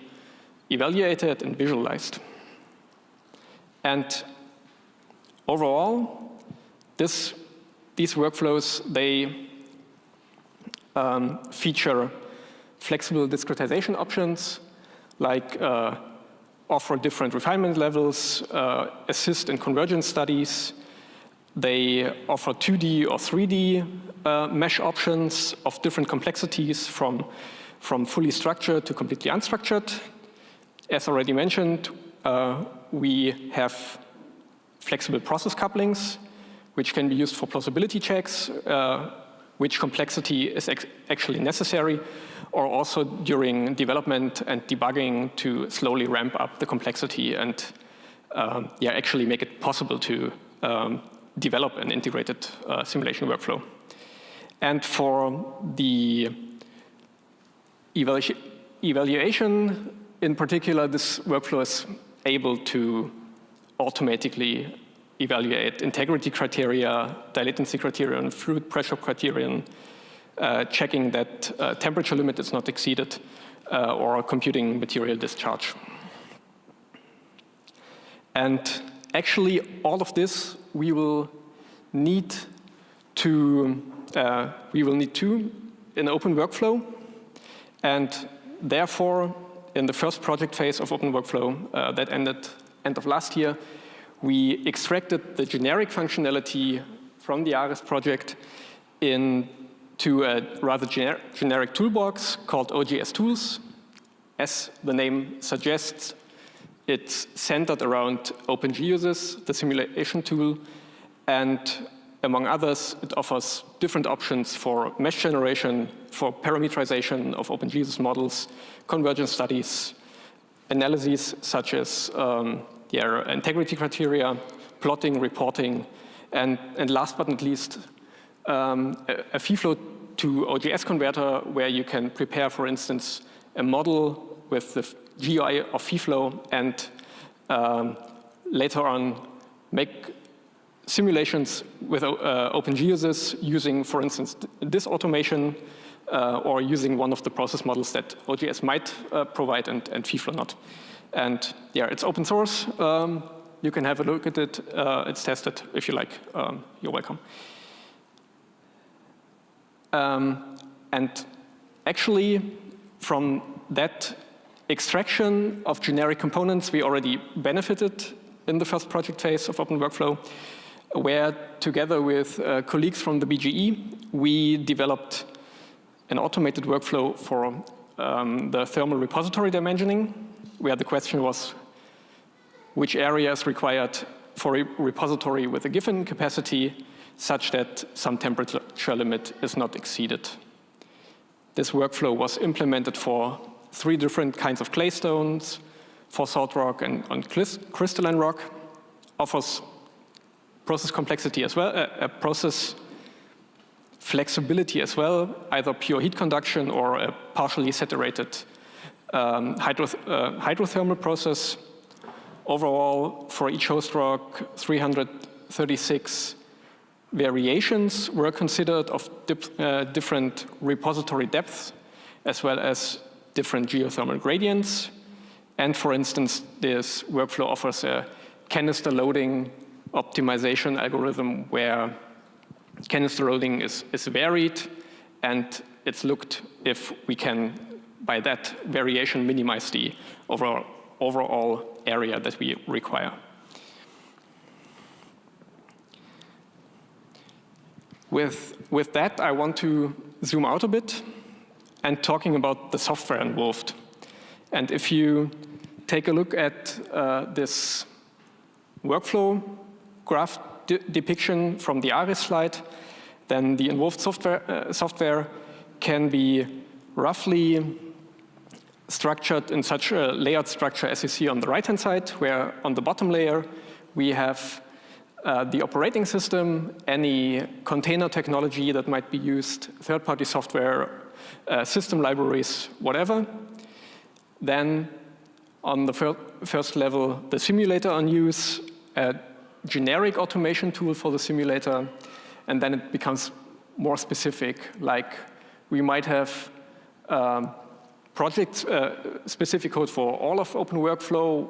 evaluated and visualized. And overall, these workflows, they feature flexible discretization options like offer different refinement levels, assist in convergence studies. They offer 2D or 3D mesh options of different complexities from fully structured to completely unstructured. As already mentioned, we have flexible process couplings, which can be used for plausibility checks, which complexity is actually necessary, or also during development and debugging to slowly ramp up the complexity and actually make it possible to develop an integrated simulation workflow. And for the evaluation, in particular, this workflow is able to automatically evaluate integrity criteria, dilatancy criterion, fluid pressure criterion, checking that temperature limit is not exceeded, or computing material discharge. And actually, all of this we will need to in open workflow, and therefore, in the first project phase of open workflow that ended end of last year, we extracted the generic functionality from the ARIS project into a rather generic toolbox called OGS Tools. As the name suggests, it's centered around OpenGeosis, the simulation tool, and among others, it offers different options for mesh generation, for parameterization of OpenGeosis models, convergence studies, analyses such as their integrity criteria, plotting, reporting, and last but not least, a fee-flow to OGS converter where you can prepare, for instance, a model with the GUI of fee-flow and later on make simulations with OpenGeosis using, for instance, this automation or using one of the process models that OGS might provide and fee-flow not. And yeah, it's open source. You can have a look at it. It's tested if you like. You're welcome. And actually, from that extraction of generic components, we already benefited in the first project phase of open workflow, where together with colleagues from the BGE, we developed an automated workflow for the thermal repository dimensioning, where the question was which area is required for a repository with a given capacity such that some temperature limit is not exceeded. This workflow was implemented for 3 different kinds of clay stones, for salt rock and on crystalline rock, offers process complexity as well, process flexibility as well, either pure heat conduction or a partially saturated hydrothermal process. Overall, for each host rock, 336 variations were considered of different repository depths, as well as different geothermal gradients. And for instance, this workflow offers a canister loading optimization algorithm where canister loading is varied, and it's looked if we can, by that variation, minimize the overall area that we require. With that, I want to zoom out a bit and talking about the software involved. And if you take a look at this workflow graph depiction from the ARIS slide, then the involved software can be roughly structured in such a layered structure as you see on the right-hand side, where on the bottom layer we have the operating system, any container technology that might be used, third-party software, system libraries, whatever. Then on the first level, the simulator on use, a generic automation tool for the simulator, and then it becomes more specific, like we might have project-specific code for all of open workflow,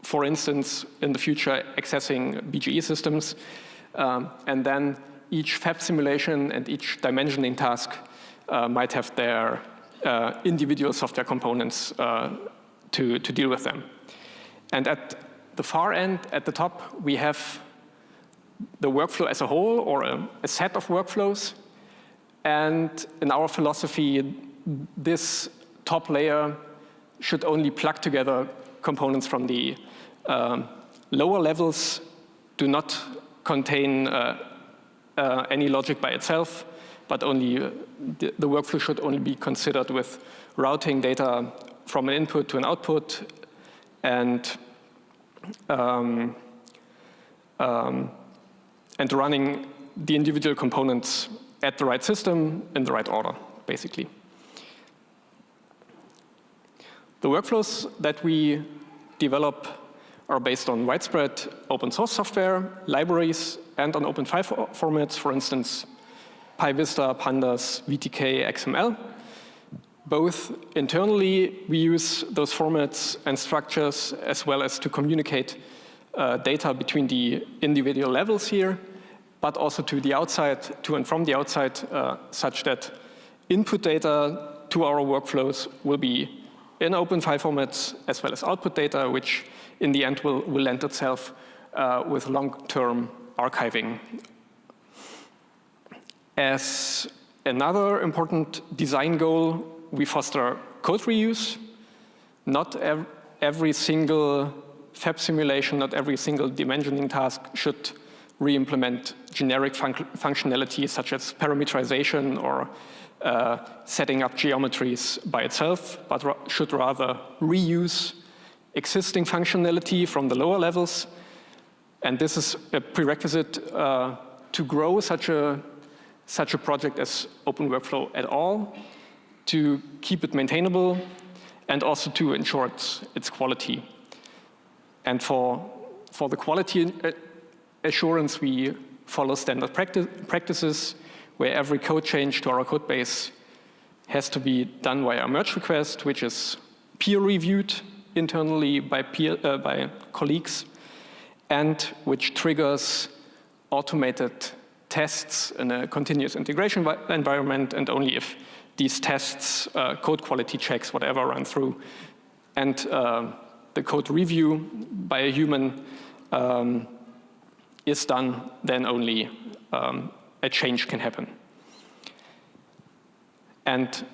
for instance, in the future, accessing BGE systems. And then each fab simulation and each dimensioning task might have their individual software components to deal with them. And at the far end, at the top, we have the workflow as a whole, or a set of workflows. And in our philosophy, this top layer should only plug together components from the lower levels, do not contain any logic by itself, but only the workflow should only be considered with routing data from an input to an output, and running the individual components at the right system in the right order, basically. The workflows that we develop are based on widespread open source software, libraries, and on open file formats, for instance, PyVista, Pandas, VTK, XML. Both internally, we use those formats and structures as well as to communicate data between the individual levels here, but also to the outside, to and from the outside, such that input data to our workflows will be in open file formats as well as output data, which in the end will lend itself with long-term archiving. As another important design goal, we foster code reuse. Not every single fab simulation, not every single dimensioning task should re-implement generic functionality such as parameterization or setting up geometries by itself, but should rather reuse existing functionality from the lower levels. And this is a prerequisite to grow such a project as Open Workflow at all, to keep it maintainable, and also to ensure its quality. And for the quality assurance, we follow standard practices where every code change to our code base has to be done via a merge request, which is peer-reviewed internally by colleagues, and which triggers automated tests in a continuous integration environment, and only if these tests, code quality checks, whatever, run through, and the code review by a human is done, then only a change can happen. And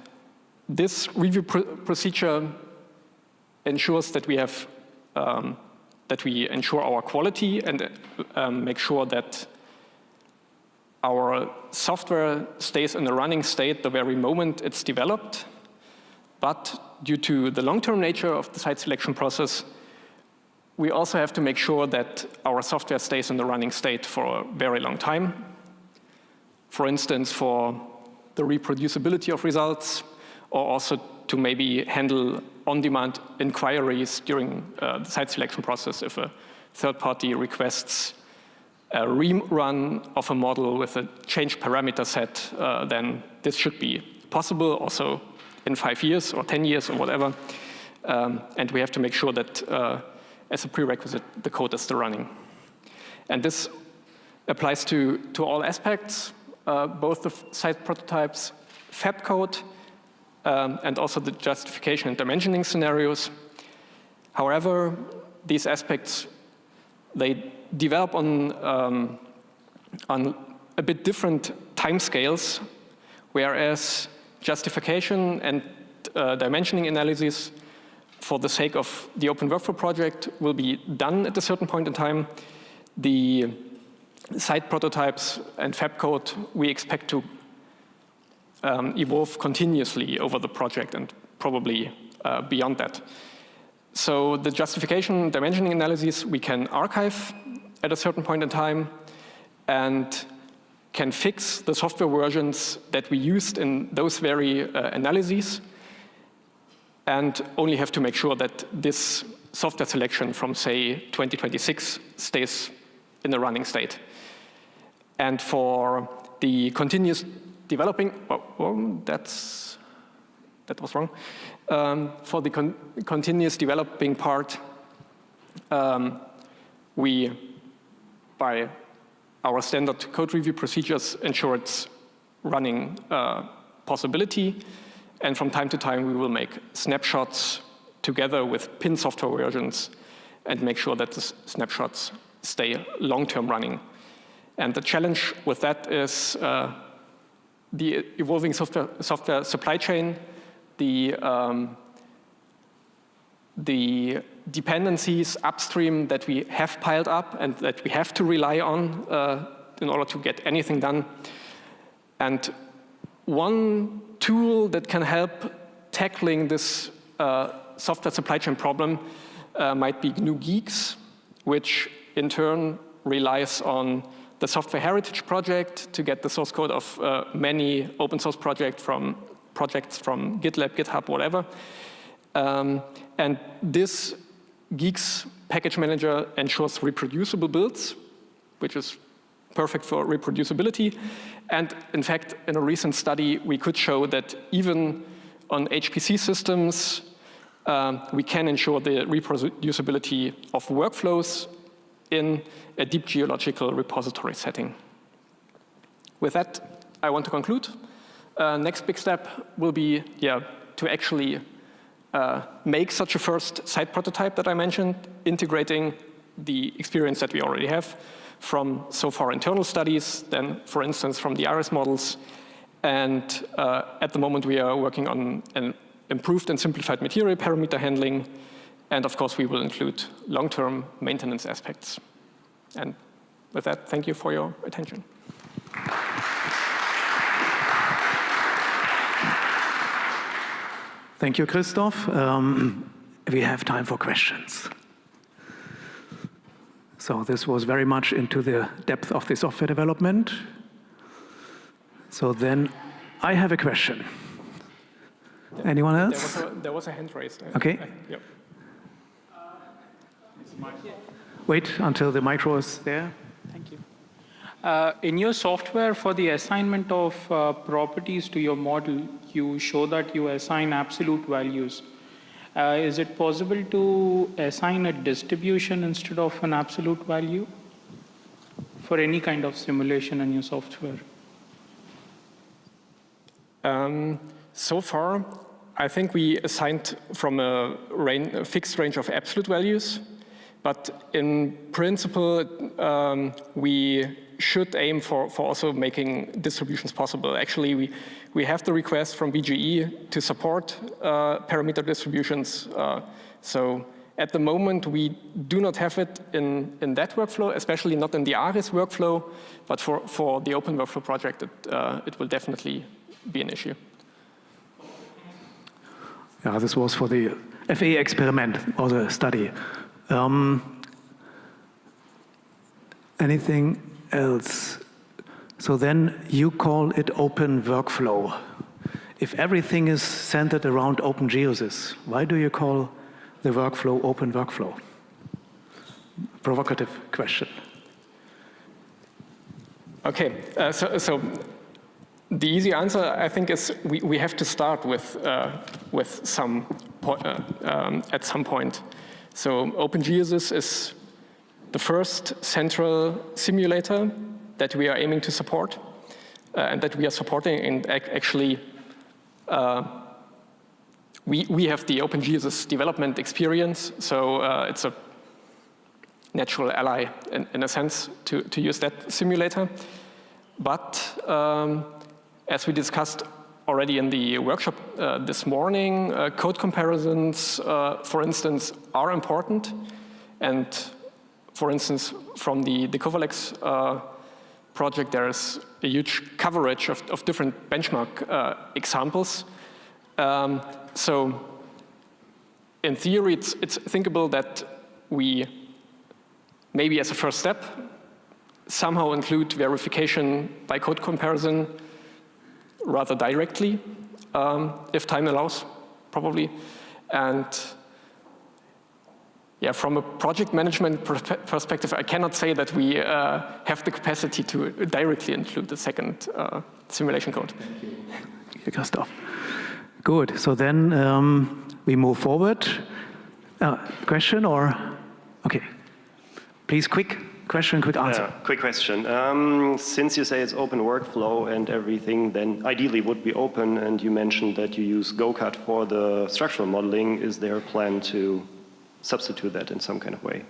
this review procedure ensures that we have that we ensure our quality and make sure that our software stays in a running state the very moment it's developed. But due to the long-term nature of the site selection process, we also have to make sure that our software stays in the running state for a very long time. For instance, for the reproducibility of results, or also to maybe handle on-demand inquiries during the site selection process if a third party requests a rerun of a model with a changed parameter set, then this should be possible also in 5 years or 10 years or whatever. And we have to make sure that as a prerequisite, the code is still running. And this applies to all aspects, both the site prototypes, fab code, and also the justification and dimensioning scenarios. However, these aspects, they develop on a bit different timescales, whereas justification and dimensioning analysis for the sake of the Open Workflow project will be done at a certain point in time. The site prototypes and fab code we expect to evolve continuously over the project and probably beyond that. So the justification dimensioning analysis we can archive at a certain point in time and can fix the software versions that we used in those very analyses, and only have to make sure that this software selection from, say, 2026 stays in the running state. And for the continuous developing, that was wrong. For the continuous developing part, we, by our standard code review procedures, ensure its running possibility. And from time to time, we will make snapshots together with pin software versions and make sure that the snapshots stay long-term running. And the challenge with that is the evolving software supply chain, the dependencies upstream that we have piled up and that we have to rely on in order to get anything done. And one tool that can help tackling this software supply chain problem might be GNU Geeks, which in turn relies on the Software Heritage Project to get the source code of many open source projects from GitLab, GitHub, whatever. And this Geeks package manager ensures reproducible builds, which is perfect for reproducibility. And in fact, in a recent study, we could show that even on HPC systems, we can ensure the reproducibility of workflows in a deep geological repository setting. With that, I want to conclude. Next big step will be to actually make such a first site prototype that I mentioned, integrating the experience that we already have from so far internal studies, then for instance from the iris models. And at the moment we are working on an improved and simplified material parameter handling. And of course we will include long-term maintenance aspects. And with that, thank you for your attention. Thank you, Christoph. We have time for questions. So this was very much into the depth of the software development. So then I have a question. Anyone else? There was a hand raised. Okay. Yep. Wait until the micro is there. Thank you. In your software for the assignment of properties to your model, you show that you assign absolute values. Is it possible to assign a distribution instead of an absolute value for any kind of simulation in your software? So far, I think we assigned from a fixed range of absolute values. But in principle, we should aim for also making distributions possible. Actually, we have the request from BGE to support parameter distributions. So at the moment, we do not have it in that workflow, especially not in the ARIS workflow. But for the open workflow project, it will definitely be an issue. Yeah, this was for the FA experiment or the study. Anything else? So then you call it open workflow. If everything is centered around OpenGeosis, why do you call the workflow open workflow? Provocative question. Okay, so the easy answer, I think, is we have to start with some at some point. So OpenGeosis is the first central simulator that we are aiming to support and that we are supporting. And actually, we have the OpenGeosis development experience, so it's a natural ally in a sense to use that simulator. But as we discussed already in the workshop this morning, code comparisons, for instance, are important. And for instance, from the Covalex project, there is a huge coverage of different benchmark examples. So in theory, it's thinkable that we maybe as a first step somehow include verification by code comparison rather directly, if time allows, probably. And yeah, from a project management perspective, I cannot say that we have the capacity to directly include the second simulation code. Thank you, Christoph. Good, so then we move forward. Question or? Okay, please, quick question, quick answer. Quick question. Since you say it's open workflow and everything then ideally would be open, and you mentioned that you use GoCut for the structural modeling, is there a plan to substitute that in some kind of way?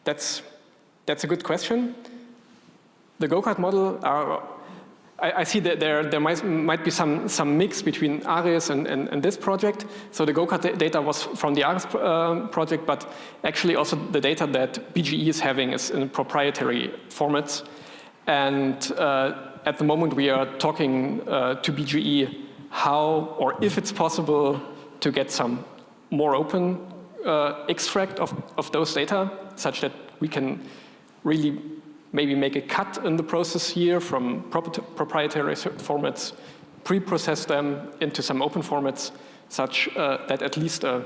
That's a good question. The go-kart model I see that there might be some mix between ARIS and this project. So the go-kart data was from the ARIS project, but actually also the data that BGE is having is in proprietary formats. And at the moment we are talking to BGE how or if it's possible to get some more open extract of those data, such that we can really maybe make a cut in the process here from proprietary formats, pre-process them into some open formats, such that at least a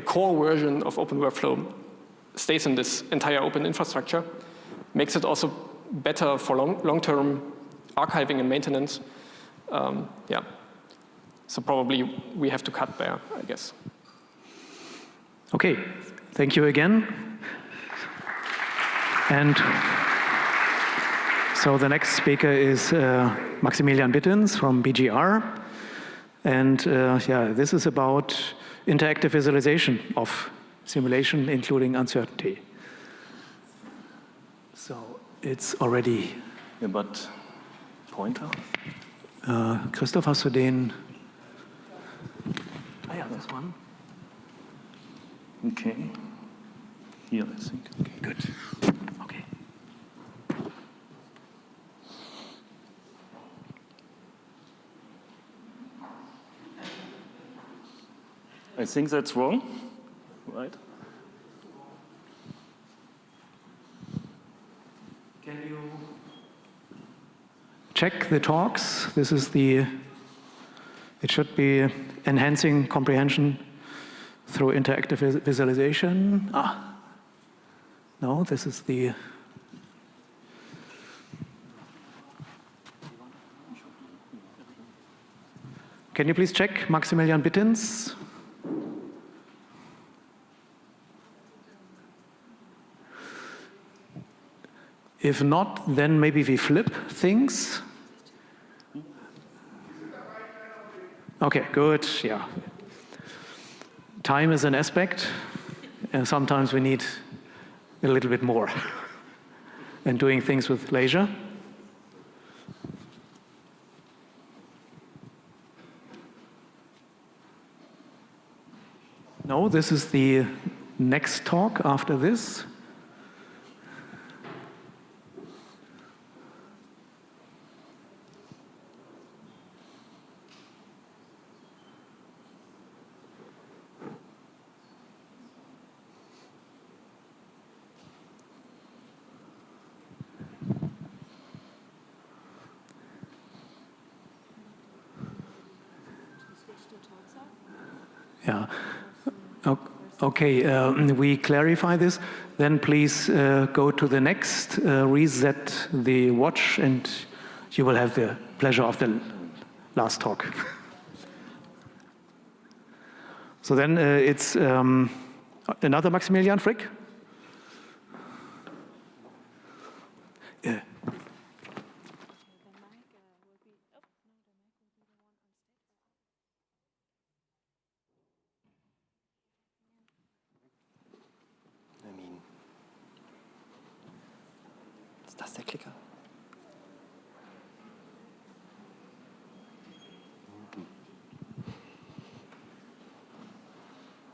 core version of Open Workflow stays in this entire open infrastructure. Makes it also better for long-term archiving and maintenance. So probably we have to cut there, I guess. Okay, thank you again. And so the next speaker is Maximilian Bittens from BGR. And this is about interactive visualization of simulation, including uncertainty. So it's already... Yeah, but pointer? Christoph, hast du den? This one. Okay. Here, I think. Okay, good. Okay. I think that's wrong, right? Can you check the talks? This is the, it should be enhancing comprehension through interactive visualization. No, this is the... Can you please check Maximilian Bittens? If not, then maybe we flip things. Okay, good, yeah. Time is an aspect, and sometimes we need a little bit more. And doing things with leisure. No, this is the next talk after this. Yeah. Okay, we clarify this. Then please go to the next, reset the watch, and you will have the pleasure of the last talk. So then it's another Maximilian Frick. Das der Klicker?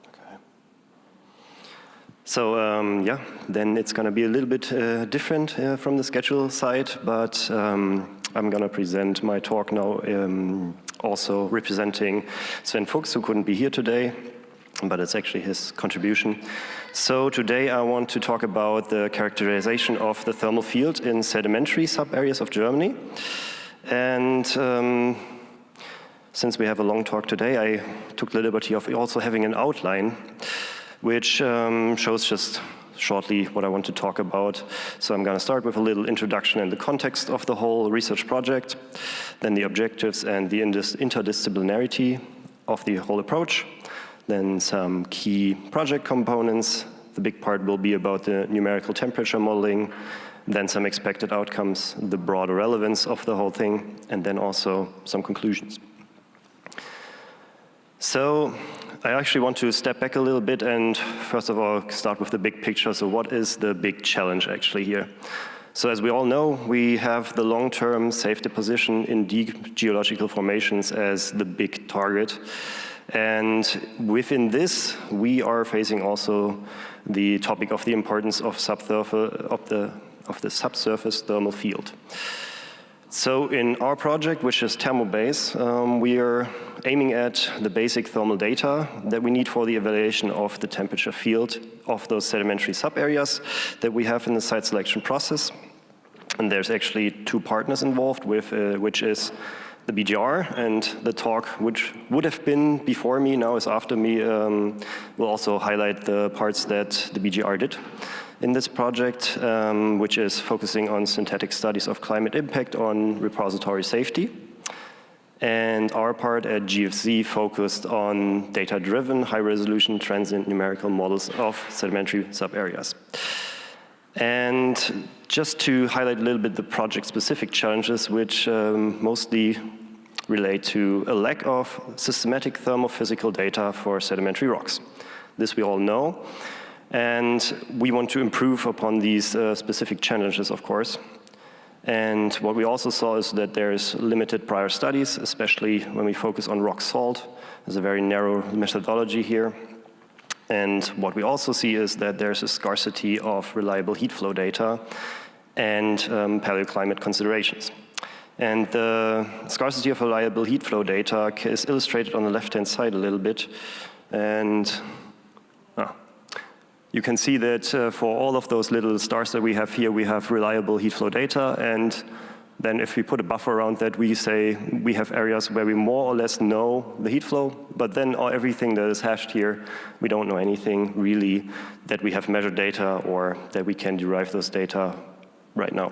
Okay. So then it's going to be a little bit different from the schedule side, but I'm going to present my talk now also representing Sven Fuchs, who couldn't be here today, but it's actually his contribution. So today I want to talk about the characterization of the thermal field in sedimentary sub-areas of Germany. And since we have a long talk today, I took the liberty of also having an outline, which shows just shortly what I want to talk about. So I'm going to start with a little introduction and the context of the whole research project, then the objectives and the interdisciplinarity of the whole approach. Then some key project components. The big part will be about the numerical temperature modeling, then some expected outcomes, the broader relevance of the whole thing, and then also some conclusions. So I actually want to step back a little bit and first of all start with the big picture. So what is the big challenge actually here? So as we all know, we have the long-term safe deposition in deep geological formations as the big target. And within this, we are facing also the topic of the importance of the subsurface thermal field. So in our project, which is ThermoBase, we are aiming at the basic thermal data that we need for the evaluation of the temperature field of those sedimentary subareas that we have in the site selection process. And there's actually two partners involved, with which is the BGR, and the talk, which would have been before me, now is after me, will also highlight the parts that the BGR did in this project, which is focusing on synthetic studies of climate impact on repository safety. And our part at GFC focused on data-driven, high-resolution, transient numerical models of sedimentary subareas. And just to highlight a little bit the project-specific challenges, which mostly relate to a lack of systematic thermophysical data for sedimentary rocks. This we all know. And we want to improve upon these specific challenges, of course. And what we also saw is that there's limited prior studies, especially when we focus on rock salt. There's a very narrow methodology here. And what we also see is that there's a scarcity of reliable heat flow data and paleoclimate considerations. And the scarcity of reliable heat flow data is illustrated on the left-hand side a little bit. And you can see that for all of those little stars that we have here, we have reliable heat flow data. And then if we put a buffer around that, we say we have areas where we more or less know the heat flow, but then everything that is hashed here, we don't know anything really that we have measured data or that we can derive those data right now.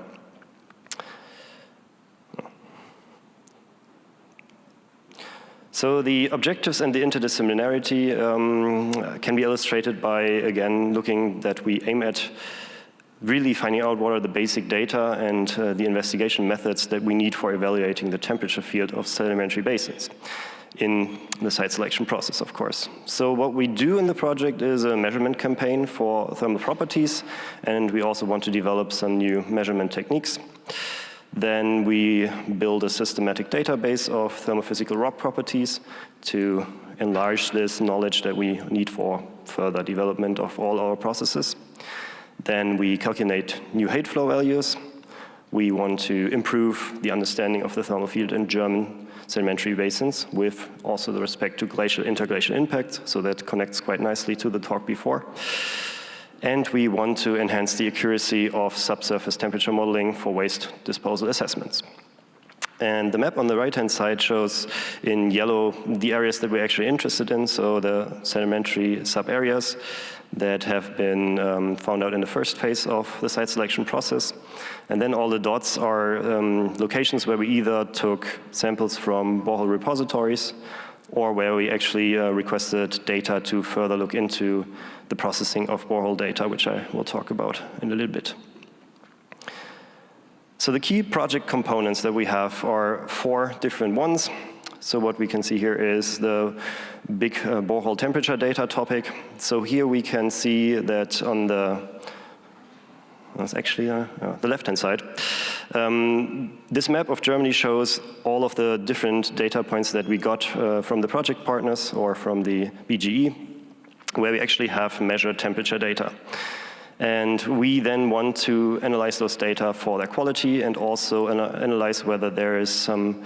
So the objectives and the interdisciplinarity can be illustrated by, again, looking that we aim at really finding out what are the basic data and the investigation methods that we need for evaluating the temperature field of sedimentary basins in the site selection process, of course. So what we do in the project is a measurement campaign for thermal properties, and we also want to develop some new measurement techniques. Then we build a systematic database of thermophysical rock properties to enlarge this knowledge that we need for further development of all our processes. Then we calculate new heat flow values. We want to improve the understanding of the thermal field in German sedimentary basins with also the respect to glacial interglacial impact, so that connects quite nicely to the talk before. And we want to enhance the accuracy of subsurface temperature modeling for waste disposal assessments. And the map on the right-hand side shows in yellow the areas that we're actually interested in, so the sedimentary sub-areas that have been found out in the first phase of the site selection process. And then all the dots are locations where we either took samples from borehole repositories or where we actually requested data to further look into the processing of borehole data, which I will talk about in a little bit. So the key project components that we have are 4 different ones. So what we can see here is the big borehole temperature data topic. So here we can see that on that's actually the left-hand side. This map of Germany shows all of the different data points that we got from the project partners or from the BGE, where we actually have measured temperature data. And we then want to analyze those data for their quality and also analyze whether there is some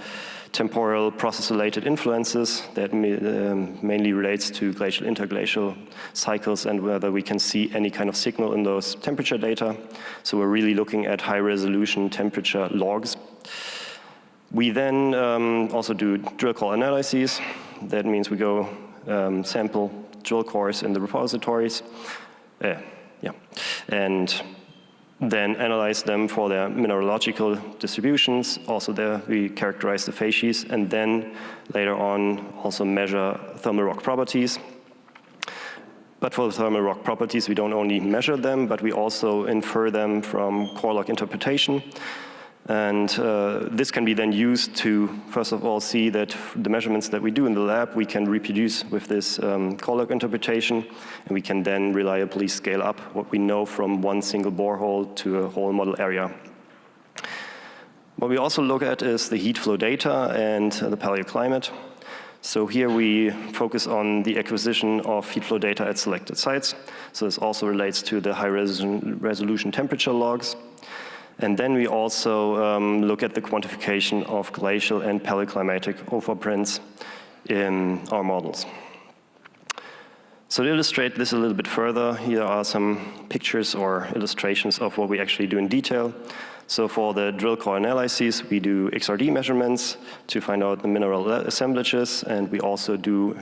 temporal process-related influences that mainly relates to glacial interglacial cycles and whether we can see any kind of signal in those temperature data. So we're really looking at high-resolution temperature logs. We then also do drill core analyses. That means we go sample drill cores in the repositories, and then analyze them for their mineralogical distributions. Also there we characterize the facies, and then later on also measure thermal rock properties. But for the thermal rock properties, we don't only measure them, but we also infer them from core log interpretation. And this can be then used to, first of all, see that the measurements that we do in the lab, we can reproduce with this call log interpretation, and we can then reliably scale up what we know from one single borehole to a whole model area. What we also look at is the heat flow data and the paleoclimate. So here we focus on the acquisition of heat flow data at selected sites. So this also relates to the high resolution temperature logs. And then we also look at the quantification of glacial and paleoclimatic overprints in our models. So to illustrate this a little bit further, here are some pictures or illustrations of what we actually do in detail. So for the drill core analyses, we do XRD measurements to find out the mineral assemblages, and we also do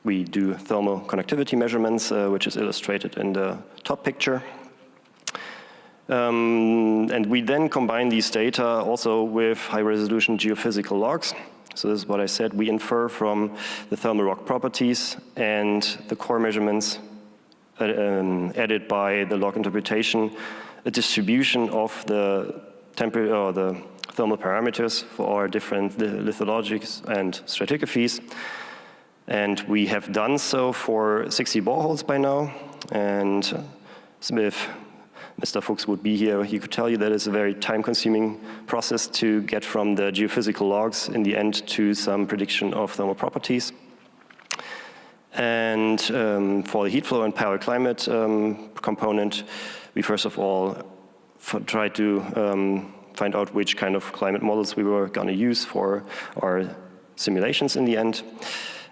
we do thermal conductivity measurements, which is illustrated in the top picture. And we then combine these data also with high-resolution geophysical logs. So this is what I said. We infer from the thermal rock properties and the core measurements added by the log interpretation, a distribution of the temperature or the thermal parameters for our different lithologies and stratigraphies. And we have done so for 60 boreholes by now. And if Mr. Fuchs would be here, he could tell you that it's a very time-consuming process to get from the geophysical logs in the end to some prediction of thermal properties. And for the heat flow and paleoclimate component, we first of all tried to find out which kind of climate models we were going to use for our simulations in the end.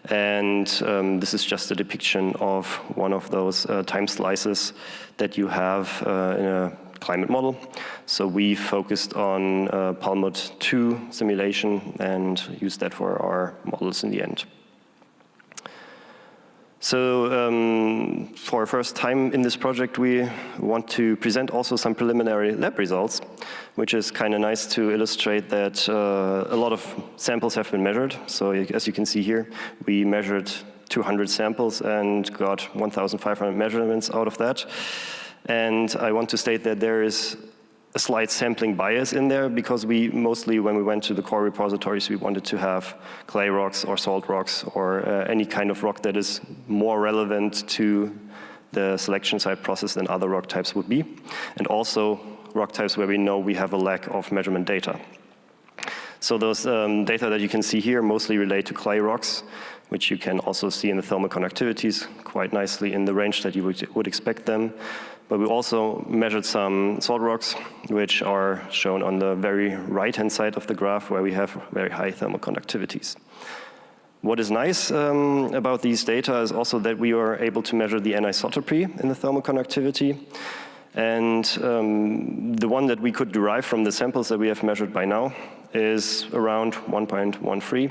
And this is just a depiction of one of those time slices that you have in a climate model. So we focused on Palmud 2 simulation and used that for our models in the end. So for our first time in this project, we want to present also some preliminary lab results, which is kind of nice to illustrate that a lot of samples have been measured. So as you can see here, we measured 200 samples and got 1,500 measurements out of that. And I want to state that there is a slight sampling bias in there because we mostly, when we went to the core repositories, we wanted to have clay rocks or salt rocks or any kind of rock that is more relevant to the selection site process than other rock types would be. And also rock types where we know we have a lack of measurement data. So those data that you can see here mostly relate to clay rocks, which you can also see in the thermal conductivities quite nicely in the range that you would expect them. But we also measured some salt rocks, which are shown on the very right-hand side of the graph, where we have very high thermal conductivities. What is nice about these data is also that we were able to measure the anisotropy in the thermal conductivity. And the one that we could derive from the samples that we have measured by now is around 1.13,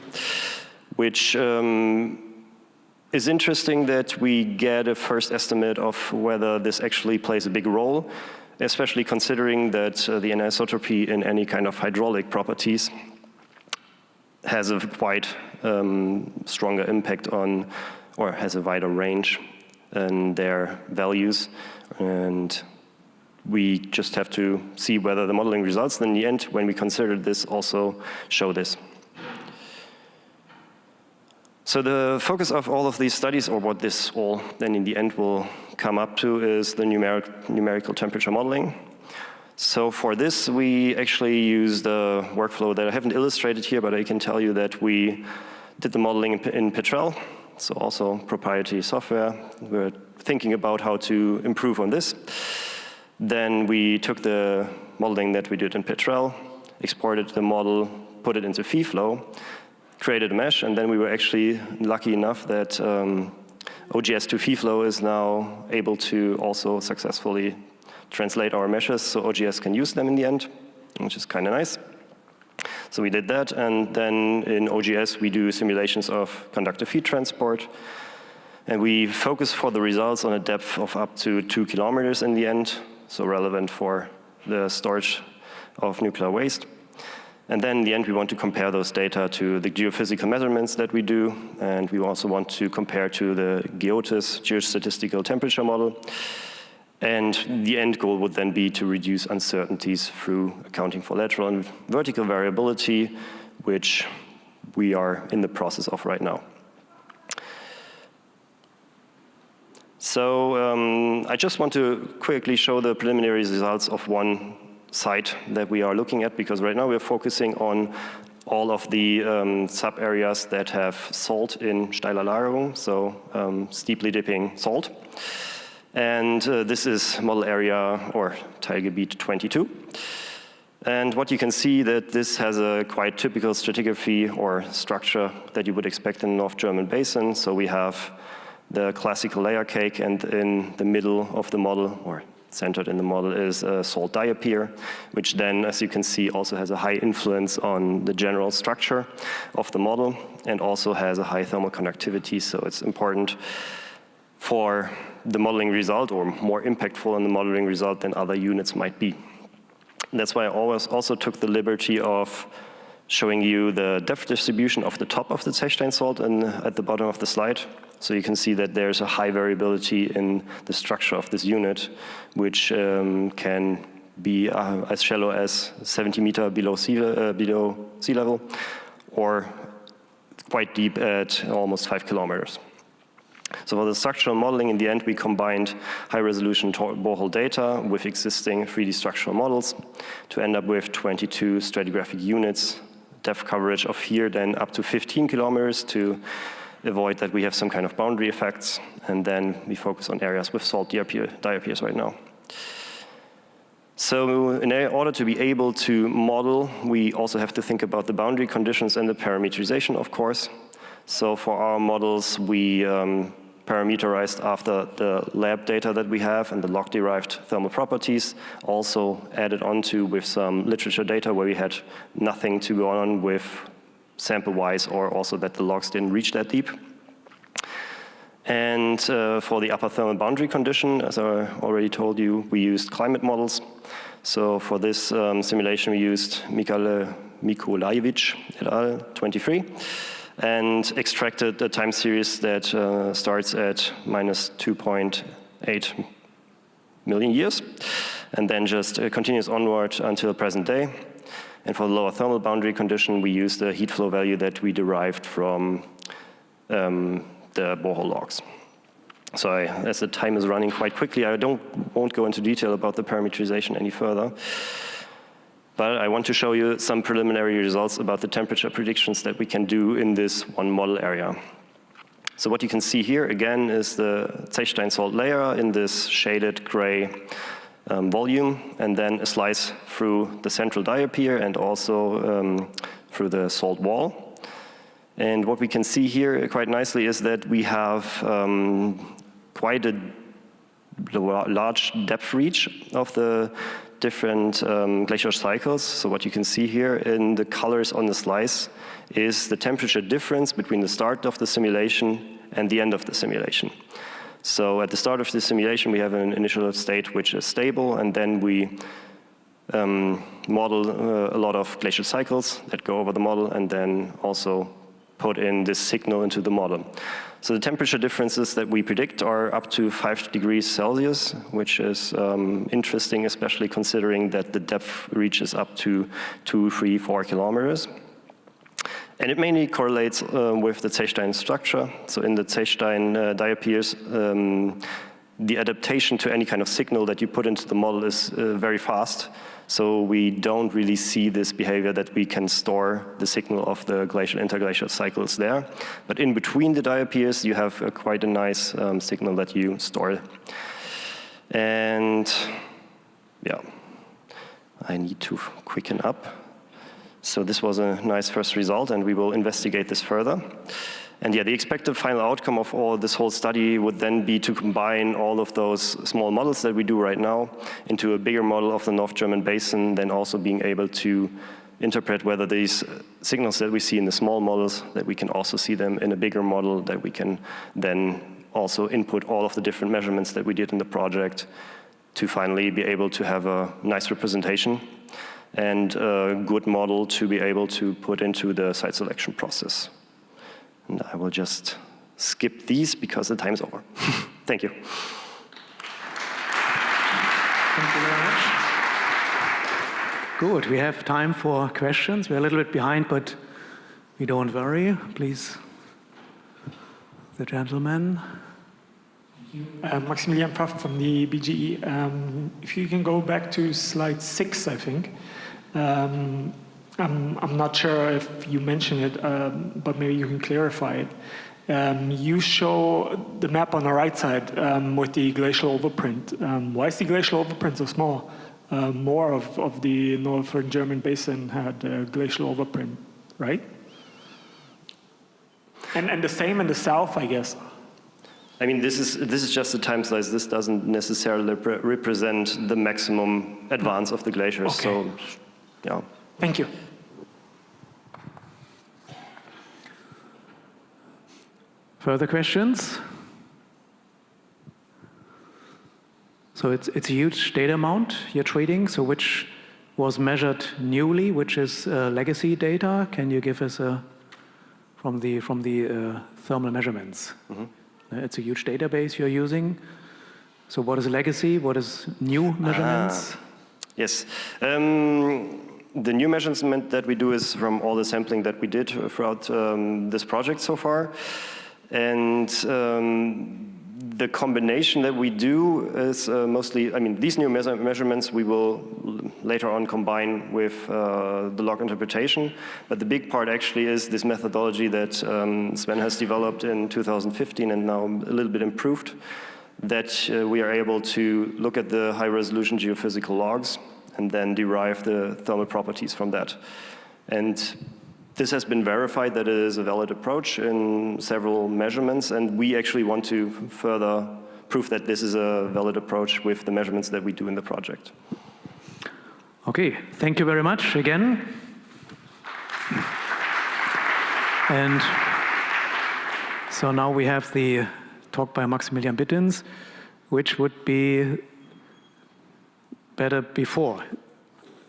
which is interesting that we get a first estimate of whether this actually plays a big role, especially considering that the anisotropy in any kind of hydraulic properties has a quite stronger impact on, or has a wider range in their values. And we just have to see whether the modeling results in the end, when we consider this, also show this. So the focus of all of these studies, or what this all then in the end will come up to, is the numerical temperature modeling. So for this, we actually used a workflow that I haven't illustrated here, but I can tell you that we did the modeling in Petrel, so also proprietary software. We're thinking about how to improve on this. Then we took the modeling that we did in Petrel, exported the model, put it into FeeFlow, created a mesh, and then we were actually lucky enough that OGS to FeeFlow is now able to also successfully translate our meshes so OGS can use them in the end, which is kind of nice. So we did that, and then in OGS we do simulations of conductive heat transport, and we focus for the results on a depth of up to 2 kilometers in the end, so relevant for the storage of nuclear waste. And then in the end, we want to compare those data to the geophysical measurements that we do, and we also want to compare to the GEOTIS, geostatistical temperature model. And the end goal would then be to reduce uncertainties through accounting for lateral and vertical variability, which we are in the process of right now. So I just want to quickly show the preliminary results of one site that we are looking at, because right now we're focusing on all of the sub-areas that have salt in steiler Lagerung, so steeply dipping salt. And this is model area, or Teilgebiet 22. And what you can see that this has a quite typical stratigraphy or structure that you would expect in the North German Basin. So we have the classical layer cake, and in the middle of the model, or centered in the model, is a salt diapier, which then, as you can see, also has a high influence on the general structure of the model, and also has a high thermal conductivity. So it's important for the modeling result, or more impactful on the modeling result than other units might be. That's why I always also took the liberty of showing you the depth distribution of the top of the Zechstein salt at the bottom of the slide. So you can see that there's a high variability in the structure of this unit, which can be as shallow as 70 meters below sea level, or quite deep at almost 5 kilometers. So for the structural modeling, in the end, we combined high-resolution borehole data with existing 3D structural models to end up with 22 stratigraphic units, depth coverage of here then up to 15 kilometers to avoid that we have some kind of boundary effects. And then we focus on areas with salt diapiers right now. So in order to be able to model, we also have to think about the boundary conditions and the parameterization, of course. So for our models, we parameterized after the lab data that we have and the log-derived thermal properties, also added onto with some literature data where we had nothing to go on with sample-wise, or also that the logs didn't reach that deep. And for the upper thermal boundary condition, as I already told you, we used climate models. So for this simulation, we used Mikolajewicz et al. 23. And extracted a time series that starts at minus 2.8 million years, and then just continues onward until present day. And for the lower thermal boundary condition, we used the heat flow value that we derived from the borehole logs. So as the time is running quite quickly, I won't go into detail about the parameterization any further. But I want to show you some preliminary results about the temperature predictions that we can do in this one model area. So what you can see here, again, is the Zechstein salt layer in this shaded gray volume, and then a slice through the central diapier and also through the salt wall. And what we can see here quite nicely is that we have quite a large depth reach of the different glacial cycles. So what you can see here in the colors on the slice is the temperature difference between the start of the simulation and the end of the simulation. So at the start of the simulation, we have an initial state which is stable, and then we model a lot of glacial cycles that go over the model, and then also put in this signal into the model. So the temperature differences that we predict are up to 5 degrees Celsius, which is interesting, especially considering that the depth reaches up to 2, 3, 4 kilometers. And it mainly correlates with the Zechstein structure. So in the Zechstein diapiers, the adaptation to any kind of signal that you put into the model is very fast. So we don't really see this behavior that we can store the signal of the glacial interglacial cycles there. But in between the diapiers, you have quite a nice signal that you store. And yeah, I need to quicken up. So this was a nice first result, and we will investigate this further. And yeah, the expected final outcome of all this whole study would then be to combine all of those small models that we do right now into a bigger model of the North German Basin, then also being able to interpret whether these signals that we see in the small models, that we can also see them in a bigger model, that we can then also input all of the different measurements that we did in the project to finally be able to have a nice representation and a good model to be able to put into the site selection process. And I will just skip these because the time's over. Thank you. Good. We have time for questions. We're a little bit behind, but we don't worry. Please, the gentleman. Maximilian Pfaff from the BGE. If you can go back to slide 6, I think. I'm not sure if you mentioned it, but maybe you can clarify it. You show the map on the right side with the glacial overprint. Why is the glacial overprint so small? More of the northern German basin had glacial overprint, right? And the same in the south, I guess. I mean, this is just a time slice. This doesn't necessarily represent the maximum advance of the glaciers. Okay. So, yeah. Thank you. Further questions? So it's a huge data amount you're trading. So which was measured newly, which is legacy data? Can you give us from the thermal measurements? Mm-hmm. It's a huge database you're using. So what is legacy? What is new measurements? Yes. The new measurement that we do is from all the sampling that we did throughout this project so far. And the combination that we do is mostly, I mean, these new measurements we will later on combine with the log interpretation. But the big part actually is this methodology that Sven has developed in 2015 and now a little bit improved, that we are able to look at the high-resolution geophysical logs and then derive the thermal properties from that. And this has been verified that it is a valid approach in several measurements, and we actually want to further prove that this is a valid approach with the measurements that we do in the project. Okay, thank you very much again. And so now we have the talk by Maximilian Bittens, which would be better before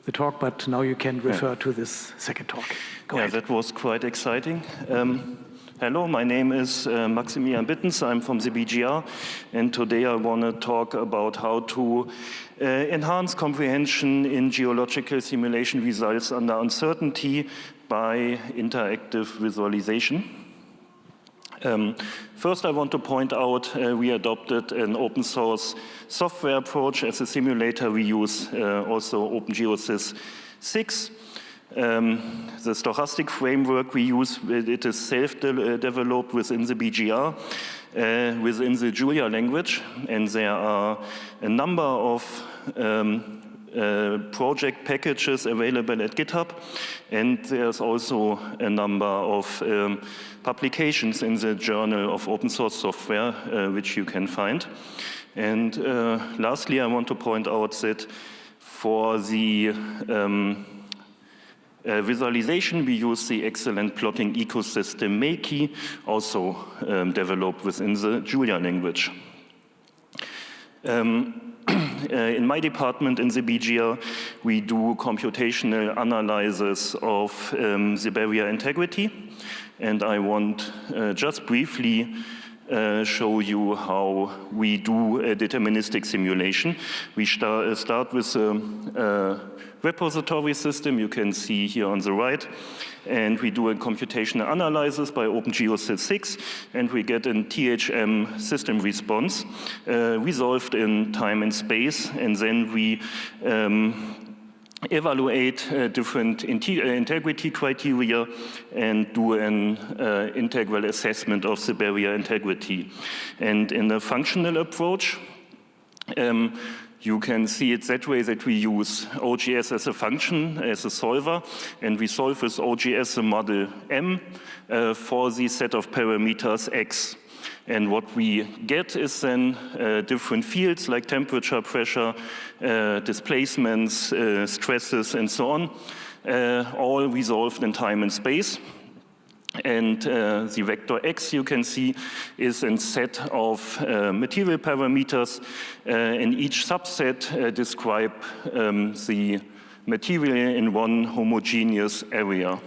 the talk, but now you can refer to this second talk. Go ahead. That was quite exciting. Hello, my name is Maximilian Bittens. I'm from the BGR, and today I want to talk about how to enhance comprehension in geological simulation results under uncertainty by interactive visualization. First, I want to point out we adopted an open source software approach. As a simulator, we use also OpenGeoSys 6. The stochastic framework we use, it is self-developed within the BGR, within the Julia language, and there are a number of project packages available at GitHub, and there's also a number of publications in the Journal of Open Source Software, which you can find. And lastly, I want to point out that for the visualization, we use the excellent plotting ecosystem Makey, also developed within the Julia language. In my department in the BGR, we do computational analysis of the barrier integrity, and I want just briefly show you how we do a deterministic simulation. We start with a repository system you can see here on the right, and we do a computational analysis by OpenGeoSys 6, and we get a THM system response resolved in time and space, and then we evaluate different integrity criteria and do an integral assessment of the barrier integrity. And in the functional approach, you can see it that way, that we use OGS as a function, as a solver, and we solve with OGS the model M for the set of parameters X. And what we get is then different fields like temperature, pressure, displacements, stresses, and so on, all resolved in time and space. And the vector X, you can see, is a set of material parameters, and each subset describe the material in one homogeneous area,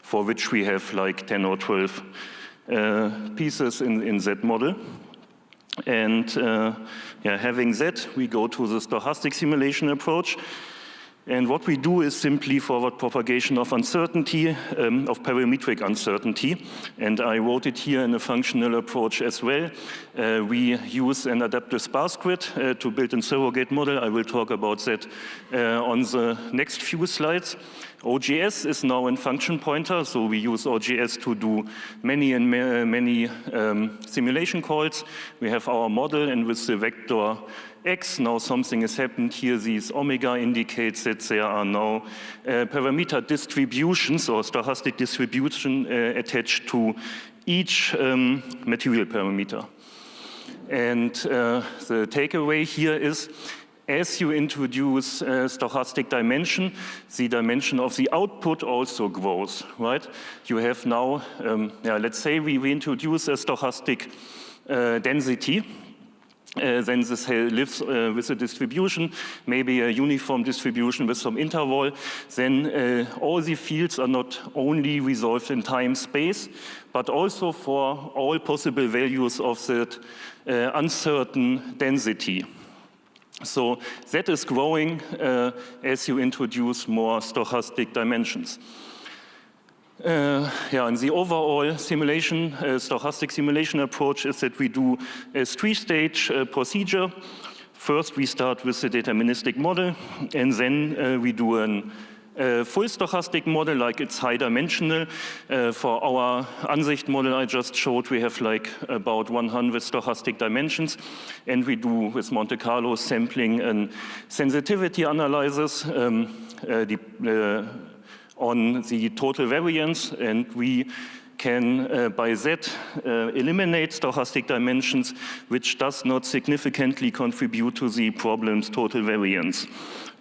for which we have like 10 or 12 pieces in that model. And having that, we go to the stochastic simulation approach. And what we do is simply forward propagation of uncertainty, of parametric uncertainty. And I wrote it here in a functional approach as well. We use an adaptive sparse grid to build a surrogate model. I will talk about that on the next few slides. OGS is now in function pointer, so we use OGS to do many simulation calls. We have our model, and with the vector X, now something has happened here. These omega indicates that there are now parameter distributions or stochastic distribution attached to each material parameter. And the takeaway here is, as you introduce stochastic dimension, the dimension of the output also grows, right? You have now, let's say we introduce a stochastic density. Then this lives with a distribution, maybe a uniform distribution with some interval. Then all the fields are not only resolved in time space, but also for all possible values of that uncertain density. So that is growing as you introduce more stochastic dimensions. And the overall simulation, stochastic simulation approach is that we do a three-stage procedure. First, we start with the deterministic model, and then we do a full stochastic model, like it's high-dimensional. For our Ansicht model I just showed, we have like about 100 stochastic dimensions, and we do with Monte Carlo sampling and sensitivity analysis on the total variance, and we can, by that, eliminate stochastic dimensions, which does not significantly contribute to the problem's total variance.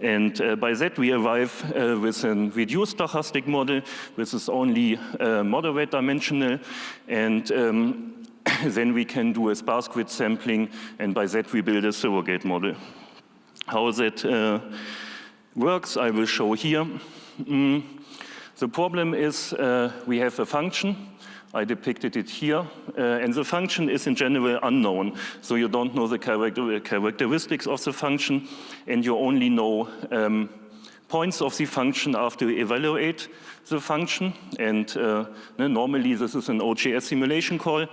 And by that, we arrive with a reduced stochastic model, which is only moderate dimensional, and then we can do a sparse grid sampling, and by that, we build a surrogate model. How that works, I will show here. The problem is we have a function. I depicted it here. And the function is in general unknown. So you don't know the characteristics of the function, and you only know points of the function after you evaluate the function. And normally this is an OGS simulation call,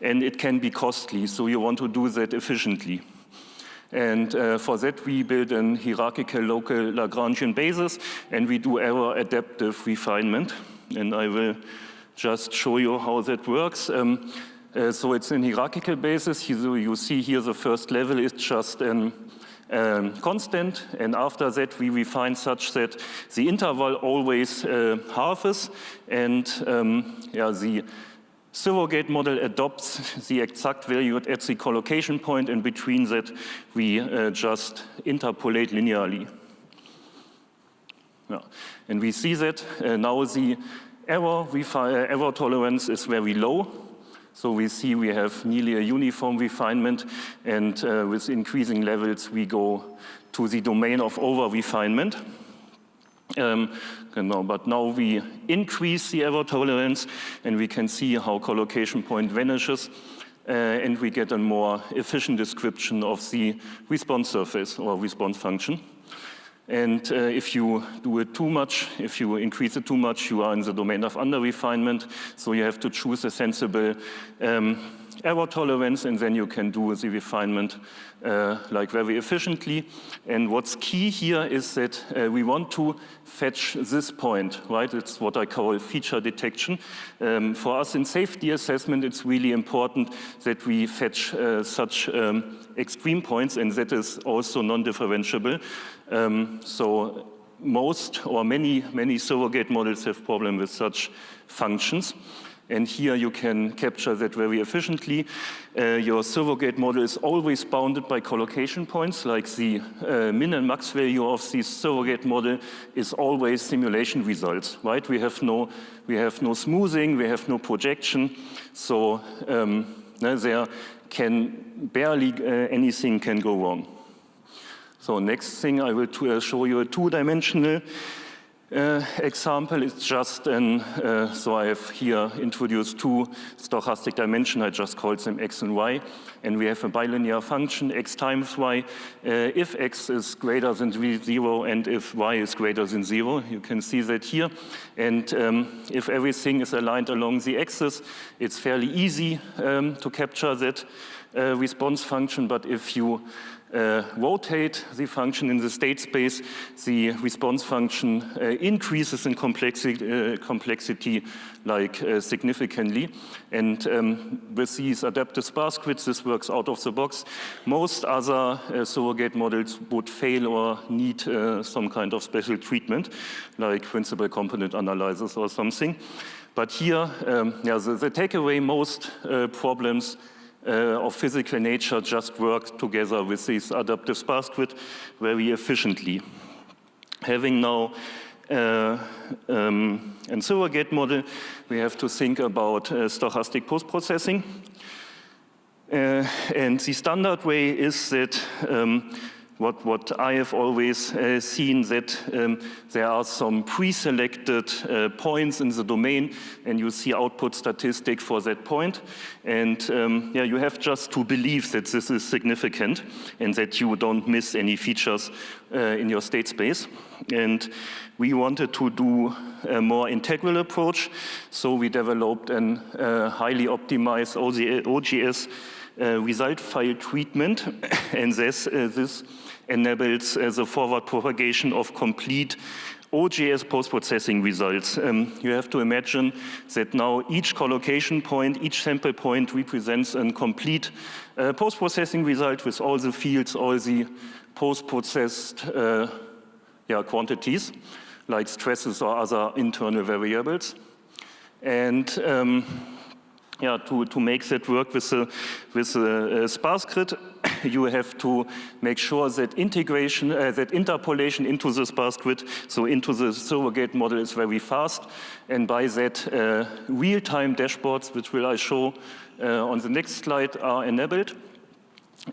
and it can be costly. So you want to do that efficiently. And for that, we build a hierarchical local Lagrangian basis, and we do error adaptive refinement. And I will just show you how that works. So it's a hierarchical basis. You see here the first level is just a constant, and after that we refine such that the interval always halves, and the surrogate model adopts the exact value at the collocation point, and between that we just interpolate linearly. And we see that now the error tolerance is very low. So we see we have nearly a uniform refinement, and with increasing levels we go to the domain of over-refinement. But now we increase the error tolerance, and we can see how collocation point vanishes, and we get a more efficient description of the response surface or response function. And if you do it too much, if you increase it too much, you are in the domain of under-refinement, so you have to choose a sensible error tolerance, and then you can do the refinement like very efficiently. And what's key here is that we want to fetch this point, right? It's what I call feature detection. For us in safety assessment, it's really important that we fetch such extreme points, and that is also non-differentiable. So most or many surrogate models have problem with such functions. And here you can capture that very efficiently. Your surrogate model is always bounded by collocation points, like the min and max value of the surrogate model is always simulation results, right? We have no smoothing, we have no projection, so there can barely anything can go wrong. So next thing, I will show you a two-dimensional example is just so I have here introduced two stochastic dimensions. I just called them x and y. And we have a bilinear function, x times y, if x is greater than 0 and if y is greater than 0. You can see that here. And if everything is aligned along the axis, it's fairly easy to capture that response function. But if you rotate the function in the state space, the response function increases in complexity like significantly. And with these adaptive sparse grids, this works out of the box. Most other surrogate models would fail or need some kind of special treatment, like principal component analysis or something. But here, the takeaway, most problems of physical nature just work together with this adaptive sparse grid very efficiently. Having now a surrogate model, we have to think about stochastic post-processing. And the standard way is that what I have always seen, that there are some pre-selected points in the domain, and you see output statistic for that point. And you have just to believe that this is significant and that you don't miss any features in your state space. And we wanted to do a more integral approach, so we developed a highly optimized OGS result file treatment, and this enables the forward propagation of complete OGS post-processing results. You have to imagine that now each collocation point, each sample point represents a complete post-processing result with all the fields, all the post-processed quantities, like stresses or other internal variables. And to make that work with a sparse grid, you have to make sure that integration, that interpolation into the sparse grid, so into the surrogate model, is very fast. And by that, real-time dashboards, which will I show on the next slide, are enabled.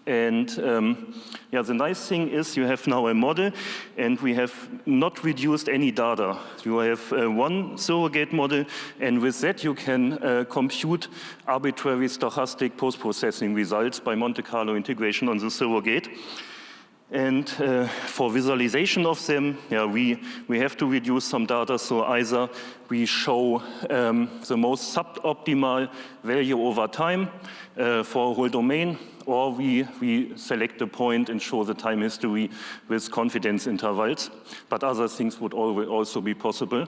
And the nice thing is you have now a model, and we have not reduced any data. You have one surrogate model, and with that you can compute arbitrary stochastic post-processing results by Monte Carlo integration on the surrogate. And for visualization of them, we have to reduce some data. So either we show the most suboptimal value over time for a whole domain, or we select a point and show the time history with confidence intervals. But other things would also be possible.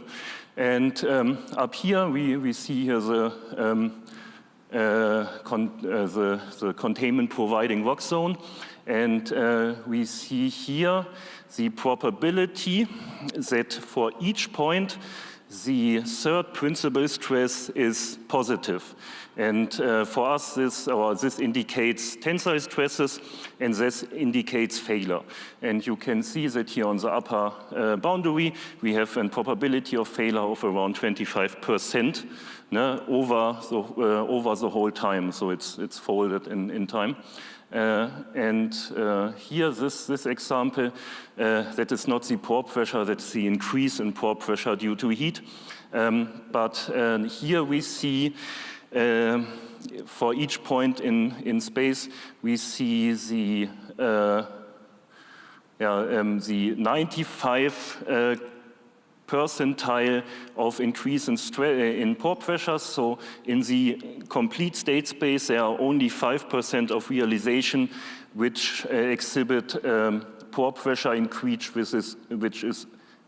And up here we see here the containment providing rock zone. And we see here the probability that for each point the third principal stress is positive. And for us, this indicates tensile stresses, and this indicates failure. And you can see that here on the upper boundary, we have a probability of failure of around 25% over the whole time. So it's folded in time. And here, this example, that is not the pore pressure, that's the increase in pore pressure due to heat. But here we see, for each point in space, we see the 95 percentile of increase in pore pressure. So in the complete state space, there are only 5% of realization which exhibit pore pressure increase, which is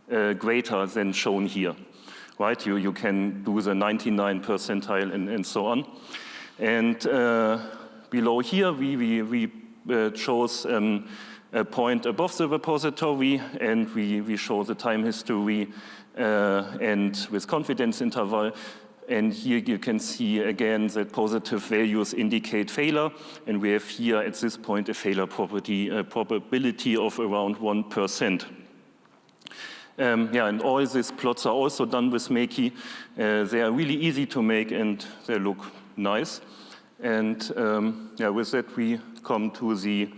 greater than shown here. Right? You can do the 99 percentile and so on. And below here, we chose a point above the repository, and we show the time history and with confidence interval. And here you can see again that positive values indicate failure, and we have here at this point a failure probability of around 1%. And all these plots are also done with Makey. They are really easy to make, and they look nice. And with that, we come to the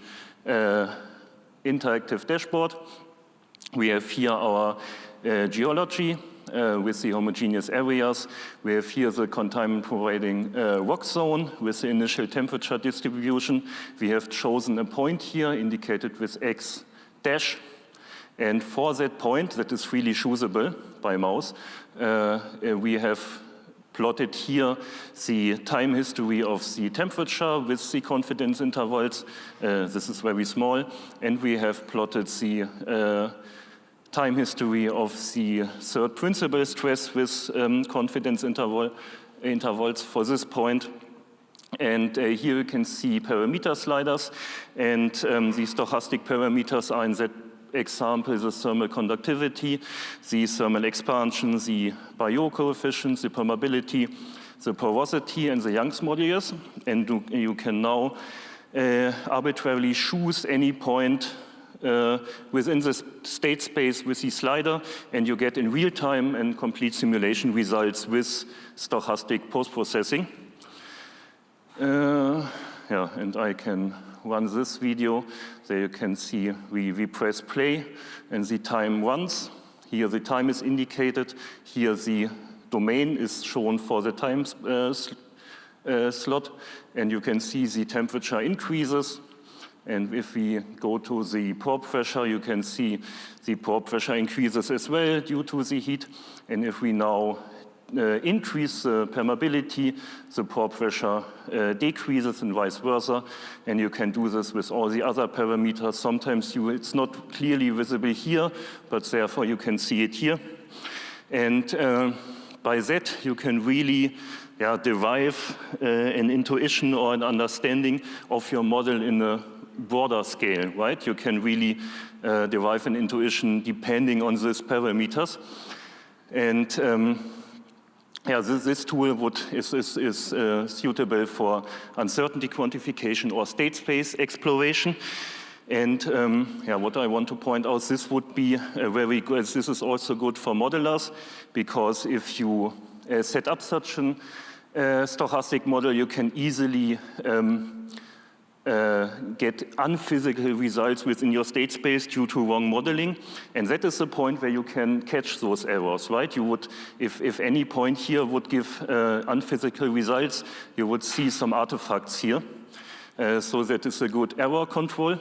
interactive dashboard. We have here our geology with the homogeneous areas. We have here the contaminant-providing rock zone with the initial temperature distribution. We have chosen a point here indicated with X dash. And for that point, that is freely choosable by mouse, we have plotted here the time history of the temperature with the confidence intervals. This is very small. And we have plotted the time history of the third principal stress with confidence intervals for this point. And here you can see parameter sliders. And the stochastic parameters are in that example, the thermal conductivity, the thermal expansion, the Biot coefficient, the permeability, the porosity, and the Young's modulus. And you can now arbitrarily choose any point within the state space with the slider, and you get in real time and complete simulation results with stochastic post-processing. Yeah, and I can run this video. There you can see we press play and the time runs. Here the time is indicated. Here the domain is shown for the time slot. And you can see the temperature increases. And if we go to the pore pressure, you can see the pore pressure increases as well due to the heat. And if we now increase the permeability, the pore pressure decreases and vice versa. And you can do this with all the other parameters. Sometimes it's not clearly visible here, but therefore you can see it here. And by that, you can really derive an intuition or an understanding of your model in a broader scale, right? You can really derive an intuition depending on these parameters. And this tool is suitable for uncertainty quantification or state space exploration. And what I want to point out, this would be very good. This is also good for modelers, because if you set up such a stochastic model, you can easily get unphysical results within your state space due to wrong modeling. And that is the point where you can catch those errors, right? You would, if any point here would give unphysical results, you would see some artifacts here. So that is a good error control.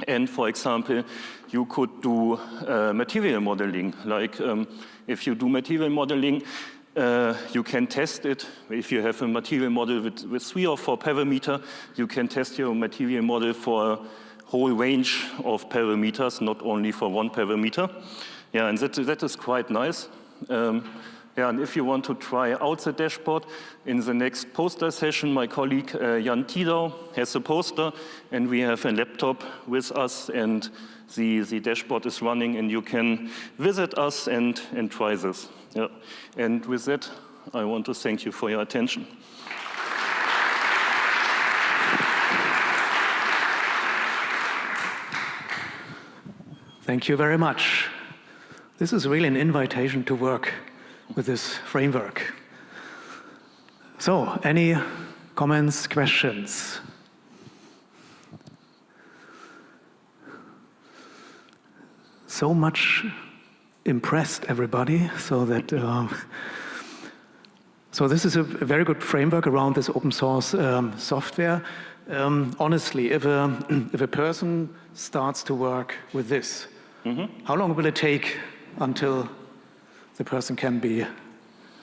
And for example, you could do material modeling. Like if you do material modeling, you can test it. If you have a material model with 3 or 4 parameters, you can test your material model for a whole range of parameters, not only for one parameter. Yeah, and that is quite nice. And if you want to try out the dashboard, in the next poster session, my colleague Jan Tidau has a poster, and we have a laptop with us, and the dashboard is running, and you can visit us and try this. Yeah. And with that, I want to thank you for your attention. Thank you very much. This is really an invitation to work with this framework. So, any comments, questions? So much impressed everybody, so that so this is a very good framework around this open source software. Honestly, if a person starts to work with this, how long will it take until the person can be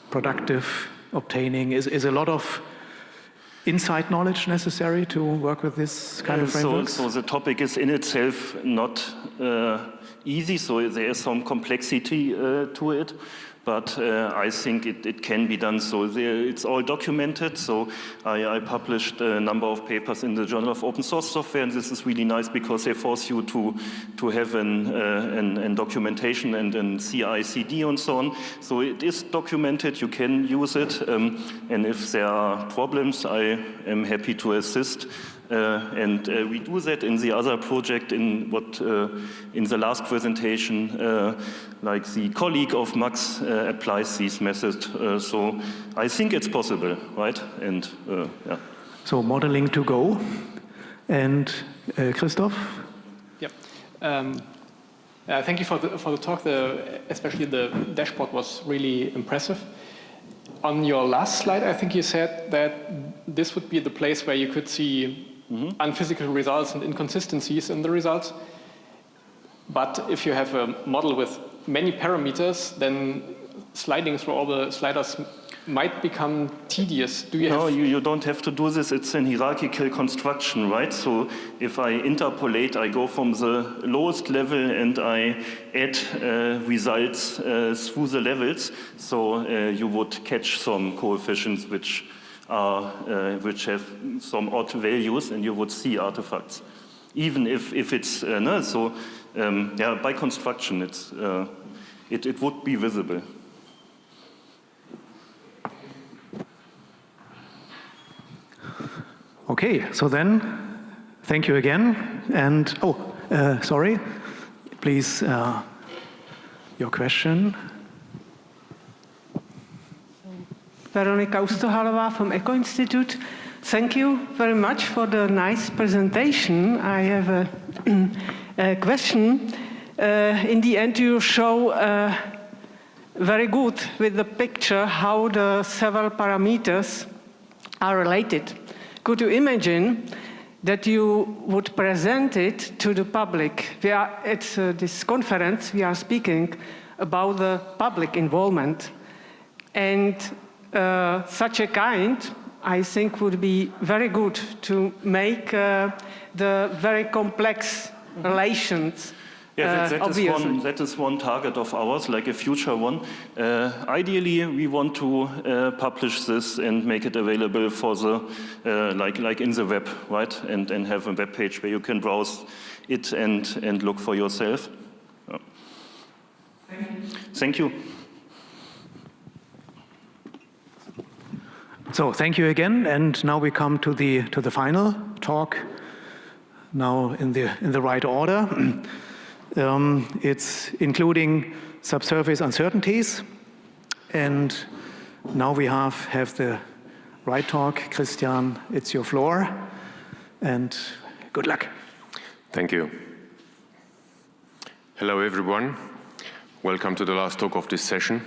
productive, obtaining? Is a lot of inside knowledge necessary to work with this kind of frameworks? So the topic is in itself not easy, so there is some complexity to it. But I think it can be done. So it's all documented. So I published a number of papers in the Journal of Open Source Software, and this is really nice because they force you to have an documentation and an CI/CD and so on. So it is documented. You can use it, and if there are problems, I am happy to assist. And we do that in the other project in the last presentation, like the colleague of Max applies these methods. So I think it's possible, right? And yeah. So modeling to go. And Christoph? Yep. Thank you for the talk. Especially the dashboard was really impressive. On your last slide, I think you said that this would be the place where you could see unphysical results and inconsistencies in the results. But if you have a model with many parameters, then sliding through all the sliders might become tedious. No, you don't have to do this. It's an hierarchical construction, right? So if I interpolate, I go from the lowest level and I add results through the levels. So you would catch some coefficients which have some odd values, and you would see artifacts, even if it's no. So yeah, by construction, it would be visible. Okay, so then, thank you again. And, sorry, please, your question. Veronika Ustohalová from Eco Institute. Thank you very much for the nice presentation. I have a question. In the end, you show very good with the picture how the several parameters are related. Could you imagine that you would present it to the public? At this conference, we are speaking about the public involvement. And such a kind, I think, would be very good to make the very complex relations that is one target of ours, like a future one. Ideally, we want to publish this and make it available for the like in the web, right? And have a web page where you can browse it and look for yourself. Thank you. So thank you again, and now we come to the final talk. Now in the right order. It's including subsurface uncertainties, and now we have the right talk. Christian, it's your floor, and good luck. Thank you. Hello, everyone. Welcome to the last talk of this session.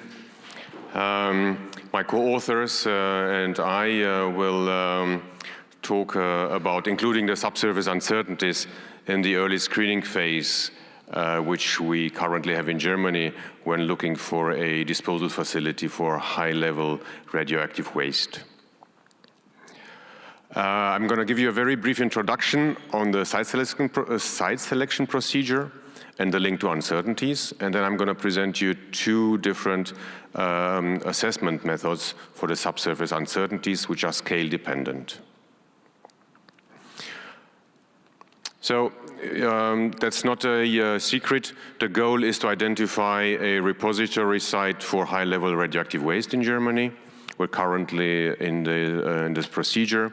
My co-authors and I will talk about including the subsurface uncertainties in the early screening phase, which we currently have in Germany when looking for a disposal facility for high-level radioactive waste. I'm going to give you a very brief introduction on the site selection procedure and the link to uncertainties, and then I'm going to present you two different assessment methods for the subsurface uncertainties, which are scale-dependent. So that's not a secret. The goal is to identify a repository site for high-level radioactive waste in Germany. We're currently in this procedure.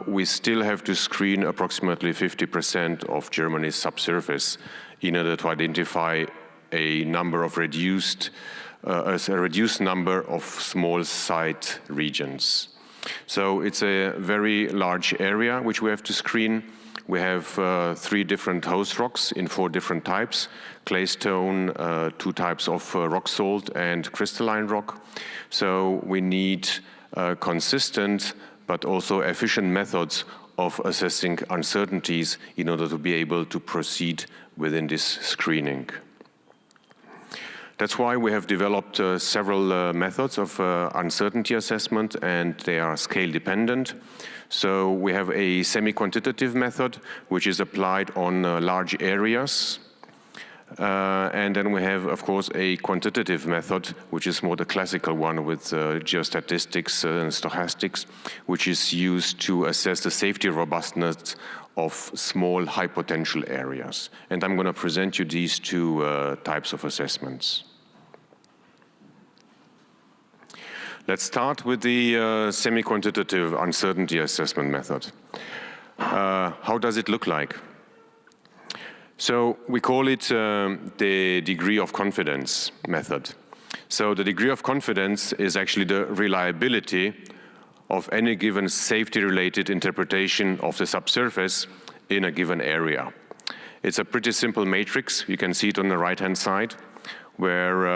We still have to screen approximately 50% of Germany's subsurface in order to identify a number of reduced number of small site regions. So it's a very large area which we have to screen. We have 3 different host rocks in 4 different types: claystone, 2 types of rock salt, and crystalline rock. So we need consistent but also efficient methods of assessing uncertainties in order to be able to proceed within this screening. That's why we have developed several methods of uncertainty assessment, and they are scale dependent. So we have a semi-quantitative method, which is applied on large areas. And then we have, of course, a quantitative method, which is more the classical one with geostatistics and stochastics, which is used to assess the safety robustness of small, high potential areas. And I'm going to present you these 2 types of assessments. Let's start with the semi-quantitative uncertainty assessment method. How does it look like? So we call it the degree of confidence method. So the degree of confidence is actually the reliability of any given safety-related interpretation of the subsurface in a given area. It's a pretty simple matrix. You can see it on the right-hand side, where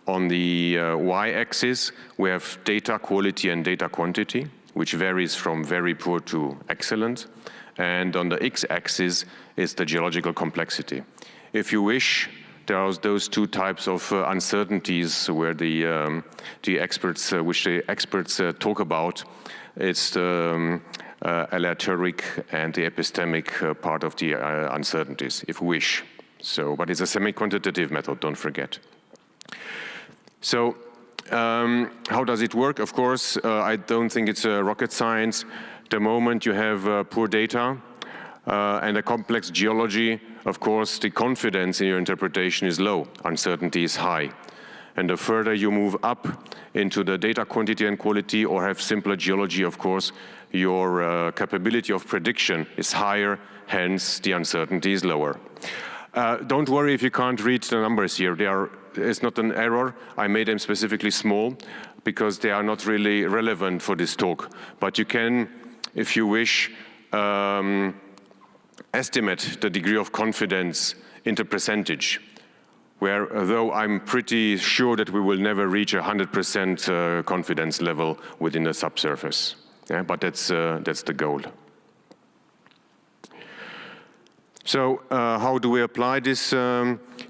on the y-axis, we have data quality and data quantity, which varies from very poor to excellent. And on the x-axis is the geological complexity. If you wish, there are those two types of uncertainties where the experts, which the experts talk about. It's the aleatoric and the epistemic part of the uncertainties, if you wish. So, but it's a semi-quantitative method, don't forget. So, how does it work? Of course, I don't think it's rocket science. The moment you have poor data and a complex geology, of course, the confidence in your interpretation is low, uncertainty is high. And the further you move up into the data quantity and quality or have simpler geology, of course, your capability of prediction is higher, hence the uncertainty is lower. Don't worry if you can't read the numbers here. It's not an error. I made them specifically small because they are not really relevant for this talk. But you can, if you wish, estimate the degree of confidence into percentage, where though I'm pretty sure that we will never reach 100% confidence level within the subsurface. Yeah, but that's the goal. So how do we apply this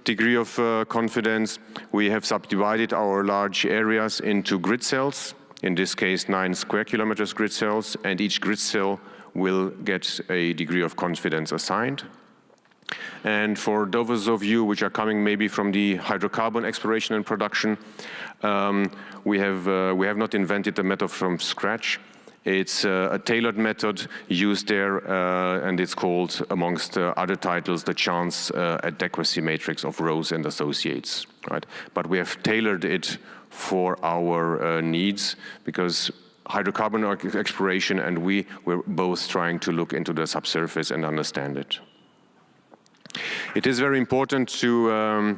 degree of confidence? We have subdivided our large areas into grid cells, in this case 9 square kilometers grid cells, and each grid cell will get a degree of confidence assigned. And for those of you which are coming maybe from the hydrocarbon exploration and production, we have not invented the method from scratch. It's a tailored method used there, and it's called, amongst other titles, the chance adequacy matrix of rows and associates. Right? But we have tailored it for our needs, because hydrocarbon exploration and we're both trying to look into the subsurface and understand it. It is very important to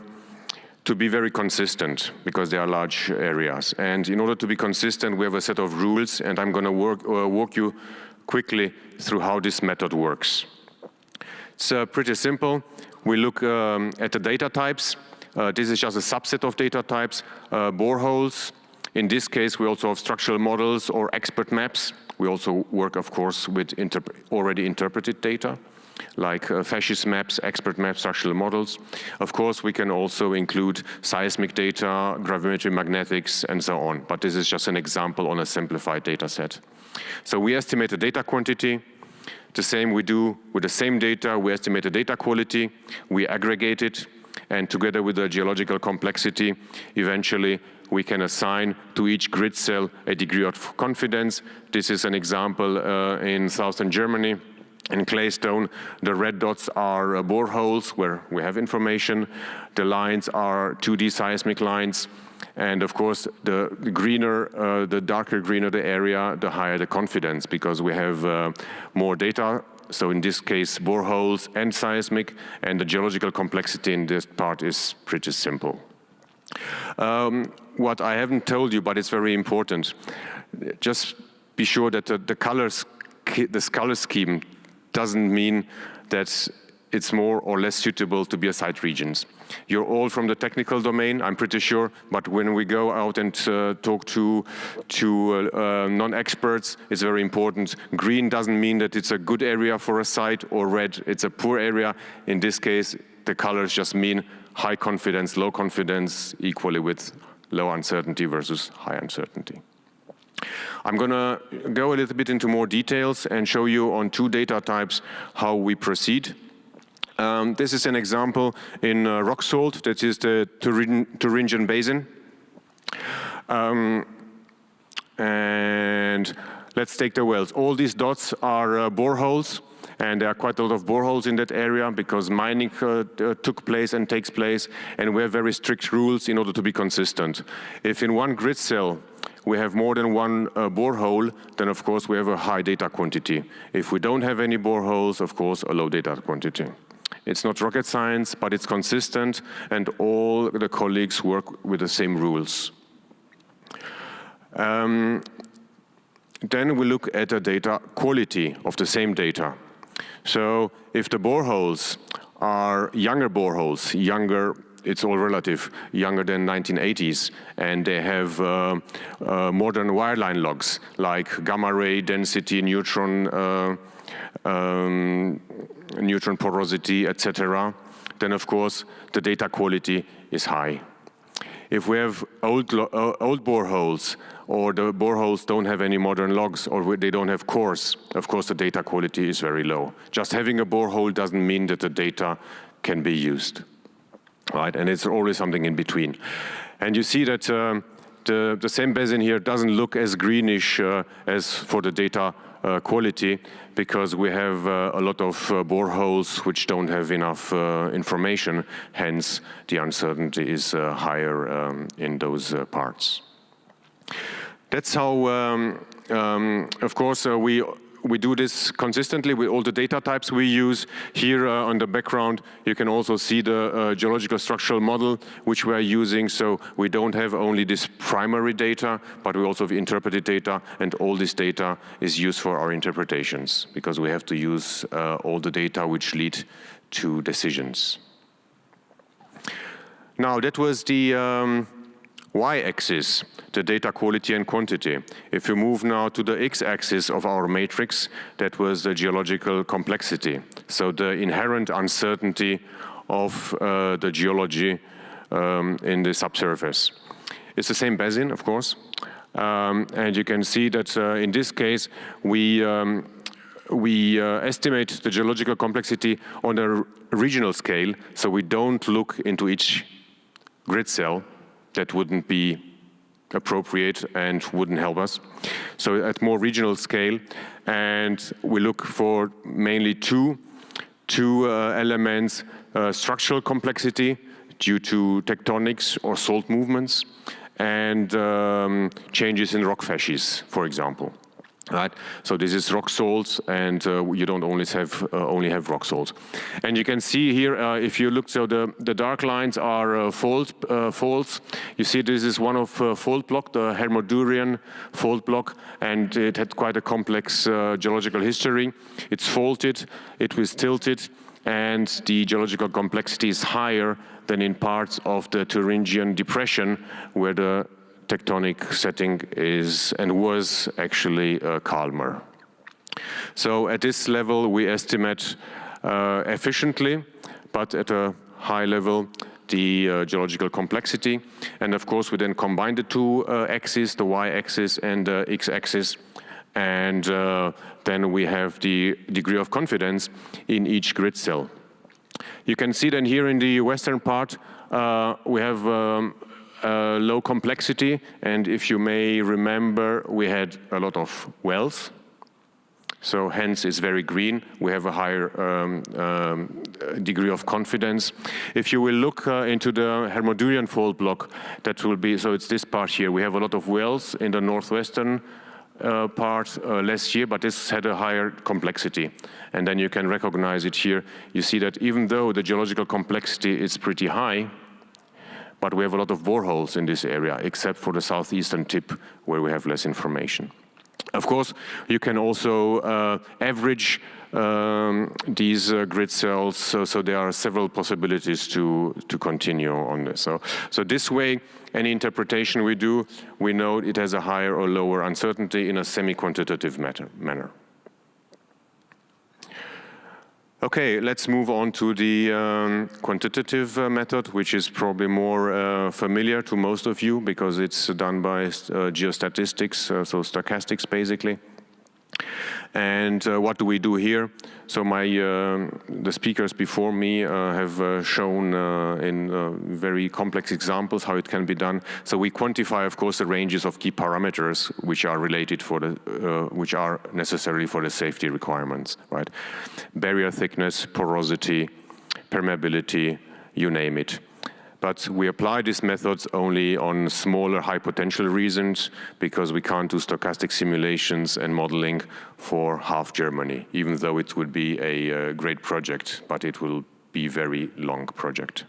be very consistent, because they are large areas. And in order to be consistent, we have a set of rules, and I'm going to walk you quickly through how this method works. It's pretty simple. We look at the data types. This is just a subset of data types. Boreholes. In this case, we also have structural models or expert maps. We also work, of course, with already interpreted data, like fascist maps, expert maps, structural models. Of course, we can also include seismic data, gravimetry, magnetics, and so on. But this is just an example on a simplified data set. So we estimate the data quantity. The same we do with the same data. We estimate the data quality. We aggregate it. And together with the geological complexity, eventually we can assign to each grid cell a degree of confidence. This is an example in southern Germany. In claystone, the red dots are boreholes where we have information. The lines are 2D seismic lines. And of course, the greener, the darker greener the area, the higher the confidence, because we have more data. So in this case, boreholes and seismic, and the geological complexity in this part is pretty simple. What I haven't told you, but it's very important, just be sure that the color scheme doesn't mean that it's more or less suitable to be a site regions. You're all from the technical domain, I'm pretty sure, but when we go out and talk to non-experts, it's very important. Green doesn't mean that it's a good area for a site, or red, it's a poor area. In this case, the colors just mean high confidence, low confidence, equally with low uncertainty versus high uncertainty. I'm going to go a little bit into more details and show you on 2 data types how we proceed. This is an example in rock salt, that is the Thuringian Basin. And let's take the wells. All these dots are boreholes, and there are quite a lot of boreholes in that area because mining took place and takes place, and we have very strict rules in order to be consistent. If in one grid cell we have more than one borehole, then of course we have a high data quantity. If we don't have any boreholes, of course a low data quantity. It's not rocket science, but it's consistent, and all the colleagues work with the same rules. Then we look at the data quality of the same data. So if the boreholes are younger boreholes, younger, it's all relative, younger than 1980s, and they have modern wireline logs like gamma ray density, neutron porosity, etc. Then of course the data quality is high. If we have old boreholes, or the boreholes don't have any modern logs, or they don't have cores, of course the data quality is very low. Just having a borehole doesn't mean that the data can be used, right? And it's always something in between. And you see that the same basin here doesn't look as greenish as for the data quality, because we have a lot of boreholes which don't have enough information, hence the uncertainty is higher in those parts. That's how, of course, we do this consistently with all the data types we use. Here on the background, you can also see the geological structural model which we are using. So we don't have only this primary data, but we also have interpreted data, and all this data is used for our interpretations, because we have to use all the data which lead to decisions. Now, that was the y-axis, the data quality and quantity. If you move now to the x-axis of our matrix, that was the geological complexity. So the inherent uncertainty of the geology in the subsurface. It's the same basin, of course. And you can see that in this case, we estimate the geological complexity on a regional scale, so we don't look into each grid cell. That wouldn't be appropriate and wouldn't help us. So at more regional scale, and we look for mainly two elements, structural complexity due to tectonics or salt movements, and changes in rock facies, for example. Right, so this is rock salts, and you don't only have rock salts. And you can see here, if you look, so the dark lines are faults. You see, this is one of fault block, the Hermodurian fault block, and it had quite a complex geological history. It's faulted, it was tilted, and the geological complexity is higher than in parts of the Thuringian depression, where the tectonic setting is and was actually calmer. So at this level we estimate efficiently, but at a high level, the geological complexity. And of course we then combine the two axes, the y-axis and the x-axis, and then we have the degree of confidence in each grid cell. You can see then here in the western part we have low complexity, and if you may remember, we had a lot of wells, so hence it's very green. We have a higher degree of confidence. If you will look into the Hermodurian fault block, that will be, so it's this part here. We have a lot of wells in the northwestern part last year, but this had a higher complexity. And then you can recognize it here. You see that even though the geological complexity is pretty high, but we have a lot of boreholes in this area, except for the southeastern tip where we have less information. Of course, you can also average these grid cells, so there are several possibilities to continue on this. So this way, any interpretation we do, we know it has a higher or lower uncertainty in a semi-quantitative manner. Okay, let's move on to the quantitative method, which is probably more familiar to most of you because it's done by geostatistics, so stochastics basically. And what do we do here? So the speakers before me have shown in very complex examples how it can be done. So we quantify, of course, the ranges of key parameters which are related for the, which are necessary for the safety requirements, right? Barrier thickness, porosity, permeability, you name it. But we apply these methods only on smaller high potential regions because we can't do stochastic simulations and modeling for half Germany, even though it would be a great project, but it will be a very long project.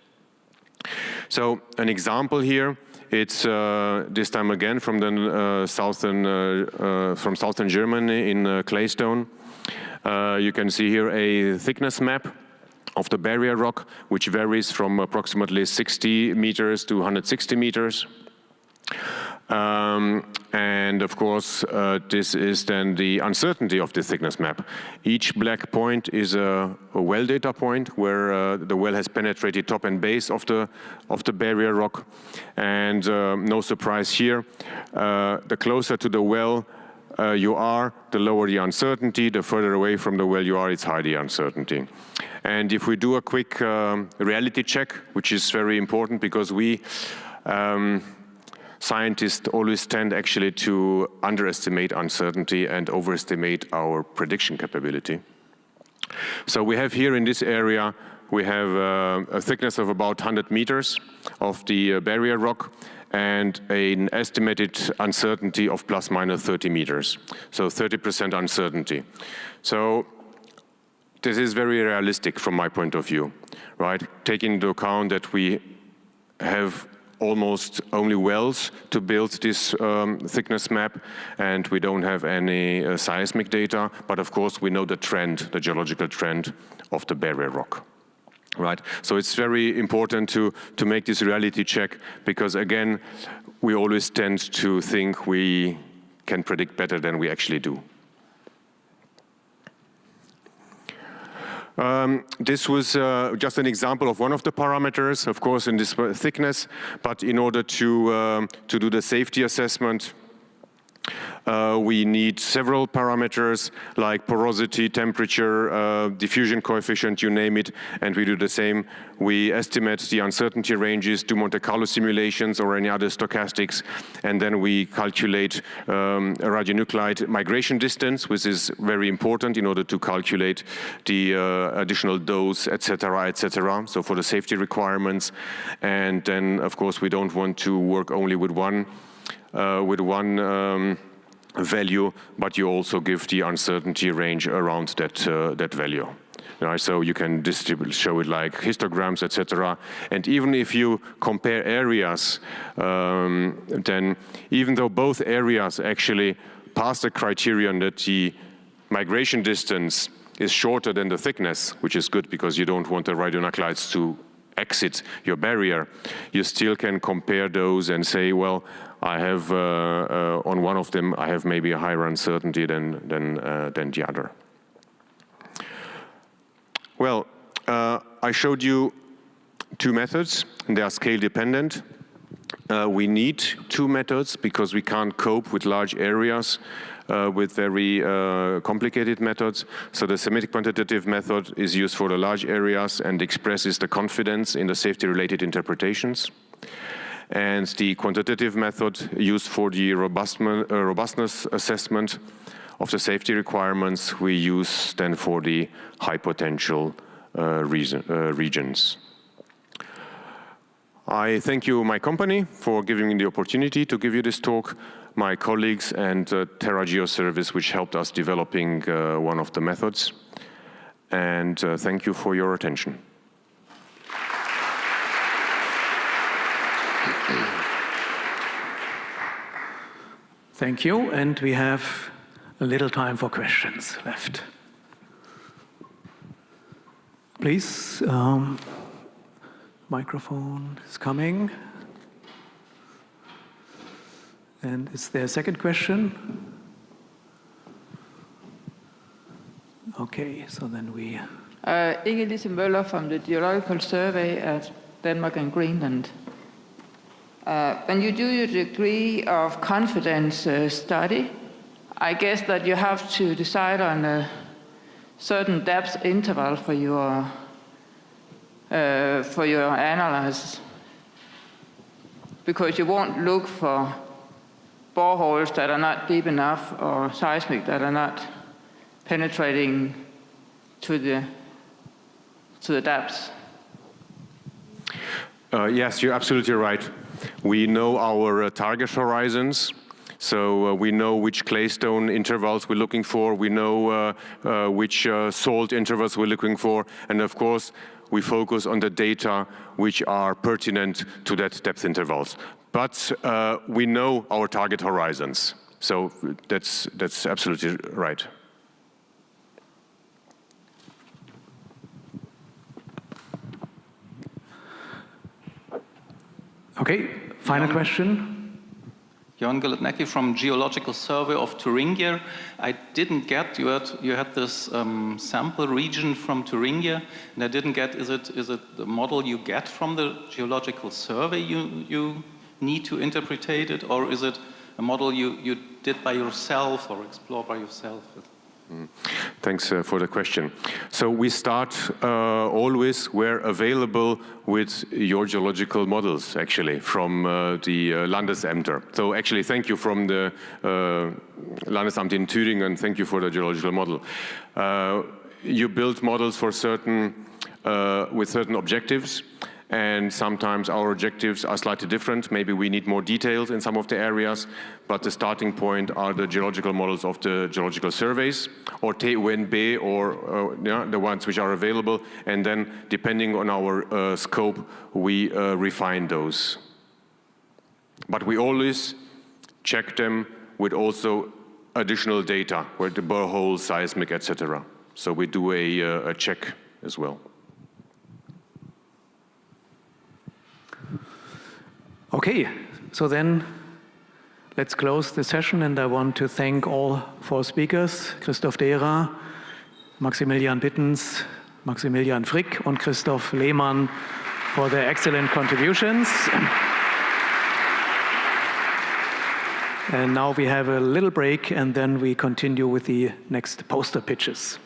So an example here, it's this time again from the southern Germany in claystone. You can see here a thickness map of the barrier rock, which varies from approximately 60 meters to 160 meters. And of course, this is then the uncertainty of the thickness map. Each black point is a well data point where the well has penetrated top and base of the barrier rock. And no surprise here, the closer to the well you are, the lower the uncertainty. The further away from the well you are, it's higher the uncertainty. And if we do a quick reality check, which is very important because we scientists always tend actually to underestimate uncertainty and overestimate our prediction capability. So we have here in this area, we have a thickness of about 100 meters of the barrier rock and an estimated uncertainty of plus minus 30 meters. So 30% uncertainty. So this is very realistic from my point of view, right? Taking into account that we have almost only wells to build this thickness map, and we don't have any seismic data, but of course we know the trend, the geological trend of the barrier rock. Right, so it's very important to make this reality check, because again, we always tend to think we can predict better than we actually do. This was just an example of one of the parameters, of course, in this thickness, but in order to do the safety assessment, we need several parameters like porosity, temperature, diffusion coefficient, you name it, and we do the same. We estimate the uncertainty ranges, do Monte Carlo simulations or any other stochastics, and then we calculate a radionuclide migration distance, which is very important in order to calculate the additional dose, etc., etc. So for the safety requirements, and then of course we don't want to work only with one value, but you also give the uncertainty range around that value. Right, so you can show it like histograms, etc. And even if you compare areas, then even though both areas actually pass the criterion that the migration distance is shorter than the thickness, which is good because you don't want the radionuclides to exit your barrier, you still can compare those and say, well, I have on one of them I have maybe a higher uncertainty than the other. Well, I showed you two methods, and they are scale dependent. We need two methods because we can't cope with large areas with very complicated methods. So the semi-quantitative method is used for the large areas and expresses the confidence in the safety-related interpretations. And the quantitative method used for the robustness assessment of the safety requirements we use then for the high potential regions. I thank you, my company, for giving me the opportunity to give you this talk, my colleagues and TerraGeo service, which helped us developing one of the methods. And thank you for your attention. Thank you, and we have a little time for questions left. Please, microphone is coming. And is there a second question? Okay, so then we... Inge Lise Møller from the Geological Survey at Denmark and Greenland. When you do your degree of confidence study, I guess that you have to decide on a certain depth interval for your analysis, because you won't look for boreholes that are not deep enough or seismic that are not penetrating to the depths. Yes, you're absolutely right. We know our target horizons, so we know which claystone intervals we're looking for, we know which salt intervals we're looking for, and of course we focus on the data which are pertinent to that depth intervals. But we know our target horizons, so that's absolutely right. Okay, final question. Jan Galetnecki from Geological Survey of Thuringia. I didn't get, you had this sample region from Thuringia, and I didn't get, is it the model you get from the Geological Survey you need to interpretate it, or is it a model you did by yourself or explore by yourself? Thanks for the question. So we start always where available with your geological models, actually, from the Landesämter. So actually, thank you from the Landesamt in Thüringen, thank you for the geological model. You build models for with certain objectives, and sometimes our objectives are slightly different. Maybe we need more details in some of the areas, but the starting point are the geological models of the geological surveys, or TUNB, or the ones which are available, and then depending on our scope, we refine those. But we always check them with also additional data, where the borehole, seismic, etc. So we do a check as well. Okay, so then let's close the session, and I want to thank all 4 speakers, Christoph Dehrer, Maximilian Bittens, Maximilian Frick und Christoph Lehmann for their excellent contributions. And now we have a little break, and then we continue with the next poster pitches.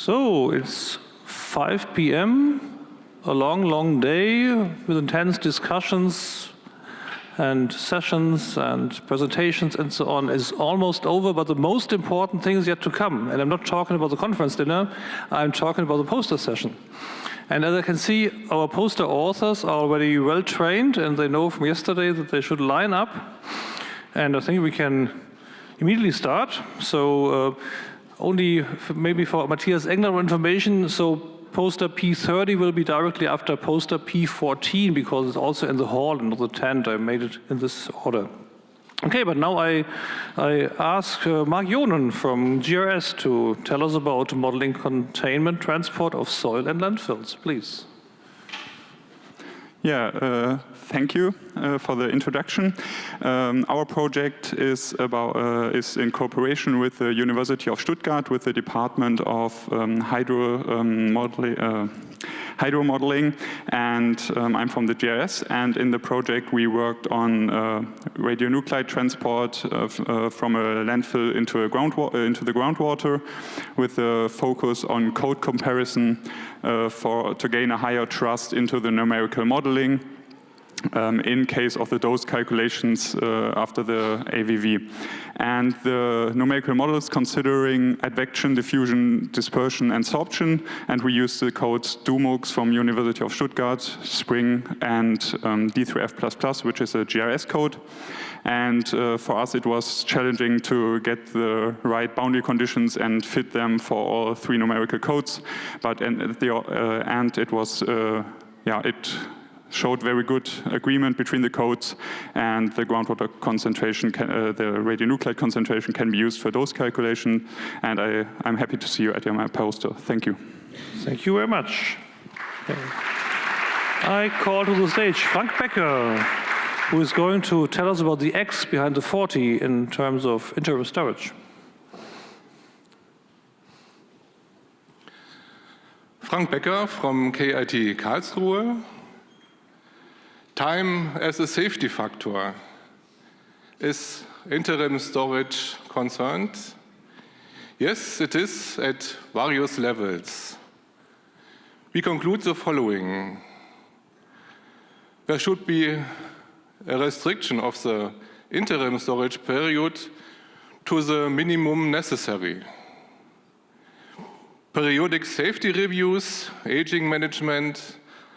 So it's 5 p.m., a long day with intense discussions and sessions and presentations and so on is almost over, but the most important thing is yet to come. And I'm not talking about the conference dinner, I'm talking about the poster session. And as I can see, our poster authors are already well trained and they know from yesterday that they should line up. And I think we can immediately start. So only maybe for Matthias Engler information, so poster P30 will be directly after poster P14 because it's also in the hall and not the tent. I made it in this order. Okay, but now I ask Mark Jonen from GRS to tell us about modeling containment transport of soil and landfills, please. Yeah, thank you for the introduction. Our project is in cooperation with the University of Stuttgart, with the Department of Hydro Modeling, and I'm from the GRS. And in the project, we worked on radionuclide transport from a landfill into the groundwater, with a focus on code comparison to gain a higher trust into the numerical modeling in case of the dose calculations after the AVV. And the numerical models considering advection, diffusion, dispersion, and sorption, and we use the codes DUMUX from University of Stuttgart, Spring, and D3F++, which is a GRS code. And for us, it was challenging to get the right boundary conditions and fit them for all three numerical codes. But at the end, it was, it showed very good agreement between the codes, and the groundwater concentration, the radionuclide concentration can be used for dose calculation. And I'm happy to see you at my poster. Thank you. Thank you very much. Okay. I call to the stage Frank Becker, who is going to tell us about the X behind the 40 in terms of interim storage. Frank Becker from KIT Karlsruhe. Time as a safety factor. Is interim storage concerned? Yes, it is at various levels. We conclude the following. There should be a restriction of the interim storage period to the minimum necessary. Periodic safety reviews, aging management,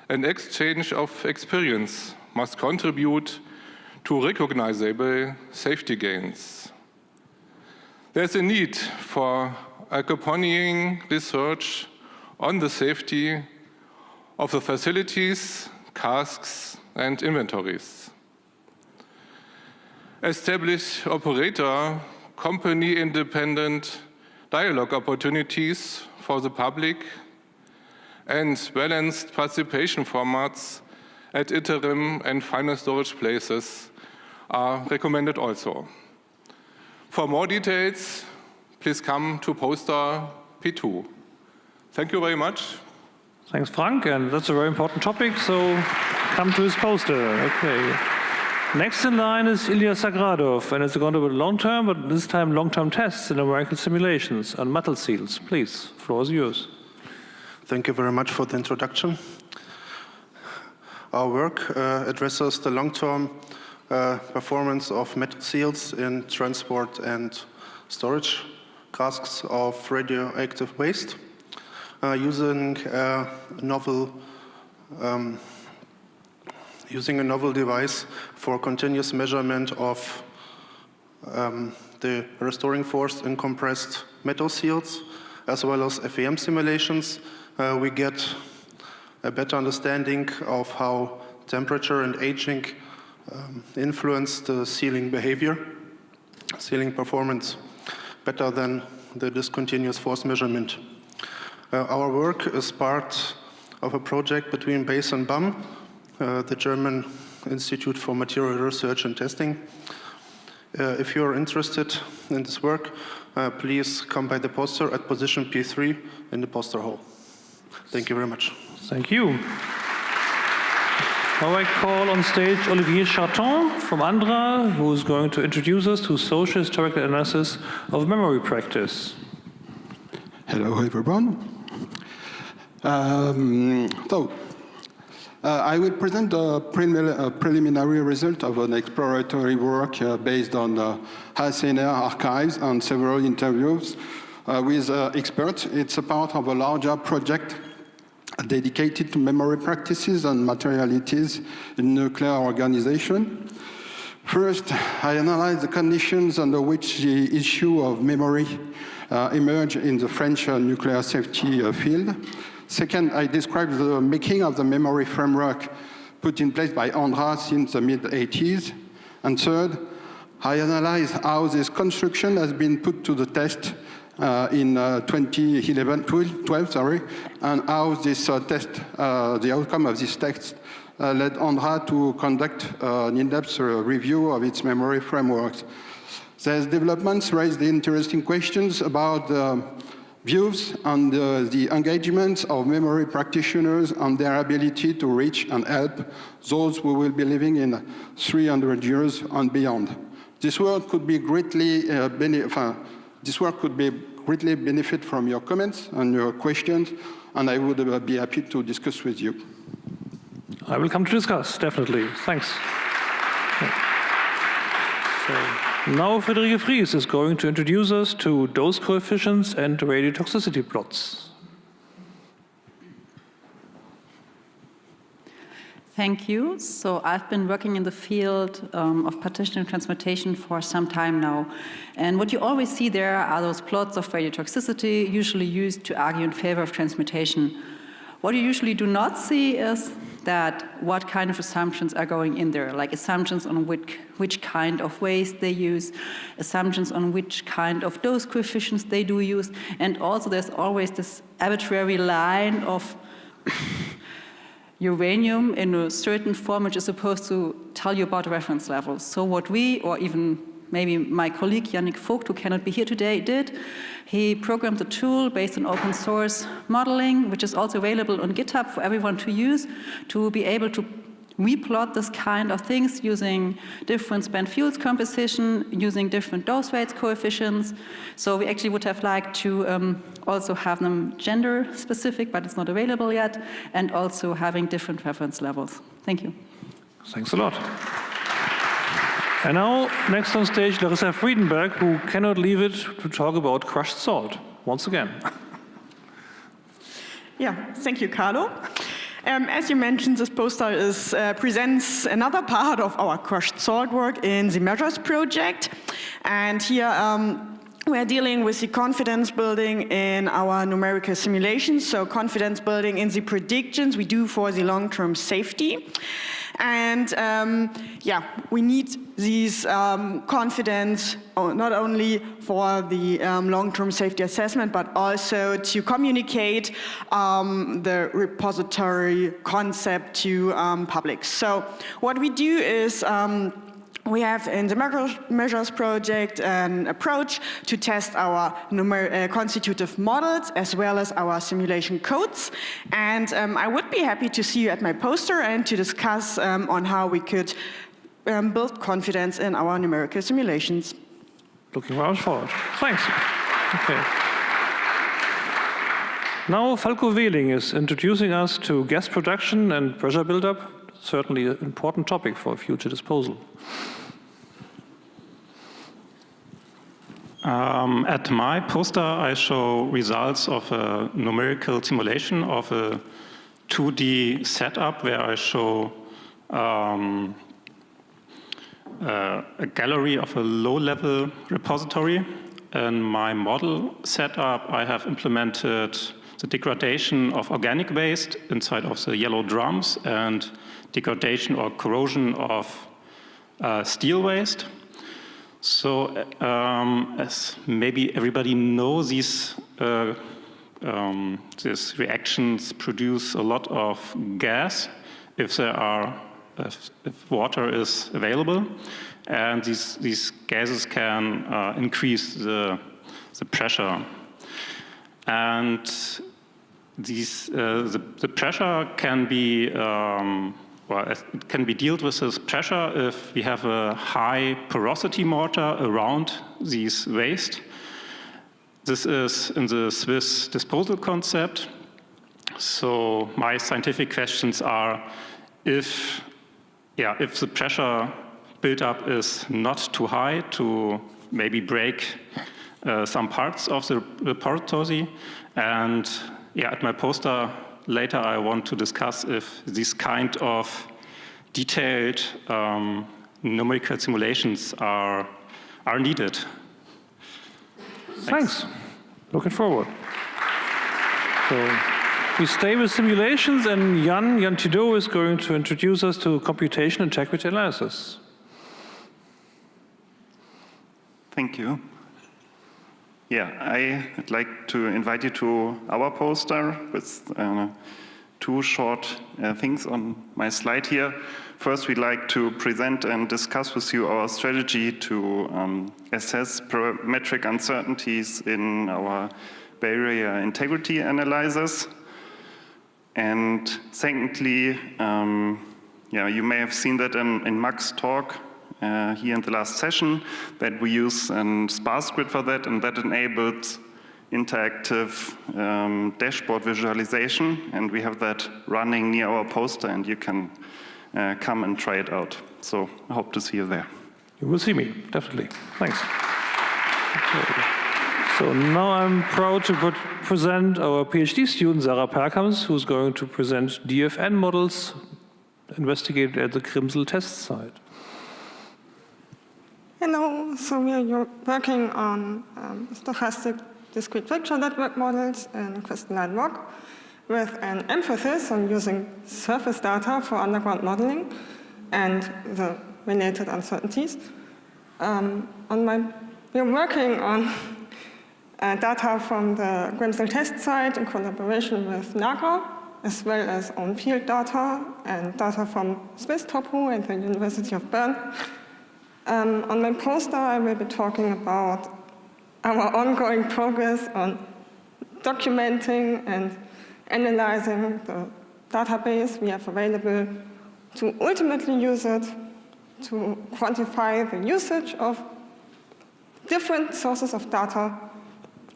and exchange of experience must contribute to recognizable safety gains. There's a need for accompanying research on the safety of the facilities, casks, and inventories. Establish operator, company-independent dialogue opportunities for the public, and balanced participation formats at interim and final storage places are recommended also. For more details, please come to poster P2. Thank you very much. Thanks, Frank, and that's a very important topic, so come to his poster. Okay. Next in line is Ilya Sagradov, and it's going to be long-term, but this time long-term tests in numerical simulations on metal seals. Please, floor is yours. Thank you very much for the introduction. Our work addresses the long-term performance of metal seals in transport and storage casks of radioactive waste using a novel device for continuous measurement of the restoring force in compressed metal seals, as well as FEM simulations. We get a better understanding of how temperature and aging influence the sealing behavior, sealing performance, better than the discontinuous force measurement. Our work is part of a project between BASE and BAM, the German Institute for Material Research and Testing. If you're interested in this work, please come by the poster at position P3 in the poster hall. Thank you very much. Thank you. Now I call on stage Olivier Charton from ANDRA, who is going to introduce us to social historical analysis of memory practice. Hello, everyone. I will present a preliminary result of an exploratory work based on HCNR archives and several interviews with experts. It's a part of a larger project dedicated to memory practices and materialities in nuclear organization. First, I analyzed the conditions under which the issue of memory emerged in the French nuclear safety field. Second, I described the making of the memory framework put in place by Andra since the mid-80s. And third, I analyzed how this construction has been put to the test in 2012, and how this test, the outcome of this test led Andra to conduct an in-depth review of its memory frameworks. These developments raised interesting questions about views on the engagement of memory practitioners and their ability to reach and help those who will be living in 300 years and beyond. This work could be greatly benefit from your comments and your questions, and I would be happy to discuss with you. I will come to discuss, definitely. Thanks. Now Friederike Vries is going to introduce us to dose coefficients and radiotoxicity plots. Thank you. So I've been working in the field of partition and transmutation for some time now. And what you always see there are those plots of radiotoxicity, usually used to argue in favor of transmutation. What you usually do not see is that what kind of assumptions are going in there, like assumptions on which kind of waste they use, assumptions on which kind of dose coefficients they do use, and also there's always this arbitrary line of uranium in a certain form which is supposed to tell you about reference levels. So what we, or even maybe my colleague Yannick Vogt, who cannot be here today, did, he programmed a tool based on open source modeling, which is also available on GitHub for everyone to use, to be able to replot this kind of things using different spent fuels composition, using different dose rates coefficients. So we actually would have liked to also have them gender specific, but it's not available yet, and also having different reference levels. Thank you. Thanks a lot. And now, next on stage, Larissa Friedenberg, who cannot leave it to talk about crushed salt, once again. Yeah, thank you, Carlo. As you mentioned, this poster presents another part of our crushed salt work in the Measures project. And here we're dealing with the confidence building in our numerical simulations, so confidence building in the predictions we do for the long-term safety. And yeah, we need these confidence not only for the long-term safety assessment, but also to communicate the repository concept to public. So what we do is we have in the Measures project an approach to test our constitutive models as well as our simulation codes. And I would be happy to see you at my poster and to discuss on how we could build confidence in our numerical simulations. Looking very forward. Thanks. Okay. Now Falco Wehling is introducing us to gas production and pressure buildup. Certainly an important topic for future disposal. At my poster, I show results of a numerical simulation of a 2D setup where I show a gallery of a low-level repository. In my model setup, I have implemented the degradation of organic waste inside of the yellow drums and degradation or corrosion of steel waste. So, as maybe everybody knows, these reactions produce a lot of gas if water is available, and these gases can increase the pressure. And the pressure can be it can be dealt with this pressure if we have a high porosity mortar around these waste. This is in the Swiss disposal concept. So my scientific questions are, if the pressure buildup is not too high to maybe break some parts of the repository, and at my poster later I want to discuss if these kind of detailed numerical simulations are needed. Thanks. Looking forward. So we stay with simulations, and Jan Thideau is going to introduce us to computation integrity analysis. Thank you. I'd like to invite you to our poster with two short things on my slide here. First, we'd like to present and discuss with you our strategy to assess parametric uncertainties in our barrier integrity analyzers. And secondly, you may have seen that in Max's talk here in the last session, that we use a sparse grid for that, and that enables interactive dashboard visualization, and we have that running near our poster, and you can come and try it out. So I hope to see you there. You will see me, definitely. Thanks. Okay. So now I'm proud to present our PhD student, Sarah Perkams, who's going to present DFN models investigated at the Grimsel test site. Hello, so we are working on stochastic discrete vector network models in crystalline rock with an emphasis on using surface data for underground modeling and the related uncertainties. We are working on data from the Grimsel test site in collaboration with NAGA, as well as on-field data and data from Swiss Topo and the University of Bern. On my poster, I will be talking about our ongoing progress on documenting and analyzing the database we have available to ultimately use it to quantify the usage of different sources of data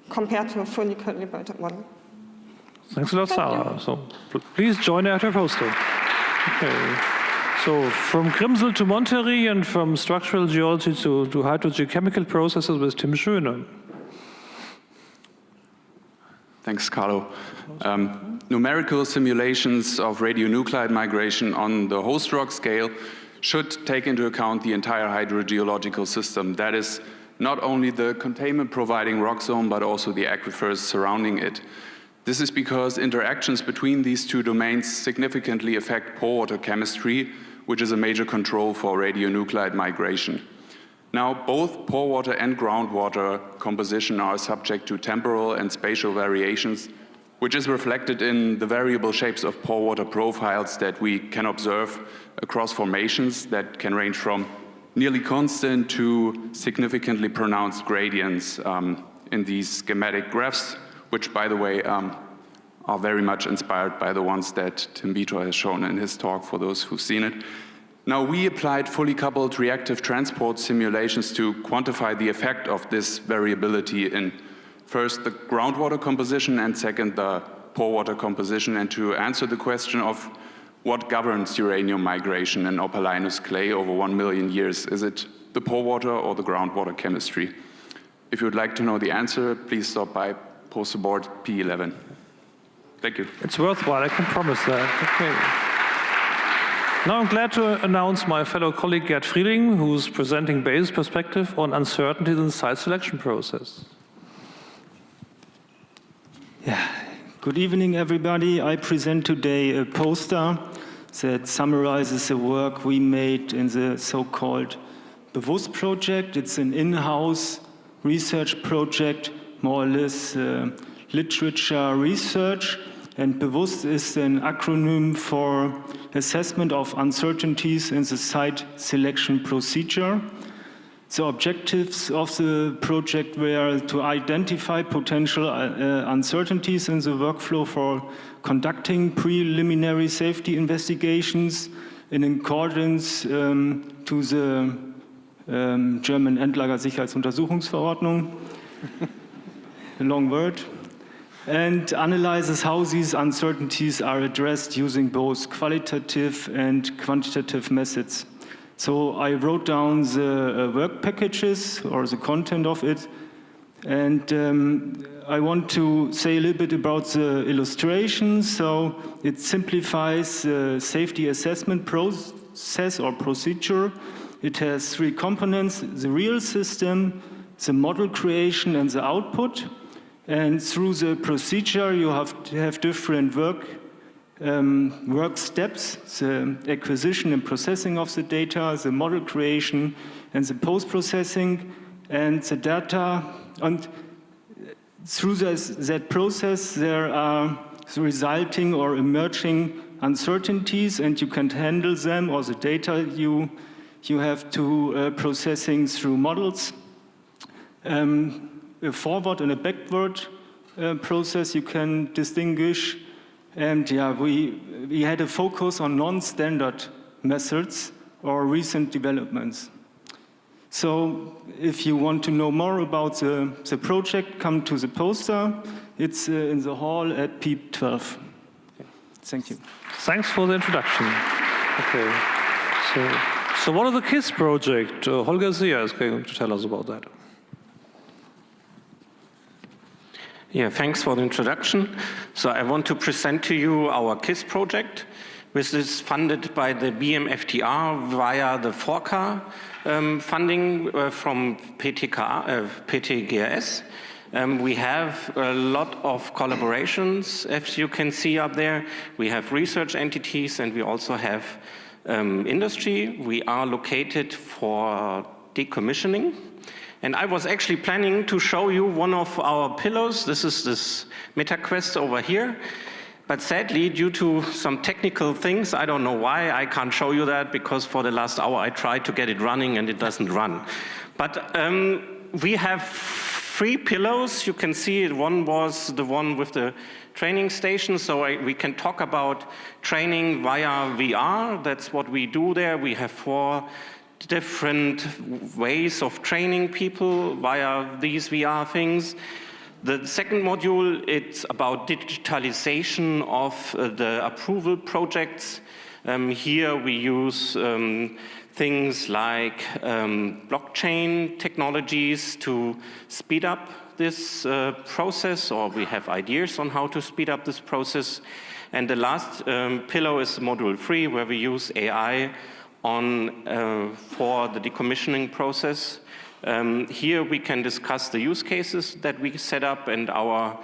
compared to a fully calibrated model. Thanks a lot, Sarah. So please join at her poster. Okay. So from Grimsel to Monterrey and from structural geology to hydrogeochemical processes with Tim Schöne. Thanks, Carlo. Numerical simulations of radionuclide migration on the host rock scale should take into account the entire hydrogeological system. That is not only the containment providing rock zone, but also the aquifers surrounding it. This is because interactions between these two domains significantly affect pore water chemistry, which is a major control for radionuclide migration. Now, both pore water and groundwater composition are subject to temporal and spatial variations, which is reflected in the variable shapes of pore water profiles that we can observe across formations that can range from nearly constant to significantly pronounced gradients in these schematic graphs, which, by the way, are very much inspired by the ones that Tim Vito has shown in his talk for those who've seen it. Now, we applied fully coupled reactive transport simulations to quantify the effect of this variability in first the groundwater composition and second the pore water composition, and to answer the question of what governs uranium migration in opalinous clay over 1 million years. Is it the pore water or the groundwater chemistry? If you would like to know the answer, please stop by poster board P11. Thank you. It's worthwhile, I can promise that. Okay. Now I'm glad to announce my fellow colleague Gerd Frieding, who's presenting Bayes' perspective on uncertainties in the site selection process. Yeah. Good evening, everybody. I present today a poster that summarizes the work we made in the so-called Bewusst project. It's an in-house research project, more or less literature research. And Bewusst is an acronym for Assessment of Uncertainties in the Site Selection Procedure. The objectives of the project were to identify potential uncertainties in the workflow for conducting preliminary safety investigations in accordance to the German Endlagersicherheitsuntersuchungsverordnung, a long word. and analyzes how these uncertainties are addressed using both qualitative and quantitative methods. So I wrote down the work packages or the content of it, and I want to say a little bit about the illustration. So it simplifies the safety assessment process or procedure. It has three components: the real system, the model creation, and the output. And through the procedure, you have to have different work steps: the acquisition and processing of the data, the model creation, and the post-processing, and the data. And through that process, there are the resulting or emerging uncertainties, and you can handle them, or the data you have to processing through models. A forward and a backward process you can distinguish. And yeah, we had a focus on non-standard methods or recent developments. So if you want to know more about the project, come to the poster. It's in the hall at PEEP 12. Okay. Thank you. Thanks for the introduction. Okay. So what is the KISS project? Holger Zia is going to tell us about that. Yeah, thanks for the introduction. So I want to present to you our KISS project, which is funded by the BMFTR via the FORCA funding from PTGS. We have a lot of collaborations, as you can see up there. We have research entities, and we also have industry. We are located for decommissioning. And I was actually planning to show you one of our pillows. This is this MetaQuest over here. But sadly, due to some technical things, I don't know why, I can't show you that, because for the last hour I tried to get it running and it doesn't run. But we have 3 pillows. You can see it. One was the one with the training station, so we can talk about training via VR. That's what we do there. We have 4 different ways of training people via these VR things. The second module, it's about digitalization of the approval projects. Here we use things like blockchain technologies to speed up this process, or we have ideas on how to speed up this process. And the last pillar is module 3, where we use AI for the decommissioning process. Here we can discuss the use cases that we set up and our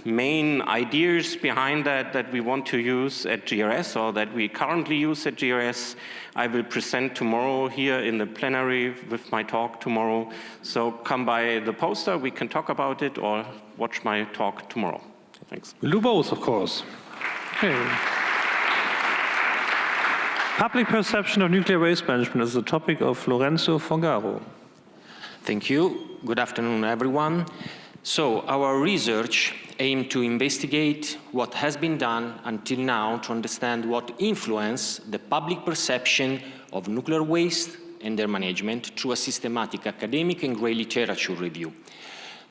main ideas behind that we want to use at GRS, or that we currently use at GRS. I will present tomorrow here in the plenary with my talk tomorrow. So come by the poster, we can talk about it, or watch my talk tomorrow. Thanks. We'll do both, of course. Okay. Public perception of nuclear waste management is the topic of Lorenzo Fongaro. Thank you. Good afternoon, everyone. So our research aimed to investigate what has been done until now to understand what influenced the public perception of nuclear waste and their management through a systematic academic and grey literature review.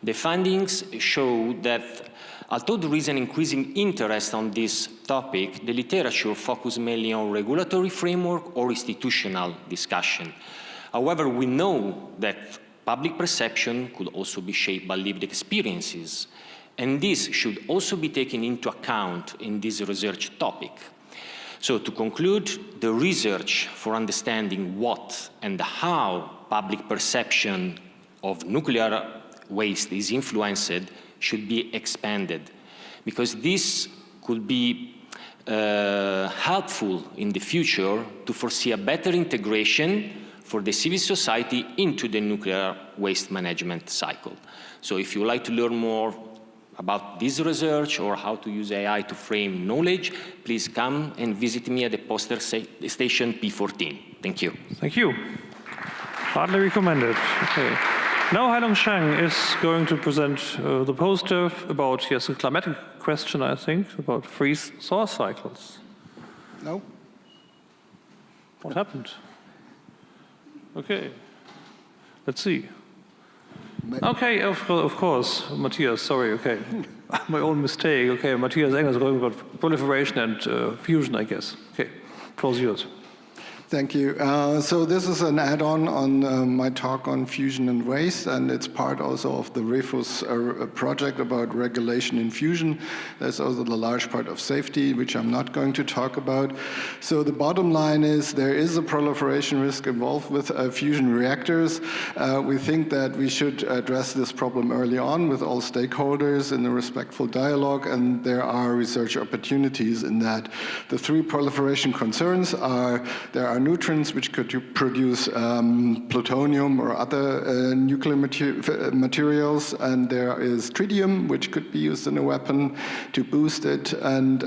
The findings show that although there is an increasing interest on this topic, the literature focuses mainly on regulatory framework or institutional discussion. However, we know that public perception could also be shaped by lived experiences, and this should also be taken into account in this research topic. So to conclude, the research for understanding what and how public perception of nuclear waste is influenced should be expanded, because this could be helpful in the future to foresee a better integration for the civil society into the nuclear waste management cycle. So if you would like to learn more about this research or how to use AI to frame knowledge, please come and visit me at the poster station P14. Thank you. Thank you. Hardly recommended. Okay. Now Hailong Sheng is going to present the poster about, yes, a climatic question, I think, about freeze thaw cycles. No. What happened? Okay. Let's see. Okay, of course. Matthias, sorry, okay. My own mistake. Okay, Matthias Engels is talking about proliferation and fusion, I guess. Okay, floor's yours. Thank you. So this is an add-on on my talk on fusion and waste, and it's part also of the REFUS project about regulation in fusion. There's also the large part of safety, which I'm not going to talk about. So the bottom line is there is a proliferation risk involved with fusion reactors. We think that we should address this problem early on with all stakeholders in a respectful dialogue, and there are research opportunities in that. The three proliferation concerns are there are neutrons which could produce plutonium or other nuclear materials, and there is tritium which could be used in a weapon to boost it, and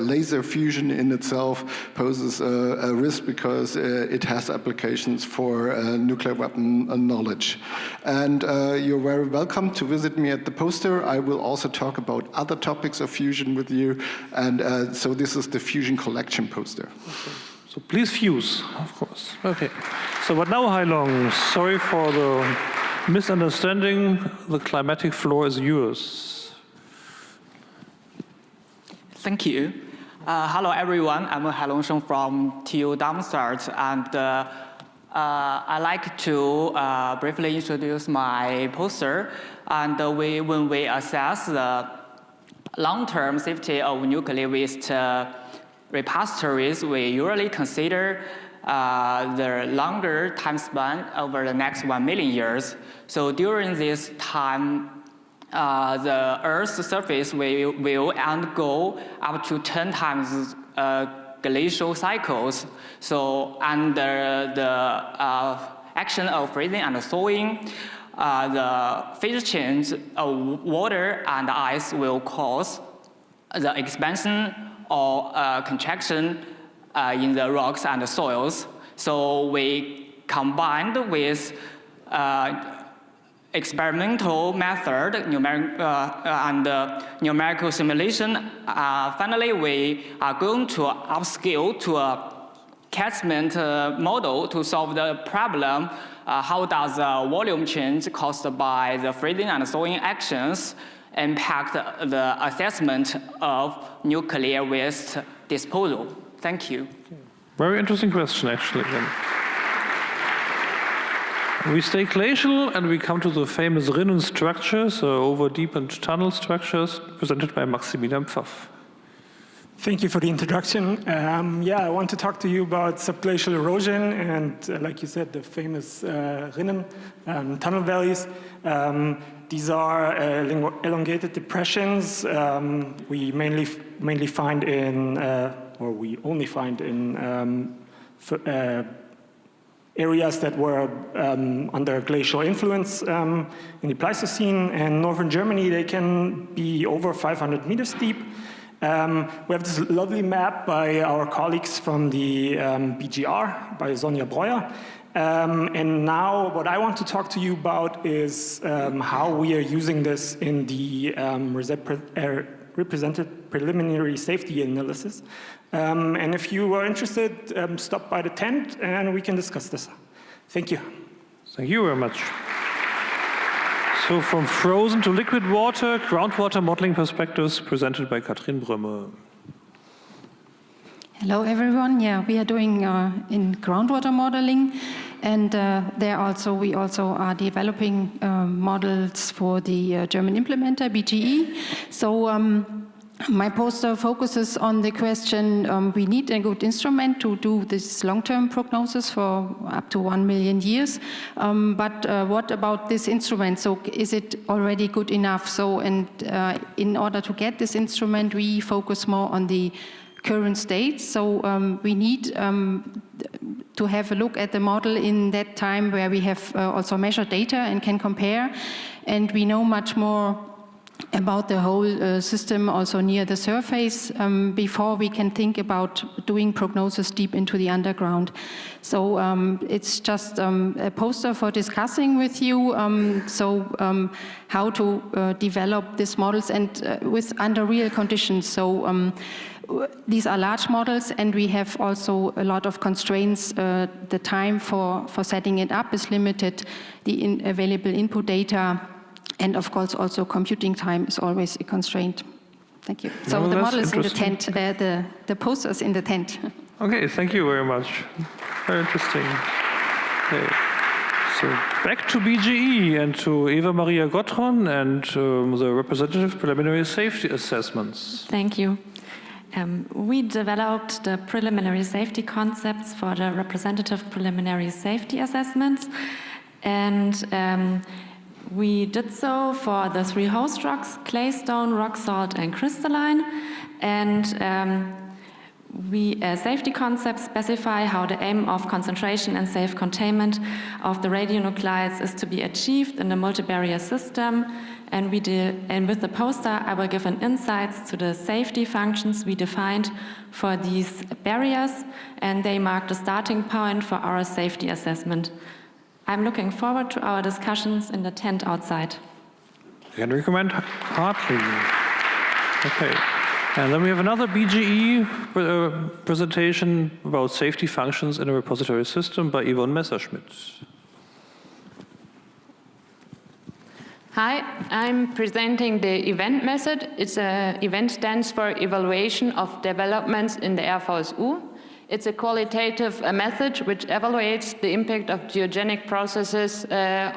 laser fusion in itself poses a risk because it has applications for nuclear weapon knowledge. And you're very welcome to visit me at the poster. I will also talk about other topics of fusion with you, and so this is the fusion collection poster. Okay. So please fuse, of course. Okay. So, but now, Hailong, sorry for the misunderstanding. The climatic floor is yours. Thank you. Hello, everyone. I'm Hailong Sheng from TU Darmstadt, and I'd like to briefly introduce my poster. And when we assess the long-term safety of nuclear waste repositories, we usually consider the longer time span over the next 1 million years. So during this time, the Earth's surface will undergo up to 10 times glacial cycles. So under the action of freezing and thawing, the phase change of water and ice will cause the expansion or contraction in the rocks and the soils. So we combined with experimental method and numerical simulation. Finally, we are going to upscale to a catchment model to solve the problem. How does the volume change caused by the freezing and thawing actions impact the assessment of nuclear waste disposal? Thank you. Very interesting question, actually. We stay glacial and we come to the famous Rinnen structures, over deepened tunnel structures, presented by Maximilian Pfaff. Thank you for the introduction. I want to talk to you about subglacial erosion and, like you said, the famous Rinnen tunnel valleys. These are elongated depressions we mainly find in, or we only find in areas that were under glacial influence in the Pleistocene. And northern Germany, they can be over 500 meters deep. We have this lovely map by our colleagues from the BGR, by Sonja Breuer. And now what I want to talk to you about is how we are using this in the represented preliminary safety analysis. And if you are interested, stop by the tent and we can discuss this. Thank you. Thank you very much. So from frozen to liquid water, groundwater modeling perspectives presented by Katrin Brömme. Hello, everyone. Yeah, we are doing in groundwater modeling, and we also are developing models for the German implementer, BGE. So my poster focuses on the question, we need a good instrument to do this long-term prognosis for up to 1 million years. But what about this instrument? So is it already good enough? So, in order to get this instrument, we focus more on the current state. So we need to have a look at the model in that time where we have also measured data and can compare. And we know much more about the whole system also near the surface before we can think about doing prognosis deep into the underground. So it's just a poster for discussing with you how to develop these models and under real conditions. So these are large models, and we have also a lot of constraints. The time for setting it up is limited. The available input data And of course, also computing time is always a constraint. Thank you. So the model is in the tent, the posters in the tent. Okay, thank you very much. Very interesting. Okay. So back to BGE and to Eva Maria Gottron and the representative preliminary safety assessments. Thank you. We developed the preliminary safety concepts for the representative preliminary safety assessments, and we did so for the 3 host rocks: claystone, rock salt, and crystalline. And safety concepts specify how the aim of concentration and safe containment of the radionuclides is to be achieved in the multi-barrier system. And with the poster, I will give an insights to the safety functions we defined for these barriers, and they mark the starting point for our safety assessment. I'm looking forward to our discussions in the tent outside. I can recommend heartily. Okay. And then we have another BGE presentation about safety functions in a repository system by Yvonne Messerschmidt. Hi, I'm presenting the event method. Event stands for Evaluation of Developments in the RVSU. It's a qualitative method which evaluates the impact of geogenic processes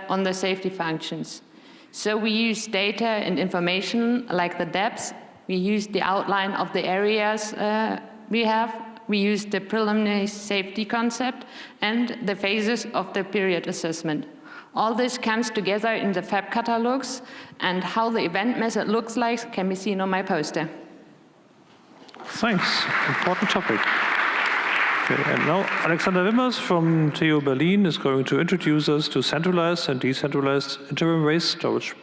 on the safety functions. So we use data and information like the depths. We use the outline of the areas we have. We use the preliminary safety concept and the phases of the period assessment. All this comes together in the FAB catalogs, and how the event method looks like can be seen on my poster. Thanks. Important topic. Okay, and now Alexander Wimmers from TU Berlin is going to introduce us to centralized and decentralized interim waste storage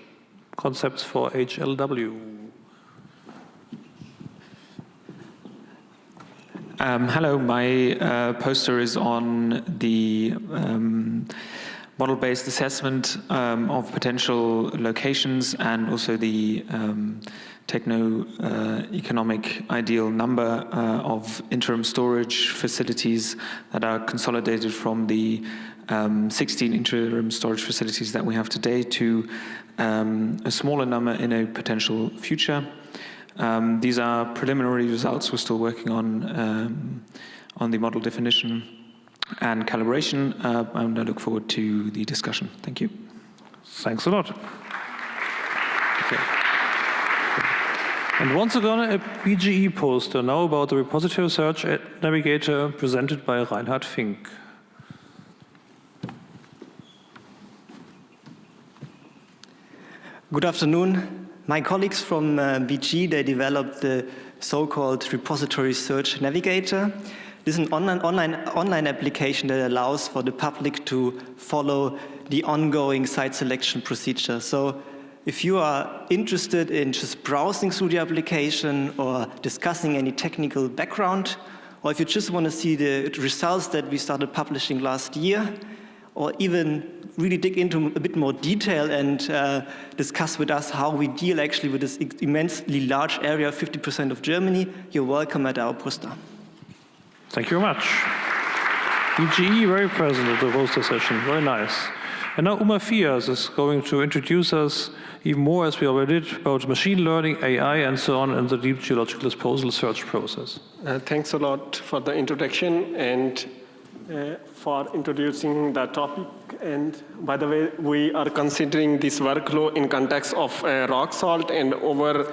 concepts for HLW. Hello, my poster is on the model-based assessment of potential locations and also the techno-economic ideal number of interim storage facilities that are consolidated from the 16 interim storage facilities that we have today to a smaller number in a potential future. These are preliminary results. We're still working on the model definition and calibration, and I look forward to the discussion. Thank you. Thanks a lot. Okay. And once again, a BGE poster now about the repository search navigator presented by Reinhard Fink. Good afternoon. My colleagues from BG, they developed the so-called repository search navigator. This is an online application that allows for the public to follow the ongoing site selection procedure. So if you are interested in just browsing through the application or discussing any technical background, or if you just want to see the results that we started publishing last year, or even really dig into a bit more detail and discuss with us how we deal actually with this immensely large area, 50% of Germany, you're welcome at our poster. Thank you very much. BGE very present at the poster session, very nice. And now Uma Fias is going to introduce us even more, as we already did, about machine learning, AI, and so on, and the deep geological disposal search process. Thanks a lot for the introduction and for introducing the topic. And by the way, we are considering this workflow in context of rock salt, and our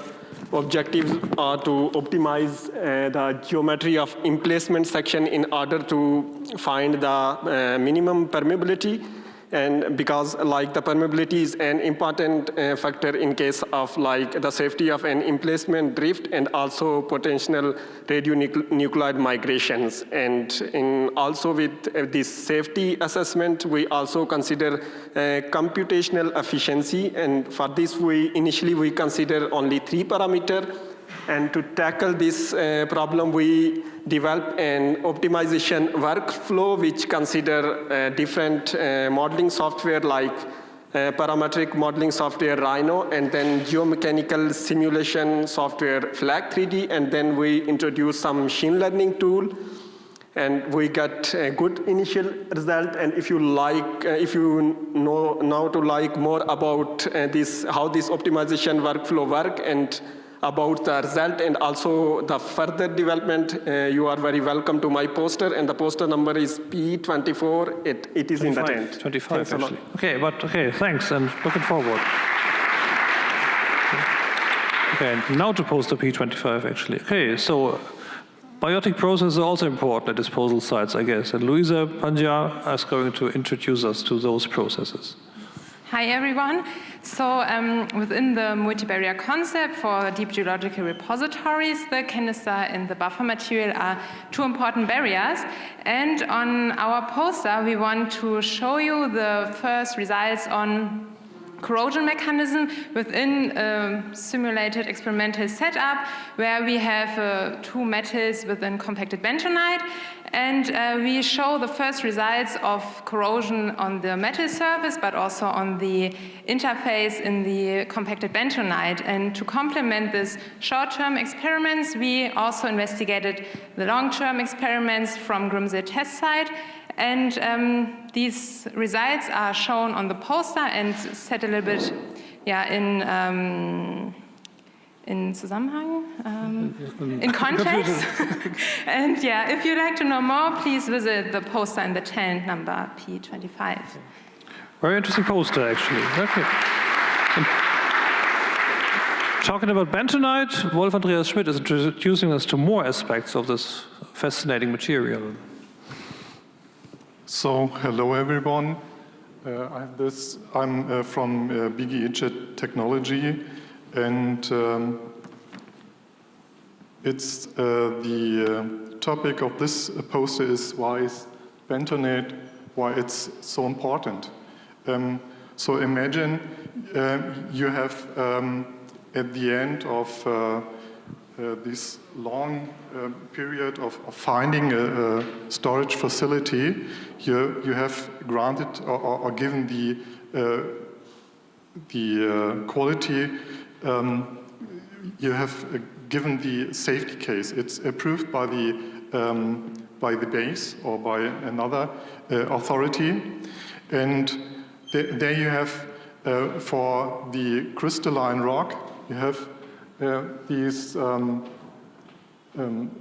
objectives are to optimize the geometry of emplacement section in order to find the minimum permeability. And because like the permeability is an important factor in case of like the safety of an emplacement drift and also potential radionuclide migrations. And also with this safety assessment, we also consider computational efficiency. And for this, initially we consider only 3 parameters. And to tackle this problem, we developed an optimization workflow which consider different modeling software like parametric modeling software Rhino, and then geomechanical simulation software Flag 3D, and then we introduced some machine learning tool. and we got a good initial result. And if you like, if you know now to like more about how this optimization workflow work and about the result and also the further development, you are very welcome to my poster, and the poster number is P24. It is 25, in the tent. 25, actually. Okay, thanks, and looking forward. Okay, now to poster P25, actually. Okay, so biotic processes are also important at disposal sites, I guess, and Luisa Pandya is going to introduce us to those processes. Hi everyone. So within the multi-barrier concept for deep geological repositories, the canister and the buffer material are two important barriers. And on our poster, we want to show you the first results on corrosion mechanism within a simulated experimental setup where we have two metals within compacted bentonite, and we show the first results of corrosion on the metal surface but also on the interface in the compacted bentonite. And to complement this short-term experiments, we also investigated the long-term experiments from Grimsel test site. And these results are shown on the poster and set a little bit in Zusammenhang, in context. And if you'd like to know more, please visit the poster in the tent number P25. Very interesting poster, actually. Okay. Talking about bentonite, Wolf Andreas Schmidt is introducing us to more aspects of this fascinating material. So, hello everyone. I'm from BGE Technology, and it's the topic of this poster is why is bentonite, why it's so important. So imagine you have at the end of this long period of finding a storage facility, you have granted or given the quality, you have given the safety case. It's approved by the base or by another authority, and there you have for the crystalline rock, you have these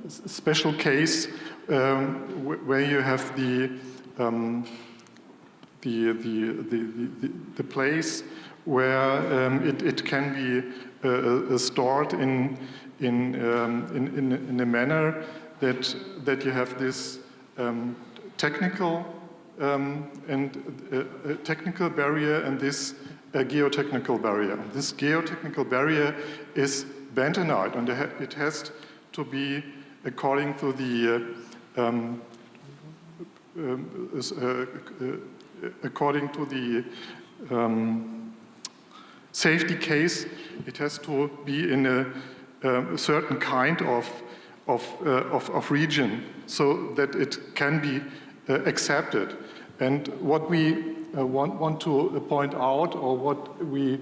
special case where you have the place where it can be stored in a manner that you have this technical technical barrier and this geotechnical barrier. This geotechnical barrier is bentonite, and it has to be according to the safety case. It has to be in a certain kind of region so that it can be accepted. And what we want to point out, or what we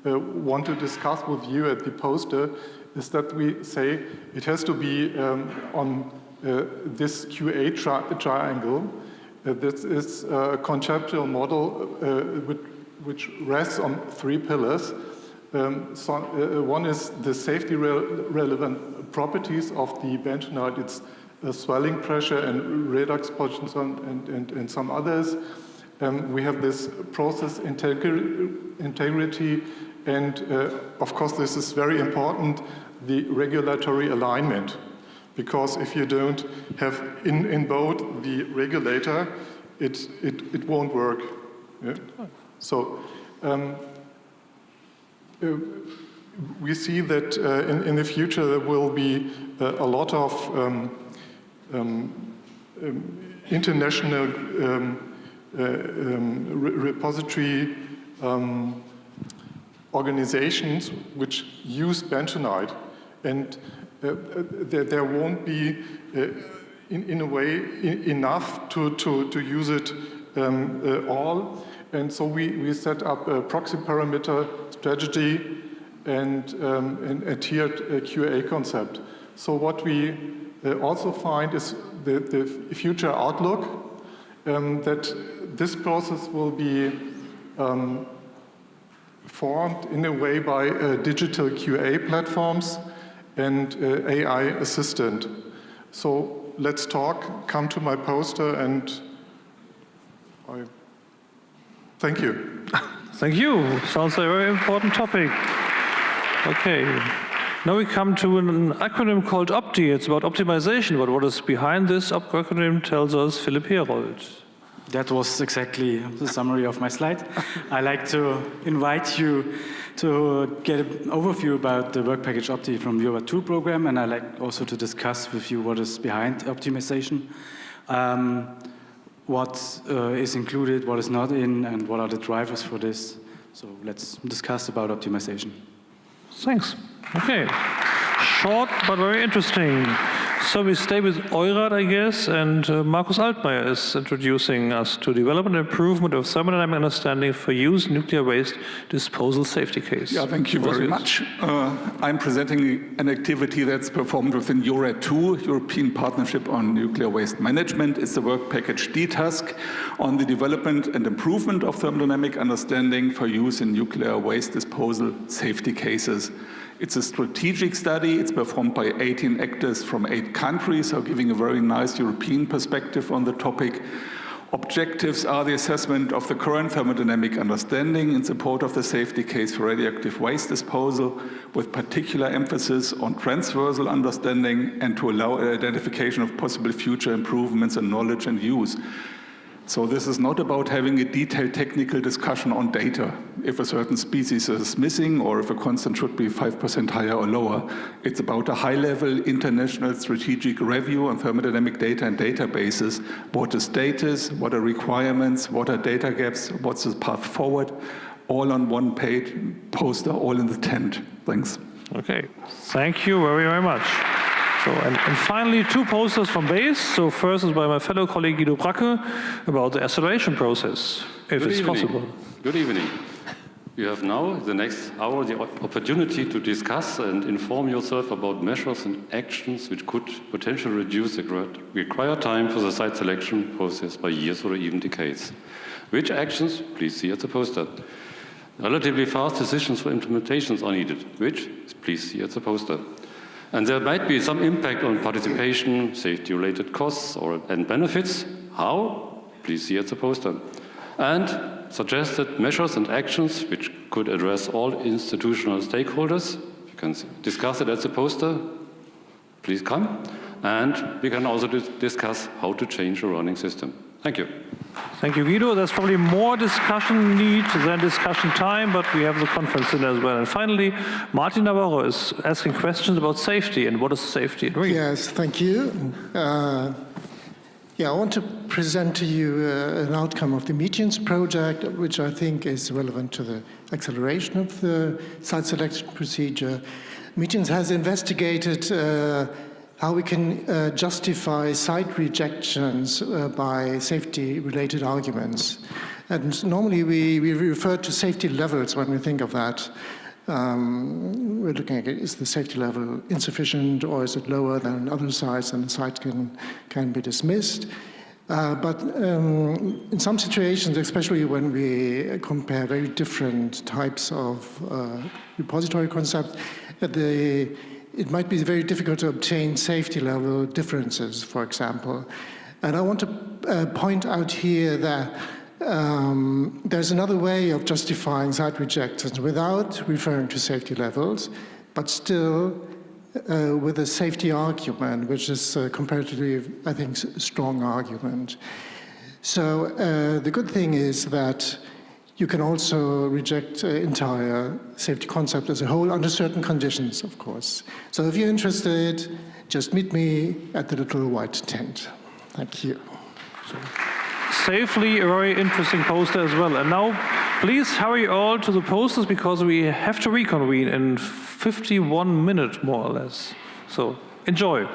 want to discuss with you at the poster, is that we say it has to be on this QA triangle. This is a conceptual model which rests on three pillars. One is the safety relevant properties of the bentonite, its swelling pressure and redox potential and some others. We have this process integrity, and of course this is very important, the regulatory alignment, because if you don't have in both the regulator, it won't work. Yeah? So we see that in the future there will be a lot of international repository organizations which use bentonite, and there won't be, in a way, enough to use it all. And so we set up a proxy parameter strategy and a tiered QA concept. So what we also find is the future outlook, that this process will be formed in a way by digital QA platforms and AI assistant. So let's talk, come to my poster, and thank you. Thank you. Sounds like a very important topic. Okay. Now we come to an acronym called OPTI. It's about optimization, but what is behind this acronym tells us Philipp Herold. That was exactly the summary of my slide. I'd like to invite you to get an overview about the work package OPTI from the Europe 2 program, and I'd like also to discuss with you what is behind optimization, what is included, what is not in, and what are the drivers for this. So let's discuss about optimization. Thanks. Okay. Short but very interesting. So we stay with Eurath, I guess, and Markus Altmaier is introducing us to development and improvement of thermodynamic understanding for use in nuclear waste disposal safety case. Yeah, thank you very much. I'm presenting an activity that's performed within Eurath 2, European Partnership on Nuclear Waste Management. It's the work package D-Task on the development and improvement of thermodynamic understanding for use in nuclear waste disposal safety cases. It's a strategic study. It's performed by 18 actors from 8 countries, so giving a very nice European perspective on the topic. Objectives are the assessment of the current thermodynamic understanding in support of the safety case for radioactive waste disposal, with particular emphasis on transversal understanding and to allow identification of possible future improvements in knowledge and use. So this is not about having a detailed technical discussion on data, if a certain species is missing or if a constant should be 5% higher or lower. It's about a high-level international strategic review on thermodynamic data and databases. What is status, what are requirements, what are data gaps, what's the path forward, all on one page, poster, all in the tent. Thanks. Okay, thank you very, very much. So, and finally, 2 posters from BASE. So first is by my fellow colleague Guido Bracke about the acceleration process, if it's possible. Good evening. You have now, the next hour, the opportunity to discuss and inform yourself about measures and actions which could potentially reduce the required time for the site selection process by years or even decades. Which actions? Please see at the poster. Relatively fast decisions for implementations are needed. Which? Please see at the poster. And there might be some impact on participation, safety-related costs and benefits. How? Please see at the poster. And suggested measures and actions which could address all institutional stakeholders. You can discuss it at the poster. Please come. And we can also discuss how to change the running system. Thank you. Thank you, Guido. There's probably more discussion need than discussion time, but we have the conference in as well. And finally, Martin Navarro is asking questions about safety and what is safety in real. Yes, thank you. I want to present to you an outcome of the Medians project, which I think is relevant to the acceleration of the site selection procedure. Medians has investigated how we can justify site rejections by safety-related arguments. And normally we refer to safety levels when we think of that. We're looking at, is the safety level insufficient or is it lower than other sites and the site can be dismissed. But in some situations, especially when we compare very different types of repository concepts, it might be very difficult to obtain safety level differences, for example. And I want to point out here that there's another way of justifying site rejections without referring to safety levels, but still with a safety argument, which is a comparatively, I think, strong argument. So the good thing is that you can also reject entire safety concept as a whole under certain conditions, of course. So if you're interested, just meet me at the little white tent. Thank you. Safely, a very interesting poster as well. And now, please hurry all to the posters because we have to reconvene in 51 minutes, more or less. So, enjoy.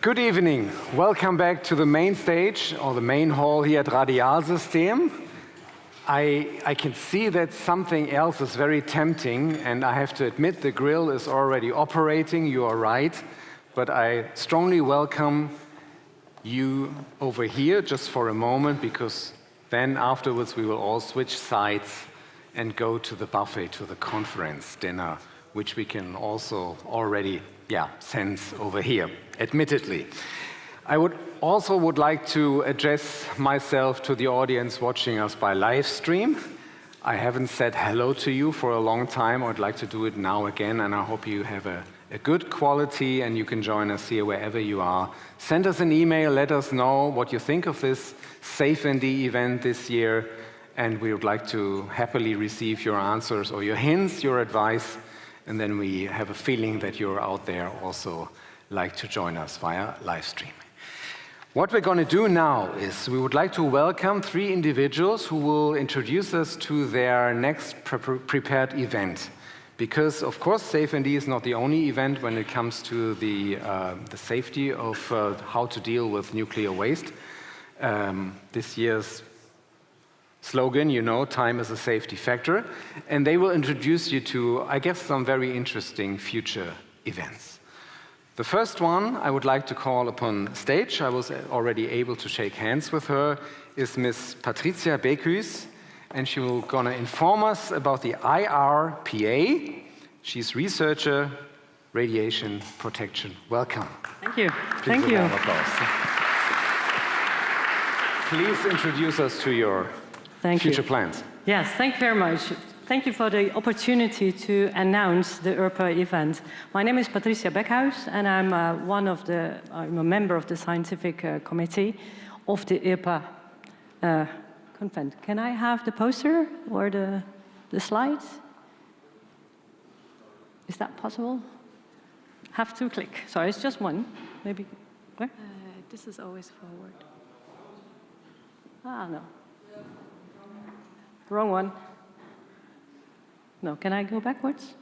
Good evening. Welcome back to the main stage, or the main hall here at Radialsystem. I can see that something else is very tempting, and I have to admit the grill is already operating, you are right, but I strongly welcome you over here just for a moment, because then afterwards we will all switch sides and go to the buffet, to the conference dinner, which we can also already sense over here, admittedly. I would like to address myself to the audience watching us by live stream. I haven't said hello to you for a long time. I'd like to do it now again, and I hope you have a good quality and you can join us here wherever you are. Send us an email, let us know what you think of this safeND event this year, and we would like to happily receive your answers or your hints, your advice, and then we have a feeling that you're out there also like to join us via live stream. What we're going to do now is we would like to welcome 3 individuals who will introduce us to their next prepared event. Because, of course, safeND is not the only event when it comes to the safety of how to deal with nuclear waste. This year's slogan, you know, time is a safety factor. And they will introduce you to, I guess, some very interesting future events. The first one I would like to call upon stage, I was already able to shake hands with her, is Ms. Patricia Becus, and she will gonna inform us about the IRPA. She's researcher, radiation protection. Welcome. Thank you. Please, Thank you. Please introduce us to your future plans. Yes, thank you very much. Thank you for the opportunity to announce the IRPA event. My name is Patricia Beckhuis, and I'm I'm a member of the scientific committee of the IRPA convent. Can I have the poster or the slides? Is that possible? Have to click. Sorry, it's just one. Maybe. Where? This is always forward. Ah, no. Wrong one. No, can I go backwards?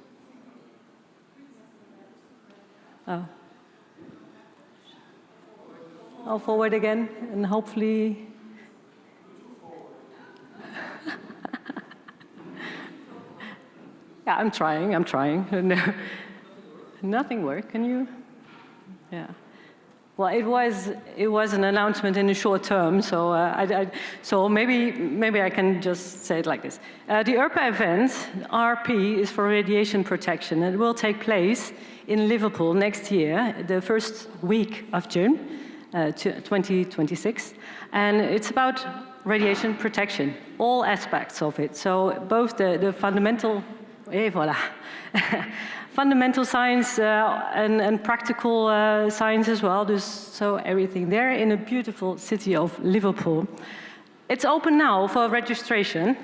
Oh. I'll forward again, and hopefully... Yeah, I'm trying. No, nothing worked. Can you? Yeah. Well, it was an announcement in the short term, so so maybe I can just say it like this. The IRPA event, RP, is for radiation protection. It will take place in Liverpool next year, the first week of June, 2026, and it's about radiation protection, all aspects of it. So both the fundamental, fundamental science and practical science as well, so everything there in a beautiful city of Liverpool. It's open now for registration,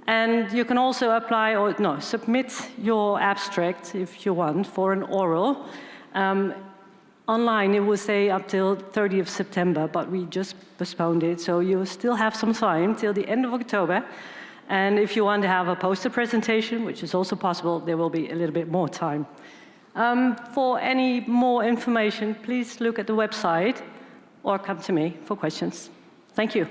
and you can also apply or submit your abstract if you want for an oral. Online it will say up till 30th of September, but we just postponed it, so you still have some time till the end of October. And if you want to have a poster presentation, which is also possible, there will be a little bit more time. For any more information, please look at the website or come to me for questions. Thank you.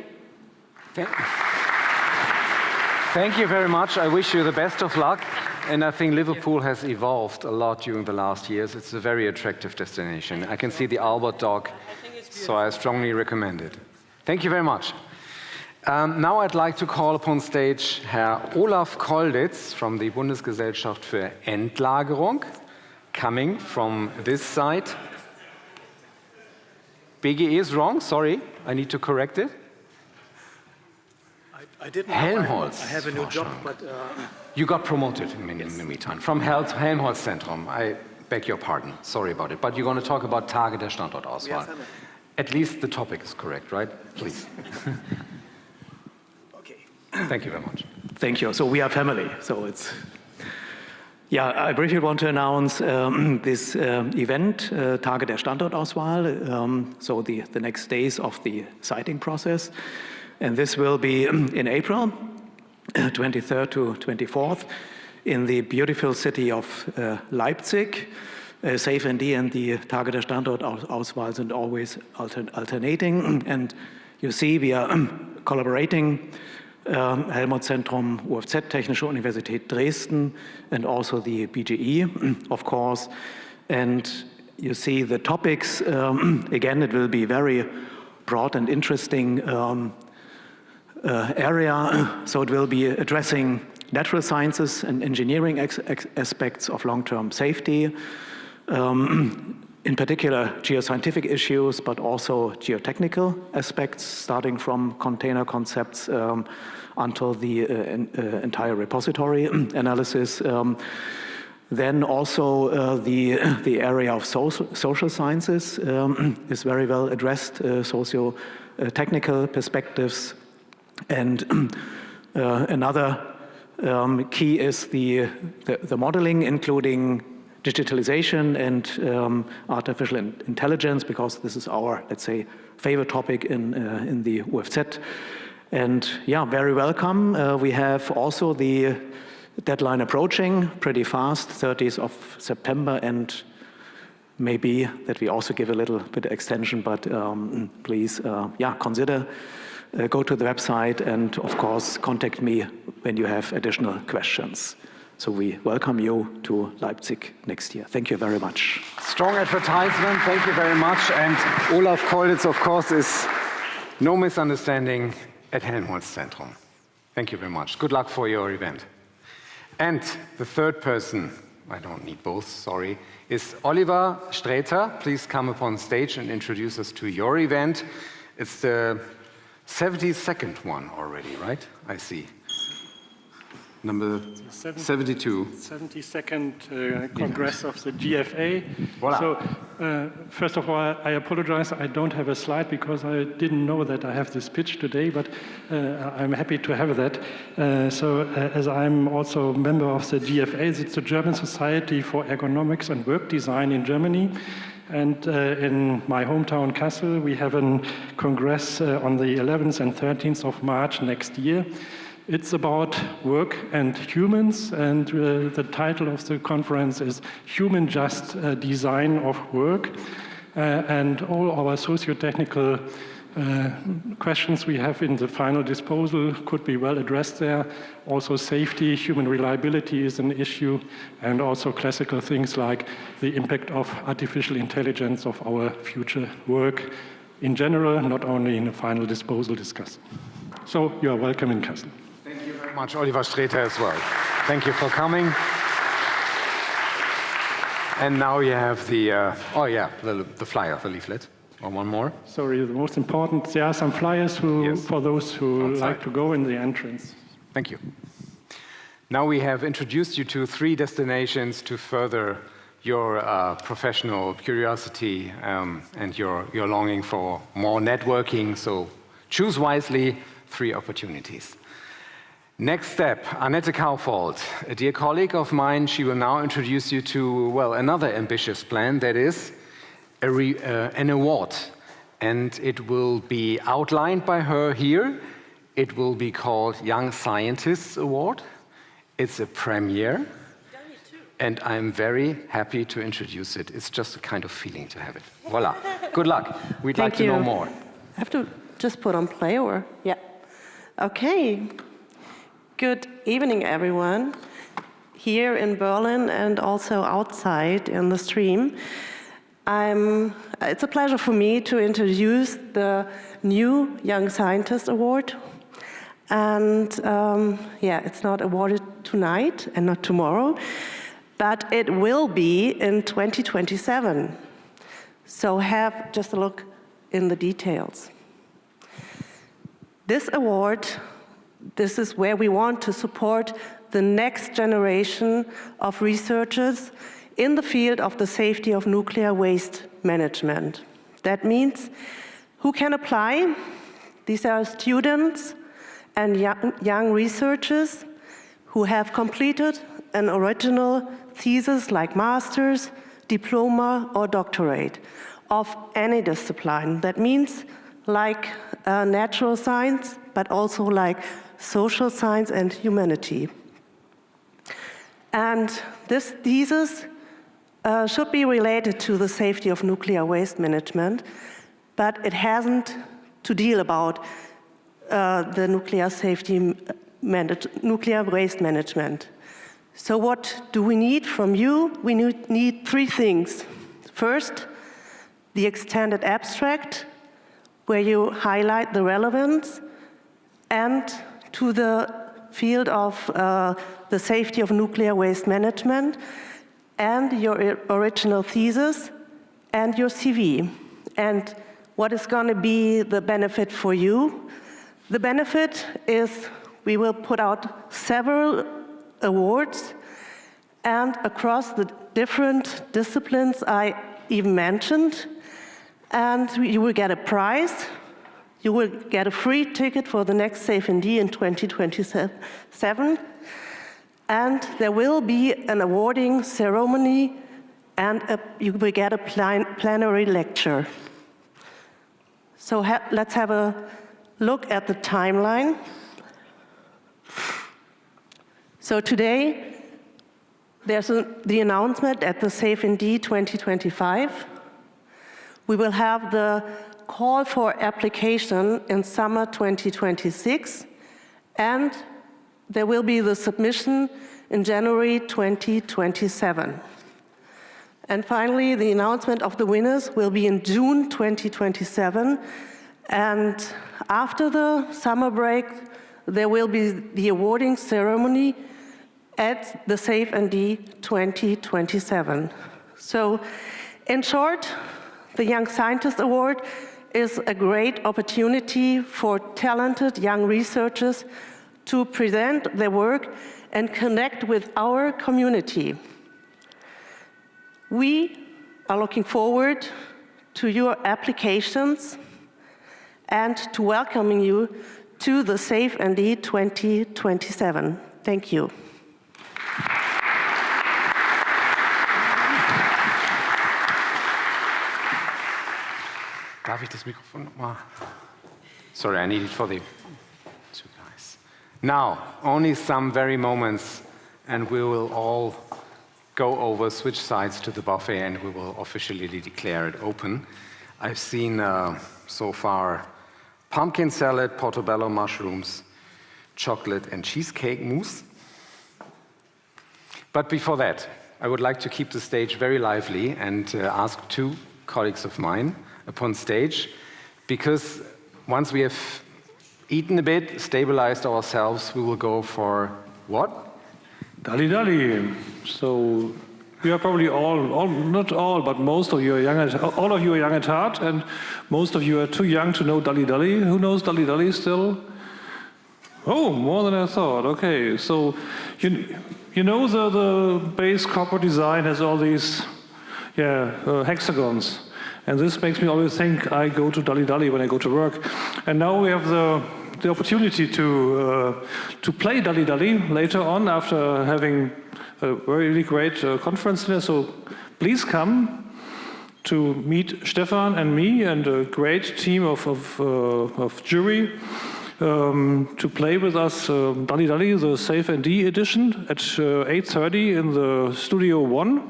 Thank you very much. I wish you the best of luck. And I think Liverpool has evolved a lot during the last years. It's a very attractive destination. I can see the Albert Dock, so I strongly recommend it. Thank you very much. Now I'd like to call upon stage Herr Olaf Kolditz from the Bundesgesellschaft für Endlagerung, coming from this side. BGE is wrong, sorry, I need to correct it. I didn't. Helmholtz. I have a new job, but... You got promoted in the meantime, from Helmholtz Zentrum. I beg your pardon, sorry about it. But you're going to talk about Tage der Standortauswahl. At least the topic is correct, right? Please. Thank you very much. Thank you. So we are family. So it's, I briefly want to announce this event, Tage der Standortauswahl, so the next days of the siting process. And this will be in April, 23rd to 24th, in the beautiful city of Leipzig. safeND and the Tage der Standortauswahl sind always alternating. And you see we are collaborating, Helmholtz-Zentrum, UFZ, Technische Universität Dresden, and also the BGE, of course. And you see the topics, again, it will be very broad and interesting area. So it will be addressing natural sciences and engineering aspects of long-term safety, in particular geoscientific issues, but also geotechnical aspects, starting from container concepts until the entire repository analysis. Then also the area of social sciences is very well addressed, socio-technical perspectives. And another key is the modeling, including digitalization and artificial intelligence, because this is our, let's say, favorite topic in the UFZ. And yeah, very welcome. We have also the deadline approaching pretty fast, 30th of September, and maybe that we also give a little bit of extension, but please, yeah, consider. Go to the website and, of course, contact me when you have additional questions. So we welcome you to Leipzig next year. Thank you very much. Strong advertisement. Thank you very much. And Olaf Keulitz, of course, is no misunderstanding at Helmholtz-Zentrum. Thank you very much. Good luck for your event. And the third person, I don't need both, sorry, is Oliver Streeter. Please come upon stage and introduce us to your event. It's the 72nd one already, right? I see. Number 72. 72nd Congress of the GFA. Voila. So, first of all, I apologize. I don't have a slide because I didn't know that I have this pitch today, but I'm happy to have that. As I'm also a member of the GFA, it's the German Society for Ergonomics and Work Design in Germany. And in my hometown, Kassel, we have a congress on the 11th and 13th of March next year. It's about work and humans, and the title of the conference is Human Just Design of Work. And all our socio-technical questions we have in the final disposal could be well addressed there. Also safety, human reliability is an issue, and also classical things like the impact of artificial intelligence of our future work in general, not only in the final disposal discussed. So you are welcome in Kassel. Thank you very much, Oliver Streeter, as well. Thank you for coming. And now you have the, the flyer, the leaflet. Or one more. Sorry, the most important, there are some flyers for those who like to go in the entrance. Thank you. Now we have introduced you to 3 destinations to further your professional curiosity and your longing for more networking. So choose wisely, 3 opportunities. Next step, Annette Kaufhold, a dear colleague of mine. She will now introduce you to, well, another ambitious plan, that is an award. And it will be outlined by her here. It will be called Young Scientists Award. It's a premiere. And I'm very happy to introduce it. It's just a kind of feeling to have it. Voila. Good luck. We'd like to know more. I have to just put on play, or? Yeah. Okay. Good evening, everyone. Here in Berlin and also outside in the stream. It's a pleasure for me to introduce the new Young Scientist Award. And it's not awarded tonight and not tomorrow, but it will be in 2027. So have just a look in the details. This award, this is where we want to support the next generation of researchers in the field of the safety of nuclear waste management. That means who can apply? These are students and young researchers who have completed an original thesis like master's, diploma, or doctorate of any discipline. That means like natural science, but also like social science and humanity. And this thesis should be related to the safety of nuclear waste management, but it hasn't to deal about the nuclear waste management. So what do we need from you? We need three things. First, the extended abstract, where you highlight the relevance, and to the field of the safety of nuclear waste management, and your original thesis, and your CV. And what is going to be the benefit for you? The benefit is we will put out several awards, and across the different disciplines I even mentioned, and you will get a prize. You will get a free ticket for the next safeND in 2027, and there will be an awarding ceremony, and you will get a plenary lecture. So let's have a look at the timeline. So today, there's the announcement at the safeND 2025. We will have the call for application in summer 2026, and there will be the submission in January 2027. And finally, the announcement of the winners will be in June 2027, and after the summer break, there will be the awarding ceremony at the safeND 2027. So, in short, the Young Scientist Award is a great opportunity for talented young researchers to present their work and connect with our community. We are looking forward to your applications and to welcoming you to the safeND 2027. Thank you. Darf ich das Mikrofon nochmal? Sorry, I need it for the two guys. Now, only some very moments, and we will all go over, switch sides to the buffet, and we will officially declare it open. I've seen so far pumpkin salad, portobello mushrooms, chocolate and cheesecake mousse. But before that, I would like to keep the stage very lively and ask two colleagues of mine upon stage, because once we have eaten a bit, stabilized ourselves, we will go for what? Dali Dali. So you are probably all, not all, but most of you are young all of you are young at heart, and most of you are too young to know Dali Dali. Who knows Dali Dali still? Oh, more than I thought. Okay, so you know the base corporate design has all these hexagons. And this makes me always think I go to Dali Dali when I go to work. And now we have the opportunity to play Dali Dali later on after having a really great conference there. So please come to meet Stefan and me and a great team of jury to play with us Dali Dali, the safeND edition at 8:30 in the Studio 1.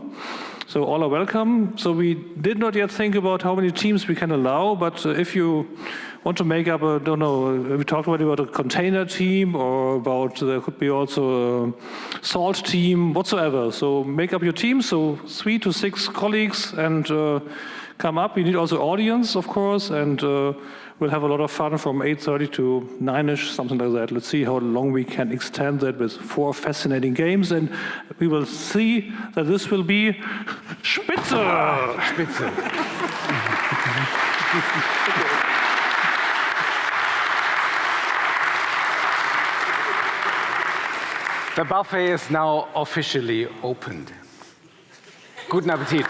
So all are welcome. So we did not yet think about how many teams we can allow, but if you want to make up a, don't know, we talked already about a container team or about, there could be also a salt team, whatsoever. So make up your team, so 3 to 6 colleagues, and come up. We need also audience, of course, and we'll have a lot of fun from 8:30 to 9-ish, something like that. Let's see how long we can extend that with 4 fascinating games, and we will see that this will be Spitze! Spitze. The buffet is now officially opened. Guten Appetit.